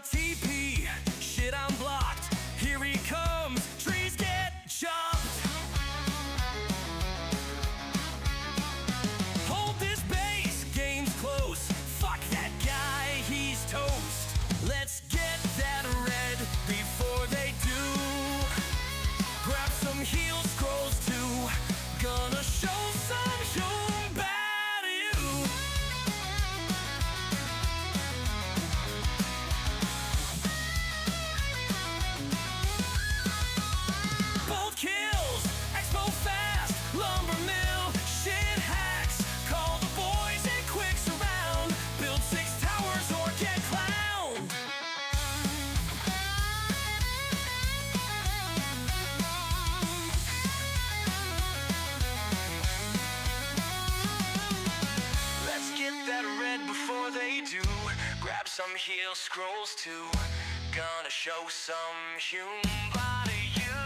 my TP? Shit, I'm blocked. Here he comes. Trees get chopped. Hold this base. Game's close. Fuck that guy. He's toast. Let's get that red before they do. Grab some heal scrolls too. Gonna show some bad you. Both kills, expo fast, lumber mill, shit hacks. Call the boys and quick surround. Build 6 towers or get clowned. Let's get that red before they do. Grab some heal scrolls too. Gonna show some body you.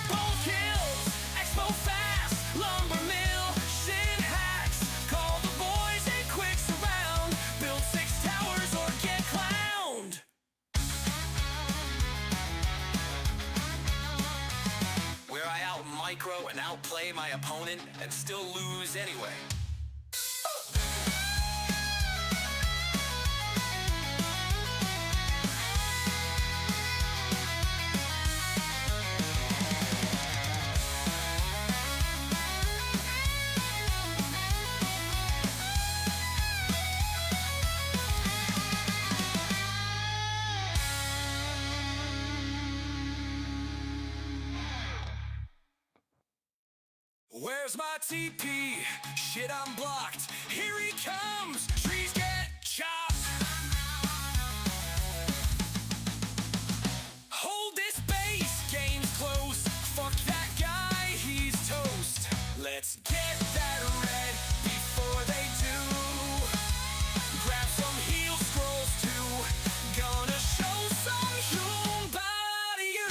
Bold kills, expo fast, lumber mill, shit hacks. Call the boys and quick surround. Build 6 towers or get clowned. Where I out micro and outplay my opponent and still lose anyway. Where's my TP? Shit, I'm blocked. Here he comes. Trees get chopped. Hold this base. Game's close. Fuck that guy. He's toast. Let's get that red before they do. Grab some heal scrolls too. Gonna show some body you.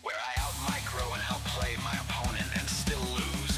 Where I out micro and outplay my opponent and still lose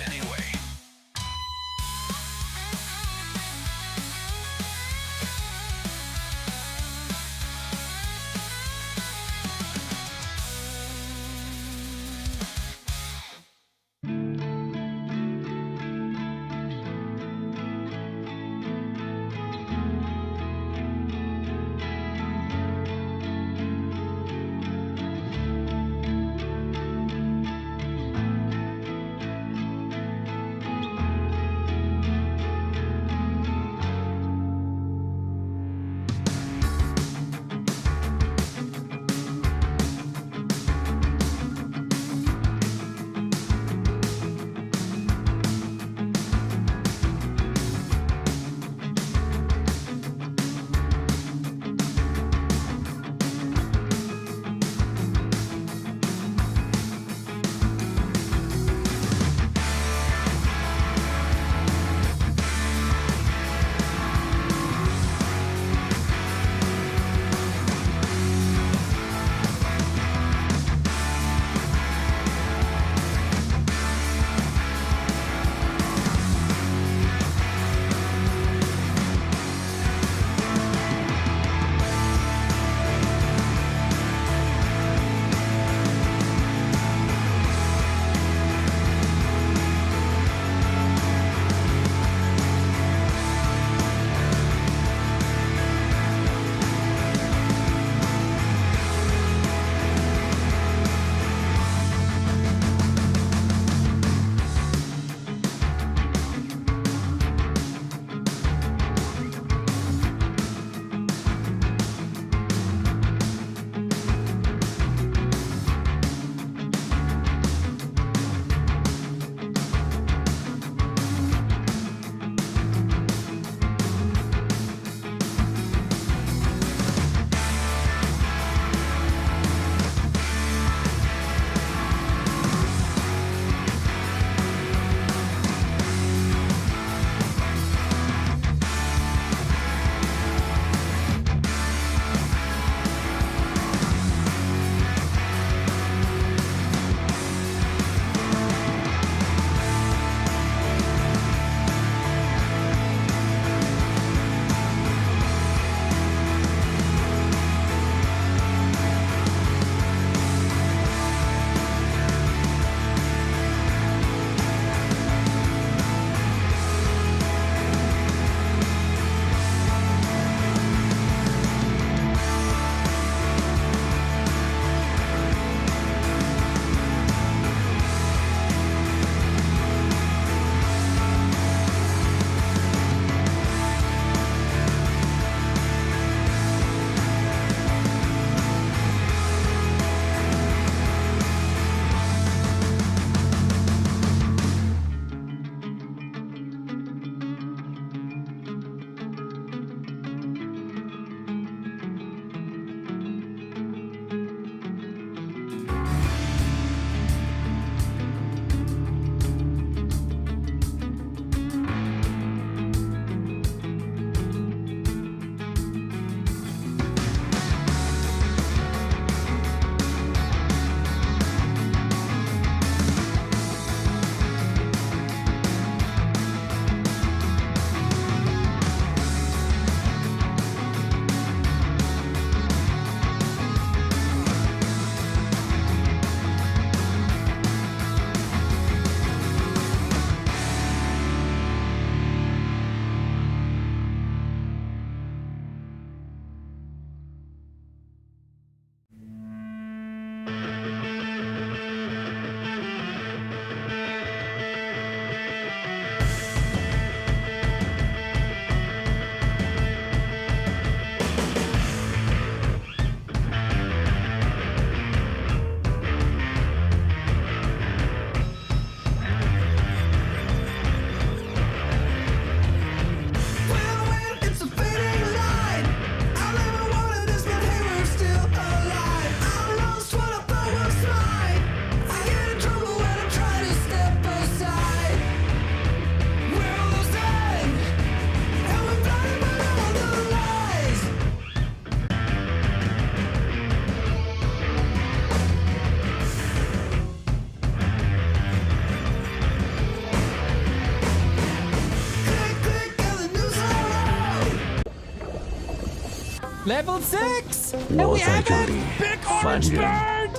Level 6! And 我 we 在 have 这 it! 里， Big 凡 orange 人。 bird!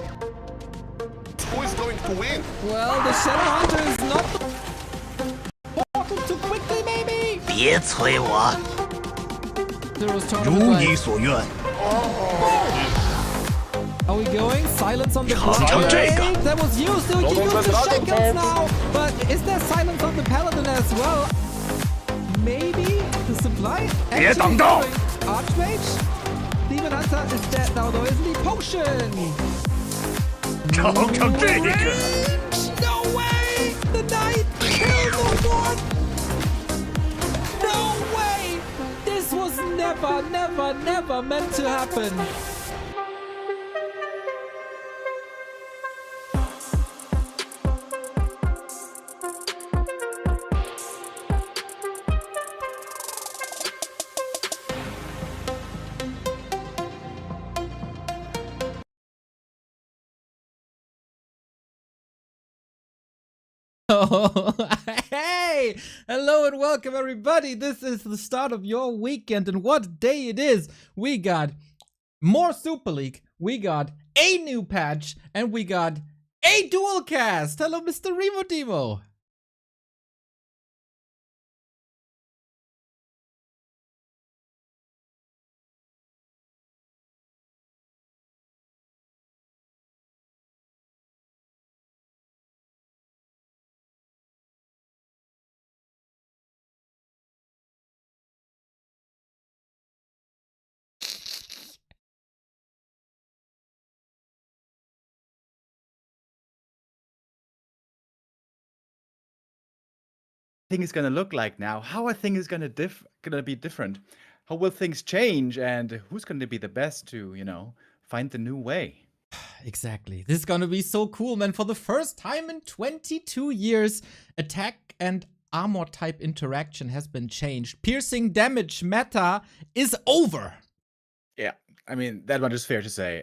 Who is going to win? Well, the Shadow Hunter is not the portal too quickly, maybe? 别催我， Zero's 如 tournament 你 life. 所愿。 Are we going? Silence on the 尝尝这个。 Blade? That was used, so we can use the shackles now! But is there silence on the Paladin as well? Maybe the supply? 别挡道。 Archmage? Demon Hunter is dead now though, isn't he? Potion! 尝尝这个。 No way! The knight killed the one! No way! This was never meant to happen! Oh, hey! Hello and welcome everybody. This is the start of your weekend and what day it is. We got more Super League, we got a new patch, and we got a dual cast. Hello, Mr. Remo Demo. Thing is going to look like now? How are things going to be different? How will things change? And who's going to be the best to, find the new way? Exactly. This is gonna be so cool, man. For the first time in 22 years, attack and armor type interaction has been changed. Piercing damage meta is over. Yeah, I mean, that one is fair to say.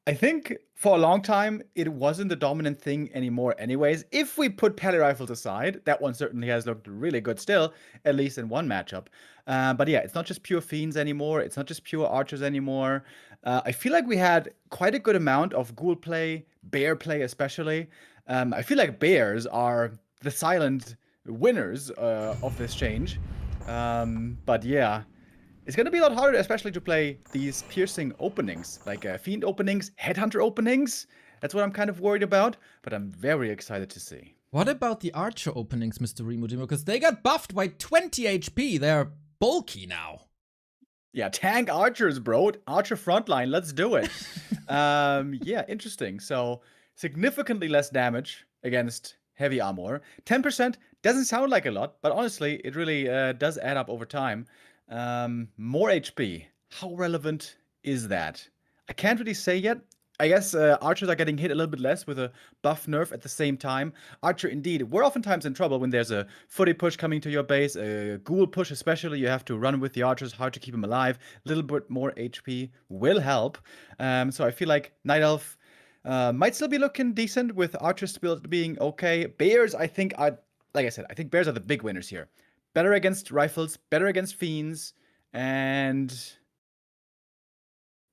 I think for a long time, it wasn't the dominant thing anymore anyways. If we put Pele Rifles aside, that one certainly has looked really good still, at least in one matchup. But yeah, it's not just pure Fiends anymore. It's not just pure Archers anymore. I feel like we had quite a good amount of Ghoul play, Bear play especially. I feel like Bears are the silent winners of this change. But yeah. It's going to be a lot harder, especially to play these piercing openings, like Fiend openings, Headhunter openings. That's what I'm kind of worried about, but I'm very excited to see. What about the Archer openings, Mr. Remo Demo? Because they got buffed by 20 HP. They're bulky now. Yeah, tank Archers, bro. Archer frontline, let's do it. Yeah, interesting. So, significantly less damage against heavy armor. 10% doesn't sound like a lot, but honestly, it really does add up over time. More HP. How relevant is that? I can't really say yet. I guess Archers are getting hit a little bit less with a buff nerf at the same time. Archer, indeed, we're oftentimes in trouble when there's a footy push coming to your base, a ghoul push especially. You have to run with the Archers, hard to keep them alive. A little bit more HP will help. So I feel like Night Elf might still be looking decent with Archer's build being okay. Bears, I think, are, like I said, I think Bears are the big winners here. Better against Rifles, better against Fiends, and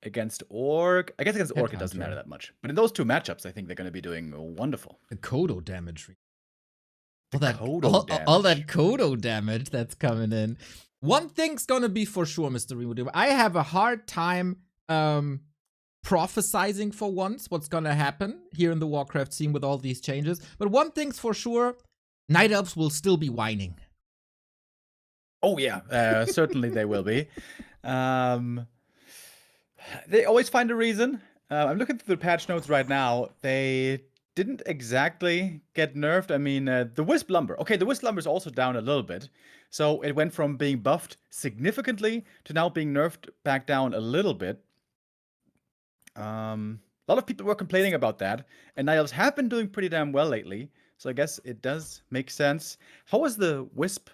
against Orc. I guess against Orc it doesn't matter that much. But in those two matchups, I think they're going to be doing wonderful. The Kodo damage. All that Kodo damage that's coming in. One thing's gonna be for sure, Mr. Remo. I have a hard time prophesizing for once what's gonna happen here in the Warcraft scene with all these changes. But one thing's for sure, Night Elves will still be whining. Oh yeah, certainly they will be. They always find a reason. I'm looking through the patch notes right now. They didn't exactly get nerfed. I mean, the Wisp Lumber. Okay, the Wisp Lumber is also down a little bit. So it went from being buffed significantly to now being nerfed back down a little bit. A lot of people were complaining about that. And Night Elves have been doing pretty damn well lately. So I guess it does make sense. How was the Wisp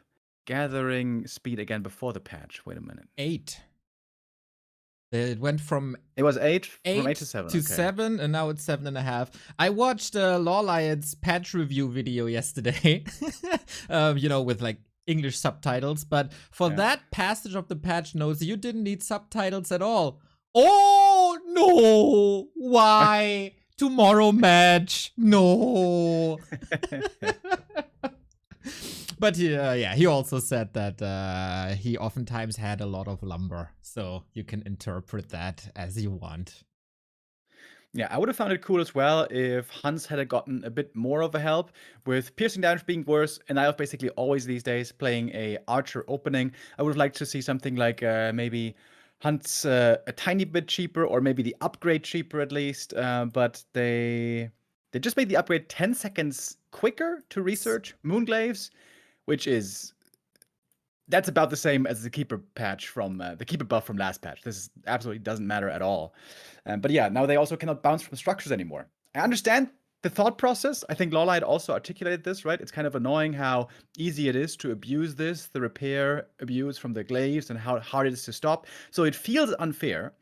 gathering speed again before the patch? Wait a minute. 8. It went from it was 8 from 8 to 7 to 7, and now it's 7.5. I watched LawLiet's patch review video yesterday. You know, with like English subtitles, but for Yeah. that passage of the patch notes, you didn't need subtitles at all. Oh no! Why? Tomorrow match? No. But yeah, he also said that he oftentimes had a lot of lumber, so you can interpret that as you want. Yeah, I would have found it cool as well if Hans had gotten a bit more of a help with piercing damage being worse, and I have basically always these days playing a archer opening. I would have liked to see something like maybe Hans a tiny bit cheaper, or maybe the upgrade cheaper at least. But they just made the upgrade 10 seconds quicker to research Moonglaves, which is that's about the same as the keeper patch from the keeper buff from last patch. This absolutely doesn't matter at all. But yeah, now they also cannot bounce from structures anymore. I understand the thought process. I think LawLiet also articulated this, right? It's kind of annoying how easy it is to abuse this, the repair abuse from the glaives, and how hard it is to stop. So it feels unfair.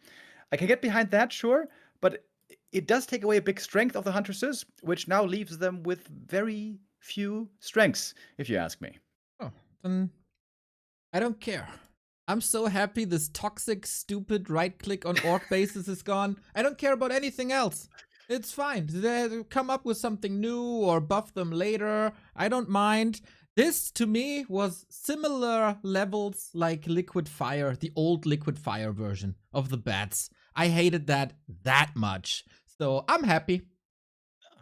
I can get behind that, sure, but it does take away a big strength of the Huntresses, which now leaves them with very few strengths, if you ask me. Oh, then I don't care. I'm so happy this toxic, stupid right-click on orc bases is gone. I don't care about anything else. It's fine. They come up with something new or buff them later. I don't mind. This, to me, was similar levels like Liquid Fire, the old Liquid Fire version of the bats. I hated that much. So I'm happy.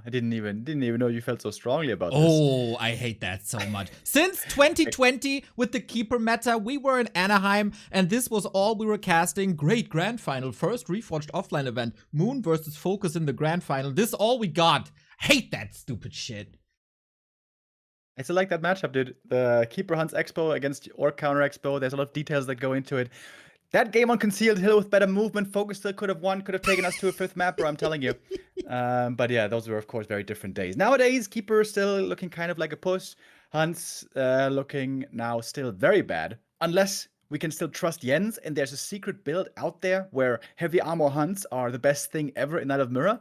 I didn't even know you felt so strongly about this. Oh, I hate that so much. Since 2020, with the Keeper meta, we were in Anaheim, and this was all we were casting. Great Grand Final, first Reforged offline event. Moon versus Focus in the Grand Final. This all we got. Hate that stupid shit. I still like that matchup, dude. The Keeper Hunts Expo against Orc Counter Expo. There's a lot of details that go into it. That game on Concealed Hill with better movement, Focus still could have won, could have taken us to a 5th map, bro, I'm telling you. But yeah, those were, of course, very different days. Nowadays, Keeper still looking kind of like a push. Hunts looking now still very bad. Unless we can still trust Jens, and there's a secret build out there where heavy armor Hunts are the best thing ever in Night of Mirror.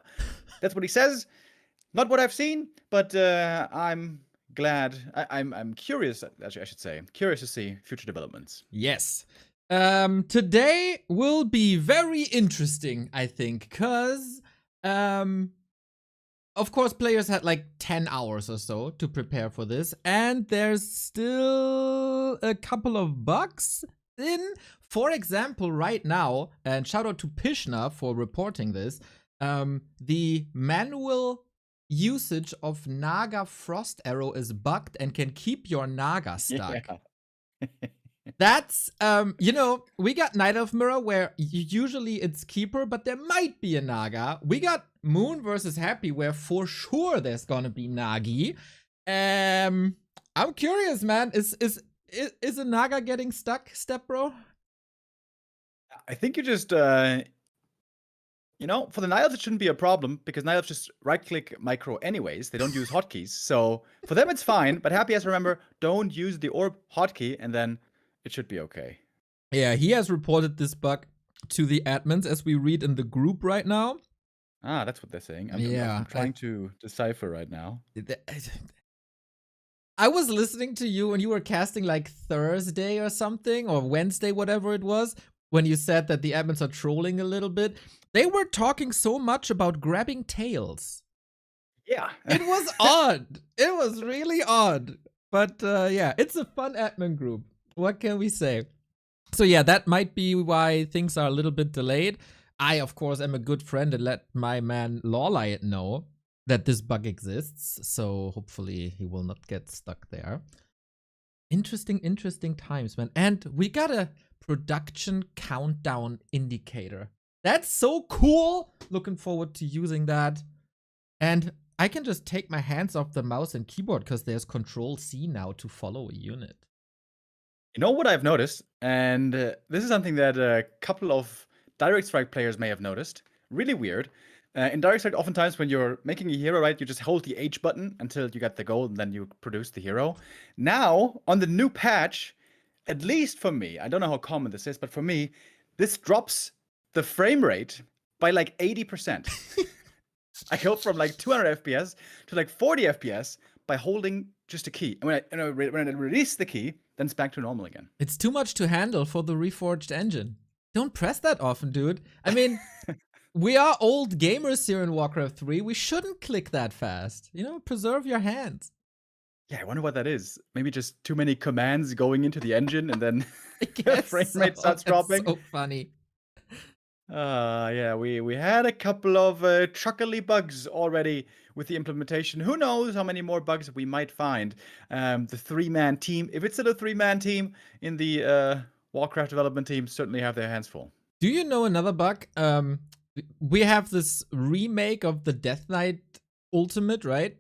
That's what he says. Not what I've seen, but I'm glad. I'm curious, actually, I should say. Curious to see future developments. Yes. Today will be very interesting, I think, because, of course, players had like 10 hours or so to prepare for this, and there's still a couple of bugs in. For example, right now, and shout out to Pishna for reporting this, the manual usage of Naga Frost Arrow is bugged and can keep your Naga stuck. Yeah. That's, you know, we got Night of Mirror where usually it's Keeper, but there might be a Naga. We got Moon versus Happy where for sure there's gonna be Nagi. I'm curious, man. Is a Naga getting stuck, Step Bro? I think you just, you know, for the Niles it shouldn't be a problem because Niles just right-click micro anyways. They don't use hotkeys. So for them it's fine, but Happy has to remember, don't use the orb hotkey and then it should be okay. Yeah, he has reported this bug to the admins as we read in the group right now. Ah, that's what they're saying. Yeah, I'm trying to decipher right now. I was listening to you when you were casting like Thursday or something, or Wednesday, whatever it was, when you said that the admins are trolling a little bit. They were talking so much about grabbing tails. Yeah. It was odd. It was really odd. But yeah, it's a fun admin group. What can we say? So yeah, that might be why things are a little bit delayed. I, of course, am a good friend and let my man LawLiet know that this bug exists. So hopefully he will not get stuck there. Interesting times, man. And we got a production countdown indicator. That's so cool. Looking forward to using that. And I can just take my hands off the mouse and keyboard because there's Control-C now to follow a unit. You know what I've noticed? And this is something that a couple of Direct Strike players may have noticed. Really weird. In Direct Strike, oftentimes when you're making a hero, right, you just hold the H button until you get the gold and then you produce the hero. Now, on the new patch, at least for me, I don't know how common this is, but for me, this drops the frame rate by like 80%. I go from like 200 FPS to like 40 FPS by holding just a key. And when I release the key, then it's back to normal again. It's too much to handle for the reforged engine. Don't press that often, dude. I mean, we are old gamers here in Warcraft 3. We shouldn't click that fast. You know, preserve your hands. Yeah, I wonder what that is. Maybe just too many commands going into the engine and then Yes, frame rate starts that's dropping. so funny. Yeah, we had a couple of chuckly bugs already with the implementation. Who knows how many more bugs we might find. The 3-man team, if it's still a 3-man team in the Warcraft development team, certainly have their hands full. Do you know another bug? We have this remake of the Death Knight Ultimate, right?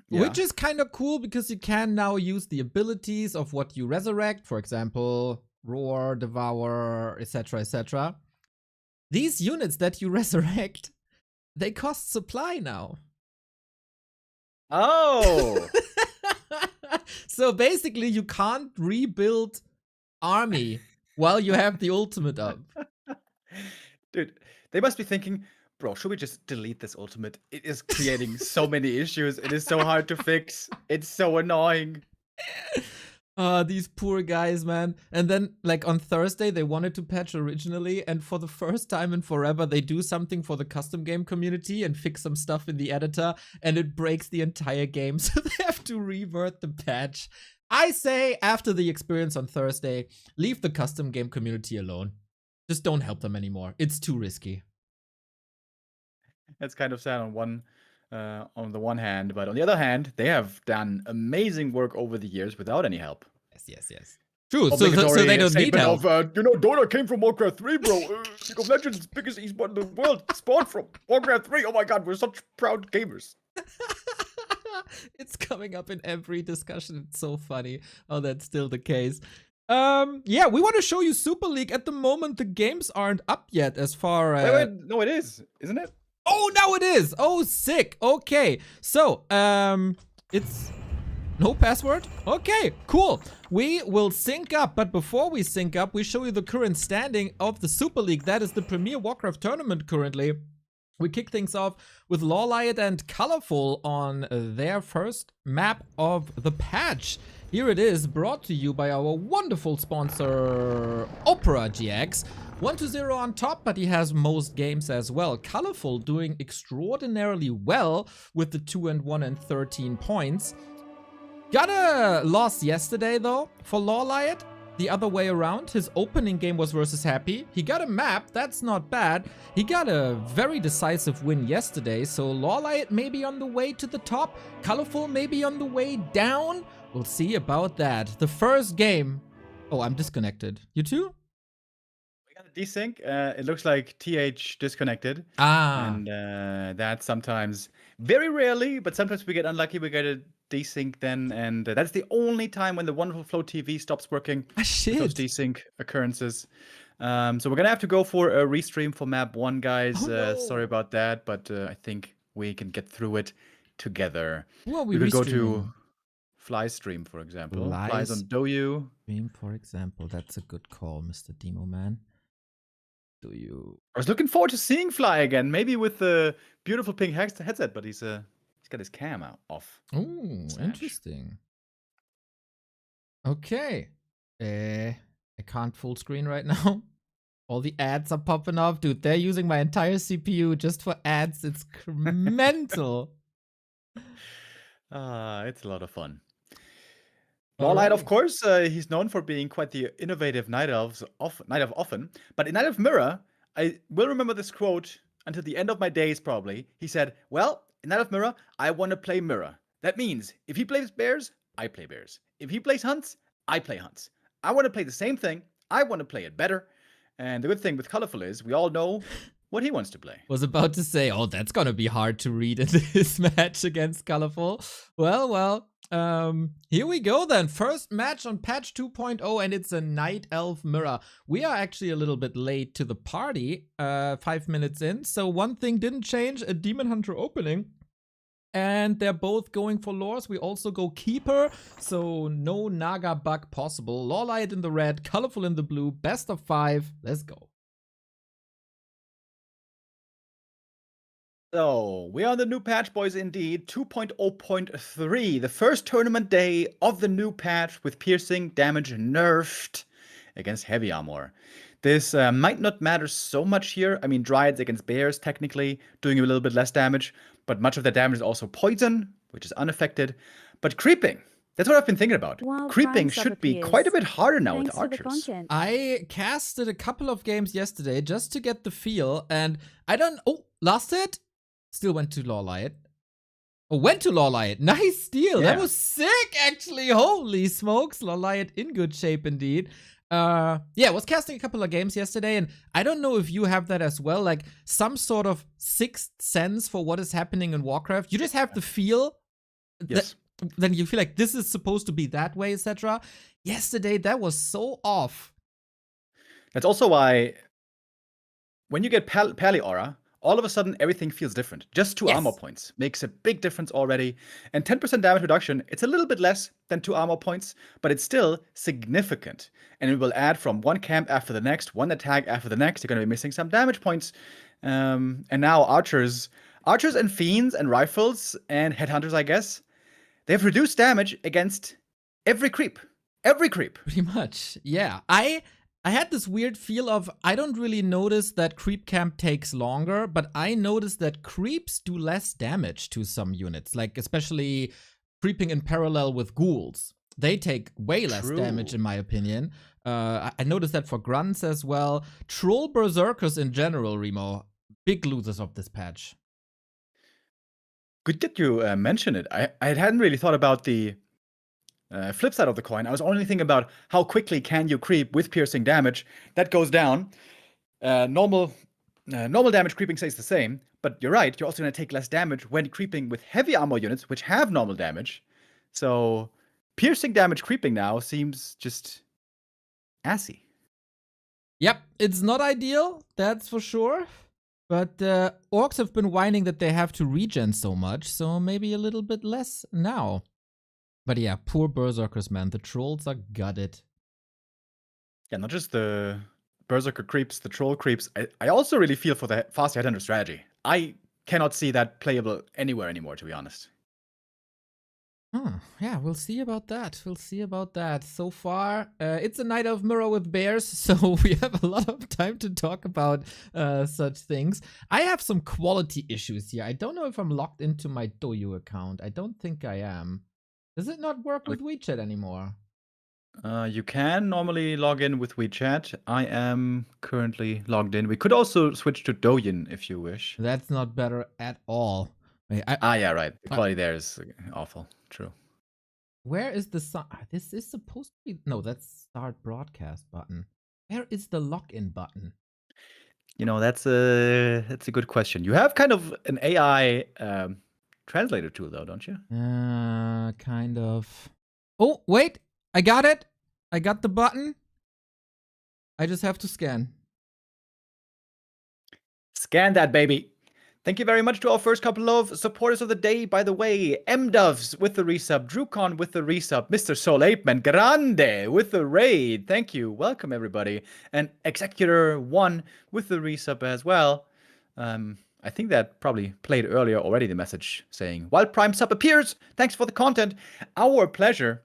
Yeah. Which is kind of cool because you can now use the abilities of what you resurrect, for example, Roar, Devour, etc., etc. These units that you resurrect, they cost supply now. Oh! So basically, you can't rebuild army while you have the ultimate up. Dude, they must be thinking, bro, should we just delete this ultimate? It is creating so many issues. It is so hard to fix. It's so annoying. These poor guys, man. And then, like, on Thursday, they wanted to patch originally, and for the first time in forever, they do something for the custom game community and fix some stuff in the editor, and it breaks the entire game, so they have to revert the patch. I say, after the experience on Thursday, leave the custom game community alone. Just don't help them anymore. It's too risky. That's kind of sad on the one hand, but on the other hand, they have done amazing work over the years without any help. Yes. True, so they don't need help. Dota came from Warcraft 3, bro. League of Legends is the biggest esport in the world. Spawned from Warcraft 3. Oh my god, we're such proud gamers. It's coming up in every discussion. It's so funny. Oh, that's still the case. Yeah, we want to show you Super League. At the moment, the games aren't up yet as far as... Wait, no, it is, isn't it? Oh, now it is! Oh, sick! Okay, so, it's... No password? Okay, cool. We will sync up, but before we sync up, we show you the current standing of the Super League. That is the Premier Warcraft tournament currently. We kick things off with LawLiet and Colorful on their first map of the patch. Here it is, brought to you by our wonderful sponsor, Opera GX. 1-0 on top, but he has most games as well. Colorful doing extraordinarily well with the 2-1 and 13 points. Got a loss yesterday, though, for LawLiet. The other way around, his opening game was versus Happy. He got a map, that's not bad. He got a very decisive win yesterday, so LawLiet may be on the way to the top. Colorful may be on the way down. We'll see about that. The first game... Oh, I'm disconnected. You too? We got a desync. It looks like TH disconnected. Ah. And that's sometimes, very rarely, but sometimes we get unlucky. We get a desync then, and that's the only time when the wonderful Flow TV stops working. Ah, shit. Those desync occurrences. So we're gonna have to go for a restream for map 1, guys. Oh, no. Sorry about that, but I think we can get through it together. Who are We could go to restreaming? Fly Stream, for example. Fly Flies on Doyu. Stream, for example. That's a good call, Mr. Demo Man. Do you... I was looking forward to seeing Fly again, maybe with the beautiful pink headset, but he's got his cam off. Oh, interesting. Okay. I can't full screen right now. All the ads are popping off. Dude, they're using my entire CPU just for ads. It's mental. It's a lot of fun. All LawLiet, of right. course, he's known for being quite the innovative Night of Often. But in Night of Mirror, I will remember this quote until the end of my days, probably. He said, well, in Night of Mirror, I want to play Mirror. That means if he plays bears, I play bears. If he plays hunts, I play hunts. I want to play the same thing. I want to play it better. And the good thing with Colorful is we all know what he wants to play. Was about to say, oh, that's gonna be hard to read in this match against Colorful. Well, here we go then. First match on patch 2.0, and it's a Night Elf Mirror. We are actually a little bit late to the party, 5 minutes in. So one thing didn't change, a Demon Hunter opening. And they're both going for lores. We also go Keeper, so no Naga bug possible. LawLiet in the red, Colorful in the blue, best of 5. Let's go. So, we are on the new patch, boys, indeed. 2.0.3, the first tournament day of the new patch with piercing damage nerfed against heavy armor. This might not matter so much here. I mean, Dryads against Bears, technically, doing a little bit less damage, but much of the damage is also poison, which is unaffected. But creeping, that's what I've been thinking about. While Creeping Prime sub should be appears. quite a bit harder now Thanks with for the archers. content. I casted a couple of games yesterday just to get the feel, and I don't. Oh, lost it. Still went to LawLiet. Oh, went to LawLiet. Nice steal. That Yeah. was sick, actually. Holy smokes. LawLiet in good shape indeed. Yeah, was casting a couple of games yesterday, and I don't know if you have that as well, like some sort of sixth sense for what is happening in Warcraft. You just have the feel. Yes. Then you feel like this is supposed to be that way, etc. Yesterday, that was so off. That's also why when you get Pally Aura, all of a sudden everything feels different. Just 2 Yes. armor points makes a big difference already. And 10% damage reduction, it's a little bit less than 2 armor points, but it's still significant. And it will add from one camp after the next, one attack after the next. You're going to be missing some damage points. And now archers and fiends and rifles and headhunters, I guess, they've reduced damage against every creep. Every creep. Pretty much, yeah. I had this weird feel of I don't really notice that creep camp takes longer, but I noticed that creeps do less damage to some units, like especially creeping in parallel with ghouls. They take way less damage, in my opinion. I noticed that for grunts as well. Troll berserkers in general, Remo, big losers of this patch. Good that you mention it. I hadn't really thought about the flip side of the coin. I was only thinking about how quickly can you creep with piercing damage. That goes down. Normal damage creeping stays the same, but you're right. You're also going to take less damage when creeping with heavy armor units, which have normal damage. So piercing damage creeping now seems just assy. Yep, it's not ideal, that's for sure. But orcs have been whining that they have to regen so much, so maybe a little bit less now. But yeah, poor berserkers, man. The trolls are gutted. Yeah, not just the berserker creeps, the troll creeps. I also really feel for the fast headhunter strategy. I cannot see that playable anywhere anymore, to be honest. Yeah, we'll see about that. We'll see about that. So far, it's a night of Mirror with Bears, so we have a lot of time to talk about such things. I have some quality issues here. I don't know if I'm logged into my Doyu account. I don't think I am. Does it not work with WeChat anymore? You can normally log in with WeChat. I am currently logged in. We could also switch to Douyin if you wish. That's not better at all. Wait, Yeah, right. The quality there is awful. True. where is the this is supposed to be that's start broadcast button. Where is the login button? You know, that's a good question. You have kind of an AI translator tool, though, don't you? Kind of. Oh, wait. I got it. I got the button. I just have to scan. Scan that, baby. Thank you very much to our first couple of supporters of the day, by the way. M-Doves with the resub, Drewcon with the resub, Mr. Soul Apeman Grande with the raid. Thank you. Welcome, everybody. And Executor1 with the resub as well. I think that probably played earlier already, the message saying, while Prime Sub appears, thanks for the content. Our pleasure.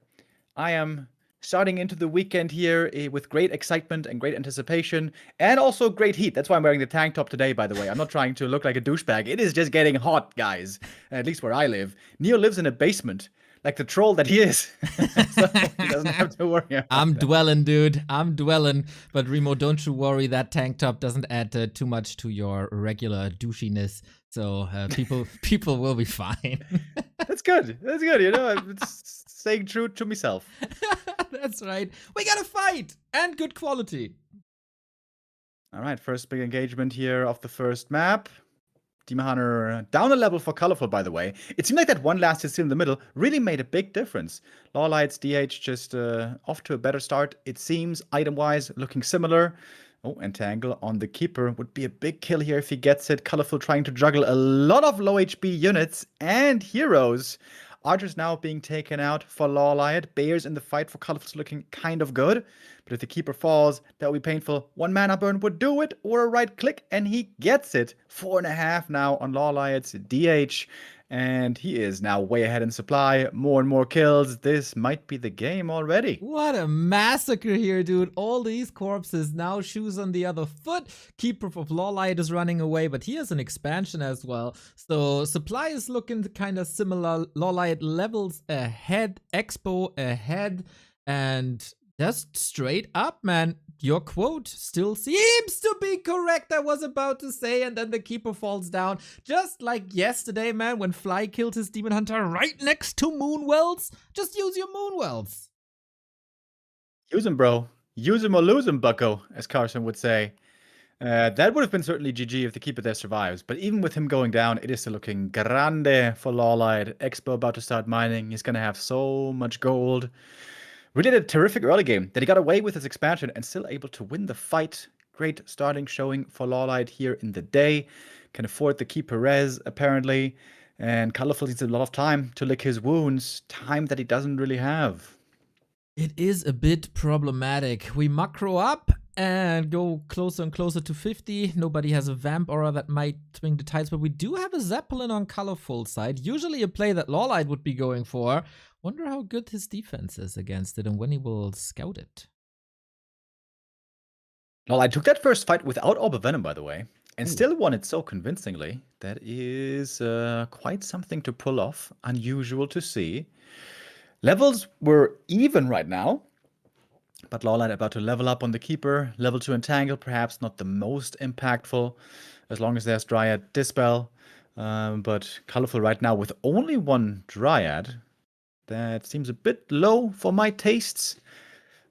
I am starting into the weekend here with great excitement and great anticipation, and also great heat. That's why I'm wearing the tank top today, by the way. I'm not trying to look like a douchebag. It is just getting hot, guys, at least where I live. Neo lives in a basement, like the troll that he is. So he doesn't have to worry about I'm that. dwelling, dude. I'm dwelling. But Remo, don't you worry. That tank top doesn't add too much to your regular douchiness. So people will be fine. That's good. That's good. You know, I'm just staying true to myself. That's right. We got to fight and good quality. All right, first big engagement here of the first map. Demon Hunter down a level for Colorful, by the way. It seemed like that one last hit in the middle really made a big difference. LawLiet's DH just off to a better start. It seems, item-wise, looking similar. Oh, Entangle on the Keeper would be a big kill here if he gets it. Colorful trying to juggle a lot of low HP units and heroes. Archers now being taken out for LawLiet. Bears in the fight for Colorful's looking kind of good. But if the keeper falls, that will be painful. 1 mana burn would do it, or a right click, and he gets it. 4.5 now on LawLiet's DH. And he is now way ahead in supply. More and more kills. This might be the game already. What a massacre here, dude. All these corpses, now shoes on the other foot. Keeper of LawLiet is running away, but he has an expansion as well. So supply is looking kind of similar. LawLiet levels ahead, Expo ahead, and just straight up, man. Your quote still seems to be correct, I was about to say, and then the keeper falls down. Just like yesterday, man, when Fly killed his Demon Hunter right next to Moonwells. Just use your Moonwells. Use him, bro. Use him or lose him, bucko, as Carson would say. That would have been certainly GG if the keeper there survives. But even with him going down, it is still looking grande for LawLiet. Expo about to start mining. He's going to have so much gold. Really did a terrific early game that he got away with his expansion and still able to win the fight. Great starting showing for LawLiet here in the day. Can afford the keeper res, apparently. And Colorful needs a lot of time to lick his wounds. Time that he doesn't really have. It is a bit problematic. We macro up and go closer and closer to 50. Nobody has a Vamp Aura that might swing the tides, but we do have a Zeppelin on Colorful side. Usually a play that LawLiet would be going for. Wonder how good his defense is against it and when he will scout it. LawLiet took that first fight without Orb of Venom, by the way, and still won it so convincingly. That is quite something to pull off. Unusual to see. Levels were even right now, but LawLiet about to level up on the keeper. Level 2 Entangle, perhaps not the most impactful, as long as there's Dryad Dispel. But Colorful right now with only 1 Dryad. That seems a bit low for my tastes.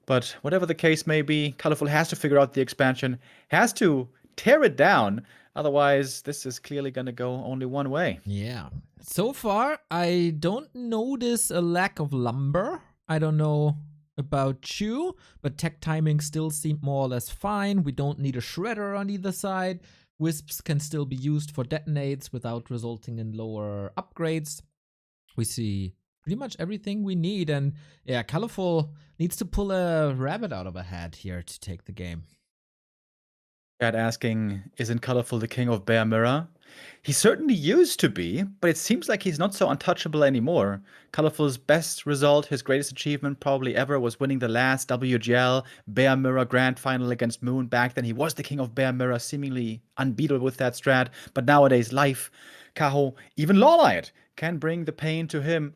But whatever the case may be, Colorful has to figure out the expansion, has to tear it down. Otherwise, this is clearly going to go only one way. Yeah. So far, I don't notice a lack of lumber. I don't know about you, but tech timing still seemed more or less fine. We don't need a shredder on either side. Wisps can still be used for detonates without resulting in lower upgrades. We see pretty much everything we need, and yeah, Colorful needs to pull a rabbit out of a hat here to take the game. Chat asking, isn't Colorful the king of Bear Mirror? He certainly used to be, but it seems like he's not so untouchable anymore. Colorful's best result, his greatest achievement probably ever, was winning the last WGL Bear Mirror Grand Final against Moon. Back then he was the king of Bear Mirror, seemingly unbeatable with that strat. But nowadays, Life, Kaho, even LawLiet can bring the pain to him.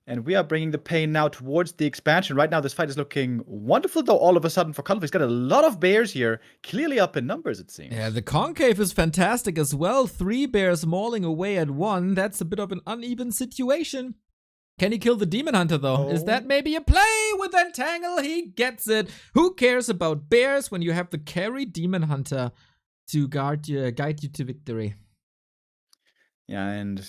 And we are bringing the pain now towards the expansion. Right now, this fight is looking wonderful, though, all of a sudden for Colorful. He's got a lot of bears here, clearly up in numbers, it seems. Yeah, the concave is fantastic as well. 3 bears mauling away at 1. That's a bit of an uneven situation. Can he kill the Demon Hunter, though? Is that maybe a play with Entangle? He gets it. Who cares about bears when you have the carry Demon Hunter to guide you to victory? Yeah, and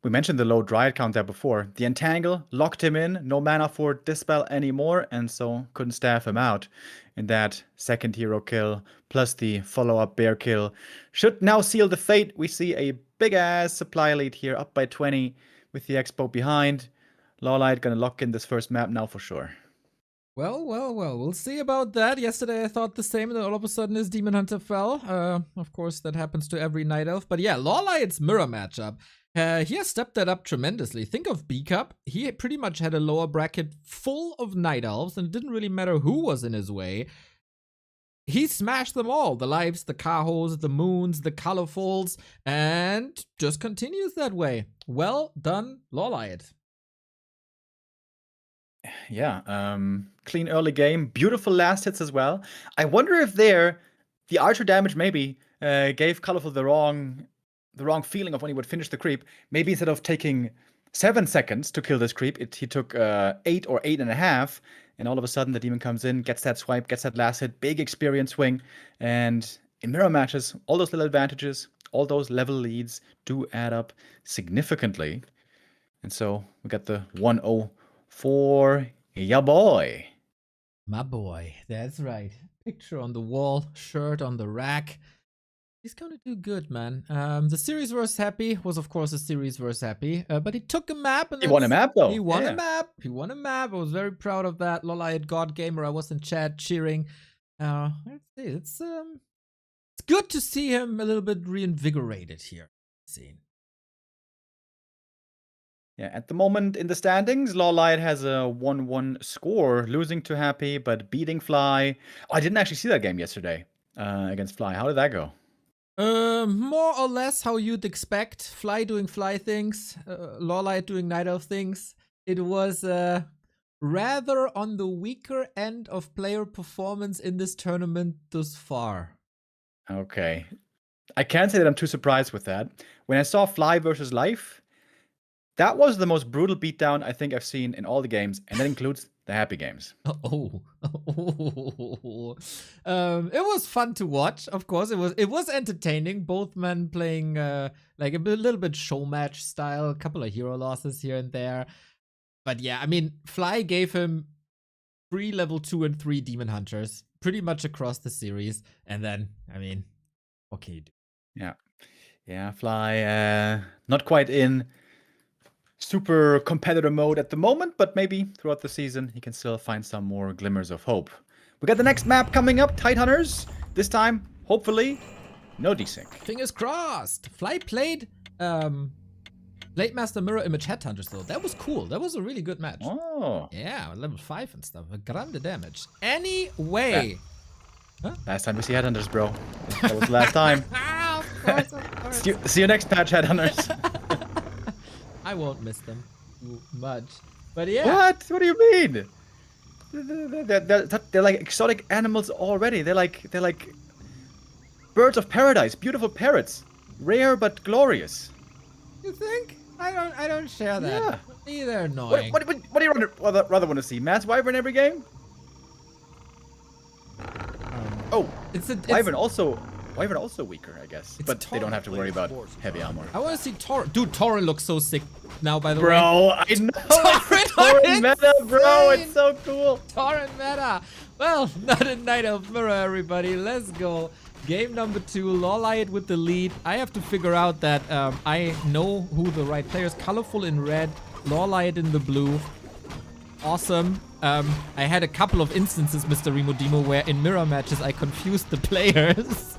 we mentioned the low Dryad count there before. The Entangle locked him in, no mana for Dispel anymore, and so couldn't staff him out. And that second hero kill, plus the follow-up bear kill, should now seal the fate. We see a big-ass supply lead here, up by 20, with the Expo behind. LawLiet gonna lock in this first map now for sure. Well, we'll see about that. Yesterday I thought the same, and then all of a sudden his Demon Hunter fell. Of course, that happens to every Night Elf. But yeah, LawLiet's mirror matchup. He has stepped that up tremendously. Think of B-Cup. He pretty much had a lower bracket full of Night Elves, and it didn't really matter who was in his way. He smashed them all. The Lives, the Kahos, the Moons, the Colorfuls, and just continues that way. Well done, LawLiet. Yeah, clean early game, beautiful last hits as well. I wonder if the archer damage maybe gave Colorful the wrong feeling of when he would finish the creep. Maybe instead of taking 7 seconds to kill this creep, he took 8 or 8.5, and all of a sudden the demon comes in, gets that swipe, gets that last hit, big experience swing, and in mirror matches, all those little advantages, all those level leads do add up significantly. And so we got the 1-0 for ya boy. My boy, that's right. Picture on the wall, shirt on the rack. He's gonna do good, man. The series versus happy was, of course, a series versus happy, but he took a map and He won a map, though. He won Yeah. a map. He won a map. I was very proud of that. LawLiet God Gamer. I was in chat cheering. Let's see. It's good to see him a little bit reinvigorated here. Scene. Yeah, at the moment in the standings, LawLiet has a 1-1 score, losing to Happy, but beating Fly. Oh, I didn't actually see that game yesterday against Fly. How did that go? More or less how you'd expect. Fly doing Fly things, LawLiet doing Night Elf things. It was rather on the weaker end of player performance in this tournament thus far. Okay. I can't say that I'm too surprised with that. When I saw Fly versus Life, that was the most brutal beatdown I think I've seen in all the games, and that includes the Happy games. It was fun to watch. Of course, it was entertaining. Both men playing like a little bit show match style, a couple of hero losses here and there. But yeah, I mean, Fly gave him 3 level 2 and 3 demon hunters pretty much across the series, and then I mean, what can you do? Yeah, Fly not quite in super competitor mode at the moment, but maybe throughout the season he can still find some more glimmers of hope. We got the next map coming up, Tide Hunters. This time, hopefully, no desync. Fingers crossed. Fly played Blade Master Mirror Image Headhunters though. That was cool. That was a really good match. Oh, Yeah, level 5 and stuff. A grande damage. Anyway. last time we see Headhunters, bro. That was the last time. Of course, of course. See you next patch, Headhunters. I won't miss them too much. But yeah. What? What do you mean? They're like exotic animals already. They're like birds of paradise, beautiful parrots, rare but glorious. You think? I don't share that. Yeah. Either annoying. What do you rather want to see? Mass Wyvern every game? Oh, Wyvern also weaker, I guess. It's But they don't Tauren. have to worry about heavy armor. I want to see Tauren. Dude, Tauren looks so sick now, by the way. Bro, I know. Tauren meta, bro. It's so cool. Tauren meta. Well, not a Night Elf Mirror, everybody. Let's go. Game number 2, LawLiet with the lead. I have to figure out that I know who the right players. Colorful in red, LawLiet in the blue. Awesome. I had a couple of instances, Mr. Remo Demo, where in mirror matches I confused the players.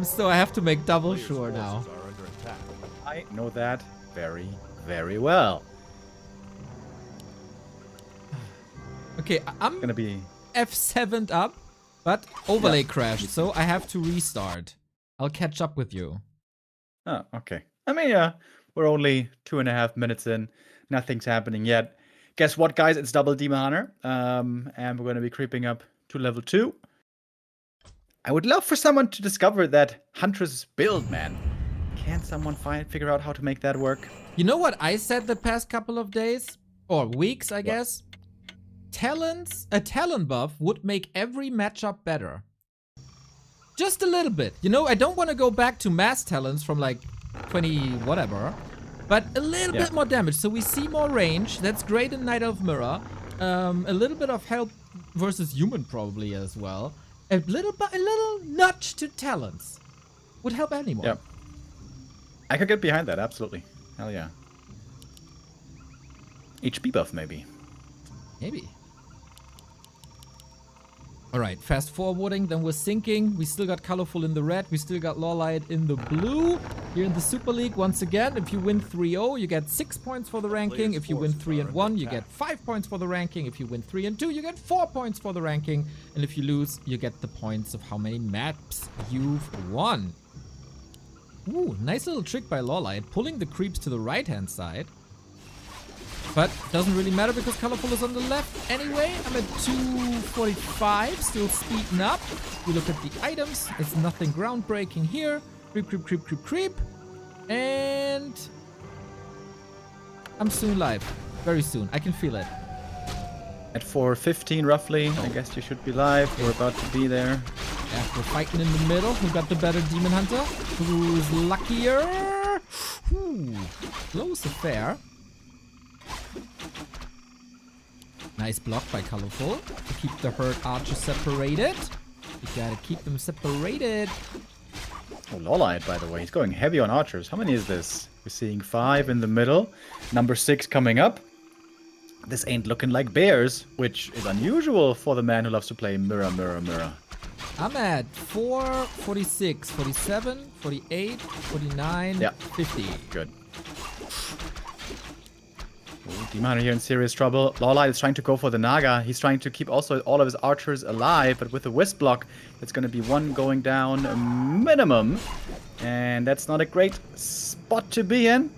So I have to make double sure now. I know that very, very well. Okay, I'm Gonna be. F7'd up, but overlay crashed, so I have to restart. I'll catch up with you. Oh, okay. I mean, yeah, we're only 2.5 minutes in. Nothing's happening yet. Guess what, guys? It's double Demon Hunter. And we're going to be creeping up to level 2. I would love for someone to discover that Huntress build, man. Can someone figure out how to make that work? You know what I said the past couple of days? Or weeks, I guess? A talent buff would make every matchup better. Just a little bit. You know, I don't want to go back to mass talents from like 20 whatever. But a little bit more damage, so we see more range. That's great in Night Elf Mirror. A little bit of help versus human probably as well. A little nudge to talents would help anyone. Yep. I could get behind that, absolutely. Hell yeah. HP buff, maybe. Maybe. Alright, fast forwarding, then we're syncing. We still got Colorful in the red. We still got LawLiet in the blue. Here in the Super League, once again, if you win 3-0, you get 6 points for the ranking. If you win 3-1, you get 5 points for the ranking. If you win 3-2, you get 4 points for the ranking. And if you lose, you get the points of how many maps you've won. Ooh, nice little trick by LawLiet, pulling the creeps to the right-hand side. But doesn't really matter because Colorful is on the left anyway. I'm at 245, still speeding up. We look at the items. It's nothing groundbreaking here. Creep, creep, creep, creep, creep. And I'm soon live. Very soon. I can feel it. At 4:15 roughly, I guess you should be live. We're about to be there. Yeah, we're fighting in the middle. Who got the better Demon Hunter? Who's luckier? Ooh, close affair. Nice block by Colorful to keep the herd archers separated. You gotta keep them separated. Oh, LawLiet, by the way. He's going heavy on archers. How many is this? We're seeing 5 in the middle. Number 6 coming up. This ain't looking like bears, which is unusual for the man who loves to play mirror, mirror, mirror. I'm at 4, 46, 47, 48, 49, Yeah. 50. Good. Demon here in serious trouble. LawLiet is trying to go for the Naga. He's trying to keep also all of his archers alive, but with the Wisp block, it's going to be 1 going down minimum. And that's not a great spot to be in.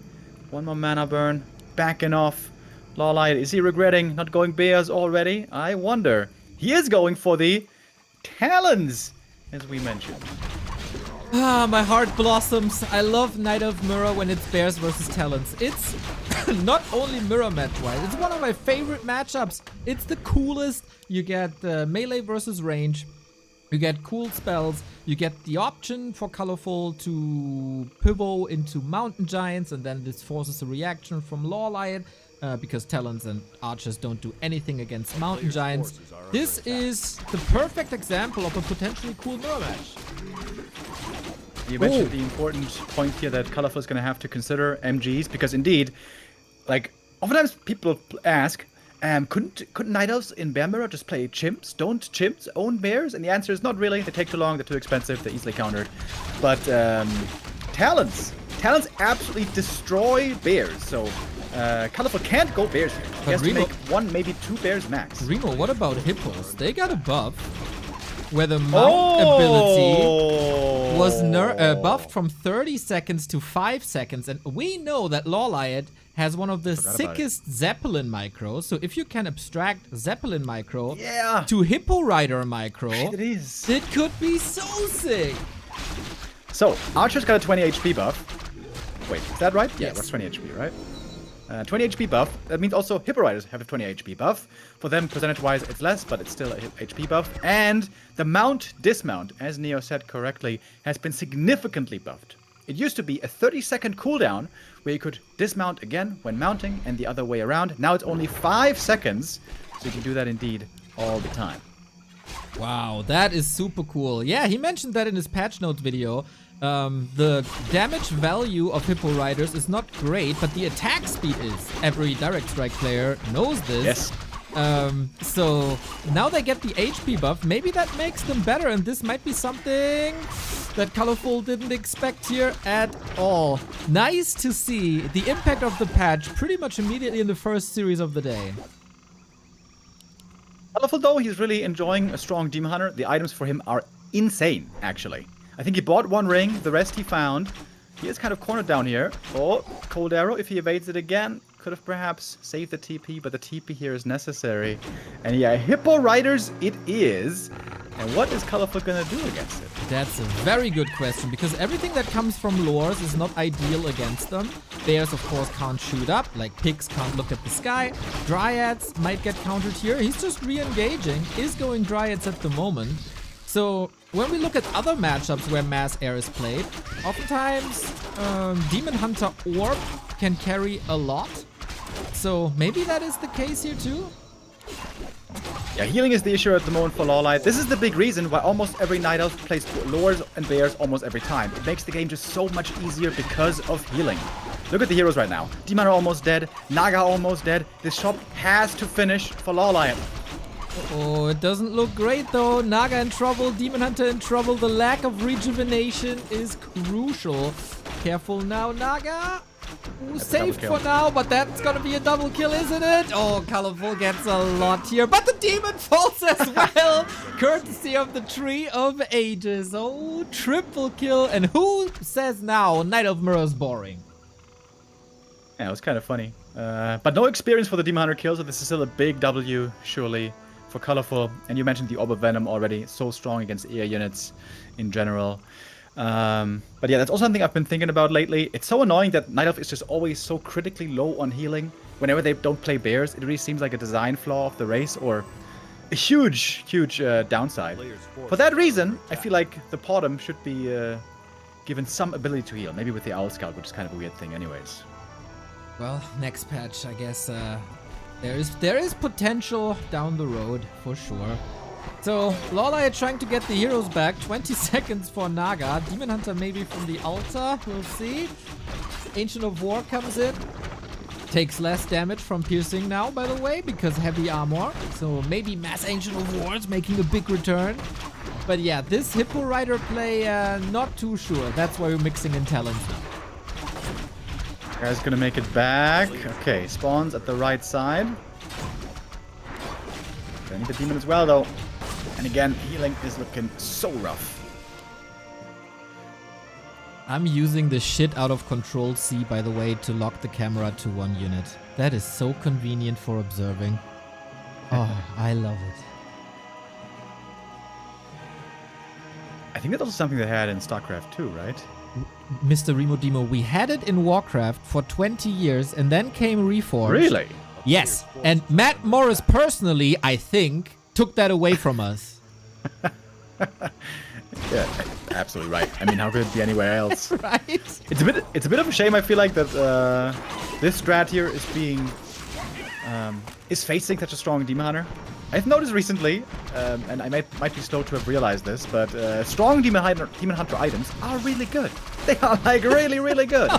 1 more mana burn. Backing off. LawLiet, is he regretting not going bears already? I wonder. He is going for the Talons, as we mentioned. Ah, my heart blossoms. I love Knight of Mirror when it's bears versus Talons. It's not only mirror match-wise, it's one of my favorite matchups. It's the coolest. You get melee versus range. You get cool spells. You get the option for Colorful to pivot into Mountain Giants, and then this forces a reaction from LawLiet. Because Talons and Archers don't do anything against Mountain Giants. This is the perfect example of a potentially cool mirror match. You mentioned the important point here that Colorful is going to have to consider MGs, because indeed, like, oftentimes people ask, couldn't Night Elves in Bear Mirror just play chimps? Don't chimps own bears? And the answer is not really. They take too long, they're too expensive, they're easily countered. But Talons absolutely destroy bears, so Colorful can't go bears here. He has to make 1, maybe 2 bears max. Remo, what about Hippos? They got a buff where the mount ability was buffed from 30 seconds to 5 seconds. And we know that LawLiet has one of the sickest Zeppelin micros. So if you can abstract Zeppelin micro to Hippo Rider micro, it could be so sick. So, Archer's got a 20 HP buff. Wait, is that right? Yeah, Yes. it was 20 HP, right? 20 HP buff. That means also Hippo Riders have a 20 HP buff. For them, percentage-wise, it's less, but it's still a HP buff. And the mount dismount, as Neo said correctly, has been significantly buffed. It used to be a 30-second cooldown, where you could dismount again when mounting, and the other way around. Now it's only 5 seconds, so you can do that indeed all the time. Wow, that is super cool. Yeah, he mentioned that in his patch notes video. The damage value of Hippo Riders is not great, but the attack speed is. Every Direct Strike player knows this. Yes. So now they get the HP buff. Maybe that makes them better, and this might be something that Colorful didn't expect here at all. Nice to see the impact of the patch pretty much immediately in the first series of the day. Colorful, though, he's really enjoying a strong Demon Hunter. The items for him are insane, actually. I think he bought 1 ring, the rest he found. He is kind of cornered down here. Oh, Cold Arrow, if he evades it again, could have perhaps saved the TP, but the TP here is necessary. And yeah, Hippo Riders it is. And what is Colorful gonna do against it? That's a very good question, because everything that comes from lures is not ideal against them. Bears, of course, can't shoot up, like pigs can't look at the sky. Dryads might get countered here. He's just re-engaging, is going Dryads at the moment. So when we look at other matchups where Mass Air is played, oftentimes Demon Hunter Orb can carry a lot. So maybe that is the case here too? Yeah, healing is the issue at the moment for LawLiet. This is the big reason why almost every Night Elf plays lures and bears almost every time. It makes the game just so much easier because of healing. Look at the heroes right now. Demon are almost dead. Naga almost dead. This shop has to finish for LawLiet. Oh, it doesn't look great though. Naga in trouble, Demon Hunter in trouble. The lack of rejuvenation is crucial. Careful now, Naga. Ooh, safe for now, but that's gonna be a double kill, isn't it? Oh, Colorful gets a lot here, but the demon falls as well, courtesy of the Tree of Ages. Oh, triple kill, and who says now Knight of Mirror is boring? Yeah, it was kind of funny. But no experience for the Demon Hunter kill, so this is still a big W, surely, for Colorful. And you mentioned the Orb of Venom already, so strong against air units in general. But yeah, that's also something I've been thinking about lately. It's so annoying that Night Elf is just always so critically low on healing. Whenever they don't play bears, it really seems like a design flaw of the race, or a huge downside. For that reason, I feel like the Potom should be given some ability to heal. Maybe with the Owl Scout, which is kind of a weird thing anyways. Well, next patch, I guess there is potential down the road for sure. So, LawLiet trying to get the heroes back. 20 seconds for Naga. Demon Hunter maybe from the altar. We'll see. Ancient of War comes in. Takes less damage from piercing now, by the way, because heavy armor. So maybe Mass Ancient of Wars making a big return. But yeah, this Hippo Rider play, not too sure. That's why we're mixing in talents now. Guy's gonna make it back. Okay, spawns at the right side. I need the demon as well, though. And again, healing is looking so rough. I'm using the shit out of Control C, by the way, to lock the camera to one unit. That is so convenient for observing. Oh, I love it. I think that's also something they had in StarCraft II, right? Mr. Remo Demo, we had it in Warcraft for 20 years and then came Reforged. Really? Yes. And Matt Morris personally, I think, took that away from us. Yeah, absolutely right. I mean, how could it be anywhere else? Right? It's a bit of a shame. I feel like that this strat here is being is facing such a strong demon hunter. I've noticed recently, and I might be slow to have realized this, but strong demon hunter items are really good. They are like really, really good.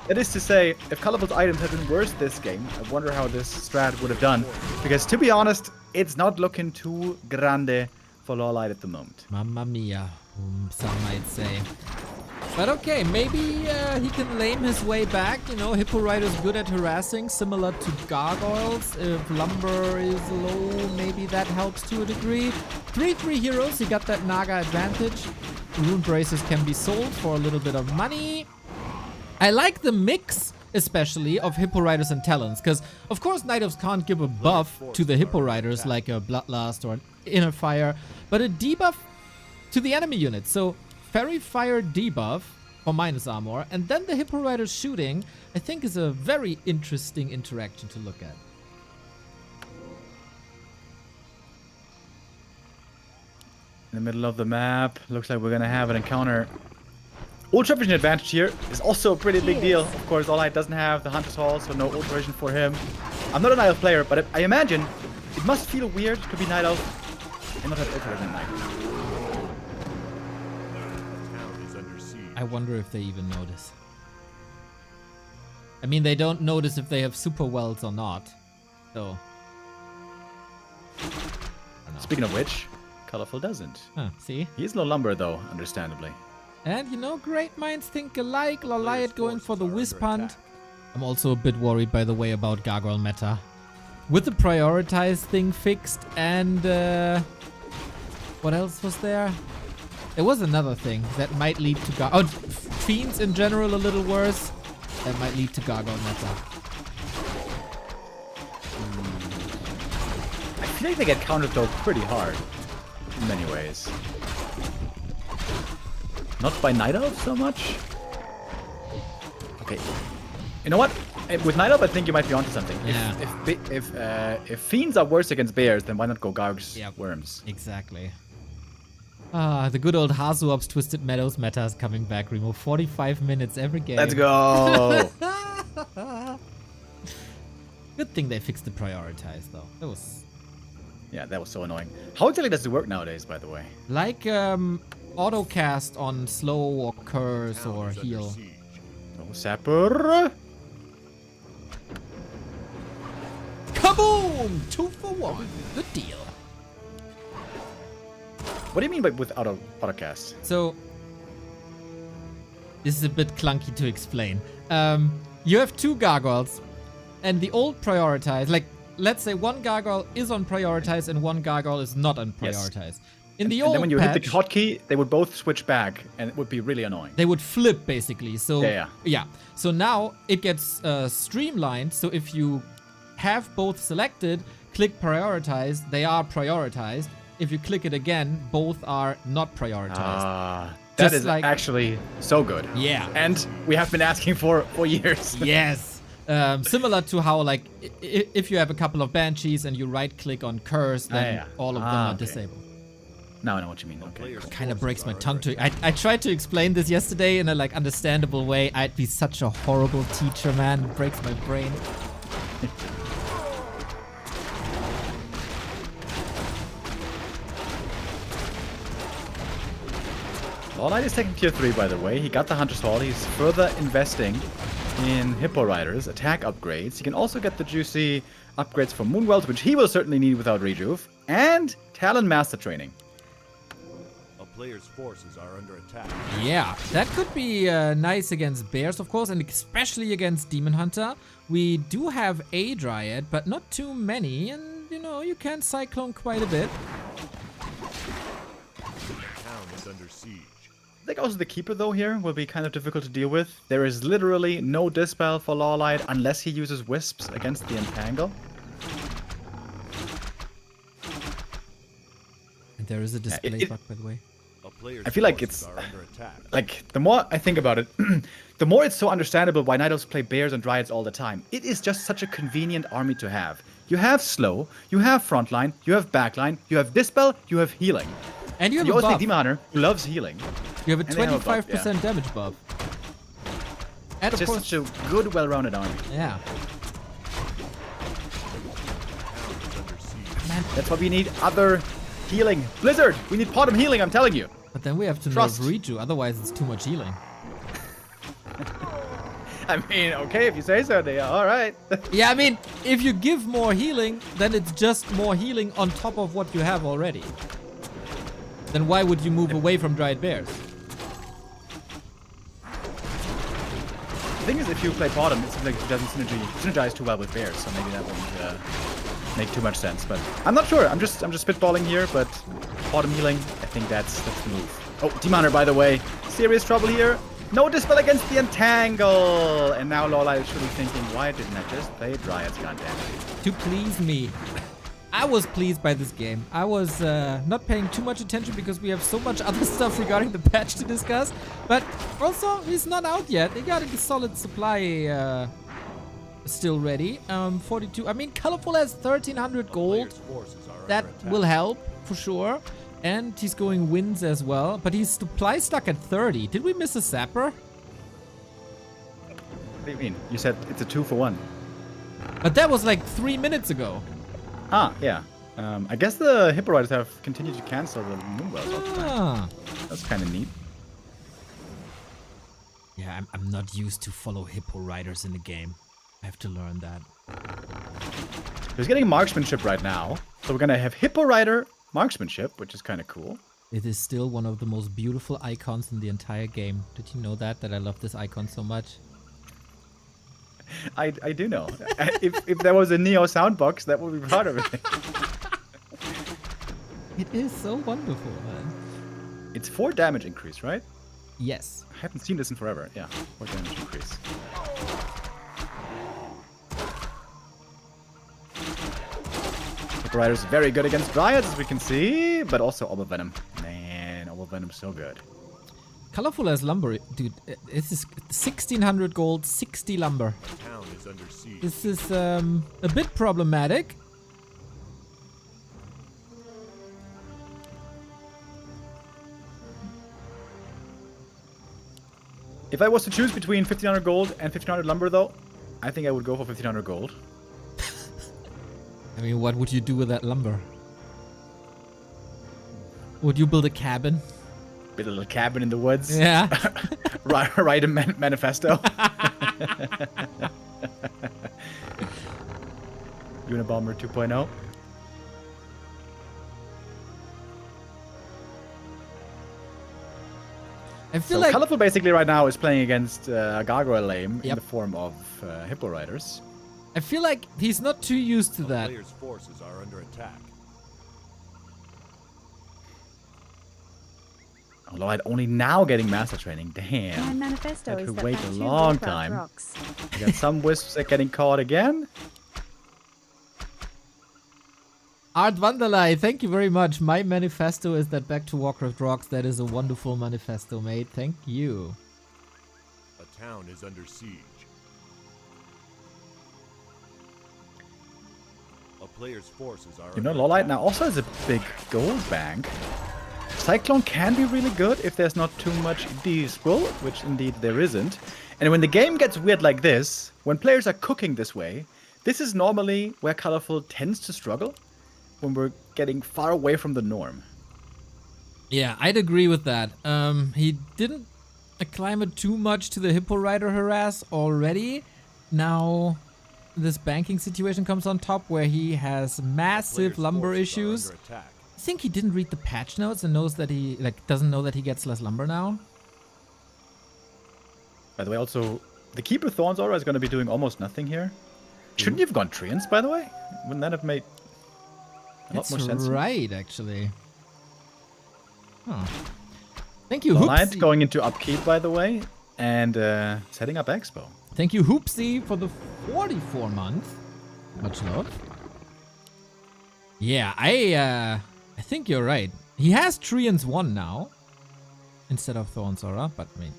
That is to say, if colorful items had been worse this game, I wonder how this strat would have done. Because to be honest, it's not looking too grande for LawLiet at the moment. Mamma mia, some might say. But okay, maybe he can lame his way back. You know, Hippo Rider's good at harassing, similar to Gargoyles. If Lumber is low, maybe that helps to a degree. 3-3 heroes, he got that Naga advantage. Rune Braces can be sold for a little bit of money. I like the mix, especially, of Hippo Riders and Talons, because, of course, Night Elves can't give a buff to the Hippo Riders like a Bloodlust or an Inner Fire, but a debuff to the enemy unit. So, Fairy Fire debuff for minus armor, and then the Hippo Riders shooting, I think is a very interesting interaction to look at. In the middle of the map, looks like we're gonna have an encounter. Ultra Vision advantage here is also a pretty big deal. Of course, LawLiet doesn't have the Hunter's Hall, so no Ultra Vision for him. I'm not a Night Elf player, but I imagine it must feel weird to be Night Elf and not have Ultra Vision at night. I wonder if they even notice. I mean, they don't notice if they have super wells or not. So. Speaking of which, Colorful doesn't. Huh, see? He's no Lumber, though, understandably. And, you know, great minds think alike. LawLiet going for the Wisp Hunt. I'm also a bit worried, by the way, about Gargoyle meta. With the prioritize thing fixed and... what else was there? There was another thing that might lead to oh, Fiends in general a little worse. That might lead to Gargoyle meta. I feel like they get countered, though, pretty hard. In many ways. Not by Night Elf so much. Okay. You know what? With Night Elf, I think you might be onto something. Yeah. If Fiends are worse against Bears, then why not go Garg's Yep. Worms? Exactly. Ah, the good old Hazuop's Twisted Meadows meta is coming back, Remo. 45 minutes every game. Let's go! Good thing they fixed the prioritize, though. That was... Yeah, that was so annoying. How exactly does it work nowadays, by the way? like, auto cast on slow or curse or heal. Oh, Sapper! Kaboom! 2 for 1. Good deal. What do you mean by with autocast? So, this is a bit clunky to explain. You have 2 gargoyles, and the old prioritize, like, let's say one gargoyle is on prioritize and one gargoyle is not on prioritize. Yes. In the And old then when you patch, hit the hotkey, they would both switch back, and it would be really annoying. they would flip basically. So Yeah. So now it gets streamlined. So if you have both selected, click prioritize, they are prioritized. If you click it again, both are not prioritized. That Just is like- actually so good. Yeah. And we have been asking for years. Yes. Similar to how, like, if you have a couple of banshees and you right-click on curse, then all of them are okay. disabled. Now I know what you mean. Okay. Kind of breaks my tongue to. I tried to explain this yesterday in a like understandable way. I'd be such a horrible teacher, man. It breaks my brain. LawLiet is taking tier 3, by the way. He got the Hunter's Hall. He's further investing in Hippo Riders, attack upgrades. He can also get the juicy upgrades for Moonwelt, which he will certainly need without Rejuve, and Talon Master Training. A player's forces are under attack. Yeah, that could be nice against bears, of course, and especially against Demon Hunter. We do have a Dryad, but not too many, and you know, you can Cyclone quite a bit. The town is under siege. I think also the Keeper, though, here will be kind of difficult to deal with. There is literally no Dispel for LawLiet unless he uses Wisps against the Entangle. And there is a display bug, by the way. A player's I feel like forces it's are under attack. like the more I think about it, the more it's so understandable why Night Elves play Bears and Dryads all the time. It is just such a convenient army to have. You have slow, you have frontline, you have backline, you have Dispel, you have healing. And you have You a also buff. take Demon Hunter, who loves healing. You have a and they have a buff, 25% damage buff. And It's of just course, such a good, well-rounded army. yeah. Man, That's why we need other healing. Blizzard, we need Bottom healing, I'm telling you. but then we have to Trust. nerf Reju, otherwise it's too much healing. I mean, okay, if you say so, they are all right. Yeah, I mean, if you give more healing, then it's just more healing on top of what you have already. Then why would you move away from Dryad Bears? The thing is, if you play Bottom, it seems like it doesn't synergize too well with Bears, so maybe that wouldn't make too much sense. But I'm not sure. I'm just spitballing here, but Bottom healing, I think that's the move. Oh, Demon Hunter, by the way, serious trouble here. No Dispel against the Entangle! And now LawLiet is surely thinking, why didn't I just play Dryads, goddammit? To please me. I was pleased by this game. I was not paying too much attention because we have so much other stuff regarding the patch to discuss. But also, he's not out yet. They got a solid supply still ready. 42. I mean, Colorful has 1,300 gold. Player's forces are That under attack. will help for sure. And he's going wins as well. But he's supply stuck at 30. Did we miss a Sapper? What do you mean? You said it's a 2-for-1. But that was like 3 minutes ago. Ah, yeah. I guess the Hippo Riders have continued to cancel the Moonwells all the time. Ah. That's kind of neat. Yeah, I'm not used to follow Hippo Riders in the game. I have to learn that. He's getting marksmanship right now. So we're going to have Hippo Rider marksmanship, which is kind of cool. It is still one of the most beautiful icons in the entire game. Did you know that I love this icon so much? I do know. if there was a Neo soundbox, that would be part of it. It is so wonderful, man. It's 4 damage increase, right? Yes. I haven't seen this in forever. Yeah, 4 damage increase. Hippo Rider's very good against Dryads, as we can see, but also Orb of Venom. Man, Orb of Venom's so good. Colorful as lumber. Dude, this is 1,600 gold, 60 lumber. The town is under siege. This is a bit problematic. If I was to choose between 1,500 gold and 1,500 lumber, though, I think I would go for 1,500 gold. I mean, what would you do with that lumber? Would you build a cabin? Build a little cabin in the woods. Yeah. Write a manifesto. Unabomber 2.0. I feel So like Colorful basically right now is playing against a Gargoyle Lame in Yep. the form of Hippo Riders. I feel like he's not too used to that. Player's forces are under attack. LawLiet only now getting Master Training. My Damn. manifesto Had is to that wait my a 2 long Warcraft time. rocks. We got some Wisps that getting caught again. Art Wanderlei, thank you very much. My manifesto is that Back to Warcraft rocks. That is a wonderful manifesto, mate. Thank you. A town is under siege. A player's forces are You know, under LawLiet attack. now also has a big gold bank. Cyclone can be really good if there's not too much Dispel, which indeed there isn't. And when the game gets weird like this, when players are cooking this way, this is normally where Colorful tends to struggle, when we're getting far away from the norm. Yeah, I'd agree with that. He didn't acclimate too much to the Hippo Rider harass already. Now this banking situation comes on top where he has massive Players' lumber forces are issues. under attack. I think he didn't read the patch notes and knows that he doesn't know that he gets less lumber now. By the way, also, the Keeper Thorns Aura is going to be doing almost nothing here. Shouldn't you have gone Treants, by the way? Wouldn't that have made a lot more sense? That's right, actually. Huh. Thank you, LawLiet Hoopsie. going into upkeep, by the way, and setting up Expo. Thank you, Hoopsie, for the 44 month. Much love. Yeah, I think you're right. He has Treants 1 now instead of Thorns Aura, but I mean,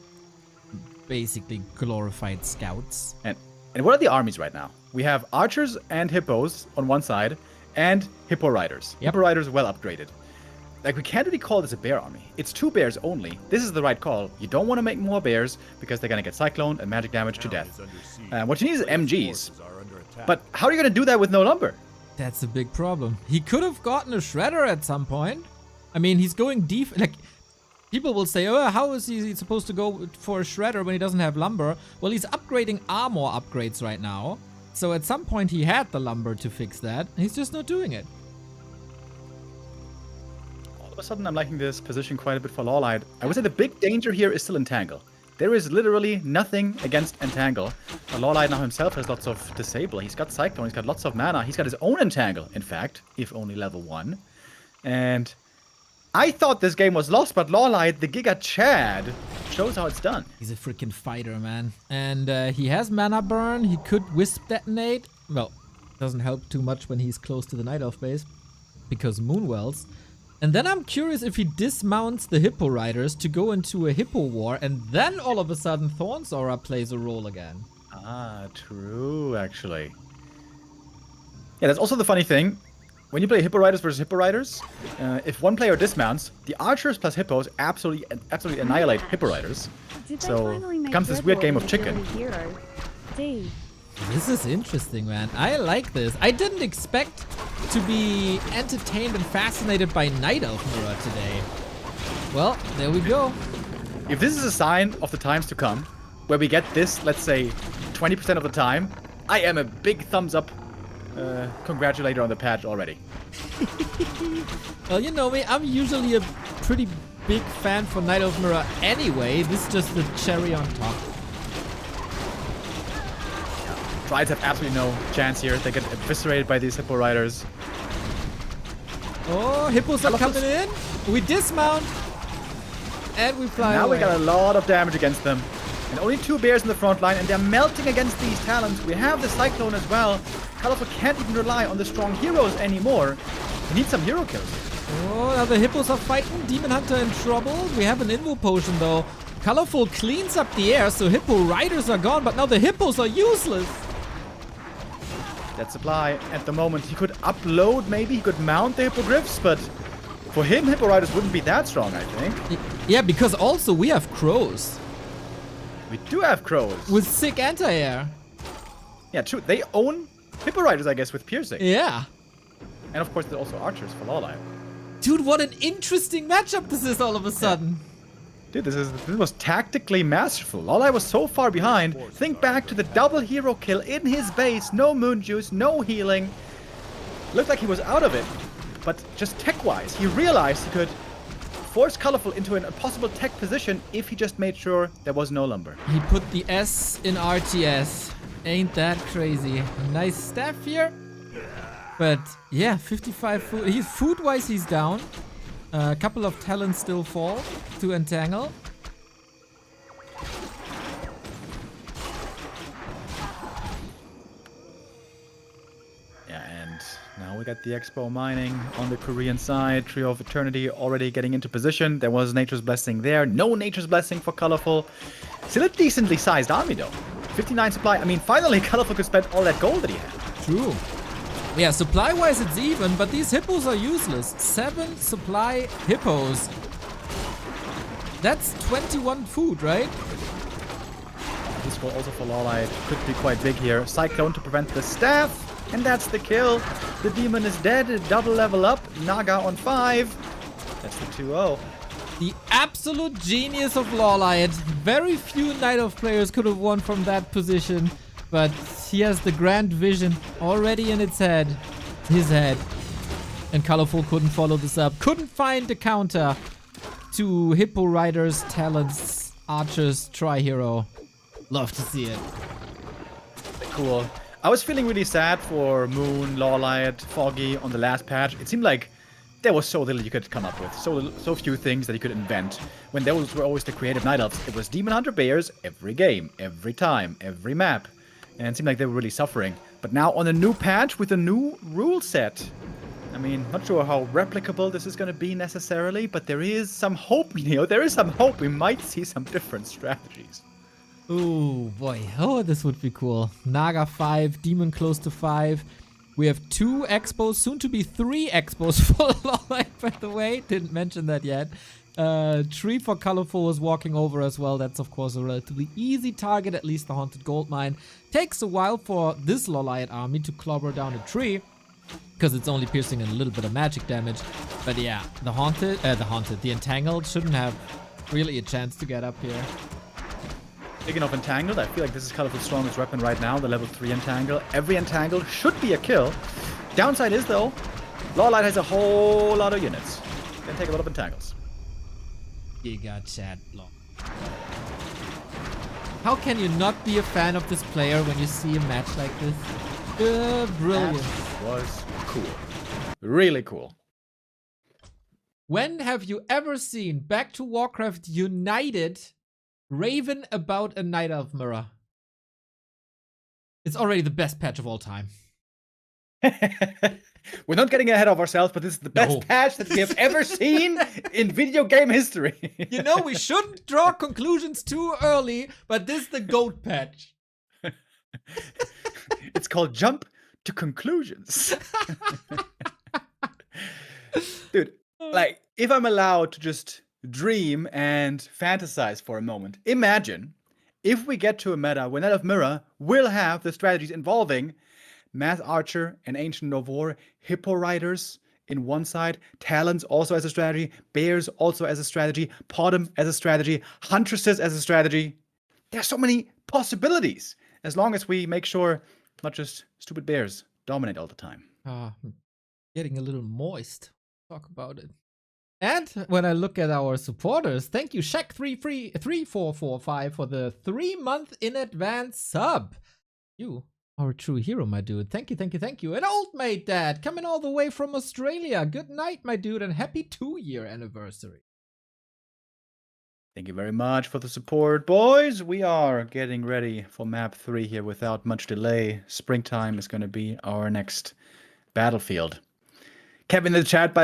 basically glorified scouts. And what are the armies right now? We have archers and hippos on one side, and hippo riders. Yep. Hippo riders well upgraded. Like, we can't really call this a bear army. It's 2 bears only. This is the right call. You don't want to make more bears because they're going to get cycloned and magic damage to Town death. is under siege. What you need is Players' MGs. forces are under attack. But how are you going to do that with no lumber? That's a big problem. He could have gotten a shredder at some point. I mean, he's going deep. Like, people will say, oh, how is he supposed to go for a shredder when he doesn't have lumber? Well, he's upgrading armor upgrades right now. So at some point he had the lumber to fix that. He's just not doing it. All of a sudden, I'm liking this position quite a bit for LawLiet. I would say the big danger here is still Entangle. There is literally nothing against Entangle. But LawLiet now himself has lots of Disable. He's got Cyclone, he's got lots of mana. He's got his own Entangle, in fact, if only level 1. And I thought this game was lost, but LawLiet, the Giga Chad, shows how it's done. He's a freaking fighter, man. And he has mana burn. He could Wisp Detonate. Well, doesn't help too much when he's close to the Night Elf base because Moonwells. And then I'm curious if he dismounts the Hippo Riders to go into a Hippo War, and then all of a sudden Thorns Aura plays a role again. Ah, true, actually. Yeah, that's also the funny thing. When you play Hippo Riders versus Hippo Riders, if one player dismounts, the archers plus hippos absolutely annihilate Hippo Riders. So it becomes this weird game of chicken. This is interesting, man. I like this. I didn't expect to be entertained and fascinated by Night Elf Mirror today. Well, there we go. If this is a sign of the times to come, where we get this, let's say, 20% of the time, I am a big thumbs up congratulator on the patch already. Well, you know me, I'm usually a pretty big fan for Night Elf Mirror anyway. This is just the cherry on top. Triads have absolutely no chance here. They get eviscerated by these Hippo Riders. Oh, hippos are coming in. We dismount. And we fly Now away. we got a lot of damage against them. And only 2 bears in the front line, and they're melting against these talents. We have the Cyclone as well. Colorful can't even rely on the strong heroes anymore. We need some hero kills. Oh, now the hippos are fighting. Demon Hunter in trouble. We have an Invo Potion, though. Colorful cleans up the air, so Hippo Riders are gone, but now the hippos are useless. That supply at the moment, he could upload, maybe he could mount the Hippogriffs, but for him, Hippo Riders wouldn't be that strong, I think. Yeah, because also we have crows We do have crows. with sick anti-air. Yeah, true. They own Hippo Riders, I guess, with piercing. Yeah. And of course, they're also archers for LawLiet. Dude, what an interesting matchup this is all of a sudden. Dude, this was tactically masterful. LawLiet was so far behind. Think back to the double hero kill in his base. No moon juice, no healing. Looked like he was out of it. But just tech-wise, he realized he could force Colorful into an impossible tech position if he just made sure there was no lumber. He put the S in RTS. Ain't that crazy. Nice staff here. But yeah, 55 food. Food-wise, he's down. A couple of talents still fall to Entangle. Yeah, and now we got the Expo mining on the Korean side. Trio of Eternity already getting into position. There was Nature's Blessing there. No Nature's Blessing for Colorful. Still a decently sized army though. 59 supply. I mean, finally Colorful could spend all that gold that he had. True. Yeah, supply-wise it's even, but these hippos are useless. 7 supply hippos. That's 21 food, right? This goal also for LawLiet could be quite big here. Cyclone to prevent the staff, and that's the kill. The demon is dead, double level up. Naga on 5. That's the 2-0. The absolute genius of LawLiet. Very few Night Elf players could have won from that position. But he has the grand vision already in his head. And Colorful couldn't follow this up. Couldn't find the counter to Hippo Rider's talents. Archer's Tri-Hero. Love to see it. Cool. I was feeling really sad for Moon, LawLiet, Foggy on the last patch. It seemed like there was so little you could come up with. So few things that you could invent. When those were always the creative Night Elves. It was Demon Hunter Bears every game, every time, every map. And it seemed like they were really suffering. But now on a new patch with a new rule set. I mean, not sure how replicable this is going to be necessarily, but there is some hope, there is some hope we might see some different strategies. Ooh, boy. Oh, this would be cool. Naga 5, Demon close to 5. We have 2 expos, soon to be 3 expos for LawLiet, by the way. Didn't mention that yet. Tree for Colorful was walking over as well. That's, of course, a relatively easy target, at least the Haunted Goldmine. Takes a while for this LawLiet army to clobber down a tree, because it's only piercing a little bit of magic damage. But yeah, the Entangled shouldn't have really a chance to get up here. Speaking of Entangled, I feel like this is Colorful's strongest weapon right now, the level 3 Entangle. Every Entangle should be a kill. Downside is, though, LawLiet has a whole lot of units. Can take a lot of Entangles. Giga Chat Law. How can you not be a fan of this player when you see a match like this? Brilliant. That was cool. Really cool. When have you ever seen Back to Warcraft United Raven about a Night Elf mirror? It's already the best patch of all time. We're not getting ahead of ourselves, but this is the best patch that we have ever seen in video game history. You know, we shouldn't draw conclusions too early, but this is the GOAT patch. It's called Jump to Conclusions. Dude, like, if I'm allowed to just dream and fantasize for a moment, imagine if we get to a meta where Night Elf Mirror will have the strategies involving Mass Archer and Ancient of War, Hippo Riders in one side, Talons also as a strategy, Bears also as a strategy, Podum as a strategy, Huntresses as a strategy. There's so many possibilities, as long as we make sure not just stupid bears dominate all the time. Getting a little moist. Talk about it. And when I look at our supporters, thank you, Shaq3445 for the 3-month in advance sub. You are a true hero, my dude. Thank you, thank you, thank you. And Old Mate Dad, coming all the way from Australia. Good night, my dude, and happy 2-year anniversary. Thank you very much for the support, boys. We are getting ready for map 3 here without much delay. Springtime is going to be our next battlefield. Kevin in the chat,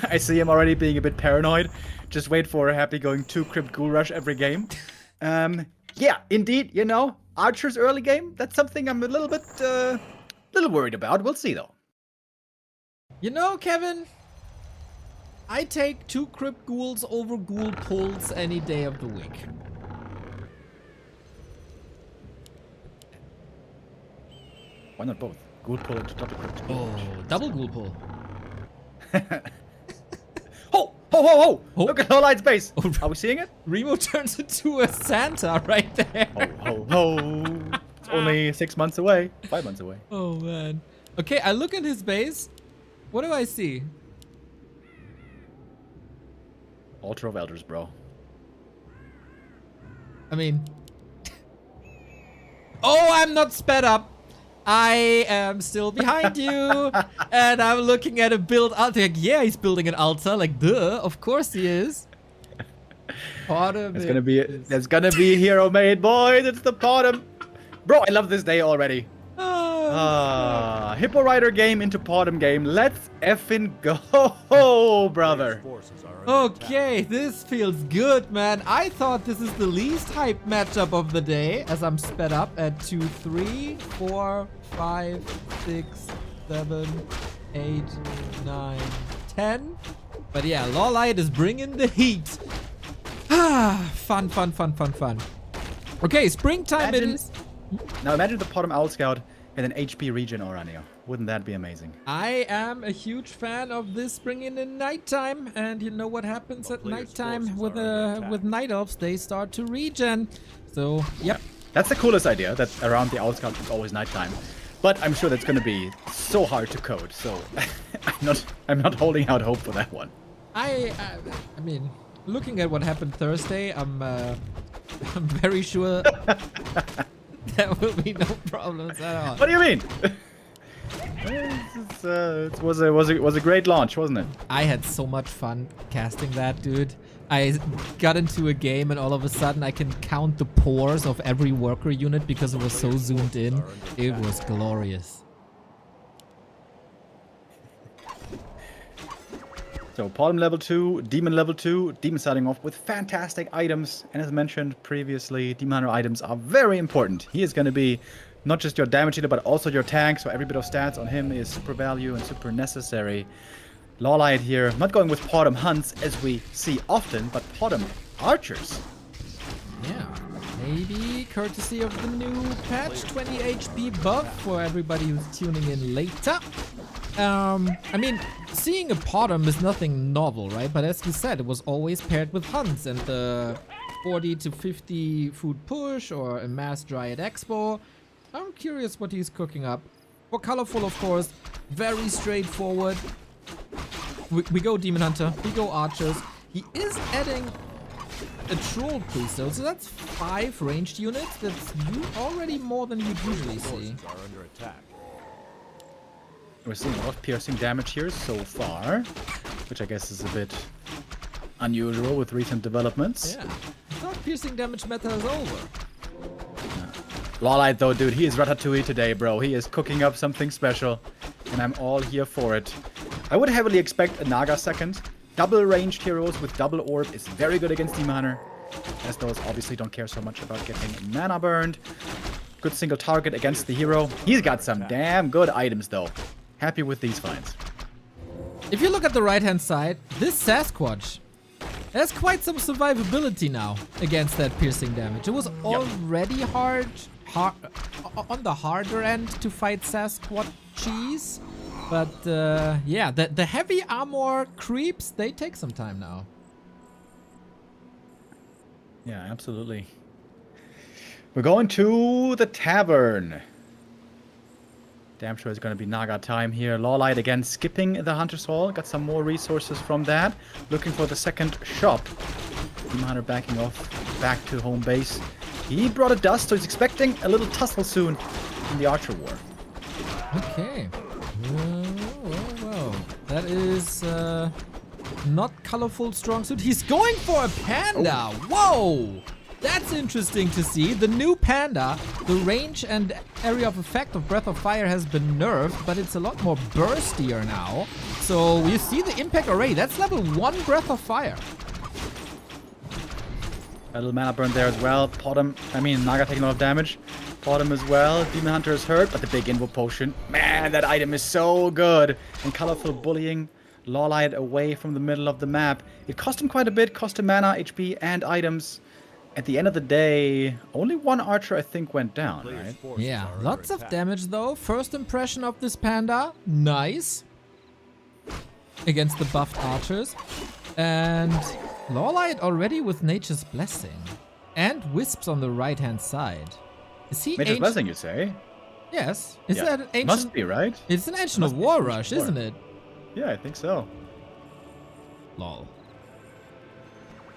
I see him already being a bit paranoid. Just wait for a happy going 2 Crypt Ghoul Rush every game. Yeah, indeed, you know, Archer's early game, that's something I'm a little bit, little worried about. We'll see, though. You know, Kevin, I take 2 Crypt Ghouls over Ghoul Pulls any day of the week. Why not both? Ghoul Pull and double Crypt. Oh, double Ghoul Pull. Ho! Ho, ho, ho! Oh. Look at LawLiet's base! Oh. Are we seeing it? Remo turns into a Santa right there. Ho, ho, ho! It's only 6 months away. 5 months away. Oh, man. Okay, I look at his base. What do I see? Altar of Elders, bro. I mean... Oh, I'm not sped up. I am still behind you. And I'm looking at a build altar. Like, yeah, he's building an altar. Like, duh, of course he is. It's gonna be a hero made, boys. It's the Podum. Bro, I love this day already. Hippo Rider game into Podum game. Let's effing go, brother. Okay, this feels good, man. I thought this is the least hype matchup of the day, as I'm sped up at 2, 3, 4, 5, 6, 7, 8, 9, 10. But yeah, LawLiet is bringing the heat. Fun. Okay, springtime it is. Now imagine the Podum Owl Scout And an HP regen aura, Neo. Wouldn't that be amazing? I am a huge fan of this bringing in nighttime, and you know what happens at nighttime with night elves? They start to regen. So, yep. That's the coolest idea, that around the outskirts it's always nighttime. But I'm sure that's gonna be so hard to code, so I'm not holding out hope for that one. I mean, looking at what happened Thursday, I'm very sure there will be no problems at all. What do you mean? It was a great launch, wasn't it? I had so much fun casting that, dude. I got into a game and all of a sudden I can count the pores of every worker unit because it was so zoomed in. It was glorious. So Palm level 2, Demon level 2, Demon starting off with fantastic items. And as mentioned previously, Demon Hunter items are very important. He is going to be not just your damage dealer, but also your tank. So every bit of stats on him is super value and super necessary. LawLiet here, not going with Podum Hunts as we see often, but Podum Archers. Yeah, maybe courtesy of the new patch 20 HP buff for everybody who's tuning in later. I mean, seeing a Podum is nothing novel, right? But as you said, it was always paired with hunts and the 40 to 50 food push or a mass Dryad Expo. I'm curious what he's cooking up. For colorful, of course, very straightforward. We go Demon Hunter, we go Archers. He is adding a Troll Priest though, so that's 5 ranged units. That's already more than you'd usually see. Are under attack. We're seeing a lot of piercing damage here so far, which I guess is a bit unusual with recent developments. Yeah, I thought piercing damage meta is over. LawLiet though, dude, he is Ratatouille today, bro. He is cooking up something special, and I'm all here for it. I would heavily expect a Naga second. Double ranged heroes with double orb is very good against Demon Hunter, as those obviously don't care so much about getting mana burned. Good single target against the hero. He's got some damn good items though. Happy with these finds. If you look at the right-hand side, this Sasquatch has quite some survivability now against that piercing damage. It was already hard on the harder end to fight Sasquatches. But yeah, the heavy armor creeps, they take some time now. Yeah, absolutely. We're going to the tavern. Damn sure it's going to be Naga time here. LawLiet again skipping the Hunter's Hall. Got some more resources from that. Looking for the second shop. Demon Hunter backing off back to home base. He brought a dust, so he's expecting a little tussle soon in the Archer War. Okay. Whoa. That is not colorful strong suit. He's going for a panda. Whoa! That's interesting to see. The new panda, the range and area of effect of Breath of Fire has been nerfed, but it's a lot more burstier now. So you see the impact already. That's level 1 Breath of Fire. A little mana burn there as well. Naga taking a lot of damage. Podum as well. Demon Hunter is hurt, but the big invo potion. Man, that item is so good. And colorful bullying LawLiet away from the middle of the map. It cost him quite a bit. Cost him mana, HP, and items. At the end of the day, only one archer, I think, went down, right? Yeah, lots of damage, though. First impression of this panda, nice. Against the buffed archers. And LawLiet already with Nature's Blessing. And Wisps on the right-hand side. Is he Nature's Blessing, you say? Yes. Is that an ancient? Must be, right? It's an Ancient of War rush, isn't it? Yeah, I think so. Lol.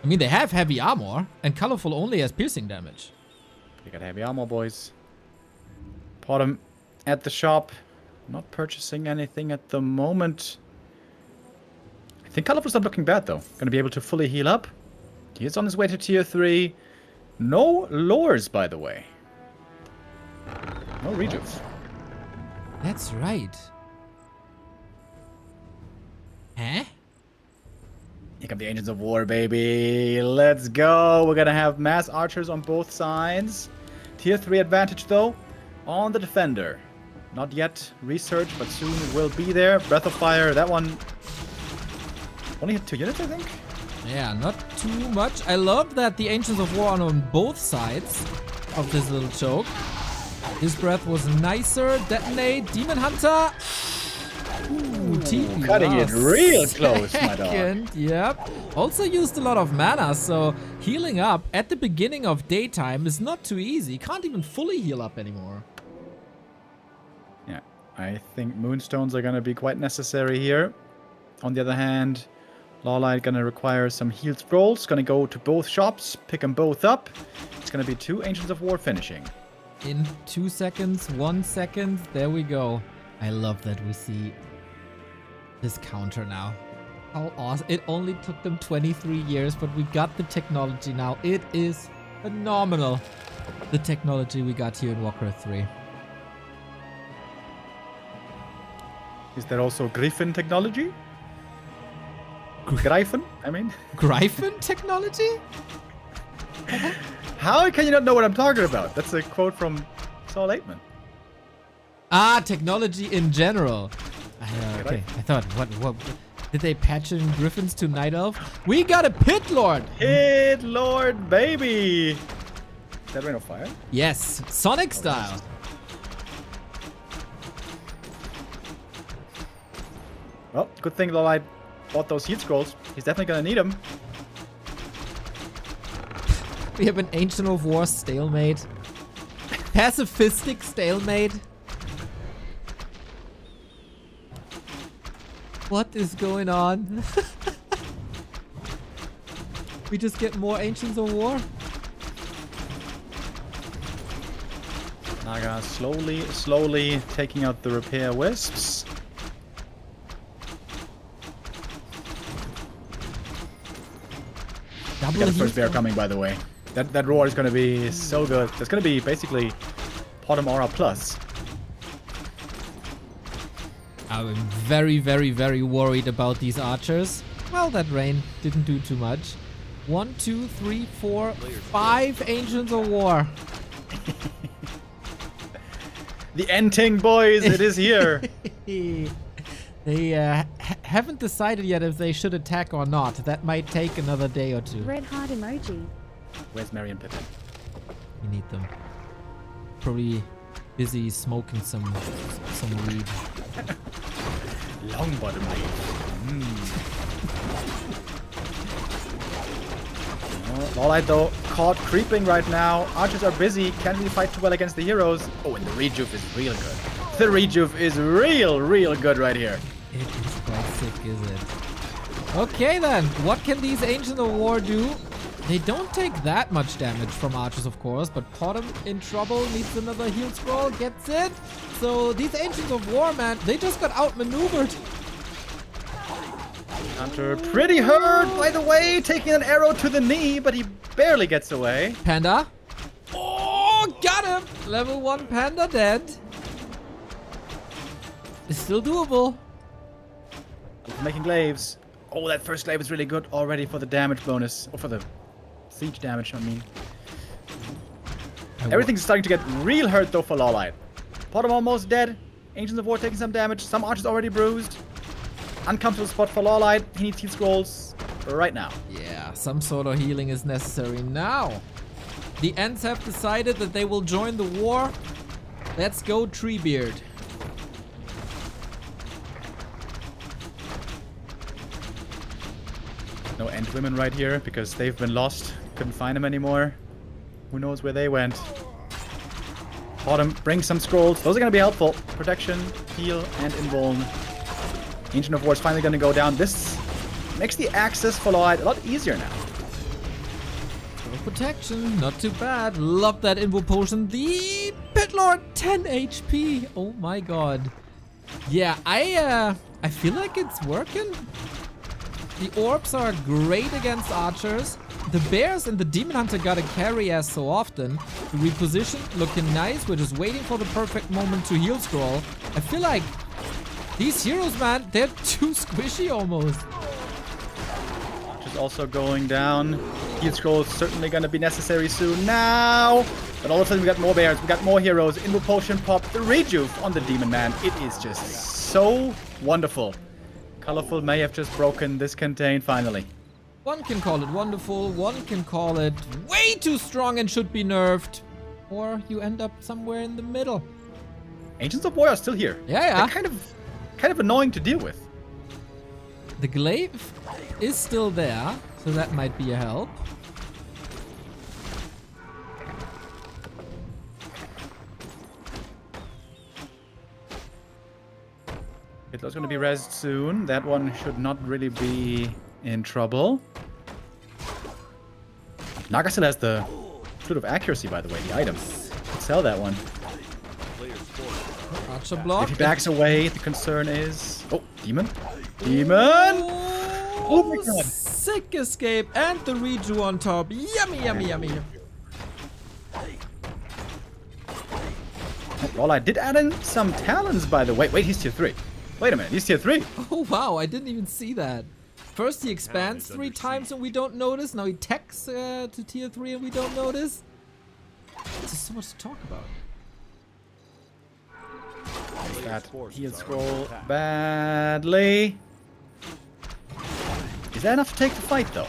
I mean, they have heavy armor, and colorful only has piercing damage. They got heavy armor, boys. Podum at the shop. Not purchasing anything at the moment. I think colorful's not looking bad, though. Gonna be able to fully heal up. He is on his way to tier 3. No lures, by the way. No rejuves. That's right. Huh? Here come the Agents of War, baby. Let's go. We're gonna have mass archers on both sides. Tier 3 advantage, though, on the defender. Not yet researched, but soon will be there. Breath of Fire, that one only hit 2 units, I think? Yeah, not too much. I love that the Ancients of War are on both sides of this little choke. His breath was nicer. Detonate. Demon Hunter. Ooh, TP. Cutting it real close, my dog. Second, yep. Also used a lot of mana, so healing up at the beginning of daytime is not too easy. Can't even fully heal up anymore. Yeah, I think Moonstones are going to be quite necessary here. On the other hand, LawLiet going to require some heal scrolls. Going to go to both shops, pick them both up. It's going to be 2 Ancients of War finishing. In 2 seconds, 1 second, there we go. I love that we see this counter now. How awesome. It only took them 23 years, but we got the technology now. It is phenomenal, the technology we got here in Warcraft 3. Is there also Griffin technology? Greifen, I mean. Greifen technology? How can you not know what I'm talking about? That's a quote from Saul Aitman. Ah, technology in general. Okay, I thought, what? Did they patch in Griffins to Night Elf? We got a Pit Lord! Pit Lord, baby! Is that Rain of Fire? Yes, Sonic style. Well, good thing LawLiet bought those heat scrolls. He's definitely gonna need them. We have an Ancient of War stalemate. Pacifistic stalemate. What is going on? We just get more Ancients of War? Naga slowly taking out the repair wisps. We got the first bear coming, by the way. That roar is gonna be so good. That's gonna be basically Potom Aura plus. I'm very, very, very worried about these archers. Well, that rain didn't do too much. 1, 2, 3, 4, 5 Ancients of War. The ending, boys, it is here. They haven't decided yet if they should attack or not. That might take another day or two. Red heart emoji. Where's Marion Pippin? We need them. Probably busy smoking some weed. Long bottom lead. LawLiet though, caught creeping right now. Archers are busy. Can't really fight too well against the heroes. Oh, and the rejuve is real good. The rejuve is real good right here. It is quite sick, is it? Okay then, what can these Ancients of War do? They don't take that much damage from archers, of course, but Potom in trouble, needs another heal scroll, gets it. So these Ancients of War, man, they just got outmaneuvered. Hunter pretty hurt, by the way, taking an arrow to the knee, but he barely gets away. Panda. Oh, got him. Level 1 Panda dead. It's still doable. Making glaives. Oh, that first glaive is really good already for the damage bonus. Or for the siege damage, I mean. Everything's starting to get real hurt though for LawLiet. Potom almost dead. Ancients of War taking some damage. Some archers already bruised. Uncomfortable spot for LawLiet. He needs heal scrolls right now. Yeah, some sort of healing is necessary now. The Ents have decided that they will join the war. Let's go, Treebeard. No End Women right here because they've been lost. Couldn't find them anymore. Who knows where they went. Potom, bring some scrolls. Those are going to be helpful. Protection, heal, and invuln. Ancient of War is finally going to go down. This makes the access for LawLiet a lot easier now. Protection, not too bad. Love that Invo potion. The Pit Lord, 10 HP. Oh my god. Yeah, I feel like it's working. The orbs are great against archers. The bears and the demon hunter gotta carry as so often. The reposition looking nice. We're just waiting for the perfect moment to heal scroll. I feel like these heroes, man, they're too squishy almost. Just also going down. Heal scroll is certainly going to be necessary soon now. But all of a sudden we got more bears, we got more heroes. Invo potion pop, the rejuve on the demon man. It is just so wonderful. Colorful may have just broken this contain finally. One can call it wonderful, one can call it way too strong and should be nerfed. or you end up somewhere in the middle. Agents of War are still here. Yeah. They're kind of annoying to deal with. The glaive is still there, so that might be a help. Hitler's gonna be rezzed soon. That one should not really be in trouble. Naga still has the Fruit of Accuracy, by the way, the item. Could sell that one. Player's forces are Archer block. If he backs away, the concern is... Oh, Demon. Demon! Oh my god. Sick escape and the redo on top. Yummy, yummy, yummy. LawLiet did add in some talents, by the way. Wait, he's tier 3. Wait a minute, he's tier 3. Oh wow, I didn't even see that. First he expands is 3 under times and we don't notice. Now he techs to tier 3 and we don't notice. There's just so much to talk about. That forces he'll are scroll under attack. badly. Is that enough to take the fight, though?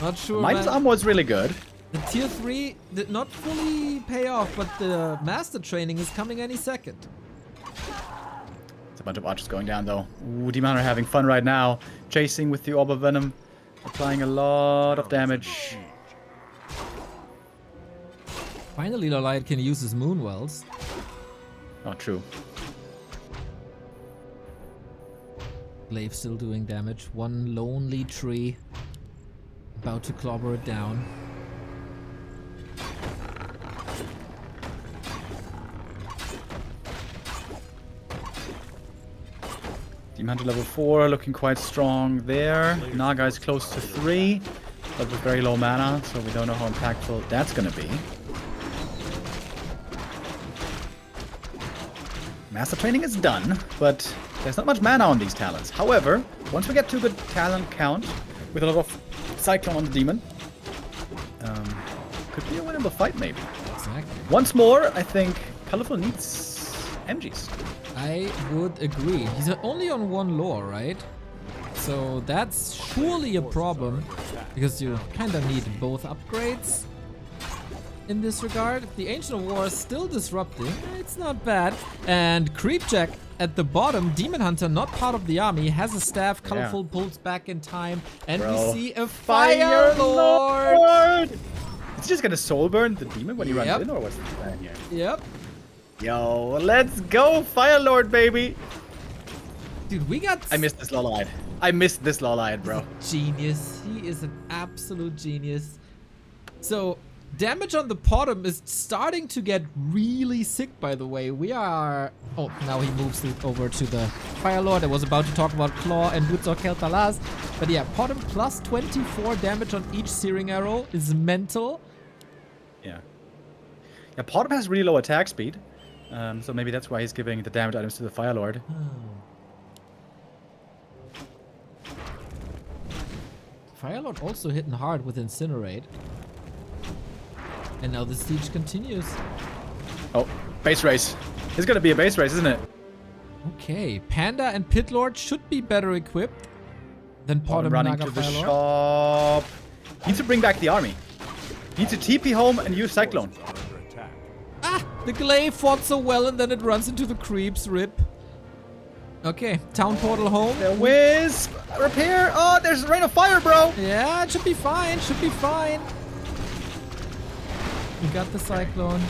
Not sure, Minus man. armor is really good. The tier 3 did not fully pay off, but the master training is coming any second. It's a bunch of archers going down, though. Ooh, Demon are having fun right now. Chasing with the Orb of Venom. Applying a lot of damage. Finally, LawLiet can use his Moonwells. Not true. Glaive still doing damage. One lonely tree. About to clobber it down. Demon to level 4, looking quite strong there. Naga is close to 3, but with very low mana, so we don't know how impactful that's gonna be. Master training is done, but there's not much mana on these talents. However, once we get to a good talent count, with a lot of Cyclone on the Demon, could be a winnable fight maybe. Exactly. Once more, I think Colorful needs MGs. I would agree. He's only on 1 lore, right? So that's surely a problem, because you kind of need both upgrades in this regard. The Ancient of War is still disrupting. It's not bad. And Creepjack at the bottom, Demon Hunter, not part of the army, has a staff. Colorful pulls back in time, and we see a Fire Lord. Is he just gonna soul burn the demon when he runs Yep. in, or what's the plan here? Yep. Yo, let's go, Fire Lord, baby! Dude, we got... I missed this LawLiet. I missed this LawLiet, bro. Genius. He is an absolute genius. So, damage on the bottom is starting to get really sick, by the way. We are... Oh, now he moves it over to the Fire Lord. I was about to talk about Claw and Boots Keltalas. But yeah, bottom plus 24 damage on each Searing Arrow is mental. Yeah. Yeah, Potom has really low attack speed. So maybe that's why he's giving the damage items to the Fire Lord. Fire Lord also hitting hard with Incinerate. And now the siege continues. Oh, base race. It's gonna be a base race, isn't it? Okay, Panda and Pit Lord should be better equipped than Potom running Naga to the Fire Lord. shop. Need to bring back the army. Need to TP home and use Cyclone. are under attack. Ah! The glaive fought so well and then it runs into the creeps. Rip. Okay, town portal home. The Wisp! Repair! Oh, there's a rain of fire, bro! Yeah, it should be fine. Should be fine. We got the cyclone.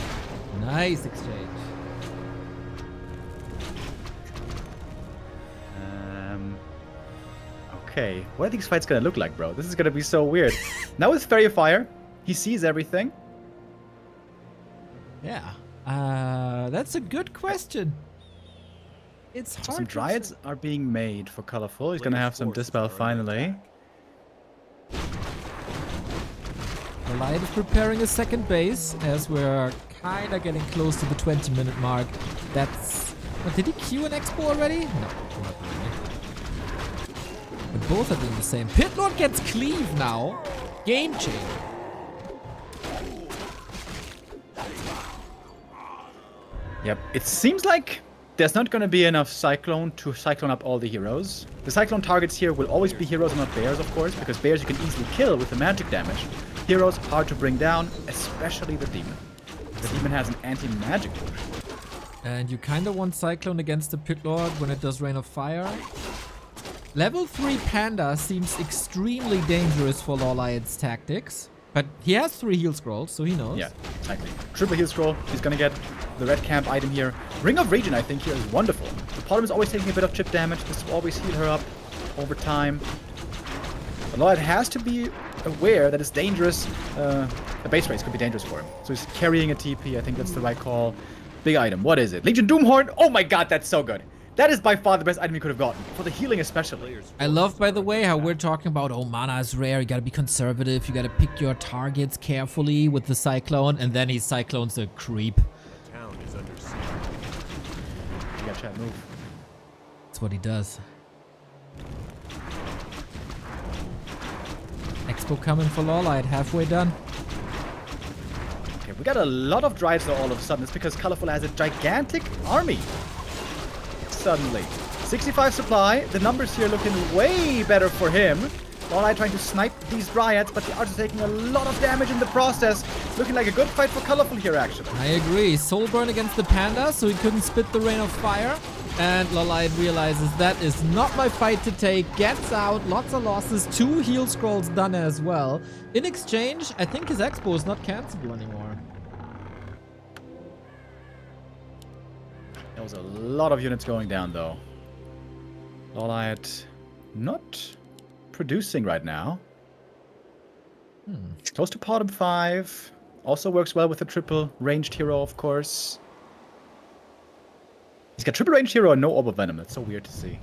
Nice exchange. Okay, what are these fights gonna look like, bro? This is gonna be so weird. Now with Fairy of Fire, he sees everything. Yeah. That's a good question. It's hard. Some to Dryads say. are being made for Colorful. He's gonna have some Dispel finally. The Light is preparing a second base as we're kind of getting close to the 20-minute mark. That's... What, did he queue an expo already? No, not really. But both are doing the same. Pit Lord gets cleave now. Game changer. Yep, it seems like there's not gonna be enough Cyclone to Cyclone up all the heroes. The Cyclone targets here will always be heroes and not bears, of course, because bears you can easily kill with the magic damage. Heroes hard to bring down, especially the demon. The demon has an anti-magic potion. And you kind of want Cyclone against the Pit Lord when it does Rain of Fire. Level 3 Panda seems extremely dangerous for LawLiet's tactics. But he has 3 heal scrolls, so he knows. Yeah, exactly. Triple heal scroll. He's gonna get the red camp item here. Ring of Regen, I think, here is wonderful. The bottom is always taking a bit of chip damage. This will always heal her up over time. But LawLiet has to be aware that it's dangerous. The base race could be dangerous for him. So he's carrying a TP. I think that's the right call. Big item. What is it? Legion Doomhorn? Oh my god, that's so good. That is by far the best item you could have gotten. For the healing especially. I love, by the way, how we're talking about, oh, mana is rare, you gotta be conservative, you gotta pick your targets carefully with the Cyclone, and then he Cyclones a creep. The town is under siege. You got chat move. That's what he does. Expo coming for LawLiet, halfway done. Okay, we got a lot of Dryads though all of a sudden. It's because Colorful has a gigantic army. Suddenly. 65 supply. The numbers here looking way better for him. LawLiet trying to snipe these Dryads, but the Archers taking a lot of damage in the process. Looking like a good fight for Colorful here, actually. I agree. Soul Burn against the Panda, so he couldn't spit the Rain of Fire. And LawLiet realizes that is not my fight to take. Gets out. Lots of losses. 2 heal scrolls done as well. In exchange, I think his Expo is not cancelable anymore. There was a lot of units going down, though. LawLiet not producing right now. It's close to bottom 5. Also works well with a triple ranged hero, of course. He's got triple ranged hero and no orb of venom. That's so weird to see.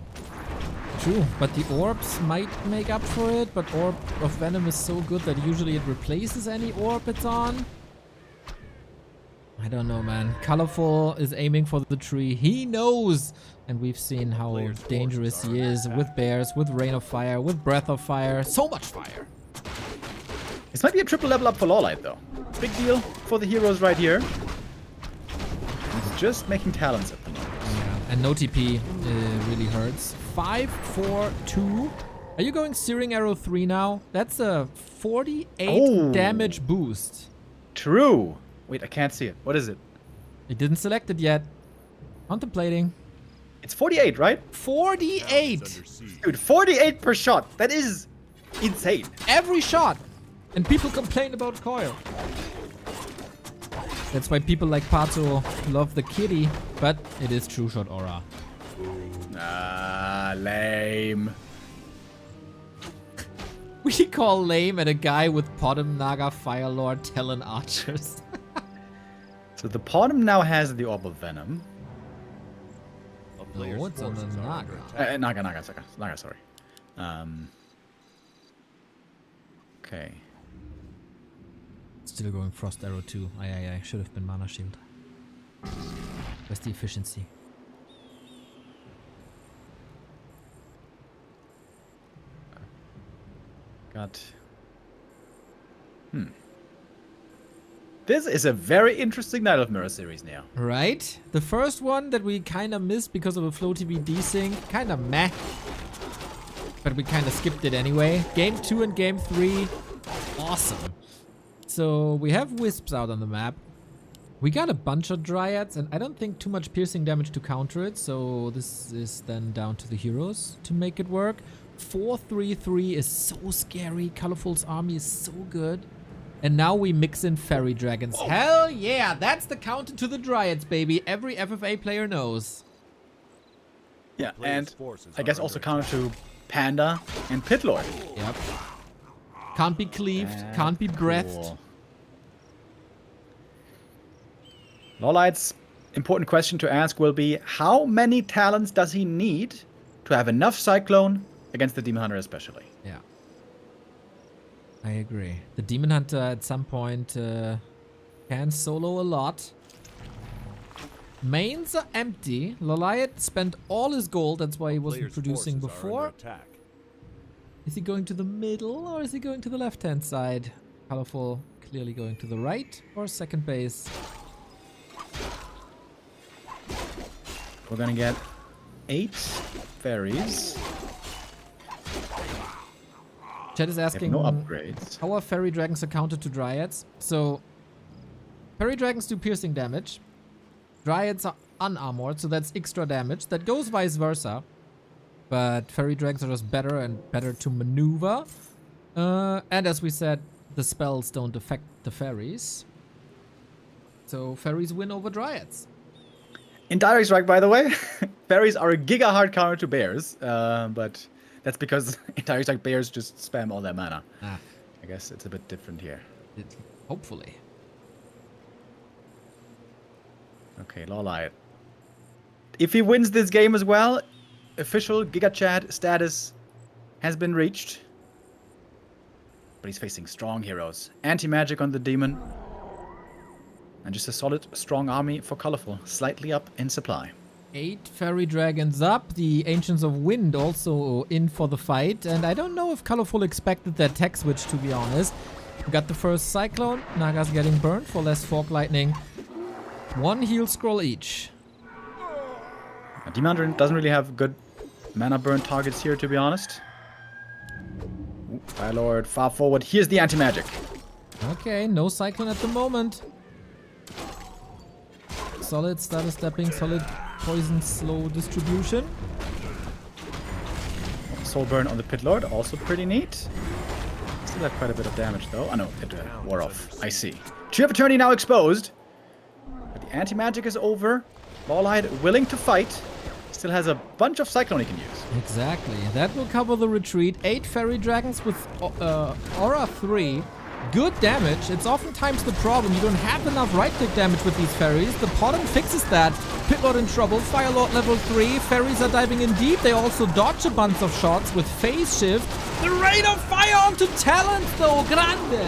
True, but the orbs might make up for it, but Orb of Venom is so good that usually it replaces any orb it's on. I don't know, man. Colorful is aiming for the tree. He knows! And we've seen how dangerous he is with bears, with Rain of Fire, with Breath of Fire. So much fire! This might be a triple level up for LawLiet, though. Big deal for the heroes right here. He's just making talents at the moment. Yeah, and no TP really hurts. 5, 4, 2. Are you going Searing Arrow 3 now? That's a 48 damage boost. True. Wait, I can't see it. What is it? He didn't select it yet. Contemplating. It's 48, right? 48! Dude, 48 per shot. That is insane. Every shot! And people complain about coil. That's why people like Pato love the kitty, but it is true shot aura. Ah, lame. We call lame at a guy with Podem Naga Firelord Talon Archers. So the Podem now has the Orb of Venom. No, it's on the Naga. Naga, sorry. Okay. Still going Frost Arrow too. I should have been Mana Shield. Where's the efficiency? Got. This is a very interesting Night of Mirror series now. Right? The first one that we kind of missed because of a Flow TV desync. Kind of meh. But we kind of skipped it anyway. Game 2 and Game 3. Awesome. So we have Wisps out on the map. We got a bunch of Dryads, and I don't think too much piercing damage to counter it. So this is then down to the heroes to make it work. 4-3-3 is so scary. Colorful's army is so good. And now we mix in Fairy Dragons. Oh. Hell yeah! That's the counter to the Dryads, baby. Every FFA player knows. Yeah, and I guess also counter to Panda and Pitlord. Yep. Can't be cleaved, can't be breathed. LawLiet's important question to ask will be, how many talents does he need to have enough Cyclone against the Demon Hunter especially? Yeah. I agree. The Demon Hunter at some point can solo a lot. Mains are empty. LawLiet spent all his gold, that's why he wasn't producing before. Is he going to the middle or is he going to the left-hand side? Colorful clearly going to the right or second base. We're gonna get 8 fairies. Chat is asking no upgrades. how are fairy dragons accounted to dryads. So Fairy Dragons do piercing damage. Dryads are unarmored, so that's extra damage. That goes vice versa. But Fairy Dragons are just better and better to maneuver. And as we said, the spells don't affect the fairies. So fairies win over Dryads. In Direct Strike, by the way, fairies are a giga hard counter to bears. But that's because in Direct Strike, bears just spam all their mana. Ah. I guess it's a bit different here. Hopefully. Okay, LawLiet. If he wins this game as well, official Giga Chad status has been reached. But he's facing strong heroes. Anti-magic on the demon. And just a solid, strong army for Colorful. Slightly up in supply. 8 Fairy Dragons up. The Ancients of Wind also in for the fight. And I don't know if Colorful expected that tech switch, to be honest. We got the first Cyclone. Naga's getting burned for less Fork Lightning. 1 heal scroll each. Demon doesn't really have good mana burn targets here, to be honest. Fire Lord, far forward. Here's the anti-magic. Okay, no Cyclone at the moment. Solid stutter stepping, solid poison slow distribution. Soul burn on the Pit Lord, also pretty neat. Still have quite a bit of damage though. Oh no, it wore off. I see. Tree of Eternity now exposed. But the anti-magic is over. LawLiet willing to fight. Still has a bunch of Cyclone he can use. Exactly. That will cover the retreat. 8 Fairy Dragons with Aura 3. Good damage. It's oftentimes the problem. You don't have enough right-click damage with these fairies. The Pollen fixes that. Pit Lord in trouble. Fire Lord level 3. Fairies are diving in deep. They also dodge a bunch of shots with Phase Shift. The Rain of Fire onto Talent though. Grande.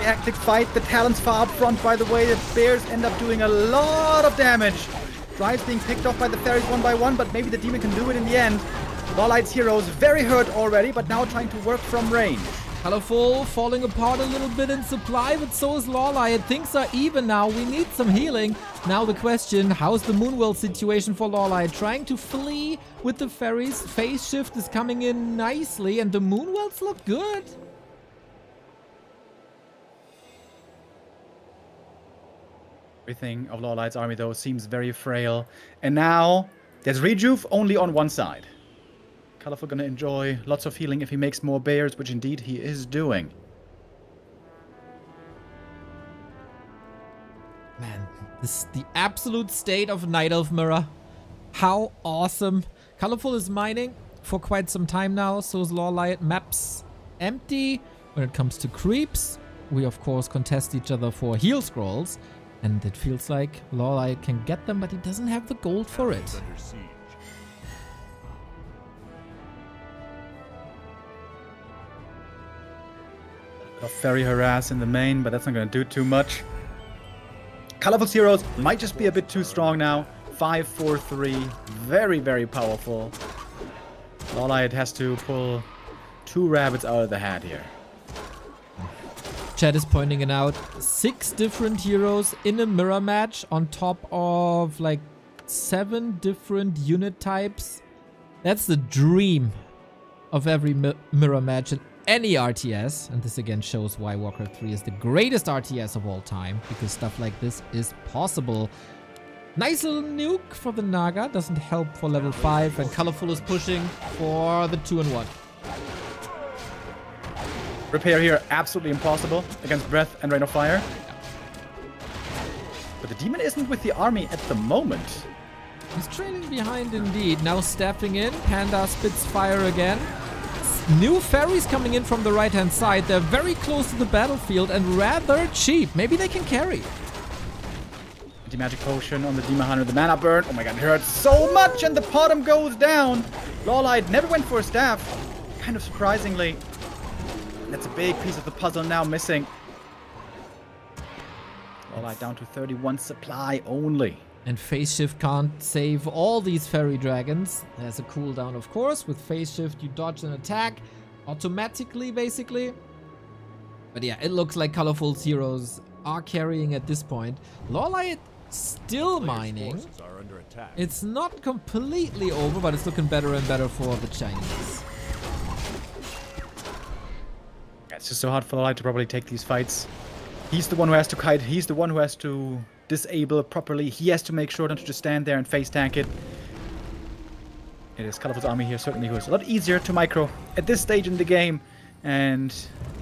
Hectic fight. The Talons far up front, by the way. The Bears end up doing a lot of damage. Drives being picked off by the fairies one by one, but maybe the demon can do it in the end. LawLiet's heroes very hurt already, but now trying to work from range. Colorful falling apart a little bit in supply, but so is LawLiet. Things are even now. We need some healing. Now the question, how's the Moonwell situation for LawLiet? Trying to flee with the fairies. Phase shift is coming in nicely, and the Moonwells look good. Everything of LawLiet's army, though, seems very frail. And now, there's Rejuve only on one side. Colorful gonna enjoy lots of healing if he makes more bears, which indeed he is doing. Man, this is the absolute state of Night Elf Mirror. How awesome. Colorful is mining for quite some time now, so is LawLiet. Maps empty. When it comes to creeps, we of course contest each other for heal scrolls. And it feels like LawLiet can get them, but he doesn't have the gold for it. Under siege. A fairy harass in the main, but that's not gonna do too much. Colorful's heroes might just be a bit too strong now. 5, 4, 3. Very, very powerful. LawLiet has to pull 2 rabbits out of the hat here. Chad is pointing it out. 6 different heroes in a mirror match on top of like 7 different unit types. That's the dream of every mirror match in any RTS. And this again shows why Warcraft 3 is the greatest RTS of all time, because stuff like this is possible. Nice little nuke for the Naga. Doesn't help for level 5. And Colorful is pushing for the 2-1. Repair here, absolutely impossible against Breath and Rain of Fire. But the demon isn't with the army at the moment. He's trailing behind indeed. Now stepping in. Panda spits fire again. New fairies coming in from the right-hand side. They're very close to the battlefield and rather cheap. Maybe they can carry. Anti-magic potion on the demon hunter. The mana burn. Oh my god, it hurts so much, and the bottom goes down. LawLiet never went for a staff. Kind of surprisingly. That's a big piece of the puzzle now missing. LawLiet down to 31 supply only. And Phase Shift can't save all these Fairy Dragons. There's a cooldown, of course. With Phase Shift, you dodge an attack automatically, basically. But yeah, it looks like Colorful's heroes are carrying at this point. LawLiet still mining. Forces are under attack. It's not completely over, but it's looking better and better for the Chinese. It's just so hard for LawLiet to probably take these fights. He's the one who has to kite. He's the one who has to disable properly. He has to make sure not to just stand there and face tank it. It is Colorful's army here certainly who is a lot easier to micro at this stage in the game. And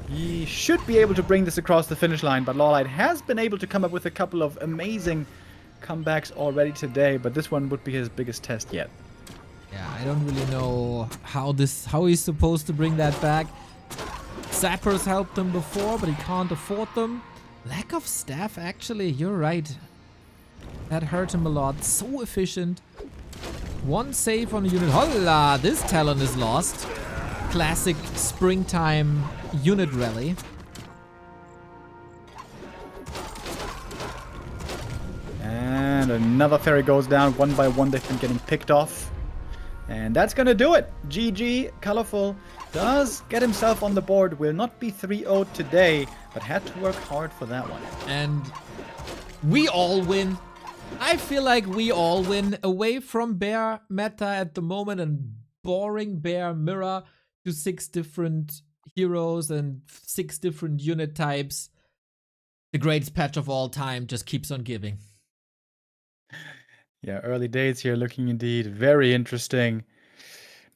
he should be able to bring this across the finish line. But LawLiet has been able to come up with a couple of amazing comebacks already today. But this one would be his biggest test yet. Yeah, I don't really know how he's supposed to bring that back. Zappers helped him before, but he can't afford them. Lack of staff, actually, you're right. That hurt him a lot. So efficient. One save on a unit. Holla! This talent is lost. Classic springtime unit rally. And another ferry goes down. One by one, they've been getting picked off. And that's gonna do it. GG. Colorful does get himself on the board. Will not be 3-0 today, but had to work hard for that one. And we all win. I feel like we all win. Away from bear meta at the moment and boring bear mirror to 6 different heroes and 6 different unit types. The greatest patch of all time just keeps on giving. Yeah, early days here looking indeed very interesting.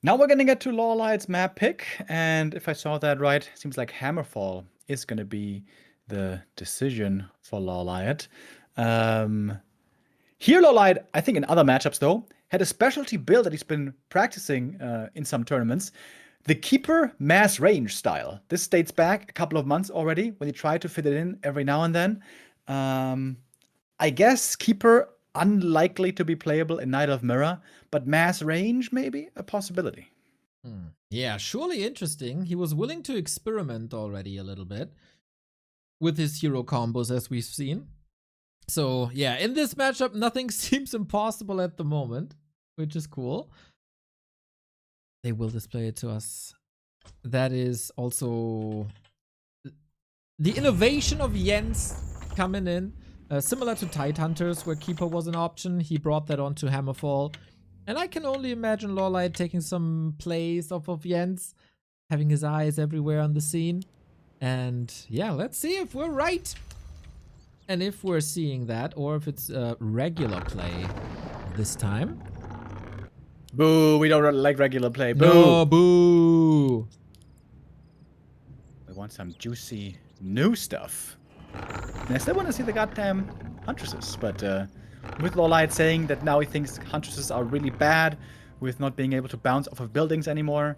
Now we're gonna get to LawLiet's map pick, and if I saw that right, seems like Hammerfall is gonna be the decision for LawLiet. Here LawLiet, I think in other matchups though, had a specialty build that he's been practicing in some tournaments. The Keeper mass range style. This dates back a couple of months already when he tried to fit it in every now and then. I guess Keeper unlikely to be playable in Night of Mirror, but mass range maybe a possibility. Yeah, surely interesting. He was willing to experiment already a little bit with his hero combos as we've seen. So yeah, in this matchup, nothing seems impossible at the moment, which is cool. They will display it to us. That is also the innovation of Jens coming in. Similar to Tidehunters, where Keeper was an option, he brought that onto Hammerfall. And I can only imagine LawLiet taking some plays off of Jens, having his eyes everywhere on the scene. And yeah, let's see if we're right. And if we're seeing that, or if it's a regular play this time. Boo, we don't like regular play. Boo. No, boo. We want some juicy new stuff. And I still want to see the goddamn Huntresses, but with LawLiet saying that now he thinks Huntresses are really bad with not being able to bounce off of buildings anymore,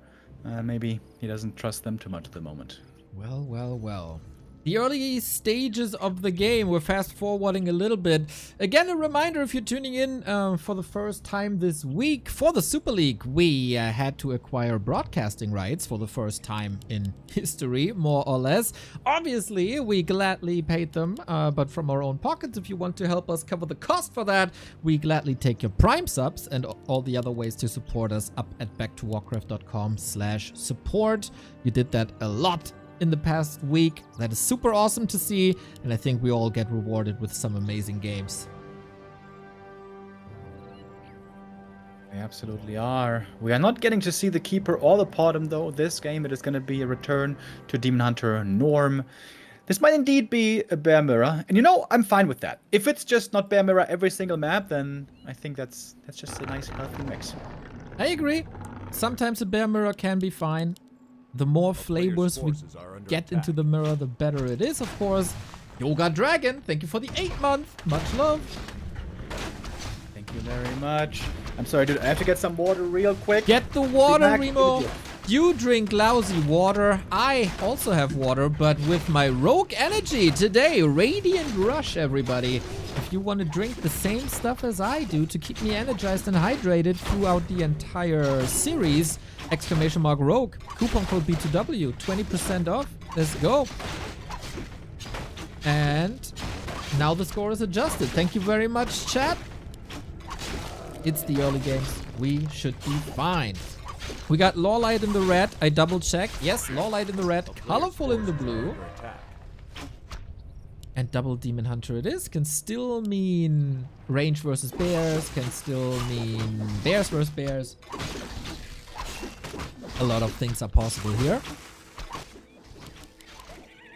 maybe he doesn't trust them too much at the moment. Well, well, well. The early stages of the game, we're fast forwarding a little bit. Again, a reminder if you're tuning in for the first time this week, for the Super League, we had to acquire broadcasting rights for the first time in history, more or less. Obviously, we gladly paid them, but from our own pockets. If you want to help us cover the cost for that, we gladly take your Prime subs and all the other ways to support us up at backtowarcraft.com/support. You did that a lot in the past week. That is super awesome to see, and I think we all get rewarded with some amazing games. We absolutely are. We are not getting to see the Keeper or the Potom though. This game, it is going to be a return to Demon Hunter norm. This might indeed be a Bear Mirror, and you know, I'm fine with that. If it's just not Bear Mirror every single map, then I think that's just a nice healthy mix. I agree. Sometimes a Bear Mirror can be fine. The more flavors we get into the mirror, the better it is, of course. Yoga Dragon, thank you for the 8 months. Much love. Thank you very much. I'm sorry, dude. I have to get some water real quick. Get the water, Be back. Remo. You drink lousy water. I also have water, but with my Rogue Energy today. Radiant Rush, everybody. If you want to drink the same stuff as I do to keep me energized and hydrated throughout the entire series, !Rogue, coupon code B2W, 20% off. Let's go. And now the score is adjusted. Thank you very much, chat. It's the early games. We should be fine. We got LawLiet in the red. I double checked. Yes, LawLiet in the red. Colorful in the blue. And double Demon Hunter it is. Can still mean range versus bears. Can still mean bears versus bears. A lot of things are possible here.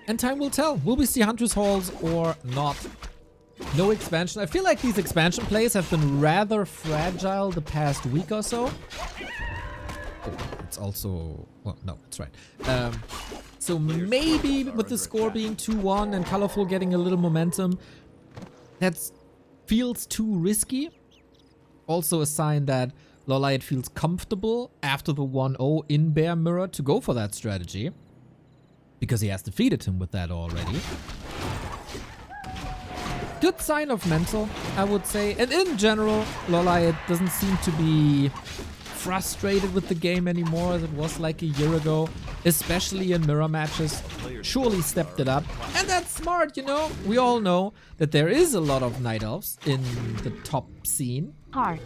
And time will tell. Will we see Hunter's Halls or not? No expansion. I feel like these expansion plays have been rather fragile the past week or so. Oh, it's also... Well, no, it's right. So maybe with the score being 2-1 and Colorful getting a little momentum, that feels too risky. Also a sign that LawLiet feels comfortable after the 1-0 in Bear Mirror to go for that strategy. Because he has defeated him with that already. Good sign of mental, I would say. And in general, LawLiet doesn't seem to be frustrated with the game anymore as it was like a year ago. Especially in mirror matches. Surely stepped it up. And that's smart, you know. We all know that there is a lot of Night Elves in the top scene. Heart.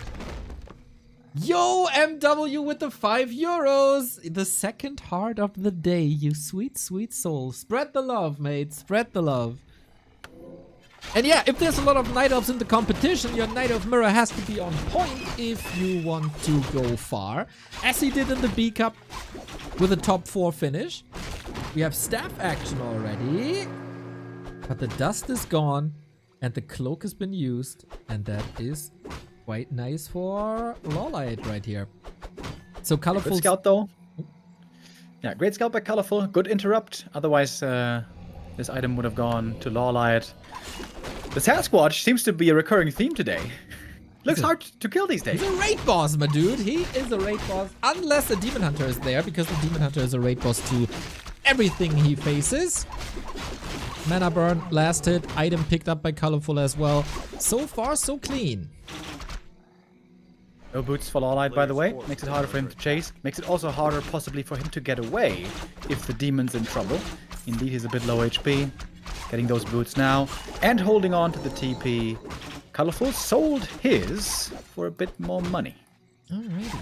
Yo, MW with the €5. The second heart of the day, you sweet, sweet soul. Spread the love, mate. Spread the love. And yeah, if there's a lot of Night Elves in the competition, your Night Elf Mirror has to be on point if you want to go far. As he did in the B Cup with a top 4 finish. We have staff action already. But the dust is gone and the cloak has been used. And that is quite nice for LawLiet right here. So Colorful... Good scout though. Yeah, great scout by Colorful. Good interrupt. Otherwise, this item would have gone to LawLiet. The Sasquatch seems to be a recurring theme today. Looks hard to kill these days. He's a raid boss, my dude. He is a raid boss. Unless a Demon Hunter is there, because the Demon Hunter is a raid boss to everything he faces. Mana burn, last hit, item picked up by Colorful as well. So far, so clean. No boots for LawLiet, by the way. Makes it harder for him to chase. Makes it also harder, possibly, for him to get away if the demon's in trouble. Indeed, he's a bit low HP. Getting those boots now. And holding on to the TP. Colorful sold his for a bit more money. Alrighty.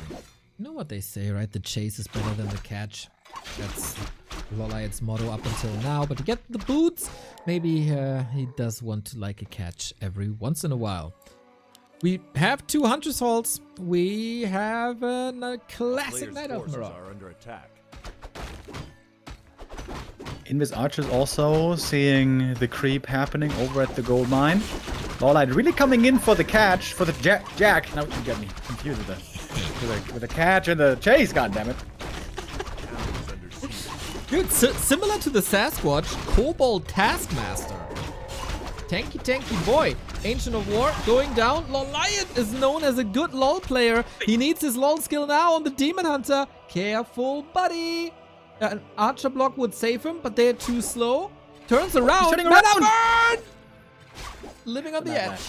You know what they say, right? The chase is better than the catch. That's LawLiet's motto up until now. But to get the boots, maybe he does want to like a catch every once in a while. We have 2 Hunter's Halls. We have a classic Night Elf Mirror. Are under attack. Invis Archer's also seeing the creep happening over at the gold mine. LawLiet really coming in for the catch, for the jack. Now you get me confused with the catch and the chase, goddammit. Dude, similar to the Sasquatch, Kobold Taskmaster. Tanky boy. Ancient of War going down. LawLiet is known as a good LOL player. He needs his LOL skill now on the Demon Hunter. Careful, buddy. An Archer block would save him, but they're too slow. Turns around. Mana burn! Living on the edge.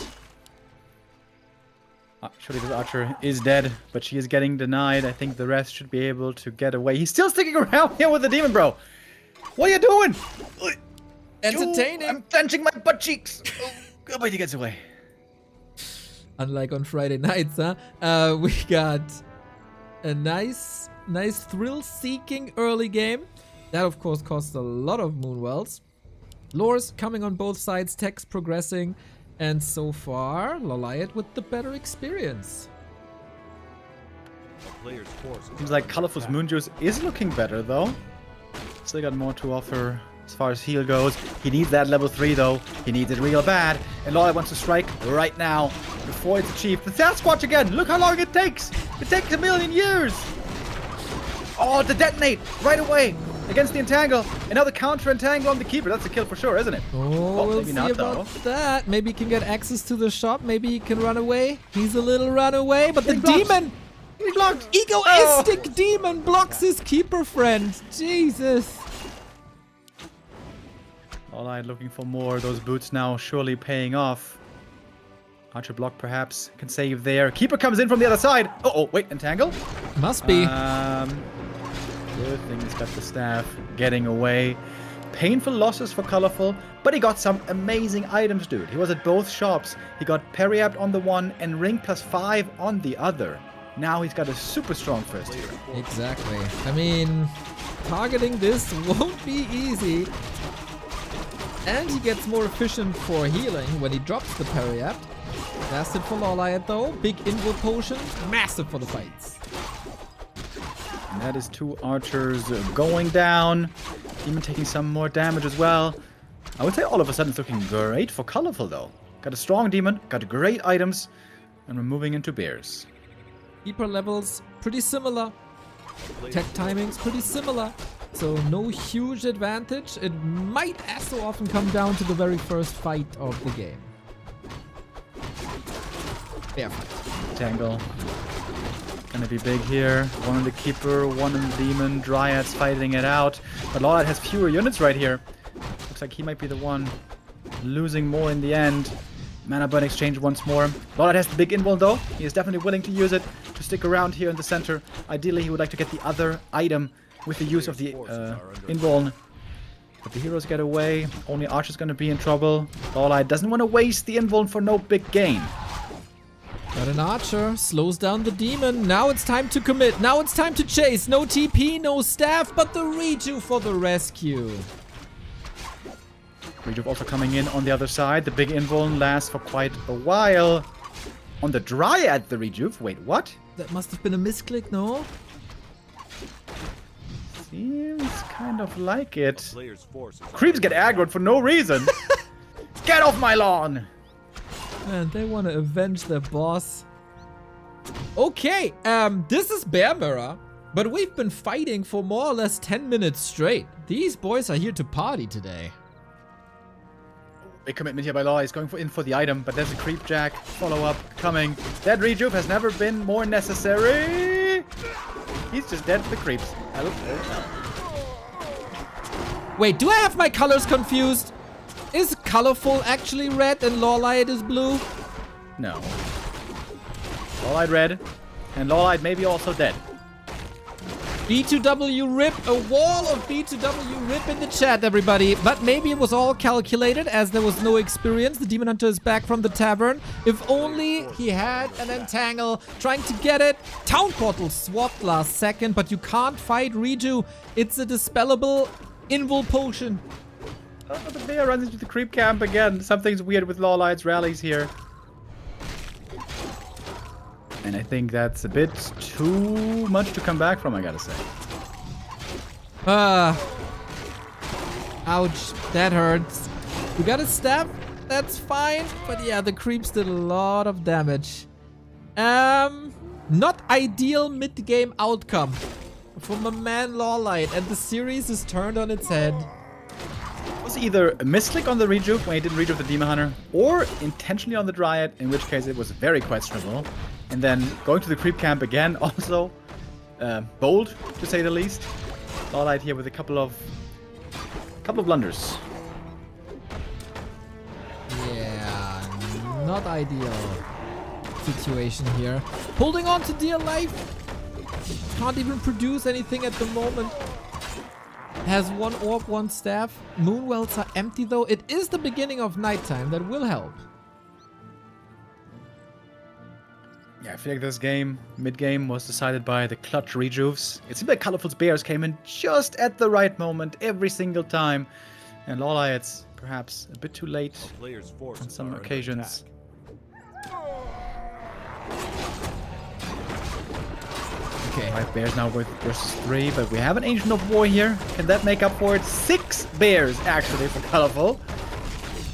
Surely this Archer is dead, but she is getting denied. I think the rest should be able to get away. He's still sticking around here with the demon, bro. What are you doing? Entertaining. I'm clenching my butt cheeks. Oh, but he gets away. Unlike on Friday nights, huh? We got a nice thrill-seeking early game. That, of course, costs a lot of Moonwells. Lores coming on both sides, techs progressing, and so far, LawLiet with the better experience. Seems like Colorful's Moonjuice is looking better, though. Still got more to offer as far as heal goes. He needs that level 3, though. He needs it real bad. And LawLiet wants to strike right now before it's achieved. The Sasquatch again! Look how long it takes! It takes 1,000,000 years! Oh, the detonate! Right away! Against the Entangle. And now the counter Entangle on the Keeper. That's a kill for sure, isn't it? Oh, we'll see about that. Maybe he can get access to the shop. Maybe he can run away. He's a little run away, but the demon... He blocked! Egoistic demon blocks his Keeper friend. Jesus. LawLiet looking for more. Those boots now surely paying off. Archer block perhaps can save there. Keeper comes in from the other side. Oh, wait, Entangle? Must be. Good thing he's got the staff getting away. Painful losses for Colorful, but he got some amazing items, dude. He was at both shops. He got Periapt on the one and Ring +5 on the other. Now he's got a super strong first year. Exactly. I mean, targeting this won't be easy. And he gets more efficient for healing when he drops the Periapt. That's it for LawLiet though. Big invo potion, massive for the fights. And that is 2 archers going down. Demon taking some more damage as well. I would say all of a sudden it's looking great for Colorful though. Got a strong Demon, got great items, and we're moving into Bears. Keeper levels pretty similar. Tech timings pretty similar. So no huge advantage. It might as so often come down to the very first fight of the game. Fair fight. Tangle. Gonna be big here. One on the Keeper, one on the Demon. Dryads fighting it out. But LawLiet has fewer units right here. Looks like he might be the one losing more in the end. Mana Burn exchange once more. LawLiet has the big invuln though. He is definitely willing to use it to stick around here in the center. Ideally, he would like to get the other item with the use of the invuln. But the heroes get away. Only Archer's gonna be in trouble. LawLiet doesn't want to waste the invuln for no big gain. Got an Archer, slows down the Demon. Now it's time to commit. Now it's time to chase. No TP, no staff, but the redo for the rescue. Rejuve also coming in on the other side. The big invuln lasts for quite a while. On the Dryad, the Rejuve. Wait, what? That must have been a misclick, no? Seems kind of like it. Player's forces are Creeps get aggroed for no reason. Get off my lawn! Man, they want to avenge their boss. Okay, this is Bear Mirror, but we've been fighting for more or less 10 minutes straight. These boys are here to party today. Big commitment here by Law. He's going in for the item, but there's a creep jack. Follow-up coming. That Rejuve has never been more necessary. He's just dead to the creeps. Wait, do I have my colors confused? Is Colorful actually red and LawLiet is blue? No. LawLiet red, and LawLiet maybe also dead. B2W rip, a wall of B2W rip in the chat, everybody. But maybe it was all calculated as there was no experience. The Demon Hunter is back from the tavern. If only he had an entangle. Trying to get it. Town Portal swapped last second, but you can't fight Reju. It's a dispellable invul potion. Oh, the bear runs into the creep camp again. Something's weird with LawLiet's rallies here. And I think that's a bit too much to come back from, I gotta say. Ouch, that hurts. We got a staff, that's fine. But yeah, the creeps did a lot of damage. Not ideal mid-game outcome from a man LawLiet, and the series is turned on its head. It was either a misclick on the Rejuve when he didn't Rejuve the Demon Hunter, or intentionally on the Dryad, in which case it was very questionable. And then going to the creep camp again, also bold to say the least. LawLiet here with a couple of blunders. Yeah, not ideal situation here. Holding on to dear life. Can't even produce anything at the moment. Has one orb, one staff. Moonwells are empty though. It is the beginning of nighttime. That will help. Yeah, I feel like this game, mid-game, was decided by the clutch Rejuves. It seemed like Colorful's Bears came in just at the right moment every single time. And LawLiet's perhaps a bit too late player's on forces some are under occasions. Okay. 5 bears now versus 3, but we have an Ancient of War here. Can that make up for it? 6 bears, actually, for Colorful.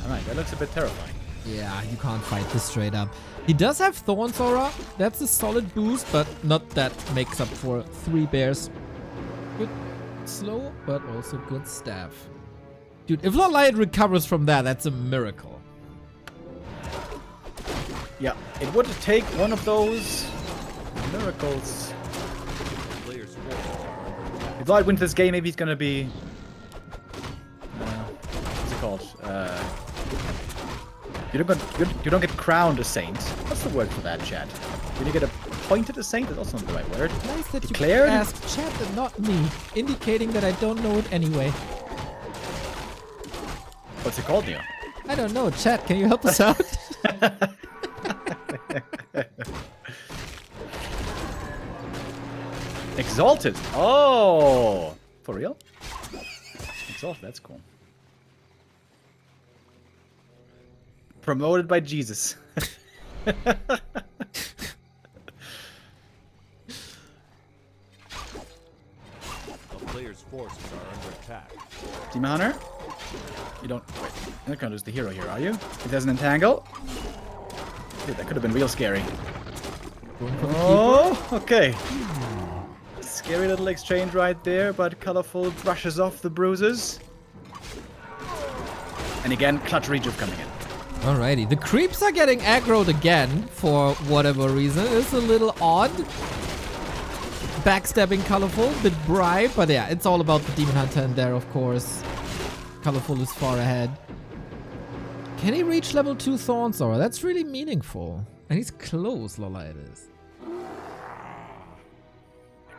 Alright, that looks a bit terrifying. Yeah, you can't fight this straight up. He does have Thorns Aura. That's a solid boost, but not that makes up for 3 bears. Good slow, but also good staff. Dude, if LawLiet recovers from that, that's a miracle. Yeah, it would take one of those miracles. Player's forces are under attack. If LawLiet wins this game, maybe he's gonna be... what's it called? You don't get crowned a saint. What's the word for that, chat? Did you get appointed a saint? That's also not the right word. Nice that Declared? you asked chat and not me, indicating that I don't know it anyway. What's it called, Neo? I don't know. Chat, can you help us out? Exalted. Oh, for real? Exalted. That's cool. Promoted by Jesus. player's forces are under attack. Demon Hunter. You don't... Wait, you're not gonna lose the hero here, are you? It doesn't entangle. Dude, that could have been real scary. Oh, okay. Scary little exchange right there, but Colorful brushes off the bruises. And again, clutch rejuve coming in. Alrighty, the creeps are getting aggroed again for whatever reason. It's a little odd. Backstabbing Colorful, bit bribe, but yeah, it's all about the Demon Hunter in there, of course. Colorful is far ahead. Can he reach level 2 Thorns Aura? That's really meaningful. And he's close, LawLiet is.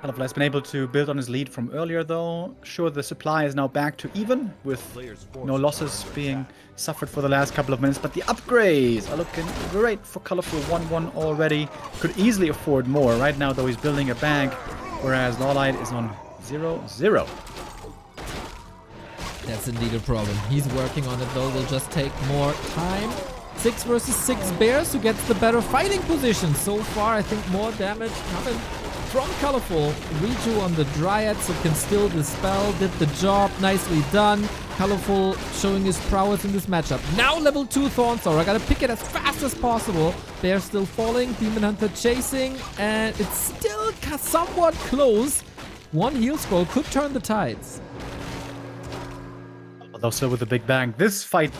Colorful has been able to build on his lead from earlier, though. Sure, the supply is now back to even, with no losses being suffered for the last couple of minutes. But the upgrades are looking great for Colorful. 1-1 already. Could easily afford more. Right now, though, he's building a bank, whereas LawLiet is on 0-0. That's indeed a problem. He's working on it, though. Will just take more time. 6 versus 6 bears, who gets the better fighting position. So far, I think more damage coming from Colorful. Reju on the Dryad, so can still dispel. Did the job. Nicely done. Colorful showing his prowess in this matchup. Now level 2 Thorns Aura. I gotta pick it as fast as possible. Bear still falling. Demon Hunter chasing. And it's still somewhat close. One heal scroll could turn the tides. Although still with the big bang. This fight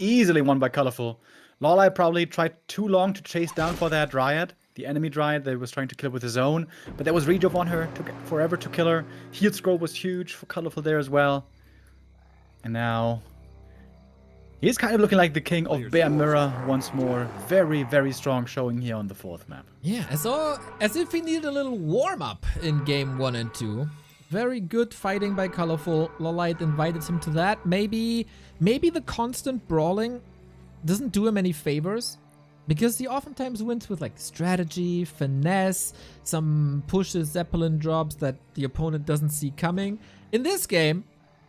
easily won by Colorful. LawLiet probably tried too long to chase down for that Dryad. The enemy Dryad that he was trying to kill with his own. But there was rejuve on her. Took forever to kill her. Heal scroll was huge for Colorful there as well. And now he's kind of looking like the king of Bear Mirror once more. Very, very strong showing here on the 4th map. Yeah, as if he needed a little warm-up in game 1 and 2. Very good fighting by Colorful. LawLiet invited him to that. Maybe the constant brawling doesn't do him any favors, because he oftentimes wins with like strategy, finesse, some pushes, Zeppelin drops that the opponent doesn't see coming. In this game,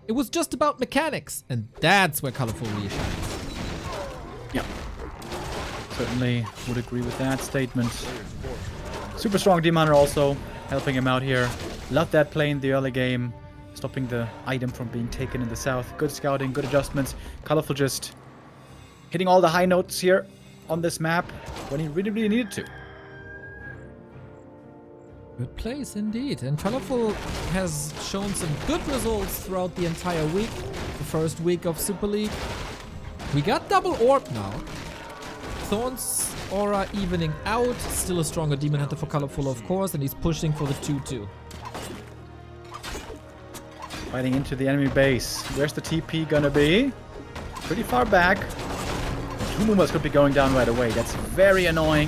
it was just about mechanics, and that's where Colorful really shines. Yeah, certainly would agree with that statement. Super strong Demon Hunter also helping him out here. Love that play in the early game, stopping the item from being taken in the south. Good scouting, good adjustments. Colorful just hitting all the high notes here on this map when he really, really needed to. Good plays indeed. And Colorful has shown some good results throughout the entire week. The first week of Super League. We got double orb now. Thorns Aura evening out. Still a stronger Demon Hunter for Colorful, of course, and he's pushing for the 2-2. Fighting into the enemy base. Where's the TP gonna be? Pretty far back. 2 Mumas could be going down right away. That's very annoying.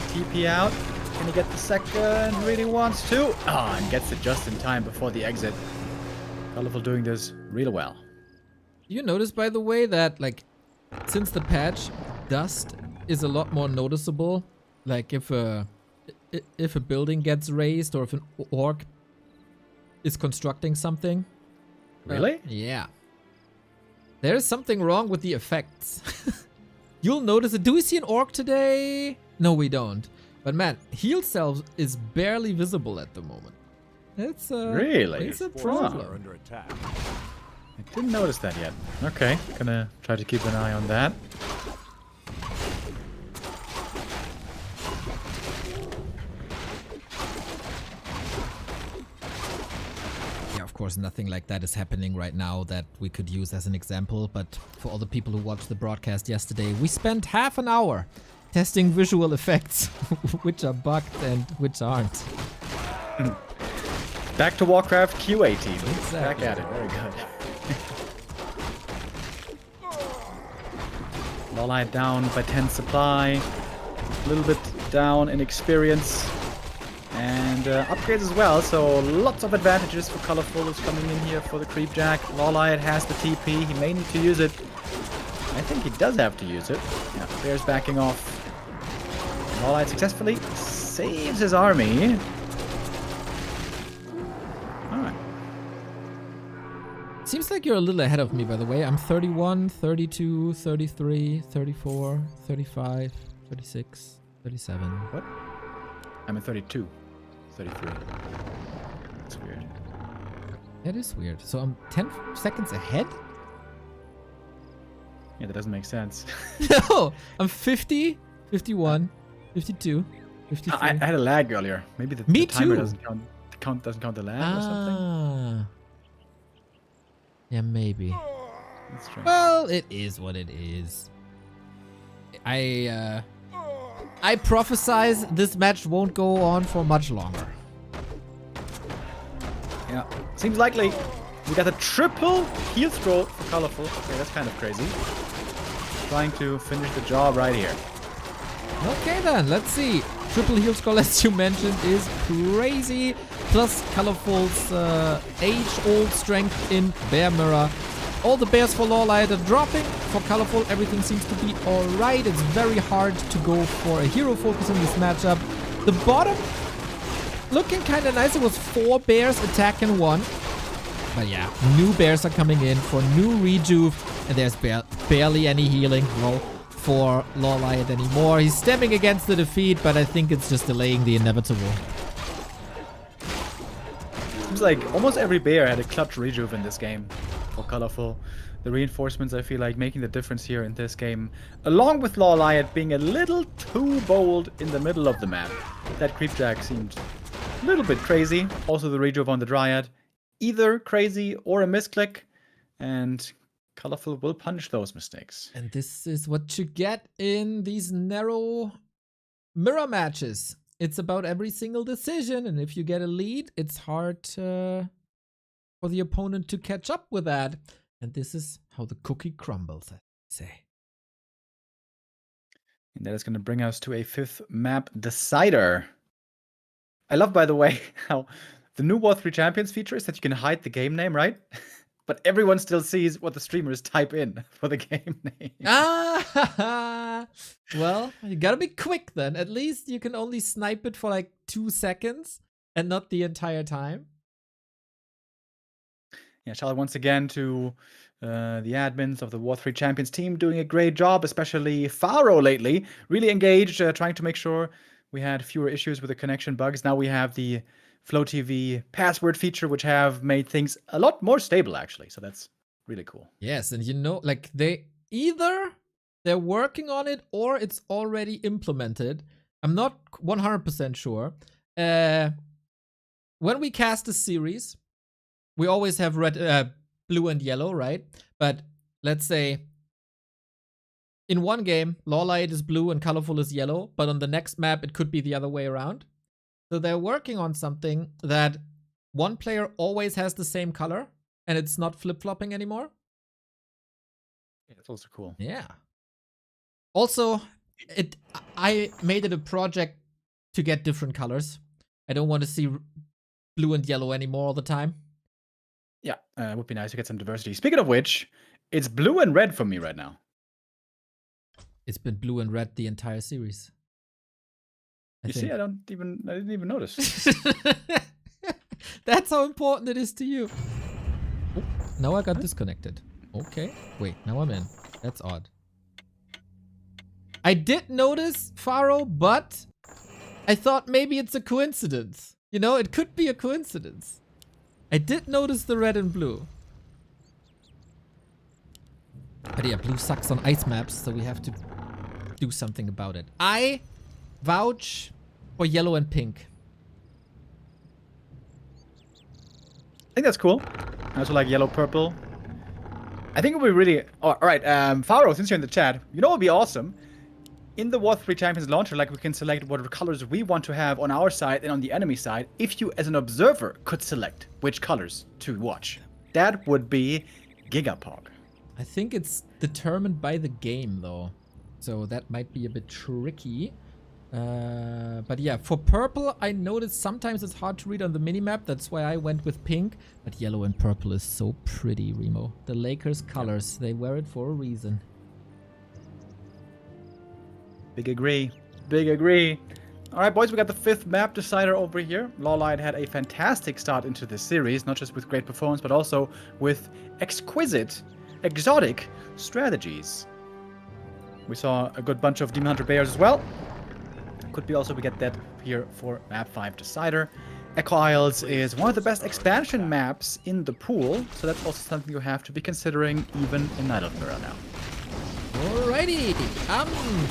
TP out. Can he get the second? Really wants to. Ah, and gets it just in time before the exit. Colorful doing this real well. You notice, by the way, that like since the patch, dust is a lot more noticeable. Like if a building gets raised or if an orc is constructing something. Really? Yeah. There is something wrong with the effects. You'll notice it. Do we see an orc today? No, we don't. But man, heal cells is barely visible at the moment. It's really? It's a Forces problem. are under attack. I didn't notice that yet. Okay, gonna try to keep an eye on that. Yeah, of course, nothing like that is happening right now that we could use as an example. But for all the people who watched the broadcast yesterday, we spent half an hour testing visual effects, which are bugged and which aren't. Back to Warcraft QA team. Exactly. Back at it. Very good. LawLiet down by 10 supply. A little bit down in experience. And upgrades as well, so lots of advantages for Colorful is coming in here for the Creep Jack. LawLiet has the TP, he may need to use it. I think he does have to use it. Yeah, Bear's backing off. LawLiet successfully saves his army. Alright. Seems like you're a little ahead of me, by the way. I'm 31, 32, 33, 34, 35, 36, 37. What? I'm at 32. 33. That's weird. That is weird. So I'm 10 seconds ahead? Yeah, that doesn't make sense. No! I'm 50, 51, 52, 53. I had a lag earlier. Maybe the timer doesn't count the lag or something. Yeah, maybe. That's strange. Well, it is what it is. I prophesize this match won't go on for much longer. Yeah, seems likely. We got a triple heel scroll for Colorful. Okay, that's kind of crazy. Trying to finish the job right here. Okay then, let's see. Triple heel scroll, as you mentioned, is crazy. Plus Colorful's age-old strength in Bear Mirror. All the bears for LawLiet are dropping. For Colorful, everything seems to be alright. It's very hard to go for a hero focus in this matchup. The bottom, looking kind of nice. It was 4 bears attacking 1. But yeah, new bears are coming in for new rejuve. And there's barely any healing for LawLiet anymore. He's stemming against the defeat, but I think it's just delaying the inevitable. Seems like almost every bear had a clutch rejuve in this game for Colorful. The reinforcements, I feel like, making the difference here in this game. Along with LawLiet being a little too bold in the middle of the map. That creep jack seemed a little bit crazy. Also the rejuve on the Dryad. Either crazy or a misclick. And Colorful will punish those mistakes. And this is what you get in these narrow mirror matches. It's about every single decision, and if you get a lead, it's hard for the opponent to catch up with that. And this is how the cookie crumbles, I say. And that is going to bring us to a 5th map decider. I love, by the way, how the new War 3 Champions feature is that you can hide the game name, right? But everyone still sees what the streamers type in for the game name. Well, you gotta be quick then. At least you can only snipe it for like 2 seconds and not the entire time. Yeah, shout out once again to the admins of the War 3 Champions team doing a great job, especially Faro lately. Really engaged, trying to make sure we had fewer issues with the connection bugs. Now we have the Flow TV password feature, which have made things a lot more stable, actually. So that's really cool. Yes, and you know, like they're working on it or it's already implemented. I'm not 100% sure. When we cast a series, we always have red, blue and yellow, right? But let's say in one game, LawLiet is blue and Colorful is yellow, but on the next map, it could be the other way around. So they're working on something that one player always has the same color and it's not flip-flopping anymore. Yeah, that's also cool. Yeah. Also, I made it a project to get different colors. I don't want to see blue and yellow anymore all the time. Yeah, it would be nice to get some diversity. Speaking of which, it's blue and red for me right now. It's been blue and red the entire series. You see, I didn't even notice. That's how important it is to you. Oh, now I got disconnected. Okay. Wait, now I'm in. That's odd. I did notice Faro, but I thought maybe it's a coincidence. You know, it could be a coincidence. I did notice the red and blue. But yeah, blue sucks on ice maps, so we have to do something about it. I vouch for yellow and pink. I think that's cool. I also like yellow, purple. I think it would be really... Oh, all right, Faro, since you're in the chat, you know what would be awesome? In the War 3 Champions launcher, like, we can select what colors we want to have on our side and on the enemy side, if you, as an observer, could select which colors to watch. That would be Gigapog. I think it's determined by the game, though. So that might be a bit tricky. But yeah, for purple, I noticed sometimes it's hard to read on the minimap. That's why I went with pink. But yellow and purple is so pretty, Remo. The Lakers colors, they wear it for a reason. Big agree. Big agree. All right, boys, we got the 5th map decider over here. LawLiet had a fantastic start into this series, not just with great performance, but also with exquisite, exotic strategies. We saw a good bunch of Demon Hunter Bears as well. Could be also we get that here for map 5 decider. Echo Isles is one of the best expansion maps in the pool, so that's also something you have to be considering even in Night of Mirror now. Alrighty, I'm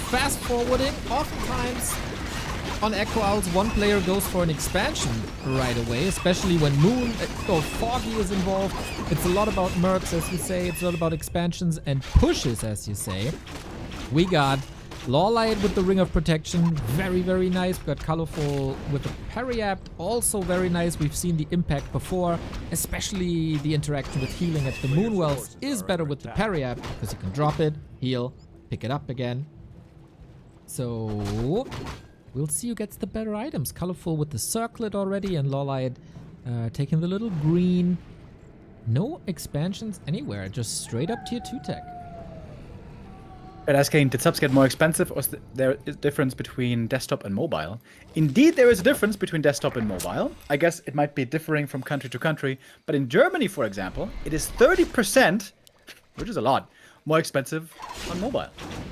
fast forwarding. Oftentimes on Echo Isles, one player goes for an expansion right away, especially when Moon or Foggy is involved. It's a lot about mercs, as you say. It's a lot about expansions and pushes, as you say. We got LawLiet with the Ring of Protection, very, very nice. We got Colorful with the Periapt, also very nice. We've seen the impact before, especially the interaction with healing at the Moonwells is better with the Periapt because you can drop it, heal, pick it up again. So we'll see who gets the better items. Colorful with the Circlet already, and LawLiet taking the little green. No expansions anywhere, just straight up tier 2 tech. But asking, did subs get more expensive, or is there a difference between desktop and mobile? Indeed, there is a difference between desktop and mobile. I guess it might be differing from country to country, but in Germany, for example, it is 30%, which is a lot, more expensive on mobile.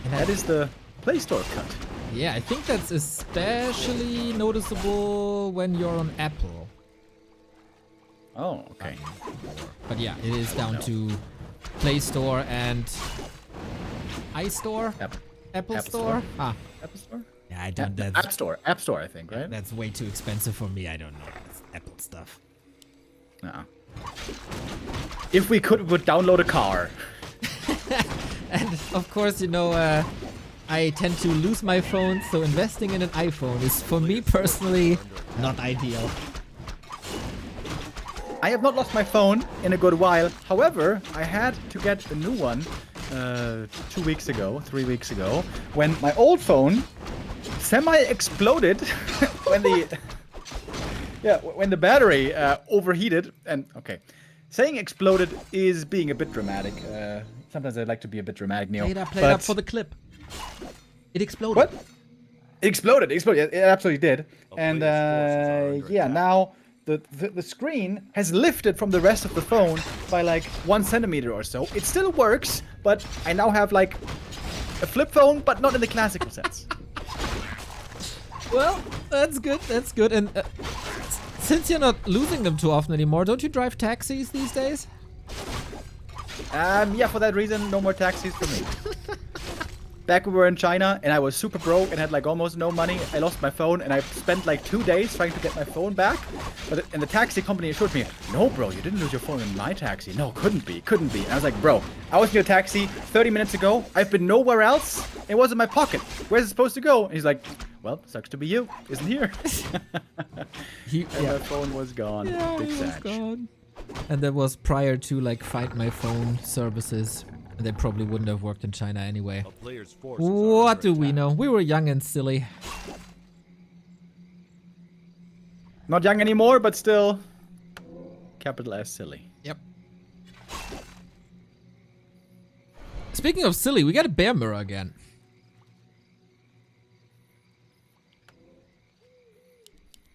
And that is the Play Store cut. Yeah, I think that's especially noticeable when you're on Apple. Oh, okay. But yeah, it is down to Play Store and iStore? Apple Store? Ah. Apple Store? Yeah, I don't. App Store, I think, right? That's way too expensive for me. I don't know. It's Apple stuff. No. If we could, we would download a car. And of course, you know, I tend to lose my phone, so investing in an iPhone is, for me personally, not ideal. I have not lost my phone in a good while. However, I had to get a new one 3 weeks ago, when my old phone semi-exploded when the battery overheated. And okay, saying exploded is being a bit dramatic. Sometimes I like to be a bit dramatic, Neo. Play it up for the clip. It exploded. What? It exploded. It absolutely did. And yeah, now the screen has lifted from the rest of the phone by like 1 centimeter or so. It still works, but I now have like a flip phone, but not in the classical sense. Well, that's good. That's good. And since you're not losing them too often anymore, don't you drive taxis these days? Yeah, for that reason, no more taxis for me. Back when we were in China and I was super broke and had like almost no money, I lost my phone and I spent like 2 days trying to get my phone back. And the taxi company assured me, no bro, you didn't lose your phone in my taxi. No, couldn't be. And I was like, bro, I was in your taxi 30 minutes ago. I've been nowhere else. It was in my pocket. Where's it supposed to go? And he's like, well, sucks to be you. Isn't here. My phone was gone. Yeah, Big it was sad. gone. And that was prior to like Find My Phone services. They probably wouldn't have worked in China anyway. A player's forces are What under do we attack. know? We were young and silly. Not young anymore, but still capital S silly. Yep. Speaking of silly, we got a bear mirror again.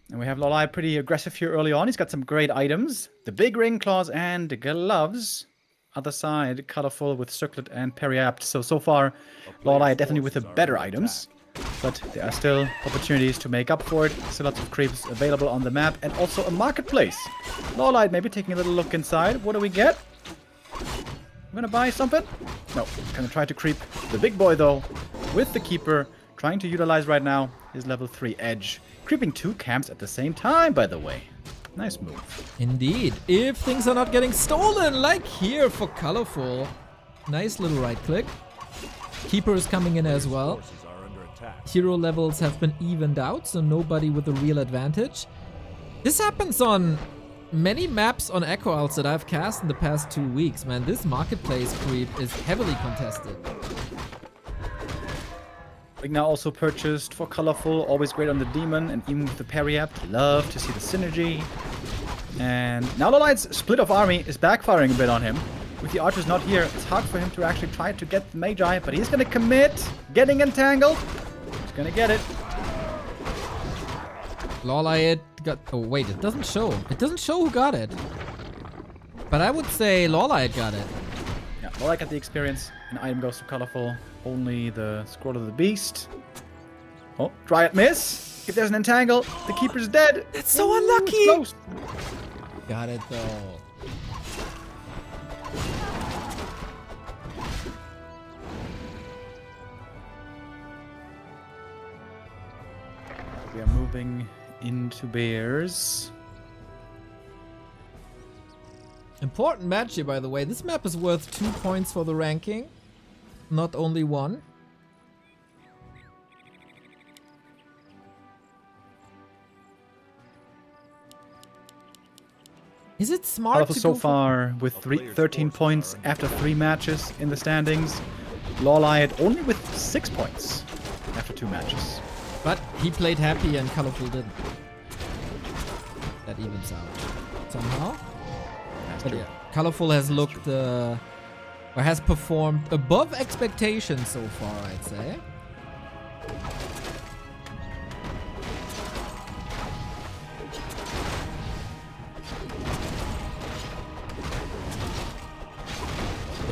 And we have LawLiet pretty aggressive here early on. He's got some great items. The big ring claws and the gloves. Other side, colorful with circlet and periapt. So far, LawLiet definitely with the better items. But there are still opportunities to make up for it. Still lots of creeps available on the map. And also a marketplace. LawLiet maybe taking a little look inside. What do we get? I'm gonna buy something? No, gonna try to creep the big boy though. With the keeper. Trying to utilize right now his level 3 edge. Creeping 2 camps at the same time, by the way. Nice move. Indeed. If things are not getting stolen, like here for Colorful. Nice little right click. Keeper is coming in as well. Forces are under attack. Hero levels have been evened out, so nobody with a real advantage. This happens on many maps on Echo Isles that I've cast in the past 2 weeks, man. This marketplace creep is heavily contested. Now also purchased for Colorful, always great on the Demon, and even with the Periapt, love to see the synergy. And now LawLiet's split of army is backfiring a bit on him. With the archers not here, it's hard for him to actually try to get the Magi, but he's gonna commit, getting entangled. He's gonna get it. LawLiet got... Oh, wait, it doesn't show. It doesn't show who got it. But I would say LawLiet got it. Yeah, LawLiet got the experience. An item goes to Colorful. Only the Scroll of the Beast. Oh, Dryad miss. If there's an entangle, the keeper's dead. That's so Ooh, unlucky. it's close. Got it though. We are moving into bears. Important match here, by the way. This map is worth 2 points for the ranking, not only 1. Is it smart Alpha to so go far with 13 points after 3 matches in the standings. LawLiet only with 6 points after 2 matches. But he played happy and Colorful didn't. That evens out somehow. That's But true. yeah, Colorful has looked or has performed above expectations so far, I'd say.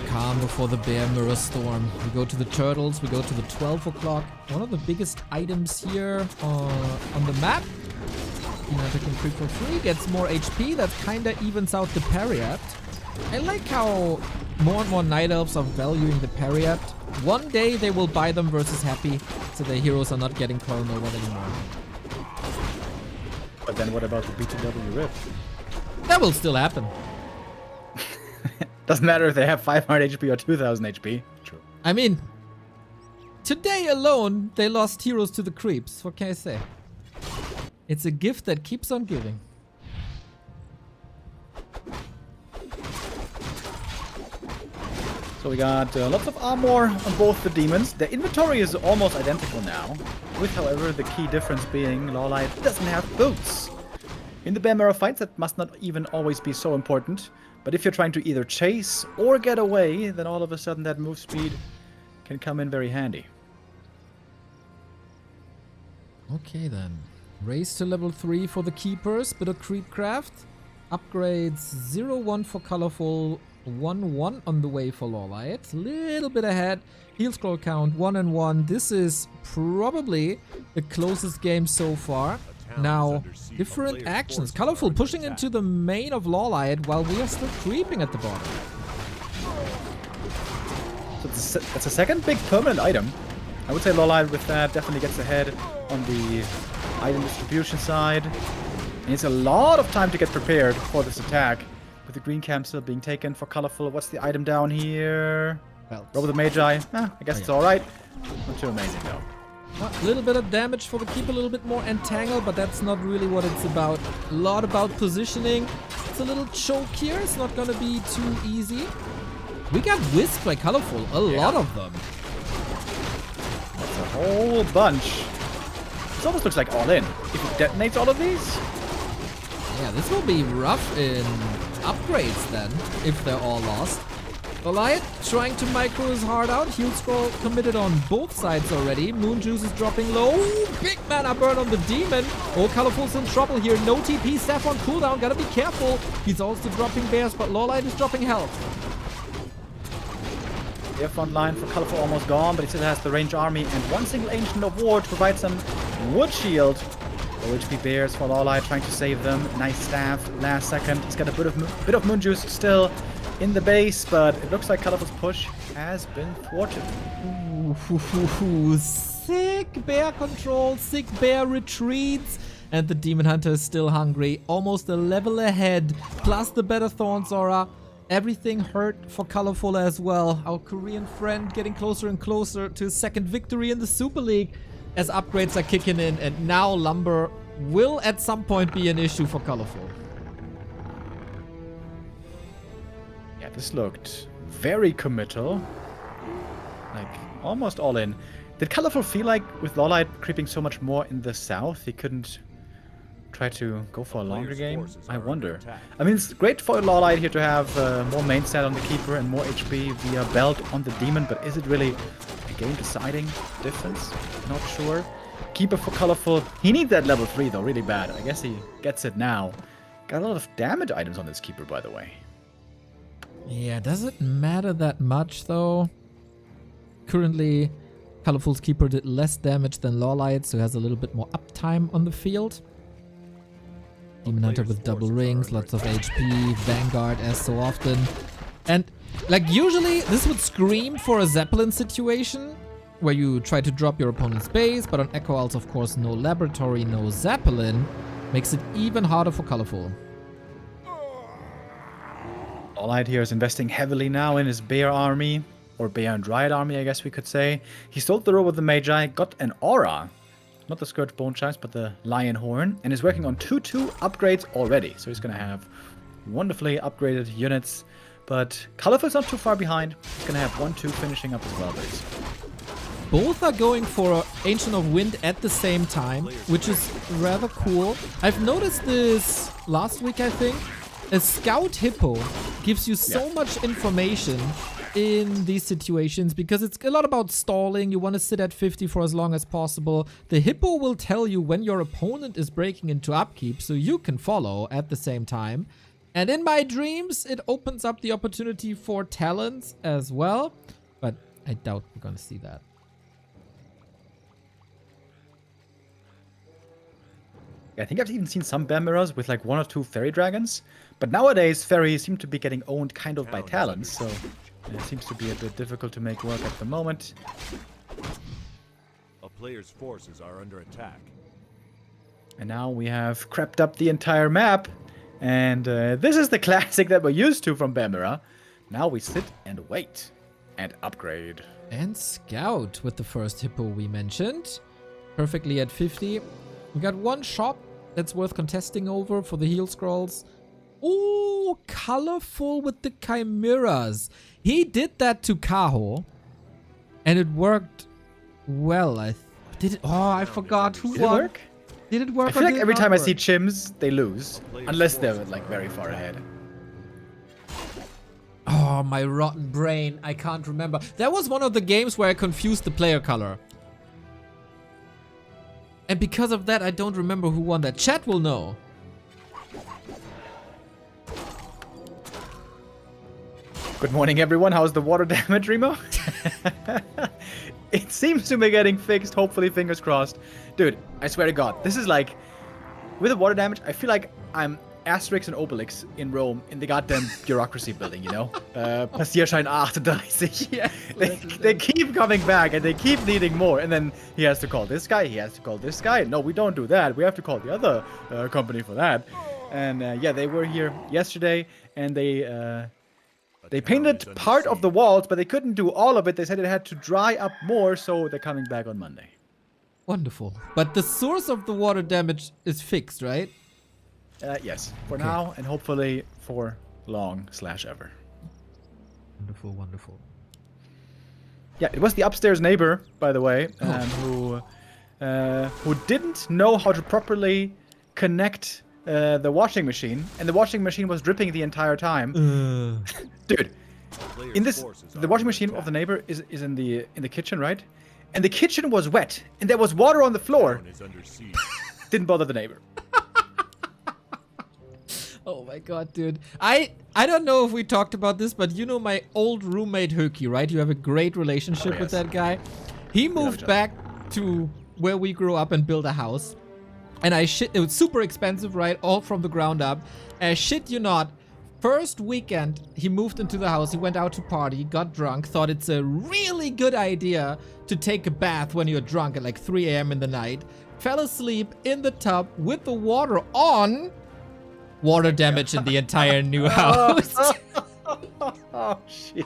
Calm before the bear mirror storm. We go to the turtles, we go to the 12 o'clock. One of the biggest items here on the map. Hunter can creep for free, gets more HP, that kinda evens out the Pariat. I like how more and more Night Elves are valuing the Pariat. One day they will buy them versus Happy, so their heroes are not getting Coil No One anymore. But then what about the B2W Rip? That will still happen. Doesn't matter if they have 500 HP or 2000 HP. True. I mean, today alone they lost heroes to the creeps. What can I say? It's a gift that keeps on giving. So we got lots of armor on both the demons. Their inventory is almost identical now, with however the key difference being LawLiet doesn't have boots. In the Bear Mirror fights that must not even always be so important, but if you're trying to either chase or get away, then all of a sudden that move speed can come in very handy. Okay then. Race to level 3 for the keepers, bit of creepcraft. Upgrades 0-1 for Colorful, 1-1 on the way for LawLiet. Little bit ahead. Heal scroll count 1 and 1. This is probably the closest game so far. Now, different actions. Colorful pushing into the main of LawLiet while we are still creeping at the bottom. So that's a second big permanent item. I would say LawLiet with that definitely gets ahead on the item distribution side. And it's a lot of time to get prepared for this attack. With the green cam still being taken for Colorful. What's the item down here? Well, Robo the Magi. I guess it's alright. Not too amazing though. a little bit of damage for the keeper, a little bit more entangle, but that's not really what it's about. A lot about positioning. It's a little choke here. It's not going to be too easy. We got whisked by Colorful. A lot of them. That's a whole bunch. This almost looks like all in. If it detonates all of these, Yeah, this will be rough in upgrades then, if they're all lost. LawLiet trying to micro his heart out. Heal scroll committed on both sides already. Moon Juice is dropping low. Big mana burn on the demon. Oh, Colorful's in trouble here. No TP. Staff on cooldown. Gotta be careful. He's also dropping bears, but LawLiet is dropping health. their front line for Colorful almost gone, but he still has the range army and one single Ancient of War to provide some wood shield. Low HP bears for LawLiet trying to save them. Nice staff last second. He's got a bit of Moon Juice still in the base, but it looks like Colorful's push has been thwarted. Ooh, sick bear control, sick bear retreats, and the Demon Hunter is still hungry. Almost a level ahead, plus the better Thorns Aura. Everything hurt for Colorful as well. Our Korean friend getting closer and closer to his second victory in the Super League as upgrades are kicking in, and now Lumber will at some point be an issue for Colorful. Yeah, this looked very committal. Like, almost all in. Did Colorful feel like with LawLiet creeping so much more in the south, he couldn't try to go for a longer game? I wonder. I mean, it's great for LawLiet here to have more main set on the Keeper and more HP via belt on the Demon, but is it really a game-deciding difference? Not sure. Keeper for Colorful, he needs that level 3 though, really bad. I guess he gets it now. Got a lot of damage items on this Keeper, by the way. Yeah, does it matter that much though? Currently, Colorful's keeper did less damage than LawLiet, so he has a little bit more uptime on the field. Demon Hunter with double rings, lots of HP, Vanguard as so often. And like usually this would scream for a Zeppelin situation where you try to drop your opponent's base, but on Echo Owls, of course, no Laboratory, no Zeppelin. Makes it even harder for Colorful. LawLiet here is investing heavily now in his Bear army, or Bear and Dryad army, I guess we could say. He stole the row with the Magi, got an Aura, not the Scourge Bone Chimes, but the Lion Horn, and is working on 2-2 upgrades already. So he's going to have wonderfully upgraded units, but Colorful's not too far behind. He's going to have 1-2 finishing up as well, base. Both are going for Ancient of Wind at the same time, which is rather cool. I've noticed this last week, I think. A Scout Hippo gives you so much information in these situations because it's a lot about stalling. You want to sit at 50 for as long as possible. The Hippo will tell you when your opponent is breaking into upkeep so you can follow at the same time. And in my dreams, it opens up the opportunity for talents as well. But I doubt we're going to see that. I think I've even seen some Bear Mirrors with like 1 or 2 Fairy Dragons. But nowadays, Fairies seem to be getting owned kind of by talents. So it seems to be a bit difficult to make work at the moment. A player's forces are under attack. And now we have crept up the entire map. And this is the classic that we're used to from Bear Mirror. Now we sit and wait and upgrade. And Scout with the first Hippo we mentioned. Perfectly at 50. We got one shop that's worth contesting over for the heal scrolls. Ooh, Colorful with the Chimeras. He did that to Kaho. And it worked well. I forgot who Did it won. work? Did it work? I feel or like did it every not time I work? see Chims, they lose. Unless they're like very far ahead. Oh, my rotten brain. I can't remember. That was one of the games where I confused the player color. And because of that, I don't remember who won that. Chat will know. Good morning, everyone. How's the water damage, Remo? It seems to be getting fixed. Hopefully, fingers crossed. Dude, I swear to God, this is like... With the water damage, I feel like I'm Asterix and Obelix in Rome in the goddamn bureaucracy building, you know? Passierschein 38. Yes, They keep coming back and they keep needing more. And then he has to call this guy, he has to call this guy. No, we don't do that. We have to call the other company for that. And yeah, they were here yesterday and they painted part of the walls, but they couldn't do all of it. They said it had to dry up more, so they're coming back on Monday. Wonderful. But the source of the water damage is fixed, right? Yes, for now, and hopefully for long/ever. Wonderful, wonderful. Yeah, it was the upstairs neighbor, by the way, who didn't know how to properly connect the washing machine, and the washing machine was dripping the entire time. Dude, in this, the washing machine of the neighbor is in the kitchen, right? And the kitchen was wet, and there was water on the floor. Is under siege. Didn't bother the neighbor. Oh my god, dude. I don't know if we talked about this, but you know my old roommate Höki, right? You have a great relationship with that guy. He moved back to where we grew up and built a house. And it was super expensive, right? All from the ground up. Shit you not. First weekend, he moved into the house. He went out to party, got drunk, thought it's a really good idea to take a bath when you're drunk at like 3 a.m. in the night. Fell asleep in the tub with the water on. Water damage in the entire new house. Oh, shit.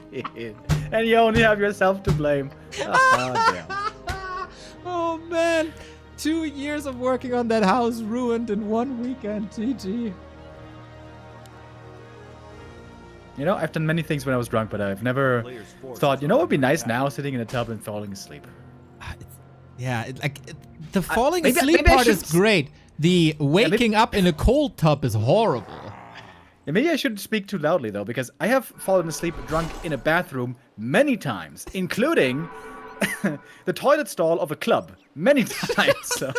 And you only have yourself to blame. Oh, damn. Oh, man. 2 years of working on that house ruined in 1 weekend. GG. You know, I've done many things when I was drunk, but I've never thought, you know what would be nice now, sitting in a tub and falling asleep. The falling maybe asleep I part should- is great. The waking up in a cold tub is horrible. Yeah, maybe I shouldn't speak too loudly, though, because I have fallen asleep drunk in a bathroom many times, including the toilet stall of a club many times. So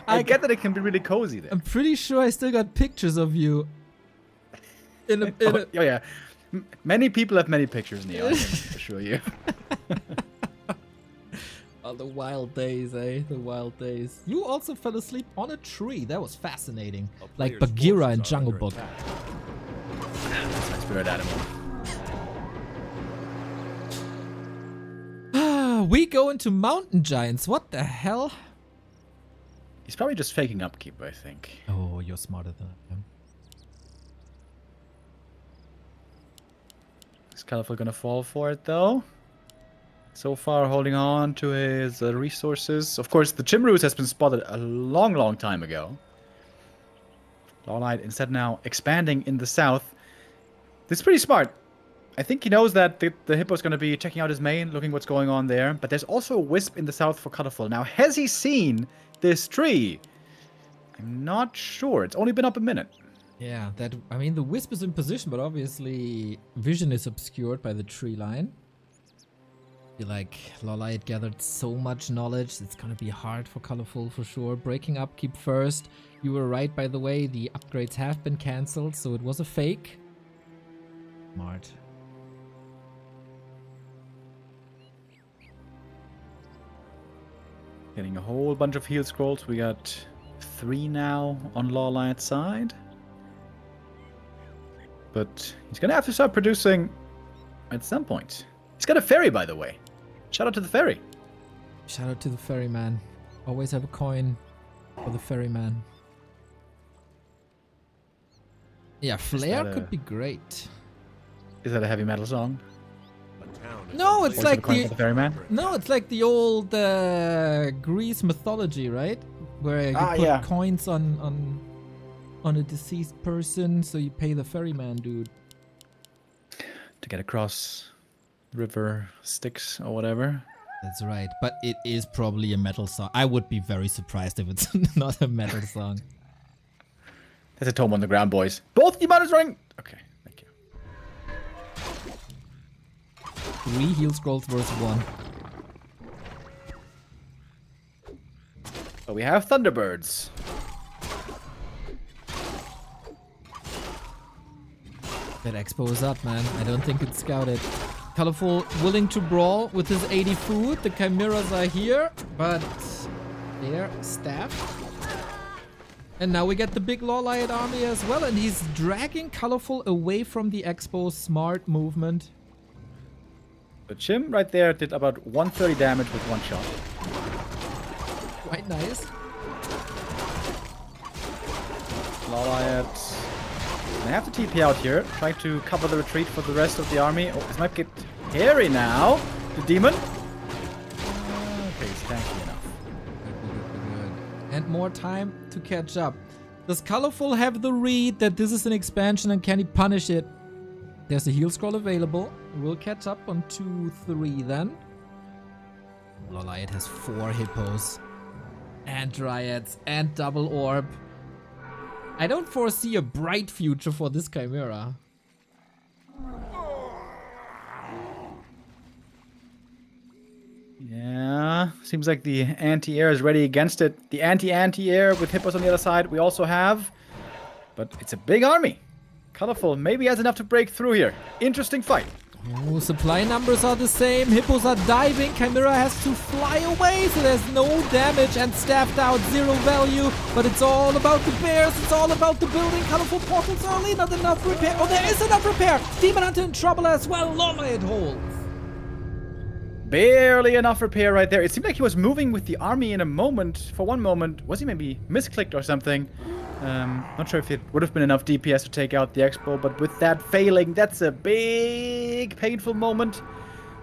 I get that it can be really cozy there. I'm pretty sure I still got pictures of you. Oh, yeah. Many people have many pictures, Neo, I can assure you. Oh, the wild days, eh? The wild days. You also fell asleep on a tree. That was fascinating. A Like player's Bagheera in forces are Jungle under Book. attack. That's my spirit animal. We go into Mountain Giants. What the hell? He's probably just faking upkeep, I think. Oh, you're smarter than I am. Is Colorful gonna fall for it though? So far holding on to his resources. Of course, the Chimroos has been spotted a long, long time ago. LawLiet instead now expanding in the south. This is pretty smart. I think he knows that the Hippo's going to be checking out his main, looking what's going on there. But there's also a Wisp in the south for Colorful. Now, has he seen this tree? I'm not sure. It's only been up a minute. Yeah, that. I mean, the Wisp is in position, but obviously vision is obscured by the tree line. I feel like LawLiet gathered so much knowledge. It's gonna be hard for Colorful for sure. Breaking upkeep first. You were right, by the way. The upgrades have been cancelled, so it was a fake. Smart. Getting a whole bunch of heal scrolls. We got 3 now on LawLiet's side. But he's gonna have to start producing at some point. He's got a ferry, by the way. Shout out to the ferry. Shout out to the ferryman. Always have a coin for the ferryman. Yeah, Flare that could be great. Is that a heavy metal song? A town is No, under it's Always like have a coin for the ferryman? No, it's like the old Greece mythology, right? Where you put yeah. coins on a deceased person, so you pay the ferryman dude. To get across river Styx or whatever. That's right, but it is probably a metal song. I would be very surprised if it's not a metal song. There's a tome on the ground, boys. Both demoners running. Okay, thank you. 3 heal scrolls versus 1. So we have Thunderbirds. That expo is up, man. I don't think it's scouted. Colorful willing to brawl with his 80 food. The chimeras are here, but they're staffed. And now we get the big LawLiet army as well, and he's dragging Colorful away from the expo. Smart movement. The Chim right there did about 130 damage with 1 shot. Quite nice. LawLiet. They have to TP out here, trying to cover the retreat for the rest of the army. Oh, this might get hairy now. The demon. Okay, it's tanky enough. Good. And more time to catch up. Does Colorful have the read that this is an expansion, and can he punish it? There's a heal scroll available. We'll catch up on 2-3 then. LawLiet has 4 hippos. And dryads. And double orb. I don't foresee a bright future for this chimera. Yeah, seems like the anti-air is ready against it. The anti-air with hippos on the other side we also have. But it's a big army. Colorful maybe has enough to break through here. Interesting fight. Oh, supply numbers are the same. Hippos are diving. Chimera has to fly away, so there's no damage and staffed out, 0 value. But it's all about the bears. It's all about the building. Colorful portals early, not enough repair. Oh, there is enough repair. Demon Hunter in trouble as well. LawLiet holds. Barely enough repair right there. It seemed like he was moving with the army in a moment. For one moment, was he maybe misclicked or something? Not sure if it would have been enough DPS to take out the Expo, but with that failing, that's a big, painful moment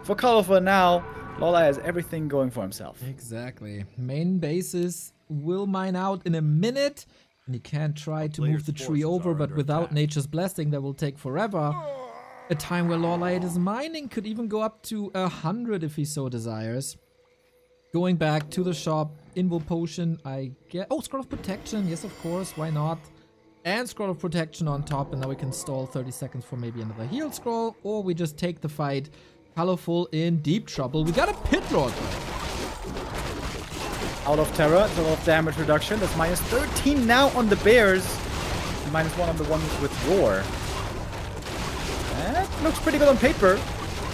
for Colorful now. LawLiet has everything going for himself. Exactly. Main bases will mine out in a minute, and he can try to move the tree over, but without Nature's Blessing, that will take forever. A time where LawLiet is mining could even go up to 100 if he so desires. Going back to the shop, Invo Potion, I get... Oh, Scroll of Protection, yes of course, why not? And Scroll of Protection on top, and now we can stall 30 seconds for maybe another heal scroll, or we just take the fight. Colorful in deep trouble. We got a Pit Lord. Out of Terror, it's a lot of damage reduction. That's minus 13 now on the Bears. And minus 1 on the ones with Roar. That looks pretty good on paper.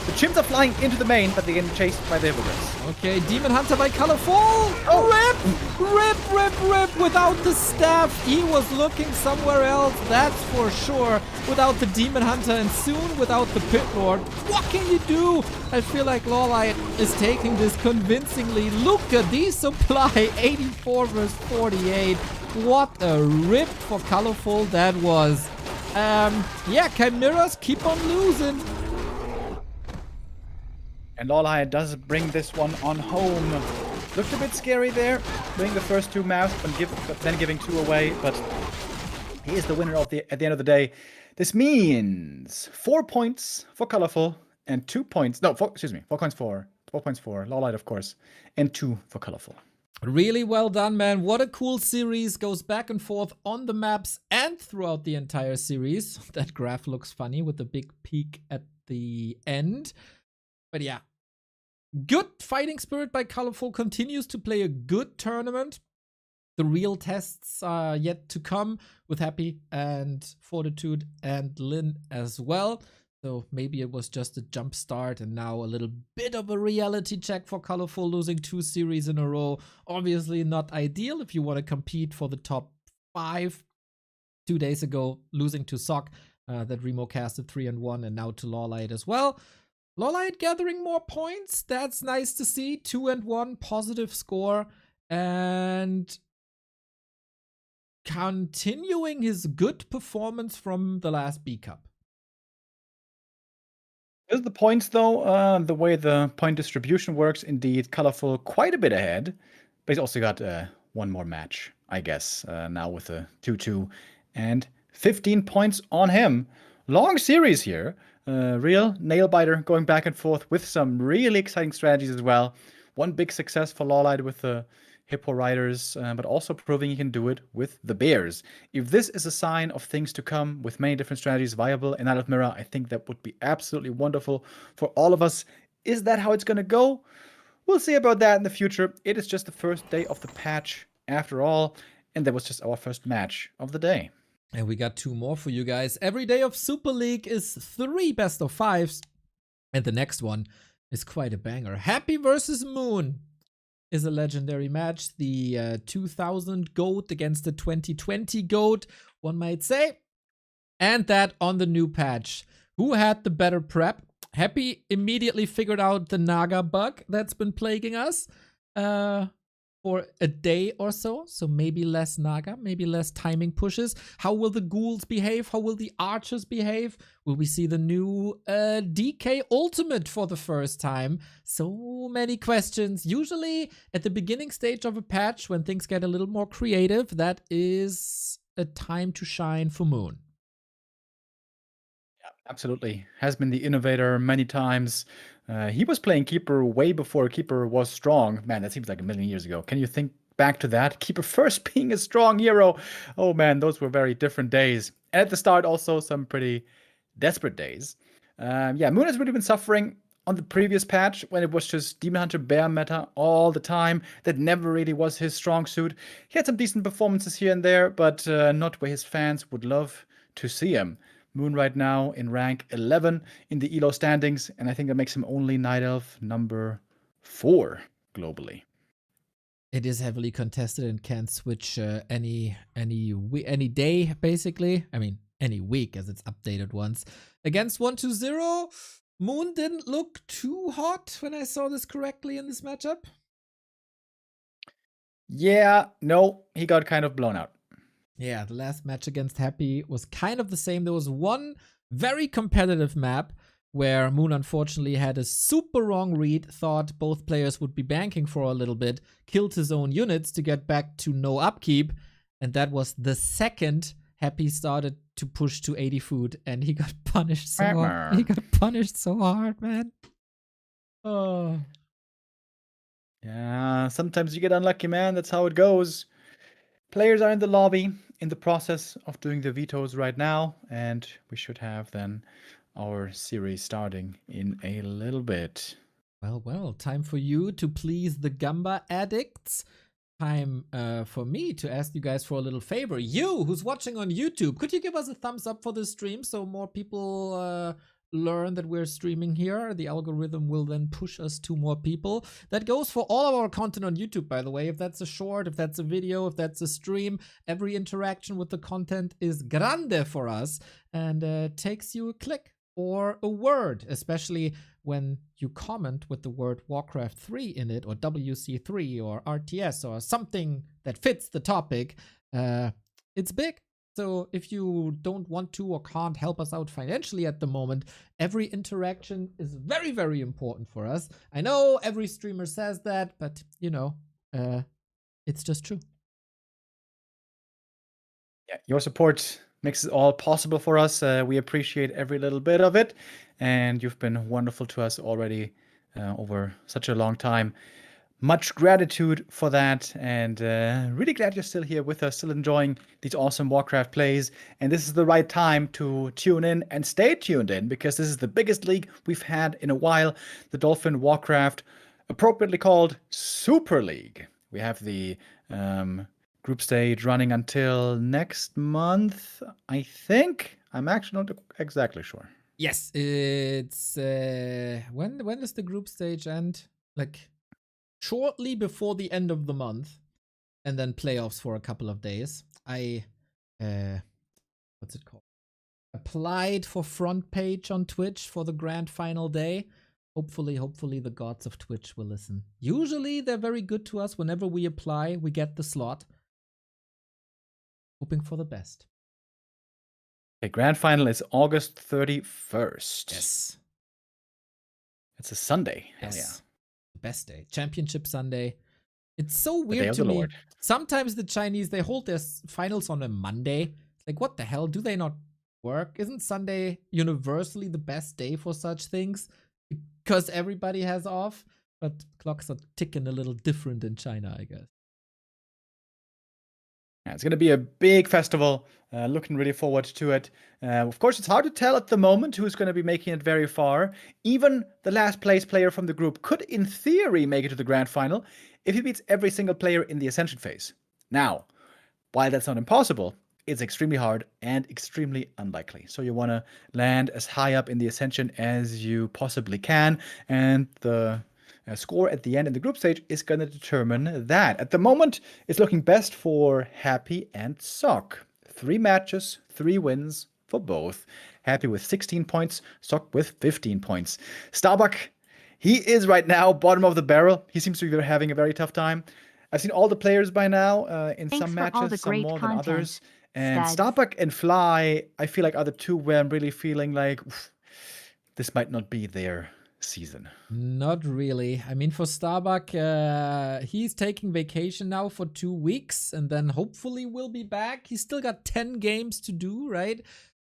The chimps are flying into the main, but they're getting chased by the hippogriffs. Okay, Demon Hunter by Colorful. Rip. Without the staff, he was looking somewhere else, that's for sure. Without the Demon Hunter and soon without the Pit Lord. What can you do? I feel like LawLiet is taking this convincingly. Look at these supply, 84 versus 48. What a rip for Colorful that was. Yeah, Chimeras keep on losing. And LawLiet does bring this one on home. Looked a bit scary there, winning the first 2 maps, but then giving 2 away. But he is the winner at the end of the day. This means 4 points for Colorful and 2 points. No, 4 points for 4 points for LawLiet, of course, and 2 for Colorful. Really well done, man. What a cool series. Goes back and forth on the maps and throughout the entire series. That graph looks funny with the big peak at the end. But yeah, good fighting spirit by Colorful, continues to play a good tournament. The real tests are yet to come with Happy and Fortitude and Lin as well. So maybe it was just a jump start and now a little bit of a reality check for Colorful, losing 2 series in a row. Obviously not ideal if you want to compete for the top 5. 2 days ago, losing to Sock, that Remo casted 3-1, and now to LawLiet as well. LawLiet gathering more points. That's nice to see. 2-1, positive score. And continuing his good performance from the last B Cup. Here's the points, though. The way the point distribution works, indeed, Colorful quite a bit ahead. But he's also got 1 more match, I guess, now with a 2-2. And 15 points on him. Long series here. Real nail-biter going back and forth with some really exciting strategies as well. One big success for LawLiet with the Hippo Riders, but also proving he can do it with the Bears. If this is a sign of things to come with many different strategies viable in Night of Mirror, I think that would be absolutely wonderful for all of us. Is that how it's going to go? We'll see about that in the future. It is just the first day of the patch after all, and that was just our first match of the day. And we got 2 more for you guys. Every day of Super League is 3 best of 5s. And the next one is quite a banger. Happy versus Moon is a legendary match. The 2000 GOAT against the 2020 GOAT, one might say. And that on the new patch. Who had the better prep? Happy immediately figured out the Naga bug that's been plaguing us. For a day or so maybe less Naga, maybe less timing pushes. How will the ghouls behave? How will the archers behave? Will we see the new DK ultimate for the first time? So many questions. Usually at the beginning stage of a patch, when things get a little more creative, that is a time to shine for Moon. Yeah, absolutely. Has been the innovator many times. He was playing Keeper way before Keeper was strong. Man, that seems like a million years ago. Can you think back to that? Keeper first being a strong hero. Oh man, those were very different days. And at the start also some pretty desperate days. Yeah, Moon has really been suffering on the previous patch when it was just Demon Hunter Bear meta all the time. That never really was his strong suit. He had some decent performances here and there, but not where his fans would love to see him. Moon right now in rank 11 in the ELO standings, and I think that makes him only Night Elf number 4 globally. It is heavily contested and can't switch any day, basically. I mean, any week, as it's updated once. Against 1-2-0, Moon didn't look too hot when I saw this correctly in this matchup. Yeah, no, he got kind of blown out. Yeah, the last match against Happy was kind of the same. There was one very competitive map where Moon unfortunately had a super wrong read, thought both players would be banking for a little bit, killed his own units to get back to no upkeep, and that was the second Happy started to push to 80 food, and he got punished so hard. He got punished so hard, man. Oh. Yeah, sometimes you get unlucky, man. That's how it goes. Players are in the lobby in the process of doing the vetoes right now, and we should have then our series starting in a little bit. Well, time for you to please the Gamba addicts. Time for me to ask you guys for a little favor. You, who's watching on YouTube, could you give us a thumbs up for this stream so more people learn that we're streaming here, the algorithm will then push us to more people. That goes for all of our content on YouTube, by the way. If that's a short, if that's a video, if that's a stream, every interaction with the content is grande for us and takes you a click or a word, especially when you comment with the word Warcraft 3 in it, or WC3 or RTS or something that fits the topic. It's big. So if you don't want to or can't help us out financially at the moment, every interaction is very, very important for us. I know every streamer says that, but you know, it's just true. Yeah, your support makes it all possible for us. We appreciate every little bit of it, and you've been wonderful to us already over such a long time. Much gratitude for that, and really glad you're still here with us, still enjoying these awesome Warcraft plays. And this is the right time to tune in and stay tuned in, because this is the biggest league we've had in a while, the Dolphin Warcraft, appropriately called Super League. We have the group stage running until next month, I think. I'm actually not exactly sure. Yes, it's when does the group stage end? Like shortly before the end of the month, and then playoffs for a couple of days. I what's it called? Applied for front page on Twitch for the grand final day. Hopefully the gods of Twitch will listen. Usually they're very good to us. Whenever we apply, we get the slot. Hoping for the best. Okay, grand final is August 31st. Yes. It's a Sunday. Yes. Hell yeah. The best day. Championship Sunday. It's so The day weird of to the me. Lord. Sometimes the Chinese, they hold their finals on a Monday. Like, what the hell? Do they not work? Isn't Sunday universally the best day for such things? Because everybody has off? But clocks are ticking a little different in China, I guess. Yeah, it's going to be a big festival. Looking really forward to it. Of course, it's hard to tell at the moment who's going to be making it very far. Even the last place player from the group could, in theory, make it to the grand final if he beats every single player in the Ascension phase. Now, while that's not impossible, it's extremely hard and extremely unlikely. So you want to land as high up in the Ascension as you possibly can, and the score at the end in the group stage is going to determine that. At the moment, it's looking best for Happy and Sock. 3 matches, 3 wins for both. Happy with 16 points, Sock with 15 points. Starbuck, he is right now bottom of the barrel. He seems to be having a very tough time. I've seen all the players by now in Thanks some for all the matches, some great more than content, others. And studs. Starbuck and Fly, I feel like are the two where I'm really feeling like oof, this might not be their season. Not really. I mean, for Starbuck, he's taking vacation now for 2 weeks, and then hopefully will be back. He's still got 10 games to do, right?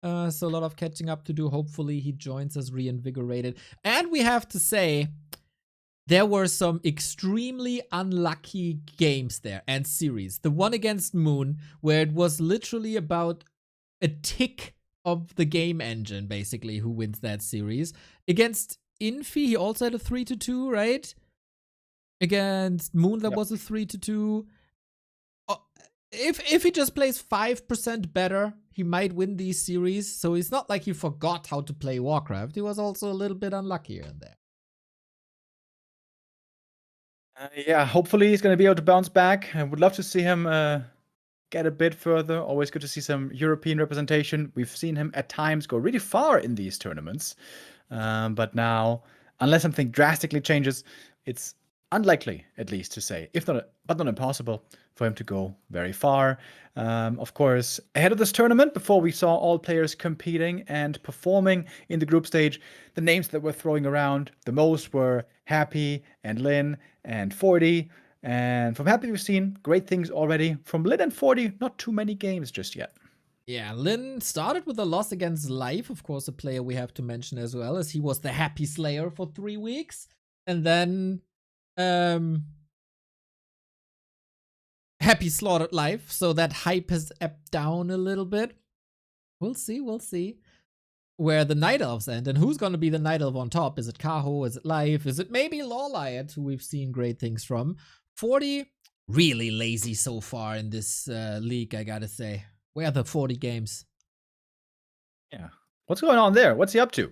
So a lot of catching up to do. Hopefully he joins us reinvigorated. And we have to say, there were some extremely unlucky games there and series. The one against Moon, where it was literally about a tick of the game engine, basically, who wins that series. Against Infi, he also had a 3-2, right? Against Moon, that was a 3-2. If he just plays 5% better, he might win these series. So it's not like he forgot how to play Warcraft. He was also a little bit unlucky in there. Yeah, hopefully he's going to be able to bounce back. I would love to see him get a bit further. Always good to see some European representation. We've seen him at times go really far in these tournaments. But now, unless something drastically changes, it's unlikely, at least, to say, but not impossible, for him to go very far. Of course, ahead of this tournament, before we saw all players competing and performing in the group stage, the names that were throwing around the most were Happy and Lin and 40. And from Happy, we've seen great things already. From Lin and 40, not too many games just yet. Yeah, Lin started with a loss against Life, of course, a player we have to mention as well, as he was the Happy Slayer for 3 weeks. And then Happy slaughtered Life, so that hype has ebbed down a little bit. We'll see where the Night Elves end, and who's going to be the Night Elf on top. Is it Kaho? Is it Life? Is it maybe LawLiet, who we've seen great things from? 40, really lazy so far in this league, I gotta say. Where are the 40 games? Yeah. What's going on there? What's he up to?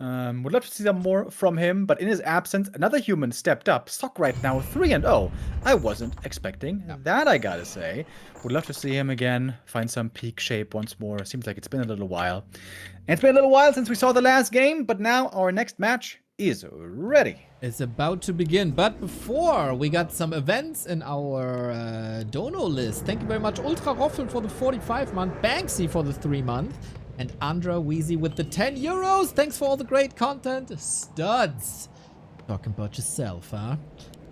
Would love to see some more from him, but in his absence, another human stepped up. Sock right now 3-0. I wasn't expecting that, I gotta say. Would love to see him again, find some peak shape once more. Seems like it's been a little while. And it's been a little while since we saw the last game, but now our next match is ready. It's about to begin, but before we got some events in our dono list. Thank you very much, Ultra Roffel for the 45-month, Banksy for the 3-month, and Andra Wheezy with the 10 euros. Thanks for all the great content. Studs. Talking about yourself, huh?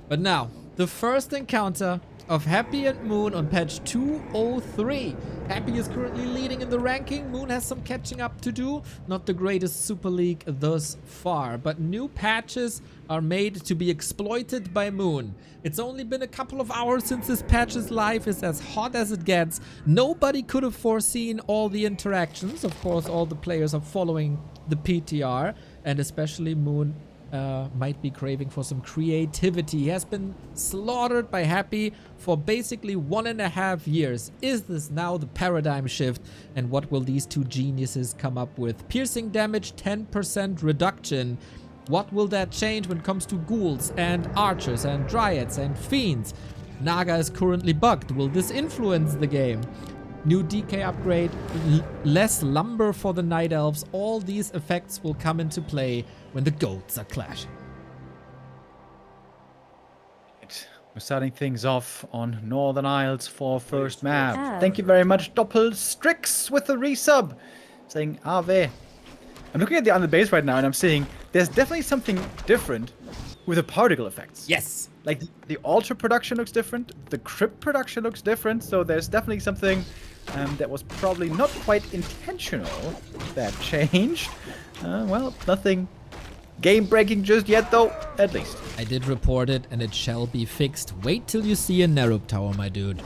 But now, the first encounter of Happy and Moon on patch 203. Happy is currently leading in the ranking. Moon has some catching up to do. Not the greatest Super League thus far, but new patches are made to be exploited by Moon. It's only been a couple of hours since this patch's life is as hot as it gets. Nobody could have foreseen all the interactions. Of course, all the players are following the PTR, and especially Moon might be craving for some creativity. He has been slaughtered by Happy for basically 1.5 years. Is this now the paradigm shift? And what will these two geniuses come up with? Piercing damage, 10% reduction. What will that change when it comes to ghouls and archers and dryads and fiends? Naga is currently bugged. Will this influence the game? New DK upgrade, less lumber for the Night Elves. All these effects will come into play when the goats are clashing. We're starting things off on Northern Isles for first map. Thank you very much, Doppelstrix with the resub. Saying Ave. I'm looking at the on the base right now and I'm seeing there's definitely something different with the particle effects. Yes. Like the altar production looks different, the crypt production looks different, so there's definitely something that was probably not quite intentional that changed. Well, nothing game-breaking just yet, though, at least. I did report it, and it shall be fixed. Wait till you see a Nerub tower, my dude.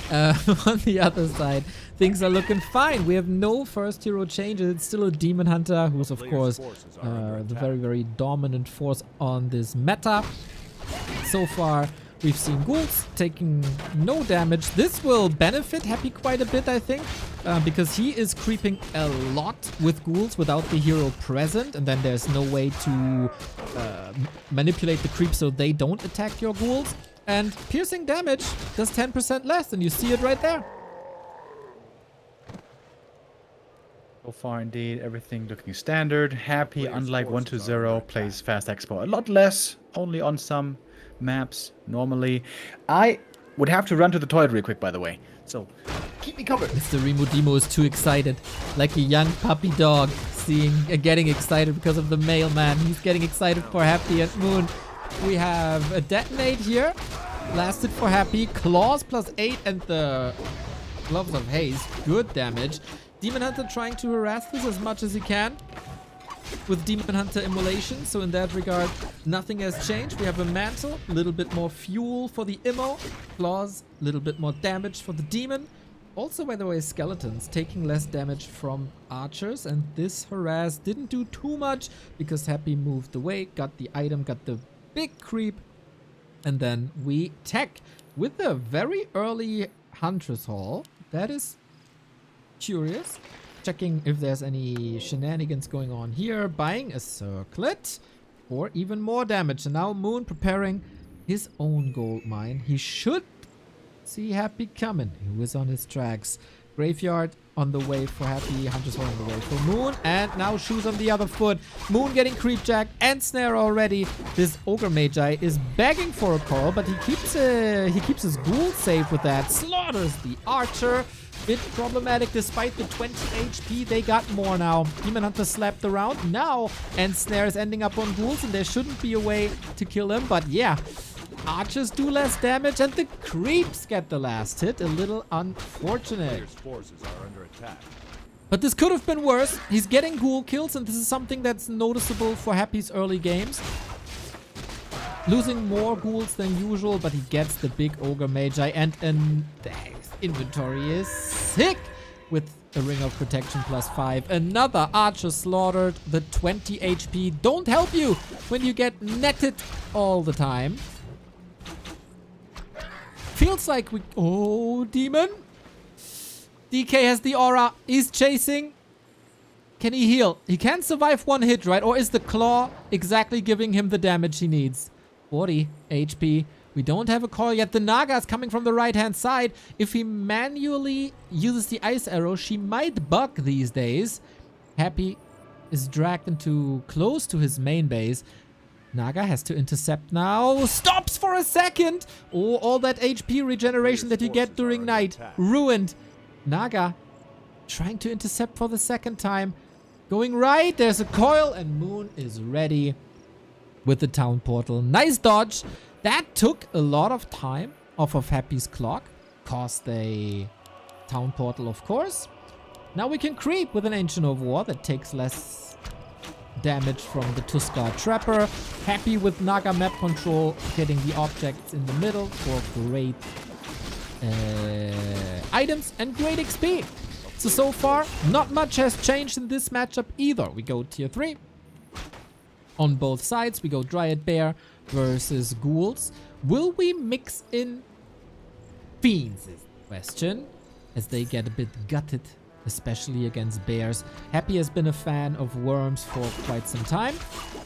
On the other side, things are looking fine. We have no first hero changes. It's still a Demon Hunter, who's, of course, the very, very dominant force on this meta. So far, we've seen ghouls taking no damage. This will benefit Happy quite a bit, I think, because he is creeping a lot with ghouls without the hero present, and then there's no way to manipulate the creep so they don't attack your ghouls. And piercing damage does 10% less, and you see it right there. So far, indeed, everything looking standard. Happy, unlike 1-0, plays Fast Expo a lot less, only on some maps normally. I would have to run to the toilet real quick, by the way, so keep me covered. Mr. Remo Demo is too excited, like a young puppy dog, getting excited because of the mailman. He's getting excited for Happy and Moon. We have a detonate here, lasted for Happy, claws +8, and the gloves of haze, good damage. Demon Hunter trying to harass this as much as he can with Demon Hunter immolation, so in that regard, nothing has changed. We have a mantle, a little bit more fuel for the immo, claws, a little bit more damage for the demon. Also, by the way, skeletons taking less damage from archers, and this harass didn't do too much because Happy moved away, got the item, got the big creep, and then we tech with a very early Huntress Hall. That is curious. Checking if there's any shenanigans going on here. Buying a circlet for even more damage. And now Moon preparing his own gold mine. He should see Happy coming. He was on his tracks. Graveyard on the way for Happy. Hunter's Hall on the way for Moon. And now Shoes on the other foot. Moon getting creepjack and snare already. This Ogre Magi is begging for a call, but he keeps his ghoul safe with that. Slaughters the archer. Bit problematic despite the 20 HP. They got more now. Demon Hunter slapped around now, and Snare is ending up on ghouls, and there shouldn't be a way to kill him. But yeah, archers do less damage, and the creeps get the last hit. A little unfortunate. Players' forces are under attack. But this could have been worse. He's getting ghoul kills, and this is something that's noticeable for Happy's early games. Losing more ghouls than usual, but he gets the big Ogre Magi, and inventory is sick with a Ring of Protection +5. Another archer slaughtered. The 20 HP don't help you when you get netted all the time. Feels like we... Oh, demon. DK has the aura. He's chasing. Can he heal? He can survive one hit, right? Or is the claw exactly giving him the damage he needs? 40 HP. We don't have a coil yet. The Naga is coming from the right-hand side. If he manually uses the ice arrow, she might bug these days. Happy is dragged into close to his main base. Naga has to intercept now. Stops for a second. Oh, all that HP regeneration that you get during night. Ruined. Naga trying to intercept for the second time. Going right. There's a coil and Moon is ready with the town portal. Nice dodge. That took a lot of time off of Happy's clock. Cost a town portal, of course. Now we can creep with an Ancient of War that takes less damage from the Tuskar Trapper. Happy with Naga map control, getting the objects in the middle for great items and great XP. So far, not much has changed in this matchup either. We go tier 3. On both sides, we go Dryad Bear versus Ghouls. Will we mix in Fiends is the question, as they get a bit gutted, especially against bears. Happy has been a fan of worms for quite some time,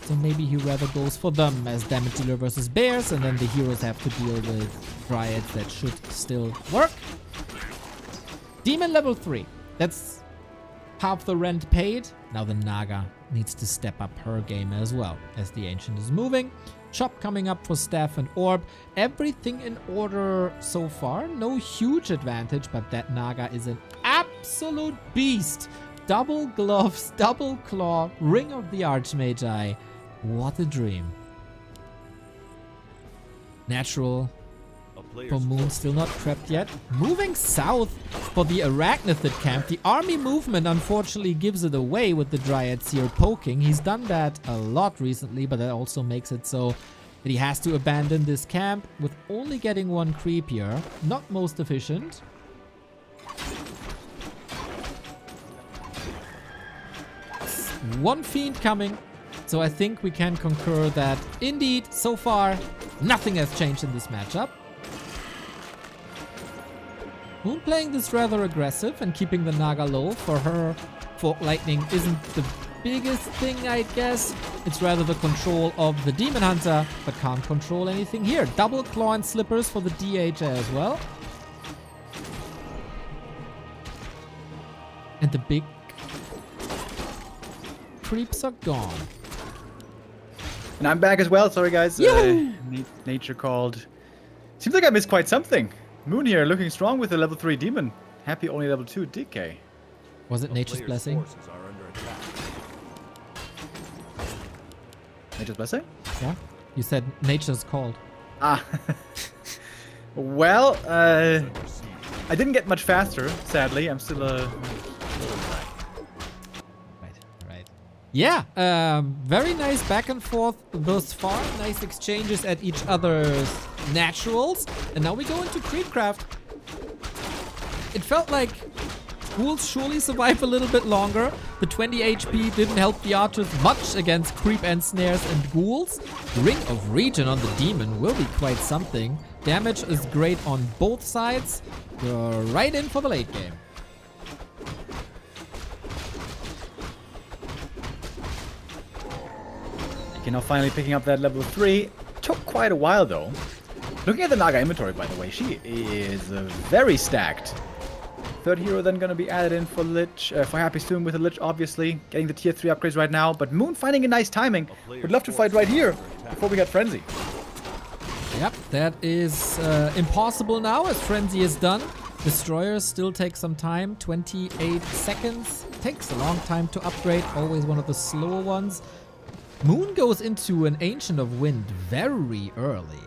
so maybe he rather goes for them as damage dealer versus bears, and then the heroes have to deal with Dryads that should still work. Demon level 3. That's half the rent paid. Now the Naga needs to step up her game as well, as the Ancient is moving. Chop coming up for Staff and Orb. Everything in order so far. No huge advantage, but that Naga is an absolute beast. Double gloves, double claw, Ring of the Archmagi. What a dream. Natural for Moon, still not prepped yet. Moving south for the Arachnithid camp. The army movement unfortunately gives it away with the Dryads here poking. He's done that a lot recently, but that also makes it so that he has to abandon this camp with only getting one creep here. Not most efficient. One Fiend coming. So I think we can concur that indeed, so far, nothing has changed in this matchup. Moon playing this rather aggressive and keeping the Naga low. For her, Fork Lightning isn't the biggest thing, I guess. It's rather the control of the Demon Hunter, but can't control anything here. Double Claw and Slippers for the DH as well. And the big creeps are gone. And I'm back as well. Sorry, guys. Nature called. Seems like I missed quite something. Moon here looking strong with the level 3 demon. Happy only level 2 DK. Was it Nature's Blessing? Nature's Blessing? Yeah. You said Nature's called. Ah. Well, I didn't get much faster, sadly. I'm still Right. Yeah, very nice back and forth thus far. Nice exchanges at each other's naturals. And now we go into Creepcraft. It felt like Ghouls surely survive a little bit longer. The 20 HP didn't help the archers much against Creep and Snares and Ghouls. Ring of Regen on the Demon will be quite something. Damage is great on both sides. You're right in for the late game. Okay, now finally picking up that level 3. Took quite a while though. Looking at the Naga inventory, by the way, she is very stacked. Third hero then gonna be added in for Lich, for Happy soon with a Lich, obviously. Getting the tier 3 upgrades right now, but Moon finding a nice timing. Would love to fight right here before we get Frenzy. Yep, that is impossible now as Frenzy is done. Destroyers still take some time, 28 seconds. Takes a long time to upgrade, always one of the slower ones. Moon goes into an Ancient of Wind very early.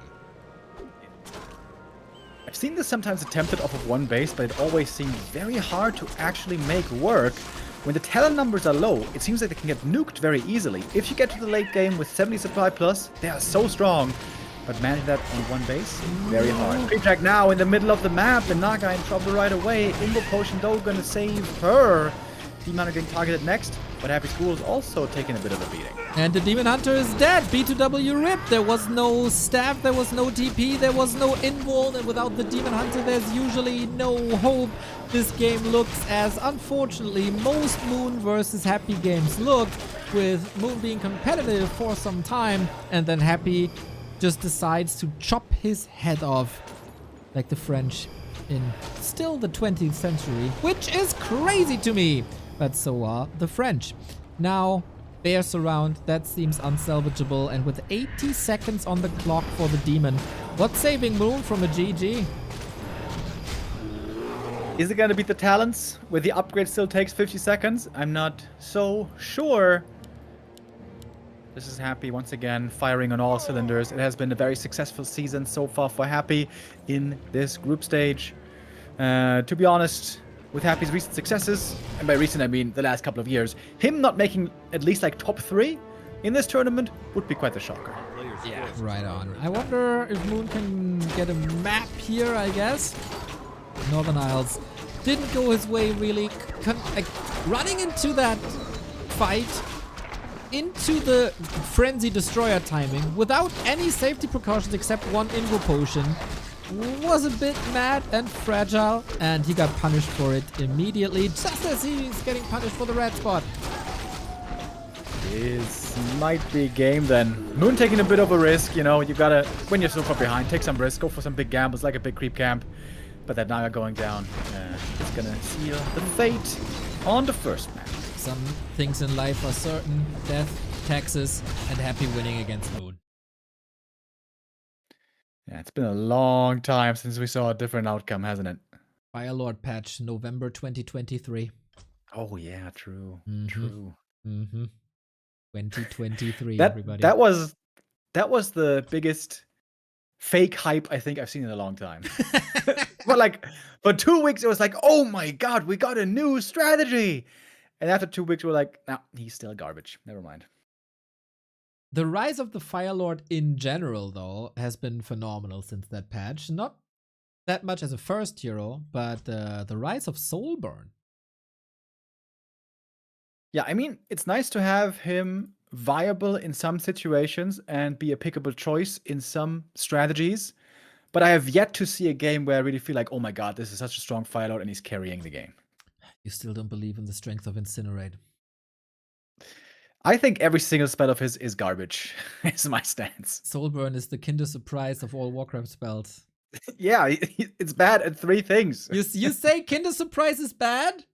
I've seen this sometimes attempted off of one base, but it always seems very hard to actually make work. When the talent numbers are low, it seems like they can get nuked very easily. If you get to the late game with 70 supply plus, they are so strong. But managing that on one base, very hard. Creep track now in the middle of the map. The Naga in trouble right away. Invo Potion though gonna save her. Demon getting targeted next. but Happy School is also taking a bit of a beating. And the Demon Hunter is dead. B2W rip. There was no staff, there was no TP, there was no invul, and without the Demon Hunter, there's usually no hope. This game looks as, unfortunately, most Moon versus Happy games look, with Moon being competitive for some time, and then Happy just decides to chop his head off, like the French in still the 20th century, which is crazy to me. But so are the French. Now, Bear Surround, that seems unsalvageable, and with 80 seconds on the clock for the Demon, what's saving Moon from a GG? Is it going to beat the Talents, where the upgrade still takes 50 seconds? I'm not so sure. This is Happy once again, firing on all cylinders. It has been a very successful season so far for Happy in this group stage. To be honest, with Happy's recent successes, and by recent I mean the last couple of years, him not making at least like top 3 in this tournament would be quite the shocker. Yeah, right on. I wonder if Moon can get a map here, I guess. Northern Isles didn't go his way, really. Running into that fight, into the Frenzy Destroyer timing, without any safety precautions except one Invo Potion, was a bit mad and fragile, and he got punished for it immediately, just as he's getting punished for the red spot. This might be game then. Moon taking a bit of a risk, you know, you gotta, when you're so far behind, take some risk, go for some big gambles, like a big creep camp. But that Naga going down, it's gonna seal the fate on the first map. Some things in life are certain: death, taxes, and Happy winning against Moon. Yeah, it's been a long time since we saw a different outcome, hasn't it? Firelord patch, November 2023. Oh yeah, true, true. 2023, everybody. That was the biggest fake hype I think I've seen in a long time. But like, for 2 weeks it was like, oh my god, we got a new strategy. And after 2 weeks we're like, nah, he's still garbage. Never mind. The rise of the Firelord in general, though, has been phenomenal since that patch. Not that much as a first hero, but the rise of Soulburn. Yeah, I mean, it's nice to have him viable in some situations and be a pickable choice in some strategies. But I have yet to see a game where I really feel like, oh my god, this is such a strong Firelord and he's carrying the game. You still don't believe in the strength of Incinerate. I think every single spell of his is garbage, is my stance. Soulburn is the Kinder Surprise of all Warcraft spells. Yeah, it's bad at 3 things. You say Kinder Surprise is bad?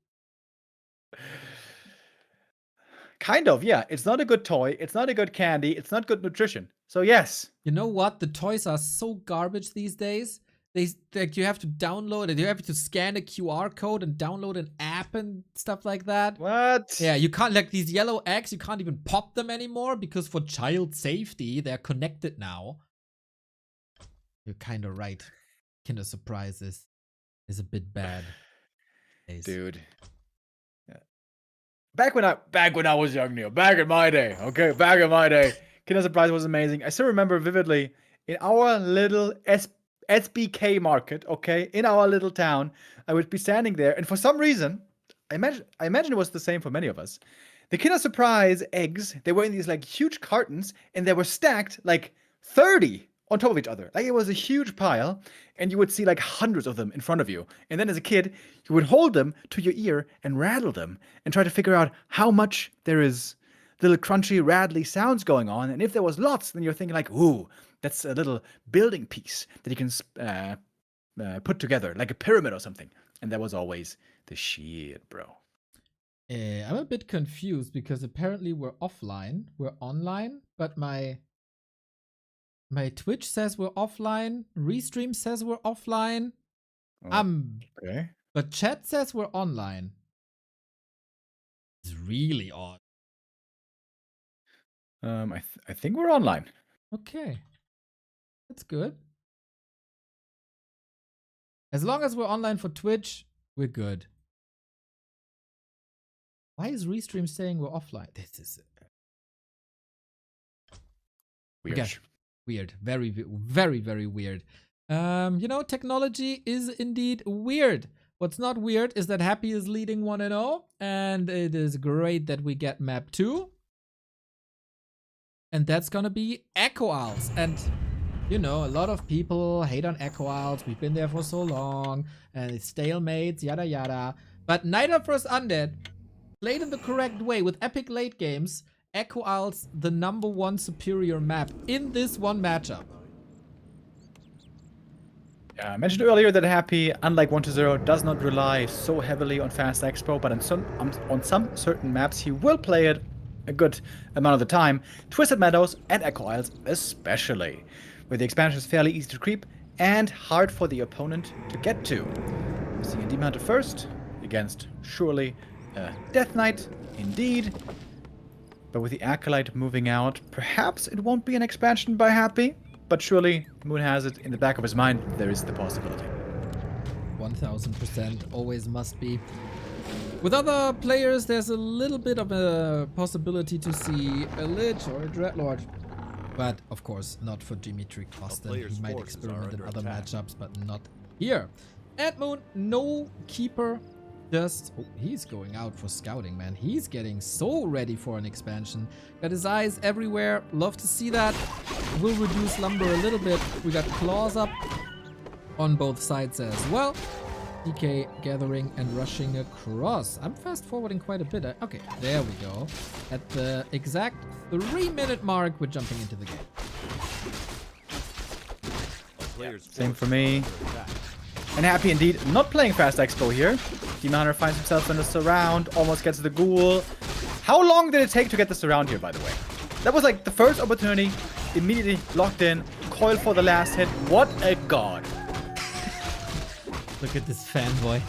Kind of, yeah. It's not a good toy. It's not a good candy. It's not good nutrition. So yes. You know what? The toys are so garbage these days. You have to download it. You have to scan a QR code and download an app and stuff like that. What? Yeah, you can't, like these yellow eggs, you can't even pop them anymore because for child safety, they're connected now. You're kind of right. Kinder Surprise is a bit bad. Dude. Yeah. Back when I was young, Neil. Back in my day. Okay, back in my day. Kinder Surprise was amazing. I still remember vividly in our little SBK market, okay, in our little town, I would be standing there, and for some reason, I imagine it was the same for many of us. The Kinder Surprise eggs, they were in these like huge cartons, and they were stacked like 30 on top of each other. Like it was a huge pile, and you would see like hundreds of them in front of you. And then as a kid, you would hold them to your ear and rattle them and try to figure out how much there is little crunchy, rattly sounds going on. And if there was lots, then you're thinking like, ooh, that's a little building piece that you can put together, like a pyramid or something. And that was always the shit, bro. I'm a bit confused because apparently we're offline. We're online, but my Twitch says we're offline. Restream says we're offline. Okay. But chat says we're online. It's really odd. I think we're online. Okay. That's good. As long as we're online for Twitch, we're good. Why is Restream saying we're offline? This is Weird. okay. Weird. Very, very, very weird. You know, technology is indeed weird. What's not weird is that Happy is leading 1-0, and it is great that we get map 2. And that's gonna be Echo Owls. And, you know, a lot of people hate on Echo Owls. We've been there for so long, and it's stalemates, yada yada. But Night of vs. Undead, played in the correct way with epic late games, Echo Owls the #1 superior map in this one matchup. I mentioned earlier that Happy, unlike 1-0, does not rely so heavily on fast expo, but on some certain maps he will play it a good amount of the time. Twisted Meadows and Echo Isles especially, where the expansion is fairly easy to creep and hard for the opponent to get to. Seeing a Demon Hunter first against surely Death Knight, indeed. But with the Acolyte moving out, perhaps it won't be an expansion by Happy. But surely, Moon has it in the back of his mind, there is the possibility. 1000% always must be. With other players, there's a little bit of a possibility to see a Lich or a Dreadlord. But, of course, not for Dimitri Kostin. He might experiment in other matchups, but not here. At Moon, no Keeper. Just, oh, he's going out for scouting, man. He's getting so ready for an expansion. Got his eyes everywhere. Love to see that. Will reduce lumber a little bit. We got claws up on both sides as well. DK gathering and rushing across. I'm fast forwarding quite a bit. Okay, there we go. At the exact 3-minute mark, we're jumping into the game. Same for me. And Happy indeed not playing fast expo here. Demon Hunter finds himself in a surround, almost gets the ghoul. How long did it take to get the surround here, by the way? That was like the first opportunity, immediately locked in, coil for the last hit. What a god. Look at this fanboy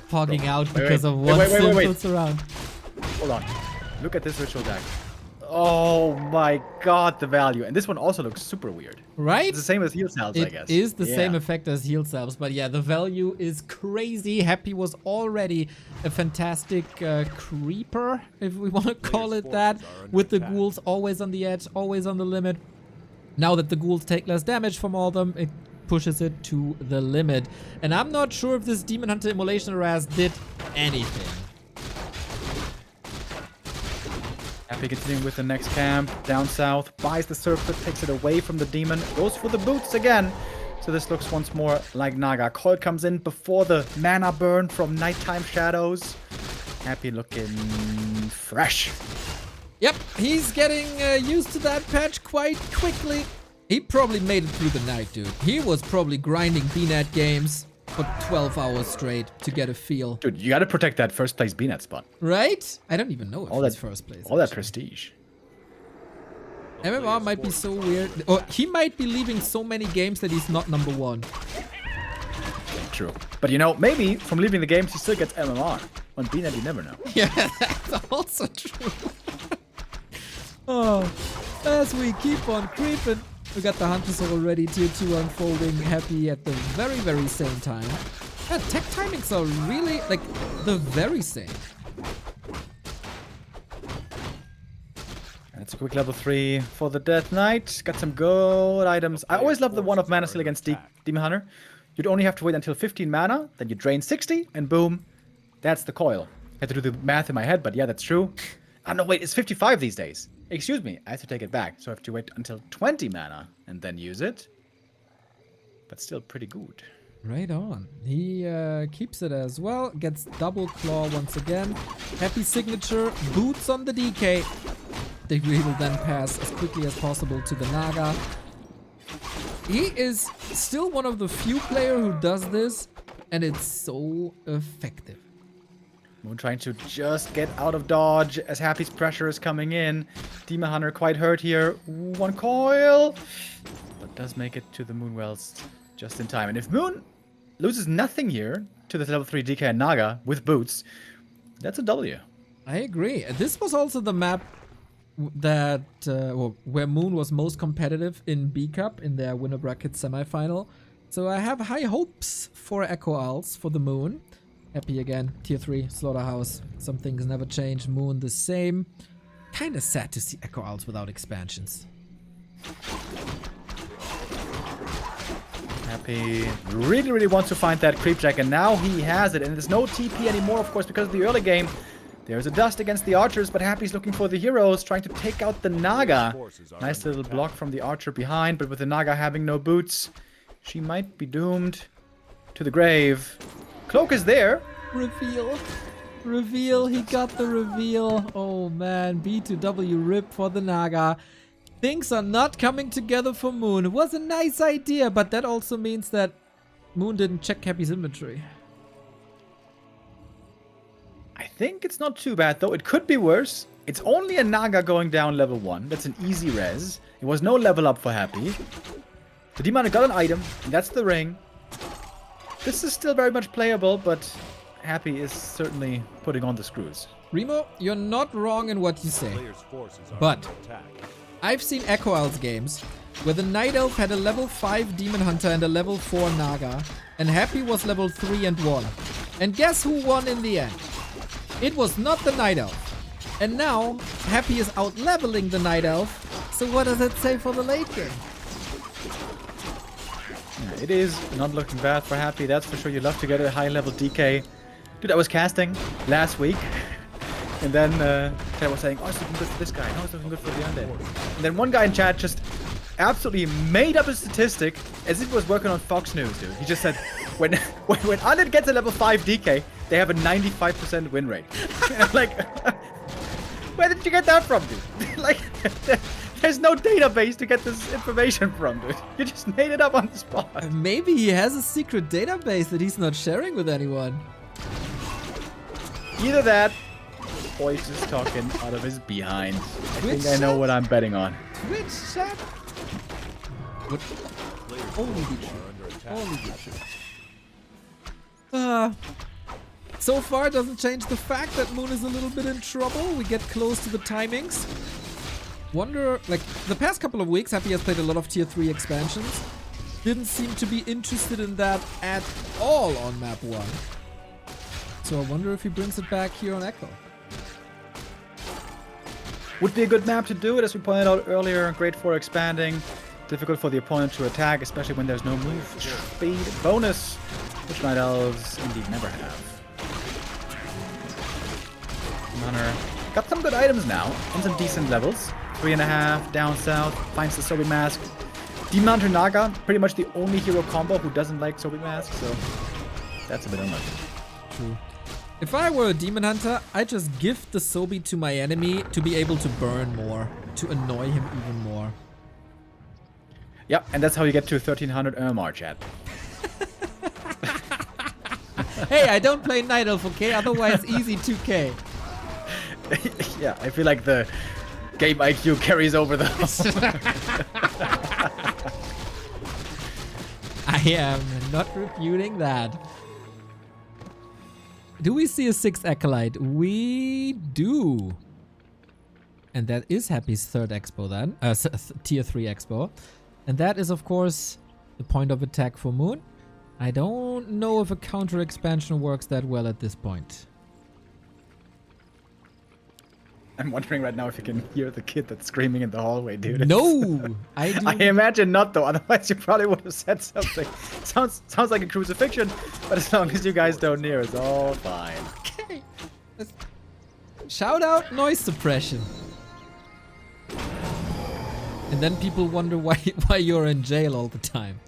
fogging out because of one simple surround. Hold on. Look at this ritual deck. Oh my god, the value. And this one also looks super weird. Right? It's the same as heal salves, I guess. It is the same effect as heal salves, but yeah, the value is crazy. Happy was already a fantastic creeper, if we want to call it that, with the ghouls always on the edge, always on the limit. Now that the ghouls take less damage from all of them, it pushes it to the limit. And I'm not sure if this Demon Hunter Immolation Harass did anything. Happy continuing with the next camp, down south, buys the circlet, takes it away from the demon, goes for the boots again. So this looks once more like Naga. Coil comes in before the mana burn from nighttime shadows. Happy looking fresh. Yep, he's getting used to that patch quite quickly. He probably made it through the night, dude. He was probably grinding BNet games for 12 hours straight to get a feel. Dude, you gotta protect that first place BNet spot. Right? I don't even know if it's first place. All that prestige. MMR might be so weird. Or he might be leaving so many games that he's not #1. True. But you know, maybe from leaving the games he still gets MMR. On BNet you never know. Yeah, that's also true. Oh, as we keep on creeping. We got the Hunters already, tier 2 unfolding, Happy at the very, very same time. Yeah, tech timings are really, like, the very same. And it's a quick level 3 for the Death Knight. Got some gold items. I always love the one of Mana Steal against Demon Hunter. You'd only have to wait until 15 mana, then you drain 60, and boom, that's the coil. I had to do the math in my head, but yeah, that's true. Oh no, wait, it's 55 these days. Excuse me, I have to take it back. So I have to wait until 20 mana and then use it. But still pretty good. Right on. He keeps it as well. Gets double claw once again. Happy signature. Boots on the DK. They will then pass as quickly as possible to the Naga. He is still one of the few players who does this. And it's so effective. Moon trying to just get out of dodge as Happy's pressure is coming in. Demon Hunter quite hurt here. One coil. But does make it to the Moonwells just in time. And if Moon loses nothing here to the level 3 DK and Naga with boots, that's a W. I agree. This was also the map that where Moon was most competitive in B Cup in their winner bracket semifinal. So I have high hopes for Echo Owls for the Moon. Happy again, tier 3, Slaughterhouse. Some things never change. Moon the same. Kinda sad to see Echo Owls without expansions. Happy really wants to find that creep jack, and now he has it. And there's no TP anymore, of course, because of the early game. There's a dust against the archers, but Happy's looking for the heroes, trying to take out the Naga. Nice little block from the archer behind, but with the Naga having no boots, she might be doomed to the grave. Cloak is there. Reveal. Reveal. He got the reveal. Oh man, B2W rip for the Naga. Things are not coming together for Moon. It was a nice idea, but that also means that Moon didn't check Happy's inventory. I think it's not too bad, though. It could be worse. It's only a Naga going down level 1. That's an easy res. It was no level up for Happy. The demon got an item, and that's the ring. This is still very much playable, but Happy is certainly putting on the screws. Remo, you're not wrong in what you say. Player's forces are But under attack. I've seen Echo Elves games where the Night Elf had a level 5 Demon Hunter and a level 4 Naga, and Happy was level 3 and 1. And guess who won in the end? It was not the Night Elf. And now, Happy is out-leveling the Night Elf, so what does that say for the late game? Yeah, it is not looking bad for Happy, that's for sure. You love to get a high-level DK. Dude, I was casting last week, and then chat was saying, oh, it's looking good for this guy, no, it's looking good for the undead. And then one guy in chat just absolutely made up a statistic as if it was working on Fox News, dude. He just said, when undead gets a level 5 DK, they have a 95% win rate. And I'm like, where did you get that from, dude? Like, there's no database to get this information from, dude. You just made it up on the spot. Maybe he has a secret database that he's not sharing with anyone. Either that, or he's just talking out of his behind. I think I know what I'm betting on. Twitch chat? What? Player's Only forces be true. are under attack. Only be true. So far, it doesn't change the fact that Moon is a little bit in trouble. We get close to the timings. Wonder, like, the past couple of weeks, Happy has played a lot of tier 3 expansions. Didn't seem to be interested in that at all on map 1. So I wonder if he brings it back here on Echo. Would be a good map to do it, as we pointed out earlier. Great for expanding. Difficult for the opponent to attack, especially when there's no move speed bonus, which Night Elves indeed never have. Hunter got some good items now, and some decent levels. 3.5, down south, finds the Sobi Mask. Demon Hunter Naga, pretty much the only hero combo who doesn't like Sobi Mask, so that's a bit unlucky. True. If I were a Demon Hunter, I'd just gift the Sobi to my enemy to be able to burn more, to annoy him even more. Yep, and that's how you get to 1300 MMR, chat. Hey, I don't play Night Elf, okay? Otherwise, easy 2k. Yeah, I feel like the game IQ carries over the... I am not refuting that. Do we see a 6th Acolyte? We do. And that is Happy's 3rd expo then. Tier 3 expo. And that is, of course, the point of attack for Moon. I don't know if a counter expansion works that well at this point. I'm wondering right now if you can hear the kid that's screaming in the hallway, dude. No! I I imagine not, though. Otherwise, you probably would have said something. Sounds like a crucifixion, but as long as you guys don't hear, it's all fine. Okay. Shout out noise suppression. And then people wonder why you're in jail all the time.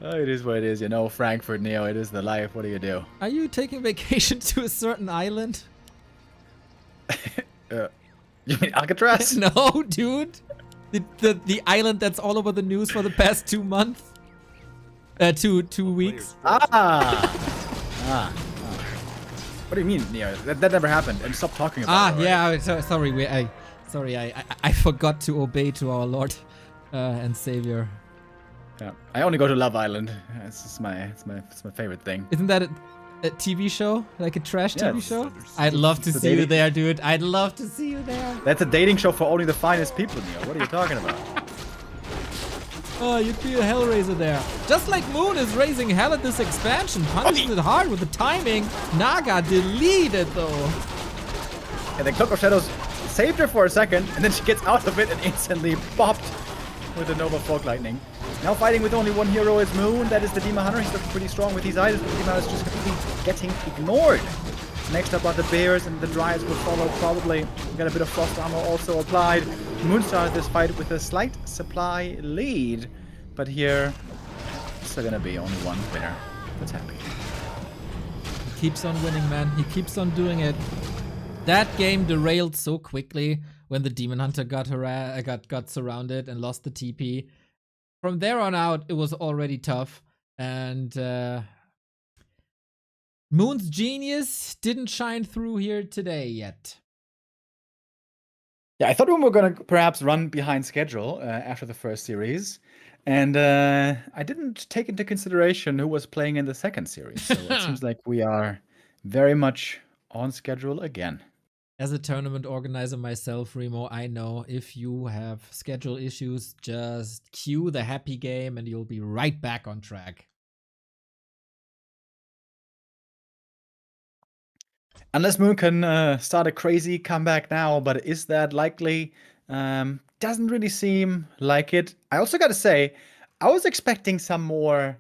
Oh, it is what it is, you know, Frankfurt, Neo. It is the life. What do you do? Are you taking vacation to a certain island? You mean Alcatraz? No, dude. The island that's all over the news for the past 2 months. Two weeks. What do you mean, Neo? That never happened. And stop talking about it. Yeah. Sorry. I forgot to obey to our Lord and Savior. Yeah. I only go to Love Island. It's my favorite thing. Isn't that a TV show? Like a trash TV show? I'd love to it's a see you dating- there, dude. I'd love to see you there. That's a dating show for only the finest people, Neo. What are you talking about? Oh, you'd be a Hellraiser there. Just like Moon is raising hell at this expansion, punishing it hard with the timing. Naga deleted though. And the Cloak of Shadows saved her for a second, and then she gets out of it and instantly bopped with the Nova Fog Lightning. Now fighting with only one hero is Moon. That is the Demon Hunter. He's looking pretty strong with these items, but the Demon Hunter is just completely getting ignored. Next up are the Bears, and the Dryads will follow probably. We got a bit of Frost Armor also applied. Moon started this fight with a slight supply lead, but here, it's still gonna be only one winner. That's happy. He keeps on winning, man. He keeps on doing it. That game derailed so quickly when the Demon Hunter got surrounded and lost the TP. From there on out, it was already tough, and Moon's genius didn't shine through here today yet. Yeah, I thought we were going to perhaps run behind schedule after the first series. And I didn't take into consideration who was playing in the second series. So it seems like we are very much on schedule again. As a tournament organizer myself, Remo, I know if you have schedule issues, just cue the happy game and you'll be right back on track. Unless Moon can start a crazy comeback now, but is that likely? Doesn't really seem like it. I also got to say, I was expecting some more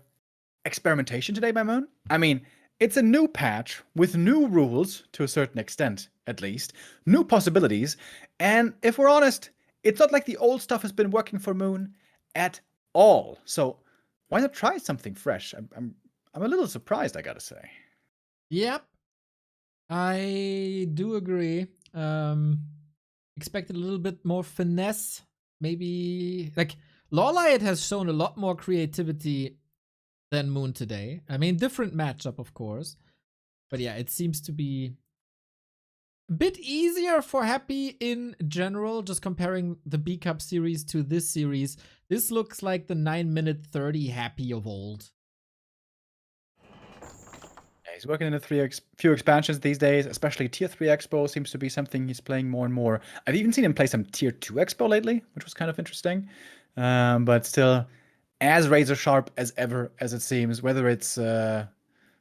experimentation today by Moon. I mean, it's a new patch with new rules to a certain extent, at least. New possibilities. And if we're honest, it's not like the old stuff has been working for Moon at all. So why not try something fresh? I'm a little surprised, I gotta say. Yep. I do agree. Expected a little bit more finesse. Maybe like LawLiet has shown a lot more creativity than Moon today. I mean, different matchup, of course. But yeah, it seems to be a bit easier for Happy in general, just comparing the B Cup series to this series. This looks like the 9-minute 30 Happy of old. Yeah, he's working in the few expansions these days, especially Tier 3 Expo seems to be something he's playing more and more. I've even seen him play some Tier 2 Expo lately, which was kind of interesting. But still, as razor sharp as ever, as it seems, whether it's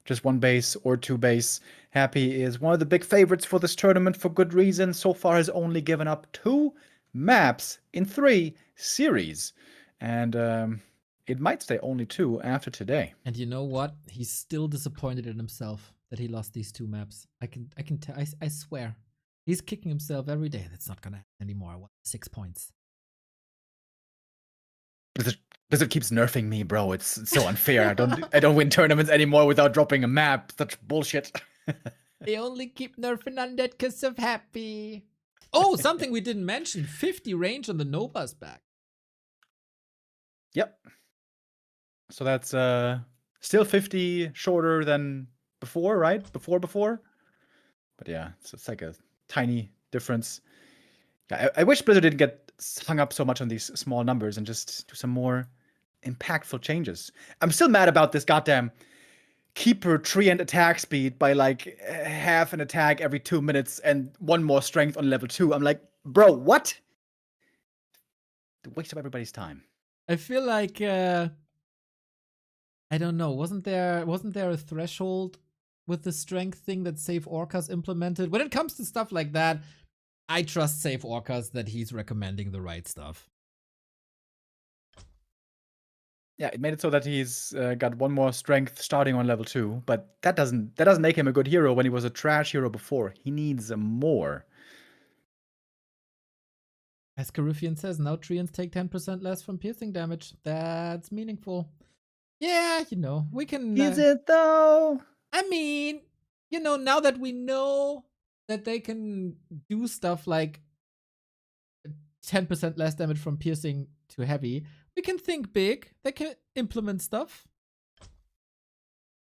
just one base or two base. Happy is one of the big favorites for this tournament for good reason. So far has only given up 2 maps in 3 series. And it might stay only 2 after today. And you know what? He's still disappointed in himself that he lost these 2 maps. I swear. He's kicking himself every day. That's not gonna happen anymore. I want 6 points. Blizzard keeps nerfing me, bro. It's so unfair. I don't win tournaments anymore without dropping a map. Such bullshit. They only keep nerfing on that because of Happy. Oh, something we didn't mention. 50 range on the Nova's back. Yep. So that's still 50 shorter than before, right? Before. But yeah, it's like a tiny difference. Yeah, I wish Blizzard didn't get hung up so much on these small numbers and just do some more impactful changes. I'm still mad about this goddamn keeper tree and attack speed by like half an attack every 2 minutes and 1 more strength on level 2. I'm like, bro, what? The waste of everybody's time. I feel like I don't know. Wasn't there a threshold with the strength thing that Save Orcas implemented? When it comes to stuff like that, I trust Save Orcas that he's recommending the right stuff. Yeah, it made it so that he's got 1 more strength starting on level 2, but that doesn't make him a good hero when he was a trash hero before. He needs more. As Carifian says, now Treants take 10% less from piercing damage. That's meaningful. Yeah, you know, we can... Is it though? I mean, you know, now that we know that they can do stuff like 10% less damage from piercing to heavy, we can think big. They can implement stuff.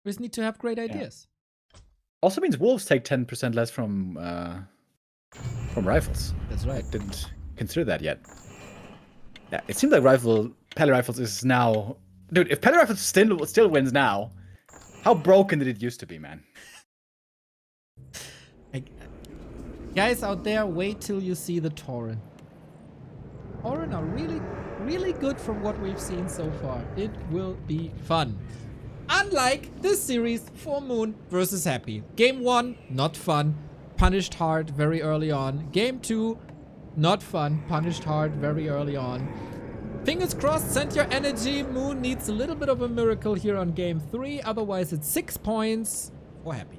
We just need to have great ideas. Yeah. Also means wolves take 10% less from rifles. That's right. I didn't consider that yet. Yeah, it seems like Pele Rifles is now... Dude, if Pele Rifles still wins now, how broken did it used to be, man? Guys out there, wait till you see the Tauren. Tauren are really, really good from what we've seen so far. It will be fun. Unlike this series for Moon versus Happy. Game 1, not fun. Punished hard very early on. Game 2, not fun. Punished hard very early on. Fingers crossed, send your energy. Moon needs a little bit of a miracle here on game 3. Otherwise, it's 6 points for Happy.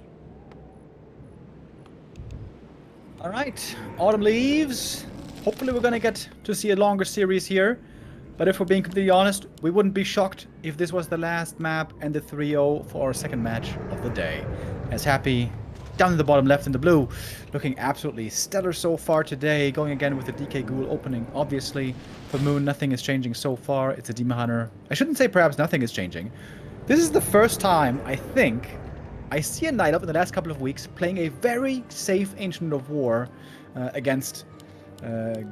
All right, autumn leaves. Hopefully we're gonna get to see a longer series here. But if we're being completely honest, we wouldn't be shocked if this was the last map and the 3-0 for our second match of the day. As Happy, down in the bottom left in the blue, looking absolutely stellar so far today. Going again with the DK Ghoul opening, obviously. For Moon, nothing is changing so far. It's a Demon Hunter. I shouldn't say perhaps nothing is changing. This is the first time, I think, I see a Night Elf in the last couple of weeks playing a very safe Ancient of War against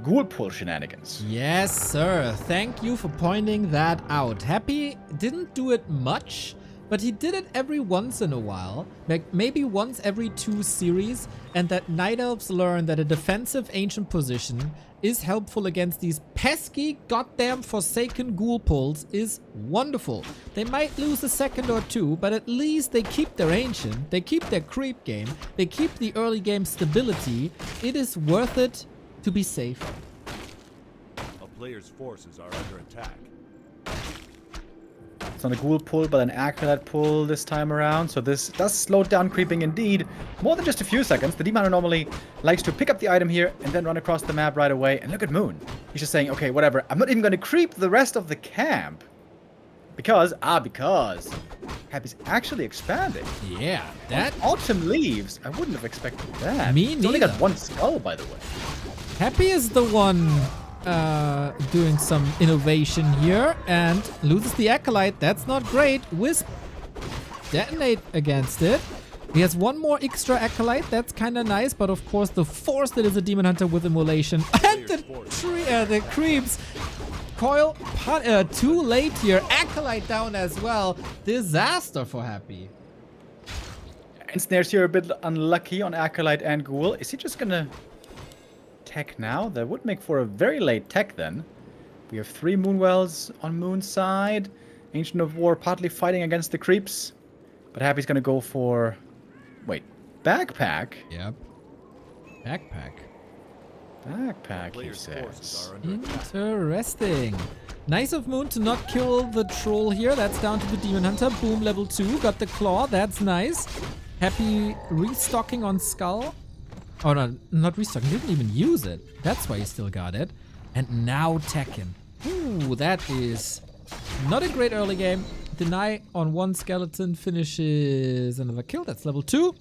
Ghoul pull shenanigans. Yes, sir. Thank you for pointing that out. Happy didn't do it much, but he did it every once in a while, like maybe once every 2 series, and that Night Elves learn that a defensive ancient position is helpful against these pesky goddamn forsaken ghoul pulls is wonderful. They might lose a second or 2, but at least they keep their ancient, they keep their creep game, they keep the early game stability. It is worth it to be safe. A player's forces are under attack. It's not a Ghoul pull, but an Acolyte pull this time around. So this does slow down creeping indeed. More than just a few seconds. The Demon Hunter normally likes to pick up the item here and then run across the map right away. And look at Moon. He's just saying, okay, whatever. I'm not even going to creep the rest of the camp. Because Happy's actually expanding. Yeah, that... Autumn leaves. I wouldn't have expected that. Me He's only got neither. 1 skull, by the way. Happy is the one doing some innovation here and loses the Acolyte. That's not great. Wisp detonate against it. He has 1 more extra Acolyte. That's kind of nice, but of course the force that is a Demon Hunter with Immolation and the creeps. Coil too late here. Acolyte down as well. Disaster for Happy. Ensnares here a bit unlucky on Acolyte and Ghoul. Is he just gonna tech now? That would make for a very late tech then. We have 3 Moonwells on Moon's side. Ancient of War partly fighting against the creeps. But Happy's gonna go for... Wait. Backpack? Yep. Backpack. Backpack, he Player's forces says. are under attack. Interesting. Nice of Moon to not kill the troll here. That's down to the Demon Hunter. Boom, level 2. Got the claw. That's nice. Happy restocking on Skull. Oh, no, not restocking. Didn't even use it. That's why he still got it. And now Tekken. Ooh, that is not a great early game. Deny on 1 skeleton finishes another kill. That's level 2.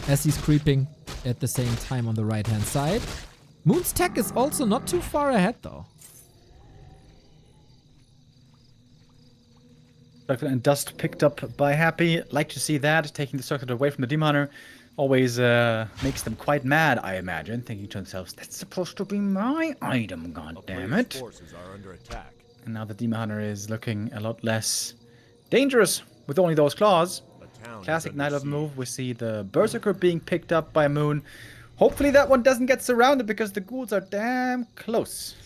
As he's creeping at the same time on the right-hand side. Moon's tech is also not too far ahead, though. Circuit and Dust picked up by Happy. Like to see that. Taking the Circuit away from the Demon Hunter always makes them quite mad, I imagine. Thinking to themselves, that's supposed to be my item, A goddammit. player's forces are under attack. And now the Demon Hunter is looking a lot less dangerous with only those claws. A town is Classic under Night Elf siege. move. We see the Berserker being picked up by Moon. Hopefully that one doesn't get surrounded because the ghouls are damn close.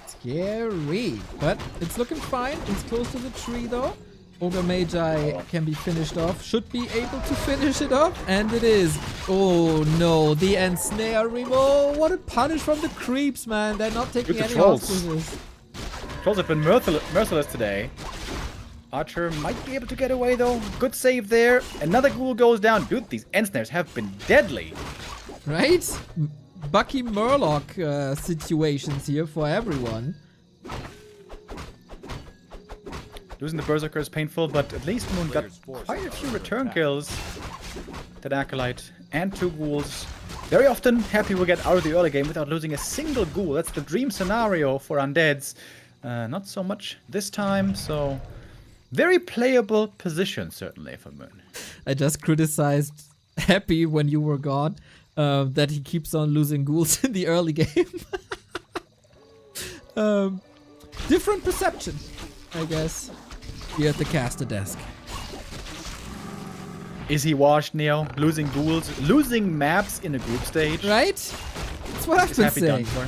Scary. But it's looking fine. It's close to the tree, though. Ogre Magi can be finished off. Should be able to finish it off. And it is. Oh, no. The ensnare, Remo. What a punish from the creeps, man. They're not taking Look at any the trolls. hostages. Trolls have been merciless today. Archer might be able to get away, though. Good save there. Another ghoul goes down. Dude, these ensnares have been deadly. Right? Bucky Murloc situations here for everyone. Losing the Berserker is painful, but at least Moon got quite a few return kills. That Acolyte and 2 ghouls. Very often, Happy will get out of the early game without losing a single ghoul. That's the dream scenario for undeads. Not so much this time, so... Very playable position, certainly, for Moon. I just criticized Happy when you were gone that he keeps on losing ghouls in the early game. Different perception, I guess, here at the caster desk. Is he washed, Neo? Losing ghouls, losing maps in a group stage? Right? That's what I've been Happy done saying. for?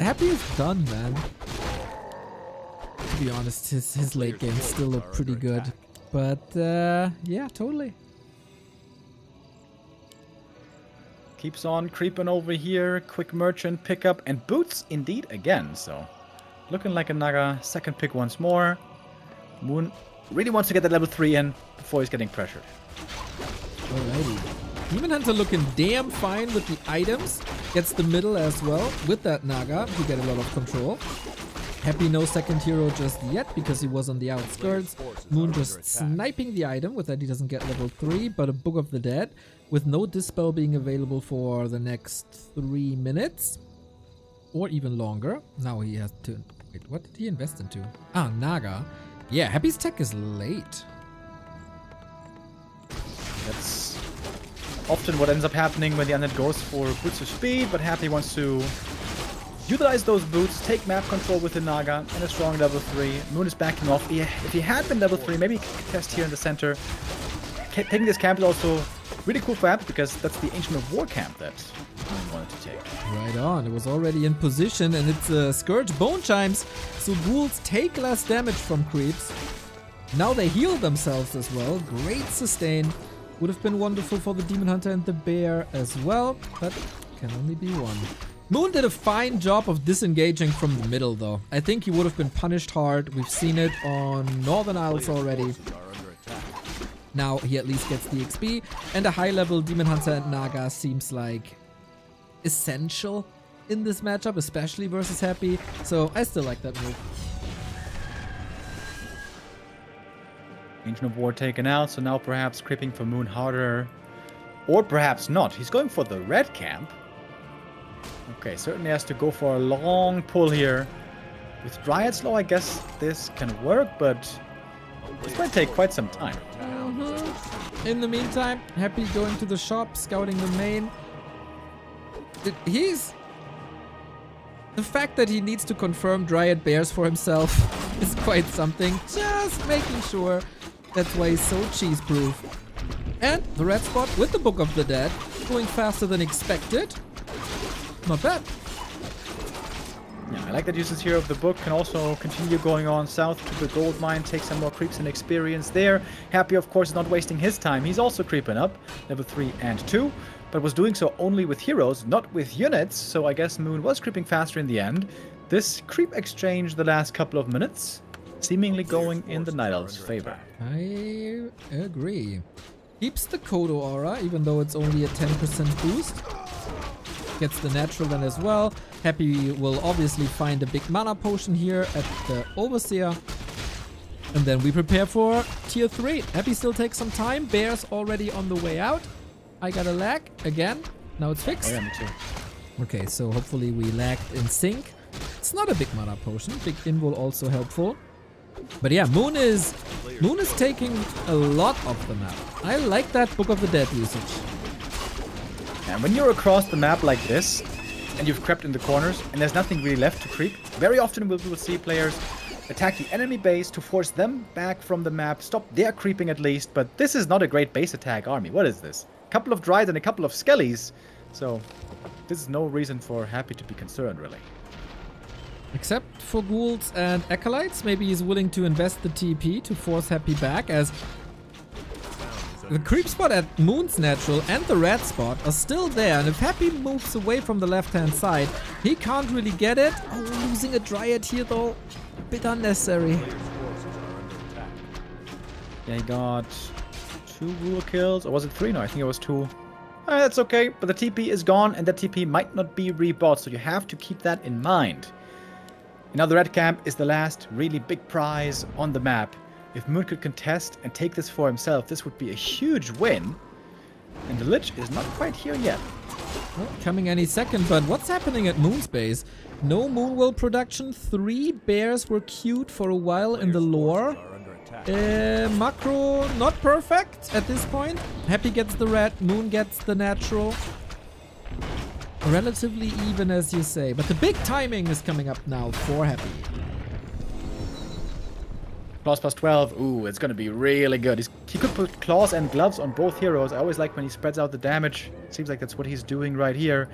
Happy is done, man. To be honest, his late games still look pretty good. But yeah, totally. keeps on creeping over here. Quick merchant pickup and boots indeed again. So looking like a Naga second pick once more. Moon really wants to get that level 3 in before he's getting pressured. Alrighty. Demon Hunter looking damn fine with the items. Gets the middle as well. With that Naga, you get a lot of control. Happy no second hero just yet because he was on the outskirts. Moon just sniping the item. With that he doesn't get level 3, but a Book of the Dead. With no Dispel being available for the next 3 minutes. Or even longer. Now he has to... Wait, what did he invest into? Ah, Naga. Yeah, Happy's tech is late. That's often what ends up happening when the undead goes for boots of speed, but Happy wants to utilize those boots, take map control with the Naga, and a strong level 3. Moon is backing off. If he had been level 3, maybe he could test here in the center. Taking this camp is also really cool for Happy because that's the Ancient of War camp that Moon wanted to take. Right on, it was already in position and it's Scourge Bone Chimes, so ghouls take less damage from creeps. Now they heal themselves as well. Great sustain. Would have been wonderful for the Demon Hunter and the Bear as well, but can only be one. Moon did a fine job of disengaging from the middle though. I think he would have been punished hard. We've seen it on Northern Isles already. Now he at least gets the XP, and a high level Demon Hunter and Naga seems like essential in this matchup, especially versus Happy, so I still like that move. Ancient of War taken out, so now perhaps creeping for Moon harder. Or perhaps not. He's going for the red camp. Okay, certainly has to go for a long pull here. With Dryad Slow, I guess this can work, but this might take quite some time. In the meantime, Happy going to the shop, scouting the main. The fact that he needs to confirm Dryad Bears for himself is quite something. Just making sure. That's why he's so cheese-proof. And the red spot with the Book of the Dead, going faster than expected. Not bad. Yeah, I like that usage here of the book. Can also continue going on south to the gold mine, take some more creeps and experience there. Happy, of course, is not wasting his time. He's also creeping up, level 3 and 2, but was doing so only with heroes, not with units, so I guess Moon was creeping faster in the end. This creep exchange the last couple of minutes, seemingly going in the Night Elf's favor. I agree. Keeps the Kodo aura, even though it's only a 10% boost. Gets the natural then as well. Happy will obviously find a big mana potion here at the Overseer. And then we prepare for tier 3. Happy still takes some time. Bear's already on the way out. I got a lag again. Now it's fixed. Oh yeah, me too. Okay, so hopefully we lagged in sync. It's not a big mana potion. Big invul also helpful. But yeah, Moon is taking a lot of the map. I like that Book of the Dead usage. And when you're across the map like this, and you've crept in the corners, and there's nothing really left to creep, very often we will see players attack the enemy base to force them back from the map, stop their creeping at least, but this is not a great base attack army. What is this? A couple of Dryad and a couple of Skellies, so this is no reason for Happy to be concerned, really. Except for ghouls and acolytes, maybe he's willing to invest the TP to force Happy back, as the creep spot at Moon's natural and the red spot are still there, and if Happy moves away from the left-hand side, he can't really get it. Oh, losing a Dryad here though, a bit unnecessary. Yeah, he got 2 ghoul kills, or was it 3? No, I think it was 2. That's okay, but the TP is gone, and that TP might not be rebought, so you have to keep that in mind. Now the red camp is the last really big prize on the map. If Moon could contest and take this for himself, this would be a huge win. And the Lich is not quite here yet. Well, coming any second, but what's happening at Moon's base? No Moonwell production, 3 bears were queued for a while in the lore. Macro not perfect at this point. Happy gets the red, Moon gets the natural. Relatively even, as you say, but the big timing is coming up now for Happy. Claws plus 12. Ooh, it's going to be really good. He could put claws and gloves on both heroes. I always like when he spreads out the damage. Seems like that's what he's doing right here.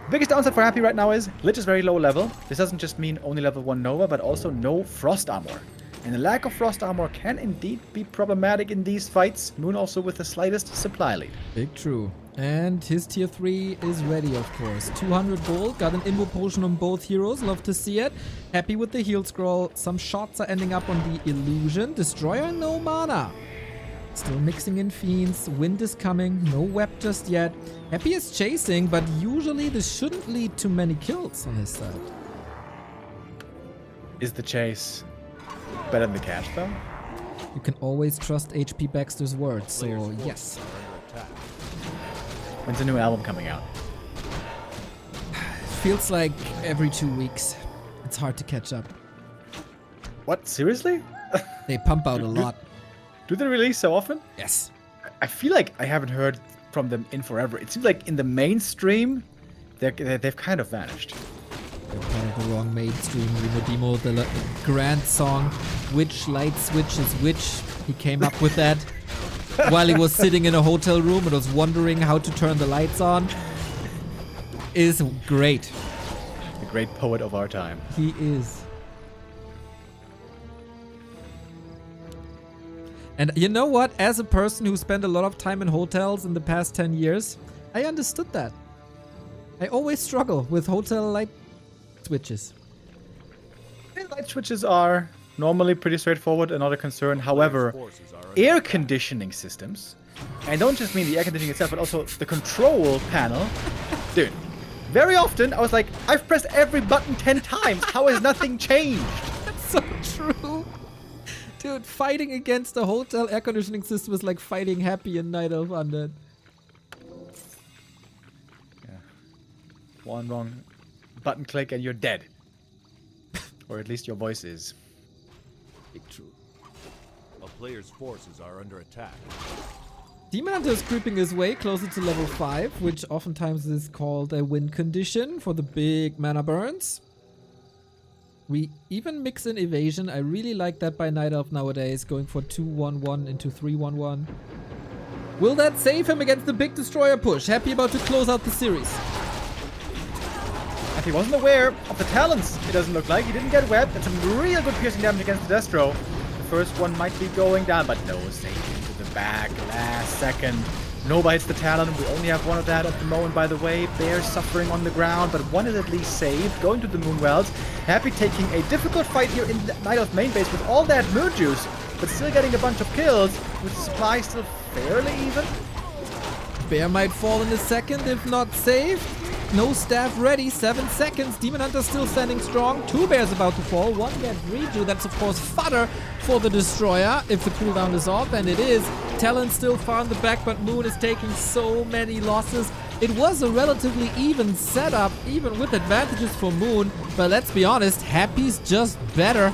Biggest downside for Happy right now is Lich is very low level. This doesn't just mean only level 1 Nova, but also no Frost Armor. And the lack of Frost Armor can indeed be problematic in these fights. Moon also with the slightest supply lead. Big true. And his tier 3 is ready, of course. 200 gold, got an Invo potion on both heroes, love to see it. Happy with the heal scroll, some shots are ending up on the illusion. Destroyer, no mana. Still mixing in fiends, wind is coming, no web just yet. Happy is chasing, but usually this shouldn't lead to many kills on his side. Is the chase better than the catch, though? You can always trust HP Baxter's words, so yes. When's the new album coming out? Feels like every 2 weeks. It's hard to catch up. What? Seriously? They pump out a lot. Do they release so often? Yes. I feel like I haven't heard from them in forever. It seems like in the mainstream, they've kind of vanished. They're part of the wrong mainstream. Remo Demo, the grand song, Which Light Switch is Which. He came up with that while he was sitting in a hotel room and was wondering how to turn the lights on. Is great. The great poet of our time. He is. And you know what? As a person who spent a lot of time in hotels in the past 10 years, I understood that. I always struggle with hotel light switches. Light switches are normally pretty straightforward and not a concern. However, air conditioning systems, and I don't just mean the air conditioning itself, but also the control panel. Dude, very often I was like, I've pressed every button 10 times. How has nothing changed? That's so true. Dude, fighting against a hotel air conditioning system is like fighting Happy in Night of Undead. Yeah. One wrong button click and you're dead. Or at least your voice is. Big true. A player's forces are under attack. Demon Hunter is creeping his way closer to level 5, which oftentimes is called a win condition for the big mana burns. We even mix in evasion. I really like that by Night Elf nowadays, going for 2-1-1 into 3-1-1. Will that save him against the big destroyer push? Happy about to close out the series. And he wasn't aware of the talents, it doesn't look like. He didn't get webbed and some real good piercing damage against the Destro. The first one might be going down, but no, save into the back last second. Nova hits the Talon. We only have one of that at the moment, by the way. Bear suffering on the ground, but one is at least saved. Going to the Moonwells. Happy taking a difficult fight here in the Night Elf main base with all that moon juice, but still getting a bunch of kills, with the supply still fairly even. Bear might fall in a second if not saved. No staff ready, 7 seconds. Demon Hunter still standing strong. 2 bears about to fall. 1 get redo. That's of course fodder for the destroyer if the cooldown is off, and it is. Talon still far in the back, but Moon is taking so many losses. It was a relatively even setup, even with advantages for Moon, but let's be honest, Happy's just better.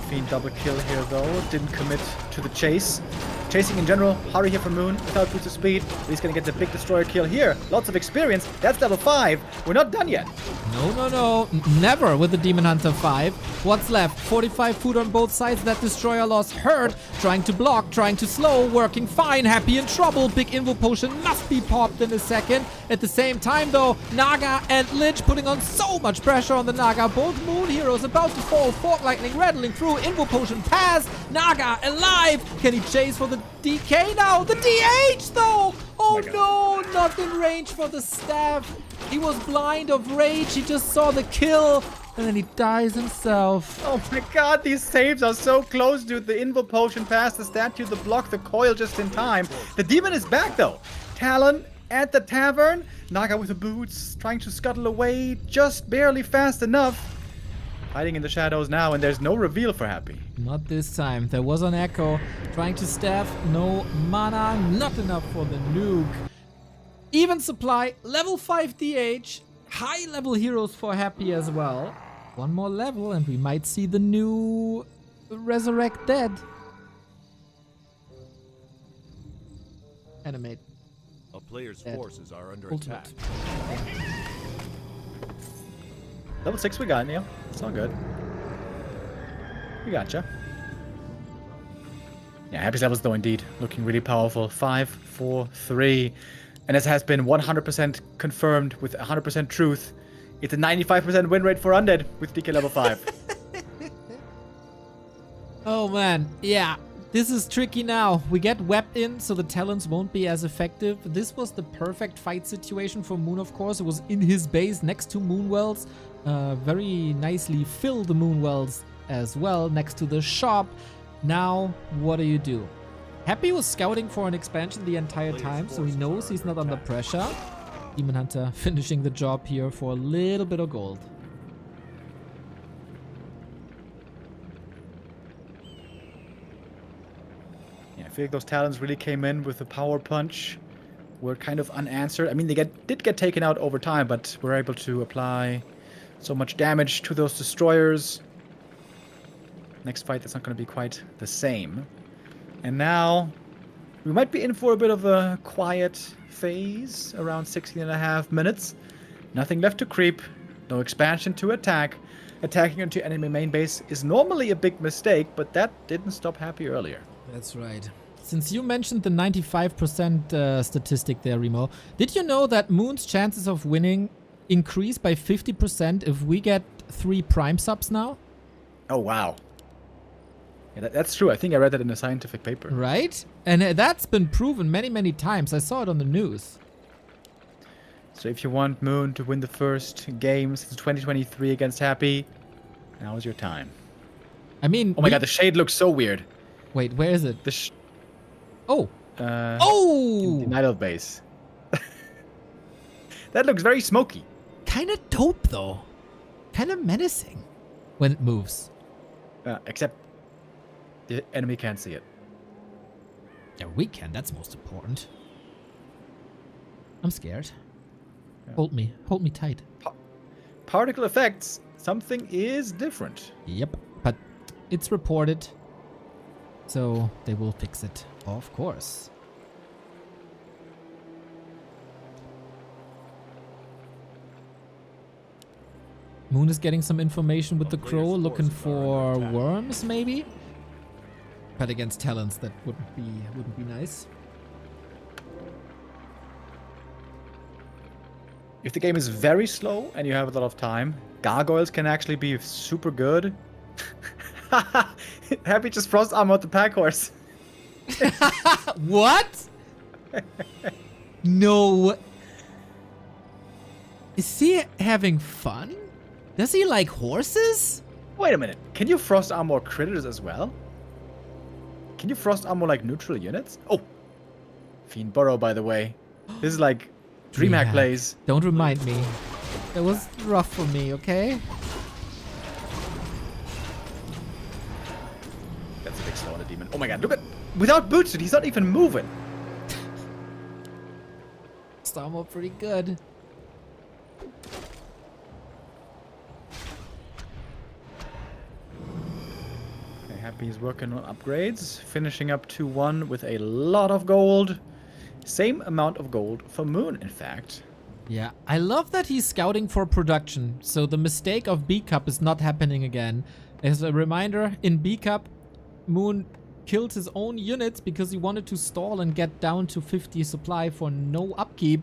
Fiend double kill here though, didn't commit to the chase. Chasing in general, hurry here from Moon without boost of speed. But he's gonna get the big destroyer kill here. Lots of experience. That's level 5. We're not done yet. No. Never with the Demon Hunter 5. What's left? 45 food on both sides. That destroyer lost hurt. Trying to block, trying to slow, working fine. Happy in trouble. Big Invo potion must be popped in a second. At the same time though, Naga and Lich putting on so much pressure on the Naga. Both Moon heroes about to fall. Fork Lightning rattling through. Invo potion pass. Naga alive. Can he chase for the DK now? The DH though! Oh no, not in range for the staff. He was blind of rage. He just saw the kill. And then he dies himself. Oh my god, these saves are so close, dude. The Invo potion past the statue, the block, the coil just in time. The demon is back though. Talon at the tavern. Naga with the boots, trying to scuttle away, just barely fast enough. Hiding in the shadows now, and there's no reveal for Happy. Not this time. There was an echo. Trying to staff. No mana. Not enough for the nuke. Even supply. Level 5 DH. High level heroes for Happy as well. One more level and we might see the new Resurrect Dead. Animate. A player's Dead. forces are under Ultimate. attack. Level 6 we got, Neil. It's all good. We gotcha. Yeah, Happy's levels though indeed looking really powerful. 5, 4, 3. And as has been 100% confirmed with 100% truth, it's a 95% win rate for Undead with DK level 5. Oh man, yeah. This is tricky now. We get Web in, so the talents won't be as effective. This was the perfect fight situation for Moon, of course. It was in his base next to Moonwells. Very nicely filled the Moonwells as well next to the shop. Now, what do? Happy was scouting for an expansion the entire time, so he knows he's not under pressure. Demon Hunter finishing the job here for a little bit of gold. Yeah, I feel like those talents really came in with the power punch. Were kind of unanswered. I mean, they did get taken out over time, but were able to apply so much damage to those destroyers. Next fight, that's not going to be quite the same. And now, we might be in for a bit of a quiet phase, around 16.5 minutes. Nothing left to creep, no expansion to attack. Attacking into enemy main base is normally a big mistake, but that didn't stop Happy earlier. That's right. Since you mentioned the 95% statistic there, Remo, did you know that Moon's chances of winning increase by 50% if we get 3 prime subs now? Oh, wow. Yeah, that's true. I think I read that in a scientific paper. Right? And that's been proven many, many times. I saw it on the news. So if you want Moon to win the first game since 2023 against Happy, now's your time. I mean... Oh my god, the shade looks so weird. Wait, where is it? Oh! In the Night Elf base. That looks very smoky. Kinda dope, though. Kinda menacing when it moves. Except the enemy can't see it. Yeah, we can. That's most important. I'm scared. Yeah. Hold me tight. Particle effects. Something is different. Yep, but it's reported, so they will fix it, of course. Moon is getting some information with the crow, looking for worms, maybe. But against talents, that wouldn't be nice. If the game is very slow and you have a lot of time, gargoyles can actually be super good. Happy just frost armored the pack horse. What? No. Is he having fun? Does he like horses? Wait a minute. Can you frost armor critters as well? Can you frost armor like neutral units? Oh, Fiend Burrow, by the way. This is like DreamHack plays. Don't remind me. It was rough for me, okay? That's a big slow on a demon. Oh my god, look at... Without boots, he's not even moving. Armor pretty good. Okay, Happy's working on upgrades. Finishing up 2-1 with a lot of gold. Same amount of gold for Moon, in fact. Yeah, I love that he's scouting for production, so the mistake of B-Cup is not happening again. As a reminder, in B-Cup, Moon killed his own units because he wanted to stall and get down to 50 supply for no upkeep.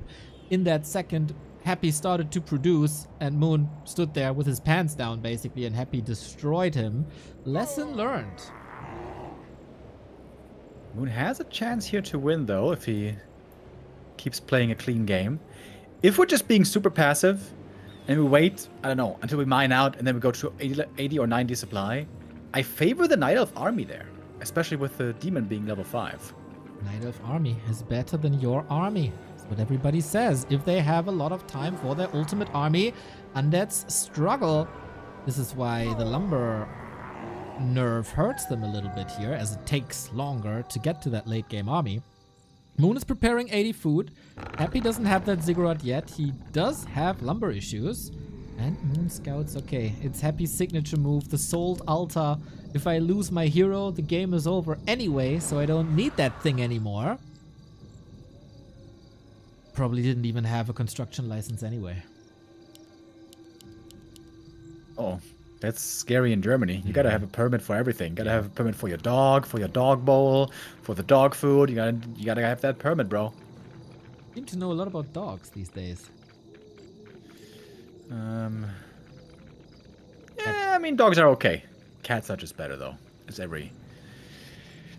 In that second, Happy started to produce, and Moon stood there with his pants down, basically, and Happy destroyed him. Lesson learned. Moon has a chance here to win, though, if he keeps playing a clean game. If we're just being super passive, and we wait, I don't know, until we mine out, and then we go to 80 or 90 supply, I favor the Night Elf army there, especially with the demon being level 5. Night Elf army is better than your army. That's what everybody says. If they have a lot of time for their ultimate army, undeads struggle. This is why the lumber nerve hurts them a little bit here, as it takes longer to get to that late game army. Moon is preparing 80 food. Happy doesn't have that ziggurat yet. He does have lumber issues. And Moon Scouts, okay. It's Happy's signature move, the Souled Altar. If I lose my hero, the game is over anyway, so I don't need that thing anymore. Probably didn't even have a construction license anyway. Oh, that's scary in Germany. You gotta have a permit for everything. You gotta have a permit for your dog bowl, for the dog food. You gotta have that permit, bro. Seem to know a lot about dogs these days. Yeah, I mean, dogs are okay. Cats are just better, though. As every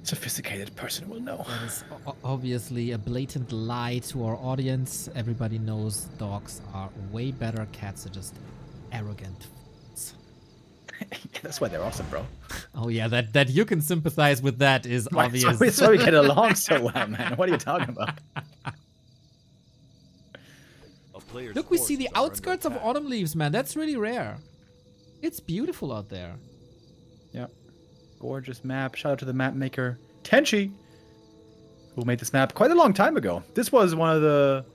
sophisticated person will know. That is obviously a blatant lie to our audience. Everybody knows dogs are way better. Cats are just arrogant. That's why they're awesome, bro. Oh yeah, that you can sympathize with that is obvious. That's why we get along so well, man. What are you talking about? A player's Look, we see the forces are under outskirts of attack. autumn leaves, man. That's really rare. It's beautiful out there. Yeah. Gorgeous map. Shout out to the map maker, Tenchi, who made this map quite a long time ago. This was one of the...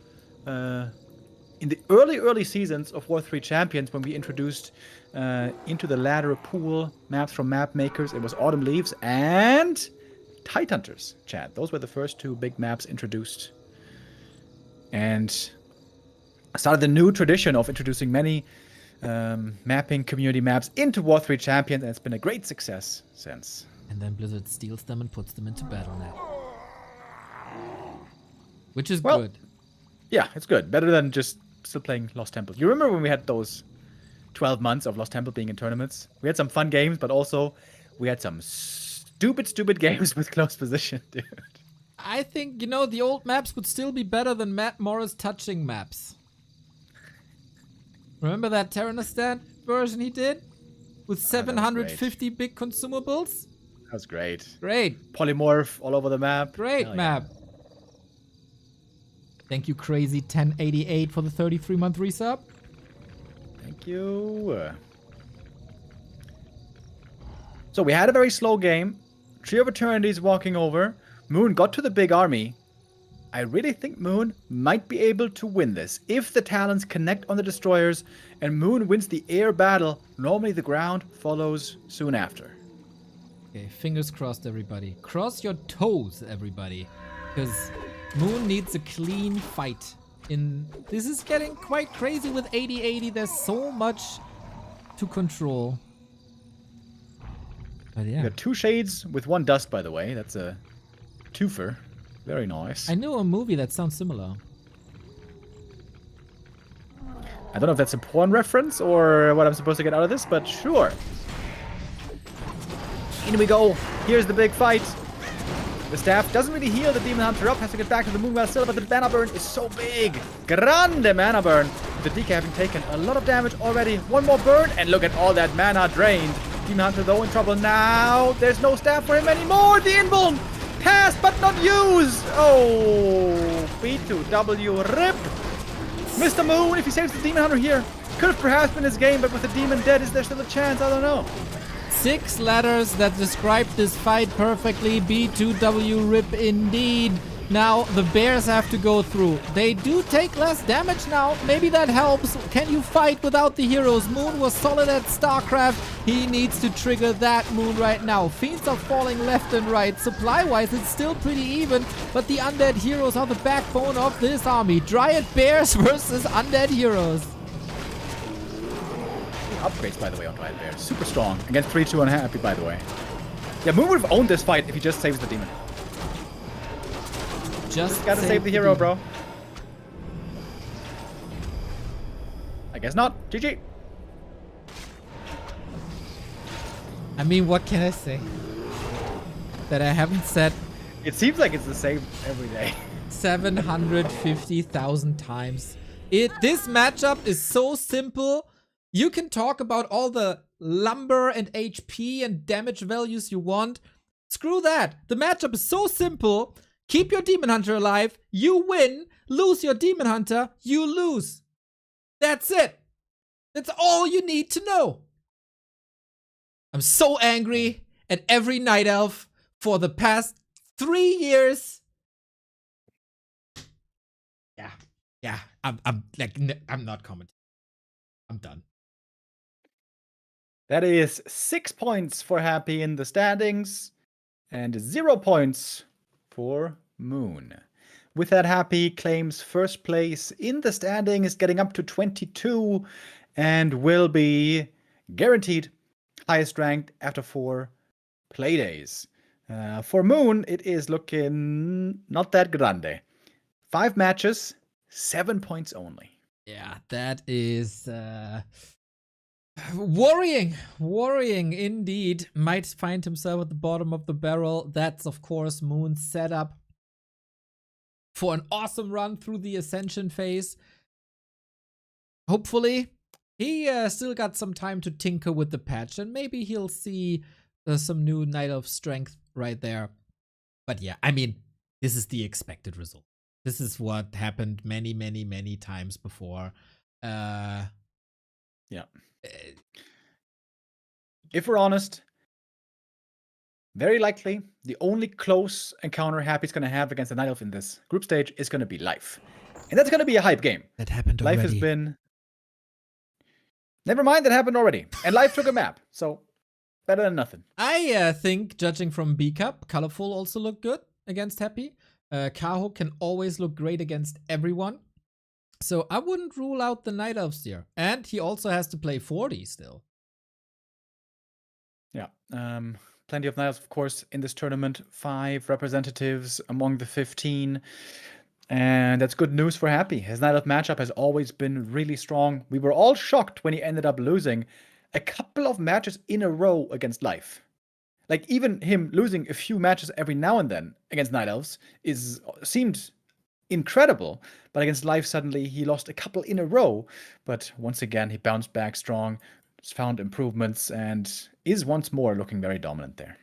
in the early seasons of War 3 Champions, when we introduced into the ladder pool maps from map makers, it was Autumn Leaves and Tidehunters, chat. Those were the first two big maps introduced. And started the new tradition of introducing many mapping community maps into War 3 Champions, and it's been a great success since. And then Blizzard steals them and puts them into BattleNet. Which is Well, good. Yeah, it's good. Better than just still playing Lost Temple. You remember when we had those 12 months of Lost Temple being in tournaments? We had some fun games, but also we had some stupid games with close position, dude. I think, the old maps would still be better than Matt Morris touching maps. Remember that Terranistan version he did? With 750 big consumables? That was great. Great. Polymorph all over the map. Great Hell yeah. map. Thank you, Crazy 1088 for the 33-month resub. Thank you. So we had a very slow game. Tree of Eternities walking over. Moon got to the big army. I really think Moon might be able to win this. If the Talons connect on the destroyers and Moon wins the air battle, normally the ground follows soon after. Okay, fingers crossed, everybody. Cross your toes, everybody. Because Moon needs a clean fight. This is getting quite crazy with 80-80. There's so much to control. But We yeah. got 2 shades with 1 dusk, by the way. That's a twofer. Very nice. I know a movie that sounds similar. I don't know if that's a porn reference or what I'm supposed to get out of this, but sure. In we go. Here's the big fight. The staff doesn't really heal the Demon Hunter up, has to get back to the moon well still, but the mana burn is so big. Grande mana burn. The DK having taken a lot of damage already. 1 more burn, and look at all that mana drained. Demon Hunter though in trouble now. There's no staff for him anymore. The invuln passed but not used. Oh, B2W rip. Mr. Moon, if he saves the Demon Hunter here, could have perhaps been his game, but with the demon dead, is there still a chance? I don't know. 6 letters that describe this fight perfectly. B2W rip indeed. Now the bears have to go through. They do take less damage now. Maybe that helps. Can you fight without the heroes? Moon was solid at StarCraft. He needs to trigger that Moon right now. Fiends are falling left and right. Supply-wise, it's still pretty even, but the undead heroes are the backbone of this army. Dryad Bears versus undead heroes. Upgrades, by the way, on Dryad Bear. Super strong. Against 3-2 unhappy, by the way. Yeah, Moon would have owned this fight if he just saves the demon. Just Gotta save the hero, demon. bro. I guess not. GG. I mean, what can I say? That I haven't said It seems like it's the same every day. 750,000 times. This matchup is so simple. You can talk about all the lumber and HP and damage values you want. Screw that. The matchup is so simple. Keep your Demon Hunter alive. You win. Lose your Demon Hunter. You lose. That's it. That's all you need to know. I'm so angry at every Night Elf for the past 3 years. Yeah. I'm not commenting. I'm done. That is 6 points for Happy in the standings and 0 points for Moon. With that, Happy claims first place in the standings, getting up to 22 and will be guaranteed highest ranked after 4 playdays. For Moon, it is looking not that grande. 5 matches, 7 points only. Yeah, that is Worrying indeed. Might find himself at the bottom of the barrel. That's, of course, Moon's setup for an awesome run through the Ascension phase. Hopefully, he still got some time to tinker with the patch, and maybe he'll see some new Night of Strength right there. But yeah, I mean, this is the expected result. This is what happened many times before. Yeah. If we're honest, very likely the only close encounter Happy's going to have against the Night Elf in this group stage is going to be Life. And that's going to be a hype game. That happened already. Life has been... Never mind, that happened already. And Life took a map, so better than nothing. I think, judging from B Cup, Colorful also looked good against Happy. Kaho can always look great against everyone. So I wouldn't rule out the Night Elves here. And he also has to play 40 still. Yeah. Plenty of Night Elves, of course, in this tournament. 5 representatives among the 15. And that's good news for Happy. His Night Elf matchup has always been really strong. We were all shocked when he ended up losing a couple of matches in a row against Life. Like, even him losing a few matches every now and then against Night Elves seemed incredible. But against Life, suddenly he lost a couple in a row. But once again, he bounced back strong, found improvements, and is once more looking very dominant there.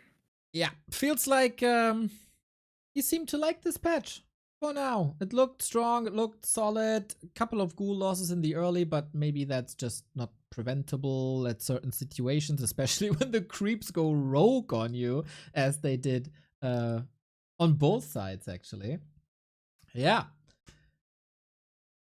Yeah, feels like he seemed to like this patch. For now, it looked strong, it looked solid. A couple of ghoul losses in the early, but maybe that's just not preventable at certain situations, especially when the creeps go rogue on you, as they did on both sides, actually. Yeah.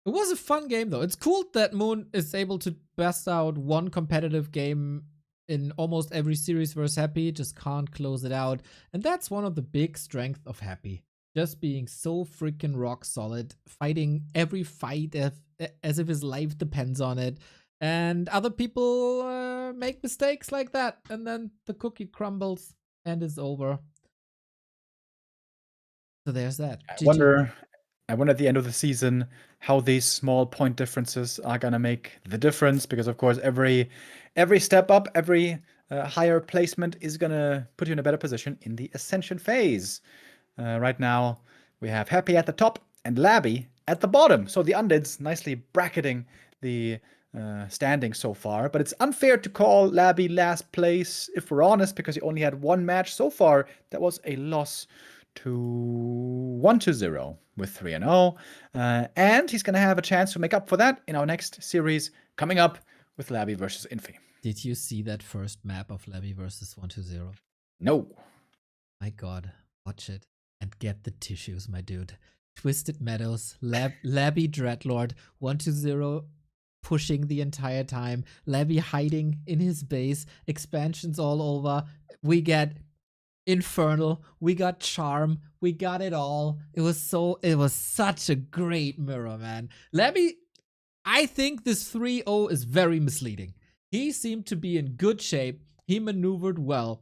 It was a fun game, though. It's cool that Moon is able to bust out one competitive game in almost every series versus Happy, just can't close it out. And that's one of the big strengths of Happy. Just being so freaking rock solid, fighting every fight as if his life depends on it. And other people make mistakes like that, and then the cookie crumbles and is over. So there's that. I wonder at the end of the season how these small point differences are gonna make the difference, because of course every step up, every higher placement is gonna put you in a better position in the Ascension phase. Right now, we have Happy at the top and Labby at the bottom. So the Undead's nicely bracketing the standing so far. But it's unfair to call Labby last place, if we're honest, because he only had one match so far. That was a loss to 1-0 with 3-0. And he's going to have a chance to make up for that in our next series coming up with Labby versus Infi. Did you see that first map of Labby versus 1-0? No. My God, watch it. And get the tissues, my dude. Twisted Meadows, Labby Dreadlord, 1-0, pushing the entire time. Labby hiding in his base, expansions all over. We get Infernal, we got Charm, we got it all. It was such a great mirror, man. Labby, I think this 3-0 is very misleading. He seemed to be in good shape. He maneuvered well.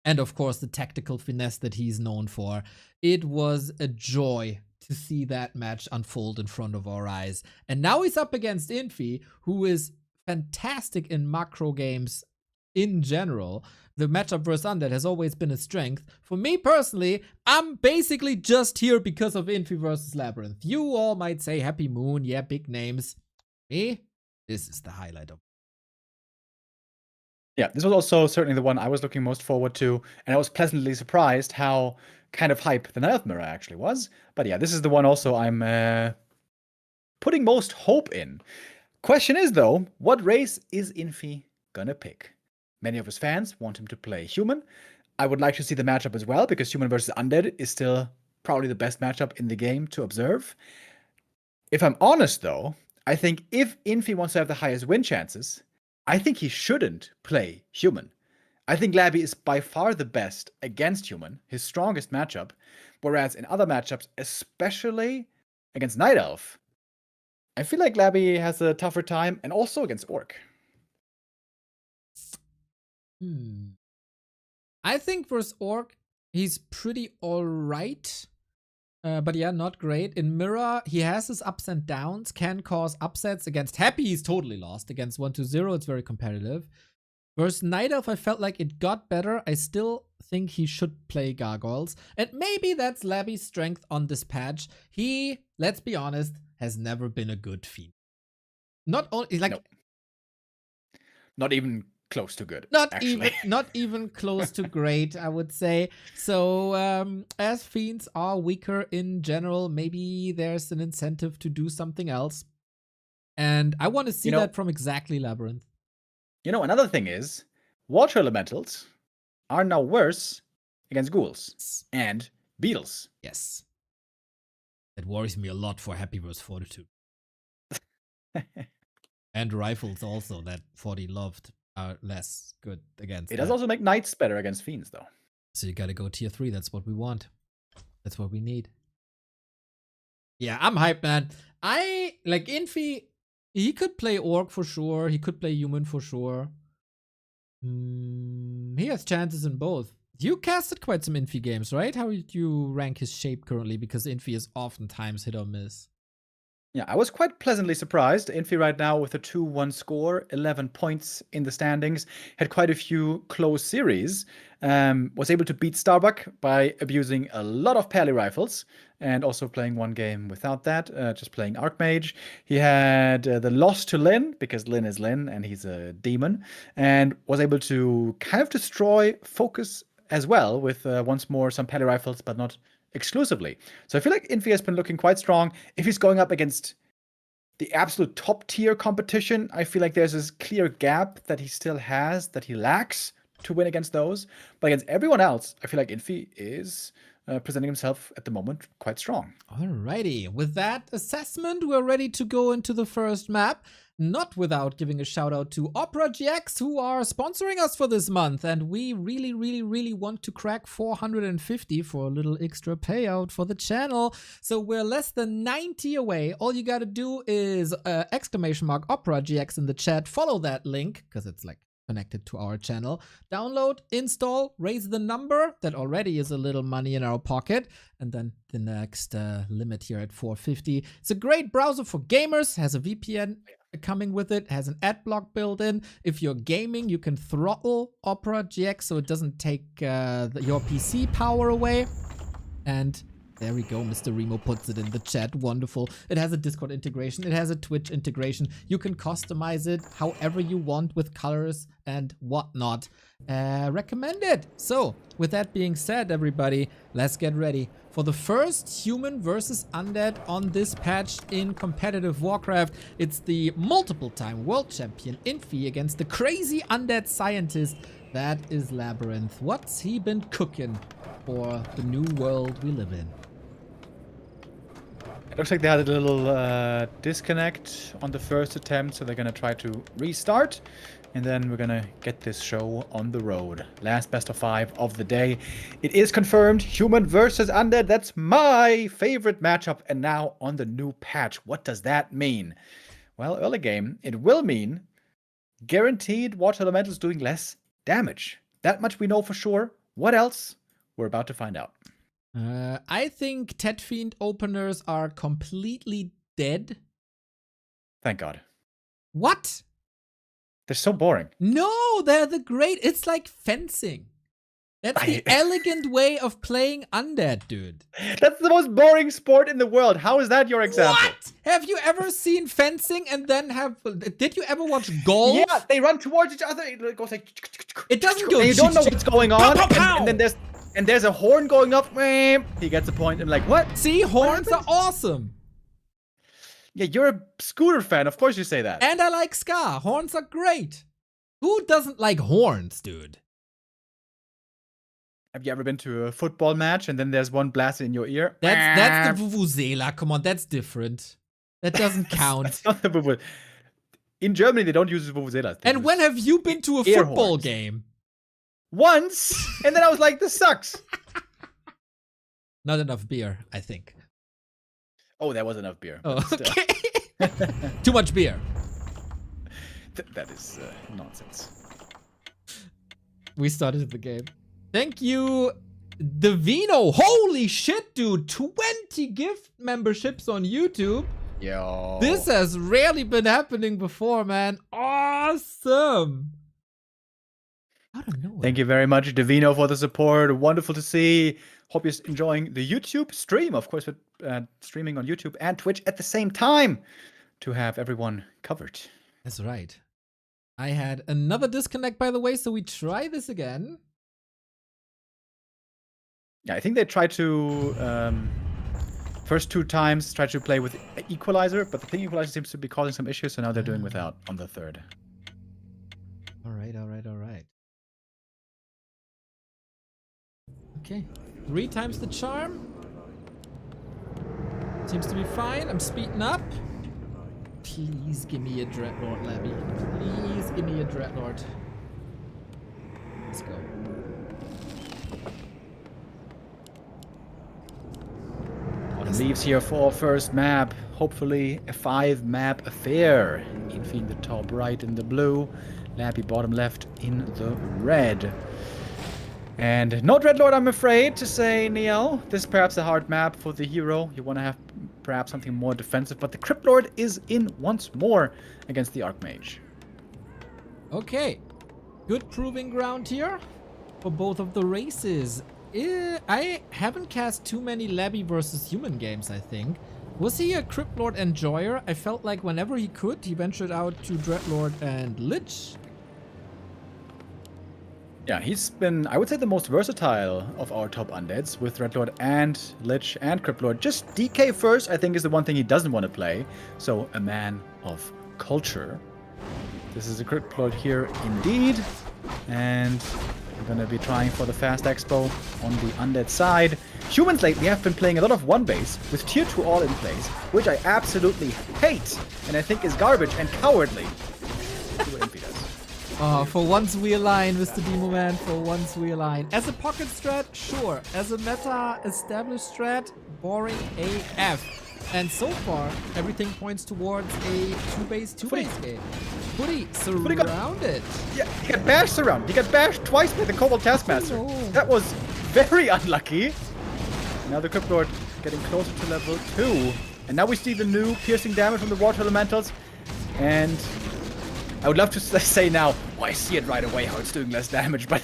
And of course, the tactical finesse that he's known for. It was a joy to see that match unfold in front of our eyes. And now he's up against Infi, who is fantastic in macro games in general. The matchup versus Undead has always been a strength. For me personally, I'm basically just here because of Infi versus LabyRinth. You all might say Happy Moon, yeah, big names. Me, this is the highlight of. Yeah, this was also certainly the one I was looking most forward to, and I was pleasantly surprised how kind of hype the Night Elf mirror actually was. But yeah, this is the one also I'm putting most hope in. Question is, though, what race is Infi gonna pick? Many of his fans want him to play Human. I would like to see the matchup as well, because Human versus Undead is still probably the best matchup in the game to observe. If I'm honest, though, I think if Infi wants to have the highest win chances, I think he shouldn't play Human. I think Labby is by far the best against Human, his strongest matchup, whereas in other matchups, especially against Night Elf, I feel like Labby has a tougher time, and also against Orc. I think versus Orc, he's pretty alright. But yeah, not great. In Mirror, he has his ups and downs, can cause upsets. Against Happy, he's totally lost. Against 1-2-0, it's very competitive. Versus Night Elf, I felt like it got better. I still think he should play Gargoyles. And maybe that's Labby's strength on this patch. He, let's be honest, has never been a good Fiend. Not only, like... No. Not even close to good, Not actually. even close to great, I would say. So, as Fiends are weaker in general, maybe there's an incentive to do something else. And I want to see that from exactly LabyRinth. You know, another thing is, Water Elementals are now worse against Ghouls and Beetles. Yes. That worries me a lot for Happy vs. Fortitude. And Rifles also, that 40 loved, are less good against. It does also make Knights better against Fiends, though. So you gotta go tier 3. That's what we want. That's what we need. Yeah, I'm hyped, man. I like Infi. He could play Orc for sure. He could play Human for sure. He has chances in both. You casted quite some Infi games, right? How would you rank his shape currently? Because Infi is oftentimes hit or miss. Yeah, I was quite pleasantly surprised. Infi right now with a 2-1 score, 11 points in the standings, had quite a few close series. Was able to beat Starbuck by abusing a lot of Pally rifles and also playing one game without that, just playing Archmage. He had the loss to Lin, because Lin is Lin and he's a demon, and was able to kind of destroy Focus as well with once more some Pally rifles, but not exclusively. So I feel like Infi has been looking quite strong. If he's going up against the absolute top tier competition, I feel like there's this clear gap that he still has, that he lacks to win against those. But against everyone else, I feel like Infi is presenting himself at the moment quite strong. Alrighty, with that assessment, we're ready to go into the first map. Not without giving a shout out to Opera GX, who are sponsoring us for this month. And we really want to crack 450 for a little extra payout for the channel. So we're less than 90 away. All you gotta do is exclamation mark Opera GX in the chat. Follow that link, because it's like connected to our channel. Download, install, raise the number. That already is a little money in our pocket. And then the next limit here at 450. It's a great browser for gamers. Has a VPN coming with it. Has an ad block built in. If you're gaming, you can throttle Opera GX so it doesn't take your PC power away. And there we go, Mr. Remo puts it in the chat. Wonderful. It has a Discord integration. It has a Twitch integration. You can customize it however you want with colors and whatnot. Recommended. So, with that being said, everybody, let's get ready for the first human versus undead on this patch in competitive Warcraft. It's the multiple-time world champion Infi against the crazy undead scientist that is LabyRinth. What's he been cooking for the new world we live in? It looks like they had a little disconnect on the first attempt, so they're gonna try to restart. And then we're gonna get this show on the road. Last best of 5 of the day. It is confirmed, human versus undead. That's my favorite matchup. And now on the new patch, what does that mean? Well, early game, it will mean guaranteed water elementals doing less damage. That much we know for sure. What else? We're about to find out. I think Tet Fiend openers are completely dead. Thank God. What? They're so boring. No, they're the great. It's like fencing. That's the elegant way of playing undead, dude. That's the most boring sport in the world. How is that your example? What? Have you ever seen fencing and then have... Did you ever watch golf? Yeah, they run towards each other. It goes like... It doesn't go... And you don't know what's going on. Pow, pow, pow. And then there's a horn going up. He gets a point. I'm like, what? See, horns are awesome. Yeah, you're a scooter fan. Of course you say that. And I like ska. Horns are great. Who doesn't like horns, dude? Have you ever been to a football match and then there's one blasted in your ear? That's the vuvuzela. Come on, that's different. That doesn't count. That's not the vuvuzela. In Germany, they don't use vuvuzelas. And when have you been to a football game? Once, and then I was like, this sucks. Not enough beer, I think. Oh, there was enough beer. Oh, okay. Too much beer. That is nonsense. We started the game. Thank you, Divino. Holy shit, dude. 20 50 gift memberships on YouTube. Yo. This has rarely been happening before, man. Awesome. I don't know. Thank you very much, Divino, for the support. Wonderful to see. Hope you're enjoying the YouTube stream. Of course, we're streaming on YouTube and Twitch at the same time to have everyone covered. That's right. I had another disconnect, by the way, so we try this again. Yeah, I think they tried to, first 2 times, tried to play with Equalizer, but the ping equalizer seems to be causing some issues, so now they're doing without on the third. All right. Okay, 3 times the charm. Seems to be fine. I'm speeding up. Please give me a Dreadlord, Labby. Please give me a Dreadlord. Let's go. Leaves here for first map. Hopefully a 5-map affair. Infi in the top right in the blue. Labby bottom left in the red. And no Dreadlord, I'm afraid to say, Neil. This is perhaps a hard map for the hero. You want to have perhaps something more defensive, but the Crypt Lord is in once more against the Archmage. Okay, good proving ground here for both of the races. I haven't cast too many Labby versus human games, I think. Was he a Crypt Lord enjoyer? I felt like whenever he could, he ventured out to Dreadlord and Lich. Yeah, he's been, I would say, the most versatile of our top undeads with Dreadlord and Lich and Crypt Lord. Just DK first, I think, is the one thing he doesn't want to play. So, a man of culture. This is a Crypt Lord here indeed. And we're going to be trying for the fast expo on the undead side. Humans lately have been playing a lot of 1-base with tier 2 all in place, which I absolutely hate and I think is garbage and cowardly. That's what Infi does. Oh, for once we align, Mr. Demo Man, for once we align. As a pocket strat, sure. As a meta established strat, boring AF. And so far, everything points towards a 2-base game. Footy surrounded. Yeah, he got bashed surrounded. He got bashed twice by the Cobalt Taskmaster. Oh. That was very unlucky. Now the Crypt Lord getting closer to level 2. And now we see the new piercing damage from the Water Elementals. And I would love to say now, oh, I see it right away how it's doing less damage, but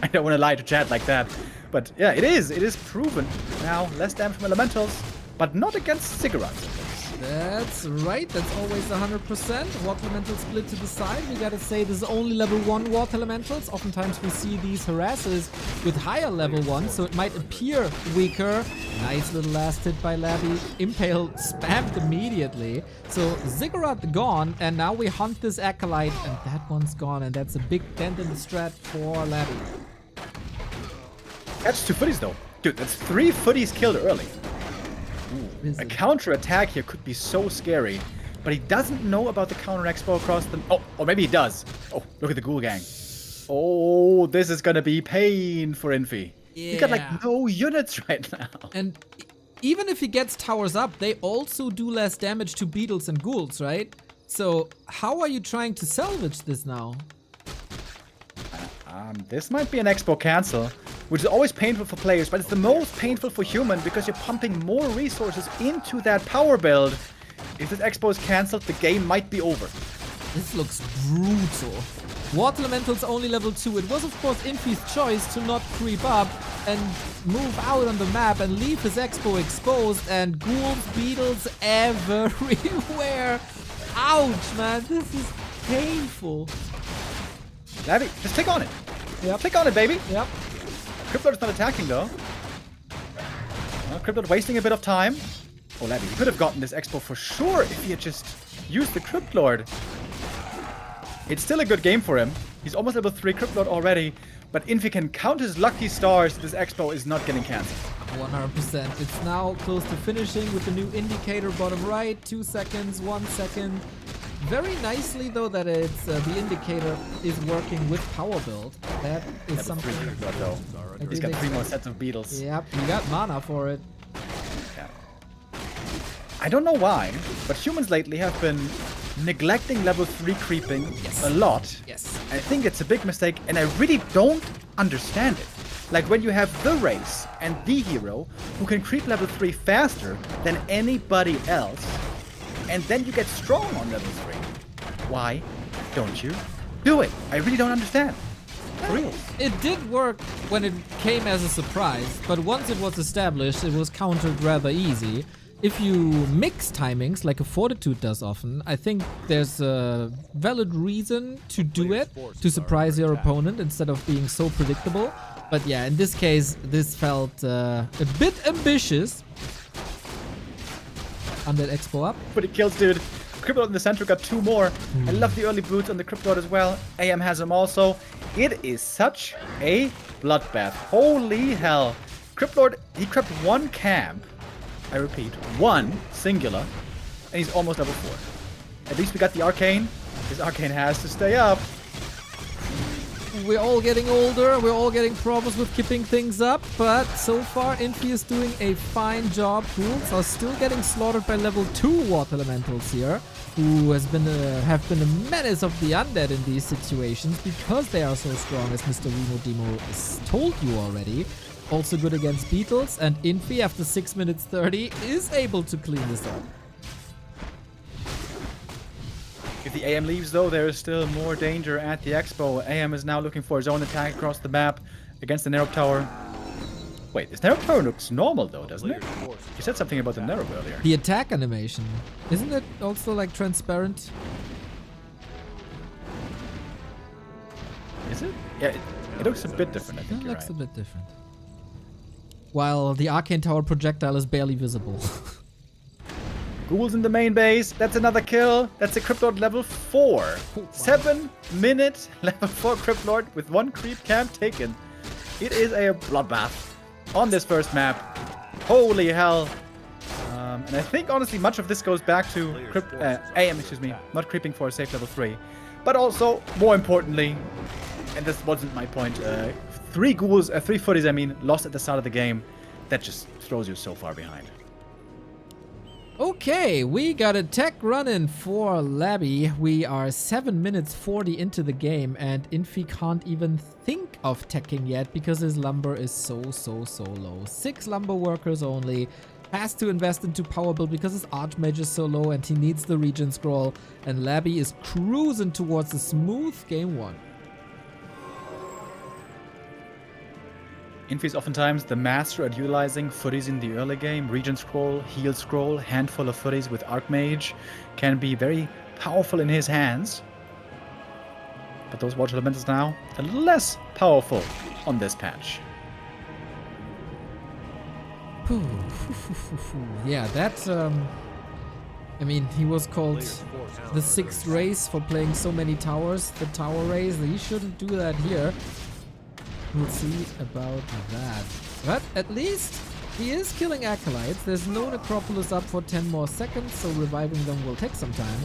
I don't want to lie to chat like that. But yeah, it is. It is proven. Now, less damage from Elementals, but not against Ziggurats. That's right, that's always 100%. Water Elemental split to the side. We gotta say this is only level 1 Water Elementals. Oftentimes we see these harassers with higher level 1, so it might appear weaker. Nice little last hit by Labby. Impale spammed immediately. So Ziggurat gone, and now we hunt this Acolyte, and that one's gone, and that's a big dent in the strat for Labby. That's 2 footies though. Dude, that's 3 footies killed early. A counter attack here could be so scary, but he doesn't know about the counter expo across the... Oh, or maybe he does. Oh, look at the Ghoul Gang. Oh, this is gonna be pain for Infi. Yeah. He got like no units right now. And even if he gets towers up, they also do less damage to beetles and ghouls, right? So how are you trying to salvage this now? This might be an expo cancel, which is always painful for players, but it's the most painful for human because you're pumping more resources into that power build. If this expo is cancelled, the game might be over. This looks brutal. Water Elemental's only level 2. It was of course Infi's choice to not creep up and move out on the map and leave his expo exposed, and ghouls, beetles everywhere. Ouch, man, this is painful. Labby, just click on it. Yep. Click on it, baby. Yep. Crypt Lord is not attacking though. Well, Crypt Lord wasting a bit of time. Oh, Labby, he could have gotten this expo for sure if he had just used the Crypt Lord. It's still a good game for him. He's almost level 3 Crypt Lord already, but Infi can count his lucky stars. This expo is not getting cancelled. 100%. It's now close to finishing with the new indicator bottom right. 2 seconds, 1 second. Very nicely though that it's the indicator is working with power build. That is something. He's got 3 more sets of beetles. Yep, you got mana for it. Yeah. I don't know why, but humans lately have been neglecting level 3 creeping a lot. Yes. I think it's a big mistake, and I really don't understand it. Like when you have the race and the hero who can creep level 3 faster than anybody else, and then you get strong on level 3. Why don't you do it? I really don't understand. For real. It did work when it came as a surprise, but once it was established, it was countered rather easy. If you mix timings, like a Fortitude does often, I think there's a valid reason to do it, to surprise your opponent instead of being so predictable. But yeah, in this case, this felt a bit ambitious. Undead Expo up. Pretty kills, dude. Cryptolord in the center got 2 more. I love the early boots on the Cryptolord as well. AM has them also. It is such a bloodbath. Holy hell. Cryptolord, he crept 1 camp. I repeat, 1 singular. And he's almost level 4. At least we got the Arcane. His Arcane has to stay up. We're all getting older, we're all getting problems with keeping things up, but so far Infi is doing a fine job. Ghouls are still getting slaughtered by level 2 Water Elementals here, who have been a menace of the undead in these situations because they are so strong, as Mr. Remo Demo has told you already. Also good against beetles, and Infi after 6 minutes 30 is able to clean this up. If the AM leaves, though, there is still more danger at the Expo. AM is now looking for his own attack across the map against the Nerub Tower. Wait, this Nerub Tower looks normal, though, doesn't it? You said something about the Nerub earlier. The attack animation, isn't it also like transparent? Is it? Yeah, it looks a bit different, I think It you're looks right. a bit different. While the Arcane Tower projectile is barely visible. Ghouls in the main base. That's another kill. That's a Cryptlord level 4. Oh, wow. 7 minute level 4 Cryptlord with 1 creep camp taken. It is a bloodbath on this first map. Holy hell. And I think, honestly, much of this goes back to AM, not creeping for a safe level 3. But also, more importantly, and this wasn't my point, 3 ghouls, 3 footies, I mean, lost at the start of the game. That just throws you so far behind. Okay, we got a tech run-in for Labby. We are 7 minutes 40 into the game, and Infi can't even think of teching yet because his lumber is so low. 6 lumber workers only. Has to invest into power build because his Archmage is so low and he needs the regen scroll, and Labby is cruising towards a smooth game 1. Infi is oftentimes the master at utilizing footies in the early game. Regen scroll, heal scroll, handful of footies with Archmage can be very powerful in his hands. But those Water Elementals now a little less powerful on this patch. Yeah, that, I mean, he was called the 6th race for playing so many towers, the tower race. He shouldn't do that here. We'll see about that. But at least he is killing Acolytes. There's no Necropolis up for 10 more seconds, so reviving them will take some time.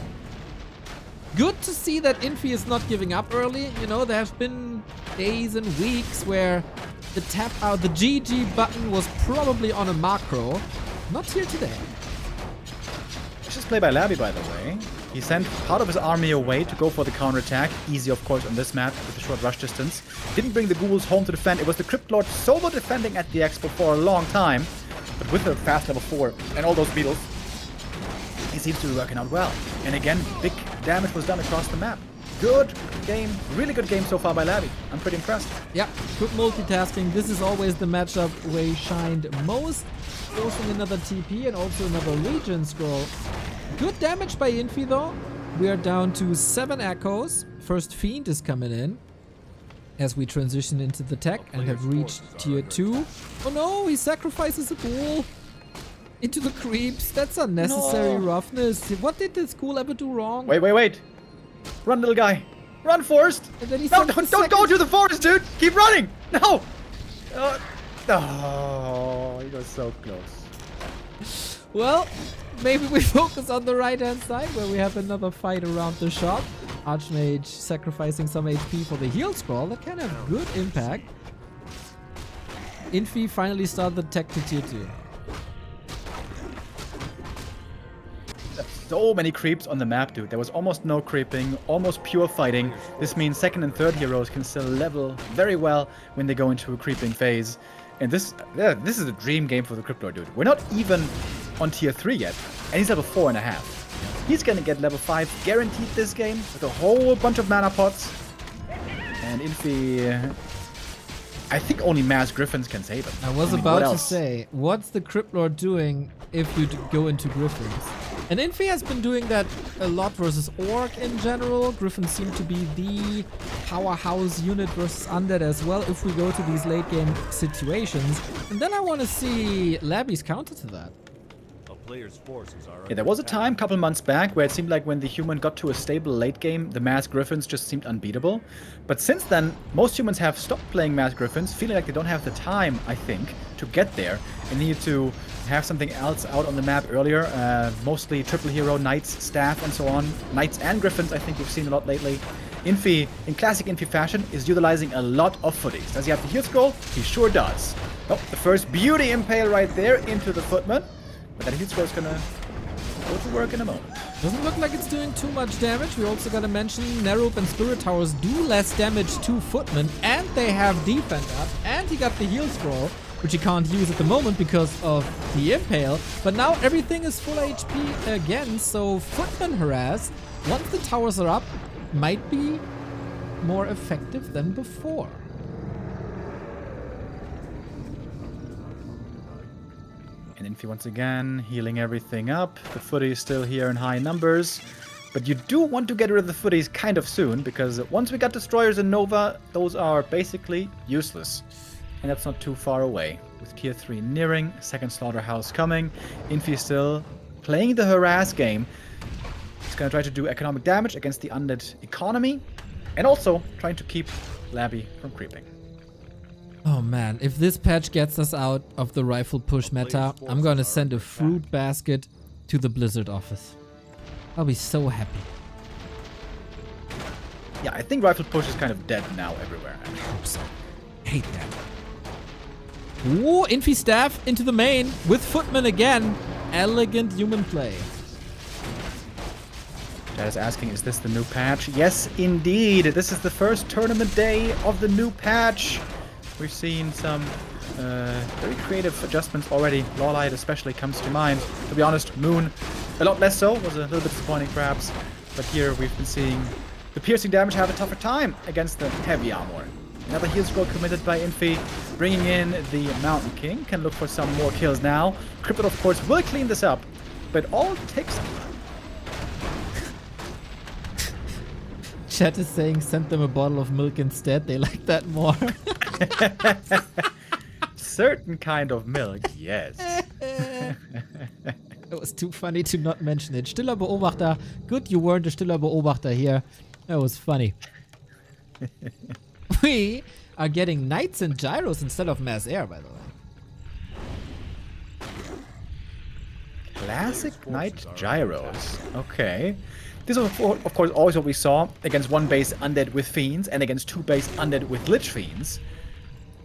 Good to see that Infi is not giving up early. You know, there have been days and weeks where the tap out, the GG button was probably on a macro. Not here today. Vicious play by Labby, by the way. He sent part of his army away to go for the counterattack. Easy, of course, on this map with the short rush distance. Didn't bring the ghouls home to defend. It was the Cryptlord solo defending at the Expo for a long time. But with a fast level 4 and all those beetles, he seems to be working out well. And again, big damage was done across the map. Good game, really good game so far by Labby. I'm pretty impressed. Yeah, good multitasking. This is always the matchup where he shined most. Forcing another TP and also another regen scroll. Good damage by Infi though. We are down to 7 echoes. First Fiend is coming in as we transition into the tech and have reached tier 2. Oh no, he sacrifices a ghoul into the creeps. That's unnecessary roughness. What did this ghoul ever do wrong? Wait. Run, little guy. Run, Forrest. And then he No, sends the don't go second- to the forest, dude. Keep running. No. Oh, he was so close. Well, maybe we focus on the right-hand side where we have another fight around the shop. Archmage sacrificing some HP for the heal scroll. That can have good impact. Infi finally started the tech to tier 2. so many creeps on the map, dude. There was almost no creeping, almost pure fighting. This means second and third heroes can still level very well when they go into a creeping phase. And this is a dream game for the Cryptlord, dude. We're not even on tier 3 yet, and he's level 4.5. He's gonna get level 5 guaranteed this game with a whole bunch of mana pots. And Infi, I think only Mass Griffins can save him. I was mean, about what to else? say, what's the Cryptlord doing if you go into Griffins? And Infi has been doing that a lot versus Orc in general. Griffins seem to be the powerhouse unit versus Undead as well if we go to these late game situations. And then I want to see Labby's counter to that. A player's forces are Yeah, there was a time, couple months back, where it seemed like when the human got to a stable late game, the Mass Griffins just seemed unbeatable. But since then, most humans have stopped playing Mass Griffins, feeling like they don't have the time, I think, to get there, and need to have something else out on the map earlier. Mostly triple hero, knights, staff, and so on. Knights and Griffins, I think we've seen a lot lately. Infi, in classic Infi fashion, is utilizing a lot of footies. Does he have the heal scroll? He sure does. Oh, the first beauty impale right there into the footman. But that heal scroll is gonna go to work in a moment. Doesn't look like it's doing too much damage. We also gotta mention Nerup and Spirit Towers do less damage to Footman, and they have defend up, and he got the heal scroll, which he can't use at the moment because of the impale. But now everything is full HP again, so Footman harass, once the towers are up, might be more effective than before. And Infi once again, healing everything up. The footy is still here in high numbers. But you do want to get rid of the footies kind of soon, because once we got Destroyers and Nova, those are basically useless. And that's not too far away. With tier 3 nearing, second Slaughterhouse coming, Infi still playing the harass game. He's gonna try to do economic damage against the undead economy, and also trying to keep Labby from creeping. Oh man, if this patch gets us out of the rifle push meta, I'm gonna send a fruit basket to the Blizzard office. I'll be so happy. Yeah, I think rifle push is kind of dead now everywhere. Actually. Hope so. Hate that. Ooh, Infi staff into the main with Footman again. Elegant human play. Chad is asking, is this the new patch? Yes, indeed. This is the first tournament day of the new patch. We've seen some very creative adjustments already. LawLiet especially comes to mind. To be honest, Moon, a lot less so. Was a little bit disappointing perhaps. But here we've been seeing the piercing damage have a tougher time against the heavy armor. Another heal scroll committed by Infi, bringing in the Mountain King. Can look for some more kills now. Crypto, of course, will clean this up, but all takes some time. Chat is saying send them a bottle of milk instead. They like that more. Certain kind of milk, yes. It was too funny to not mention it. Stiller Beobachter. Good you weren't a stiller Beobachter here. That was funny. We are getting Knights and Gyros instead of Mass Air, by the way. Classic Knight Gyros. Okay. This is, of course, always what we saw against one base undead with Fiends and against two base undead with Lich Fiends.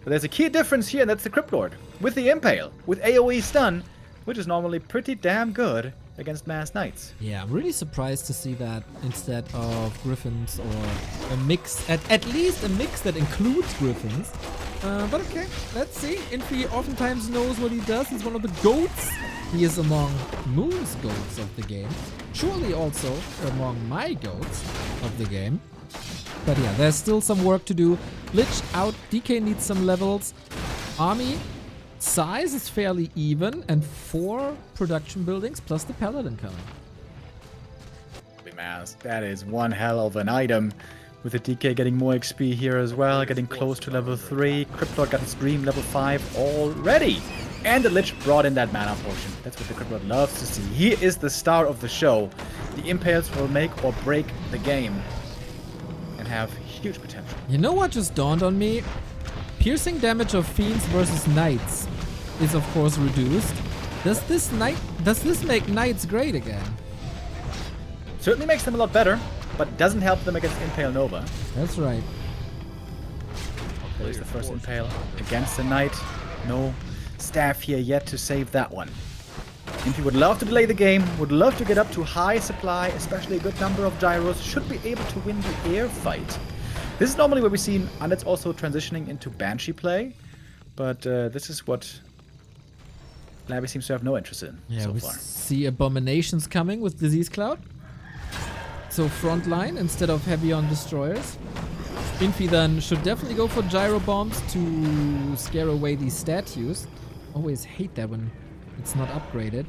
But there's a key difference here, and that's the Cryptlord. With the Impale, with AoE stun, which is normally pretty damn good against Mass Knights. Yeah, I'm really surprised to see that instead of Griffins or a mix, at least a mix that includes Griffins. But okay, let's see. Infi oftentimes knows what he does. He's one of the GOATs. He is among Moon's GOATs of the game. Surely also among my GOATs of the game. But yeah, there's still some work to do. Lich out, DK needs some levels. Army size is fairly even, and 4 production buildings plus the Paladin coming. Mass, that is one hell of an item. With the DK getting more XP here as well, getting close to level 3. Cryptlord got his dream level 5 already. And the Lich brought in that mana potion. That's what the Cryptlord loves to see. He is the star of the show. The Impales will make or break the game. And have huge potential. You know what just dawned on me? Piercing damage of Fiends versus Knights is of course reduced. Does this make Knights great again? Certainly makes them a lot better, but doesn't help them against Impale Nova. That's right. There's the first Impale against the Knight. No staff here yet to save that one. Infi would love to delay the game, would love to get up to high supply, especially a good number of gyros, should be able to win the air fight. This is normally where we see Undead's also transitioning into Banshee play, but this is what Labby seems to have no interest in so we far. see Abominations coming with Disease Cloud. So frontline instead of heavy on destroyers. Infi then should definitely go for gyro bombs to scare away these statues. Always hate that when it's not upgraded.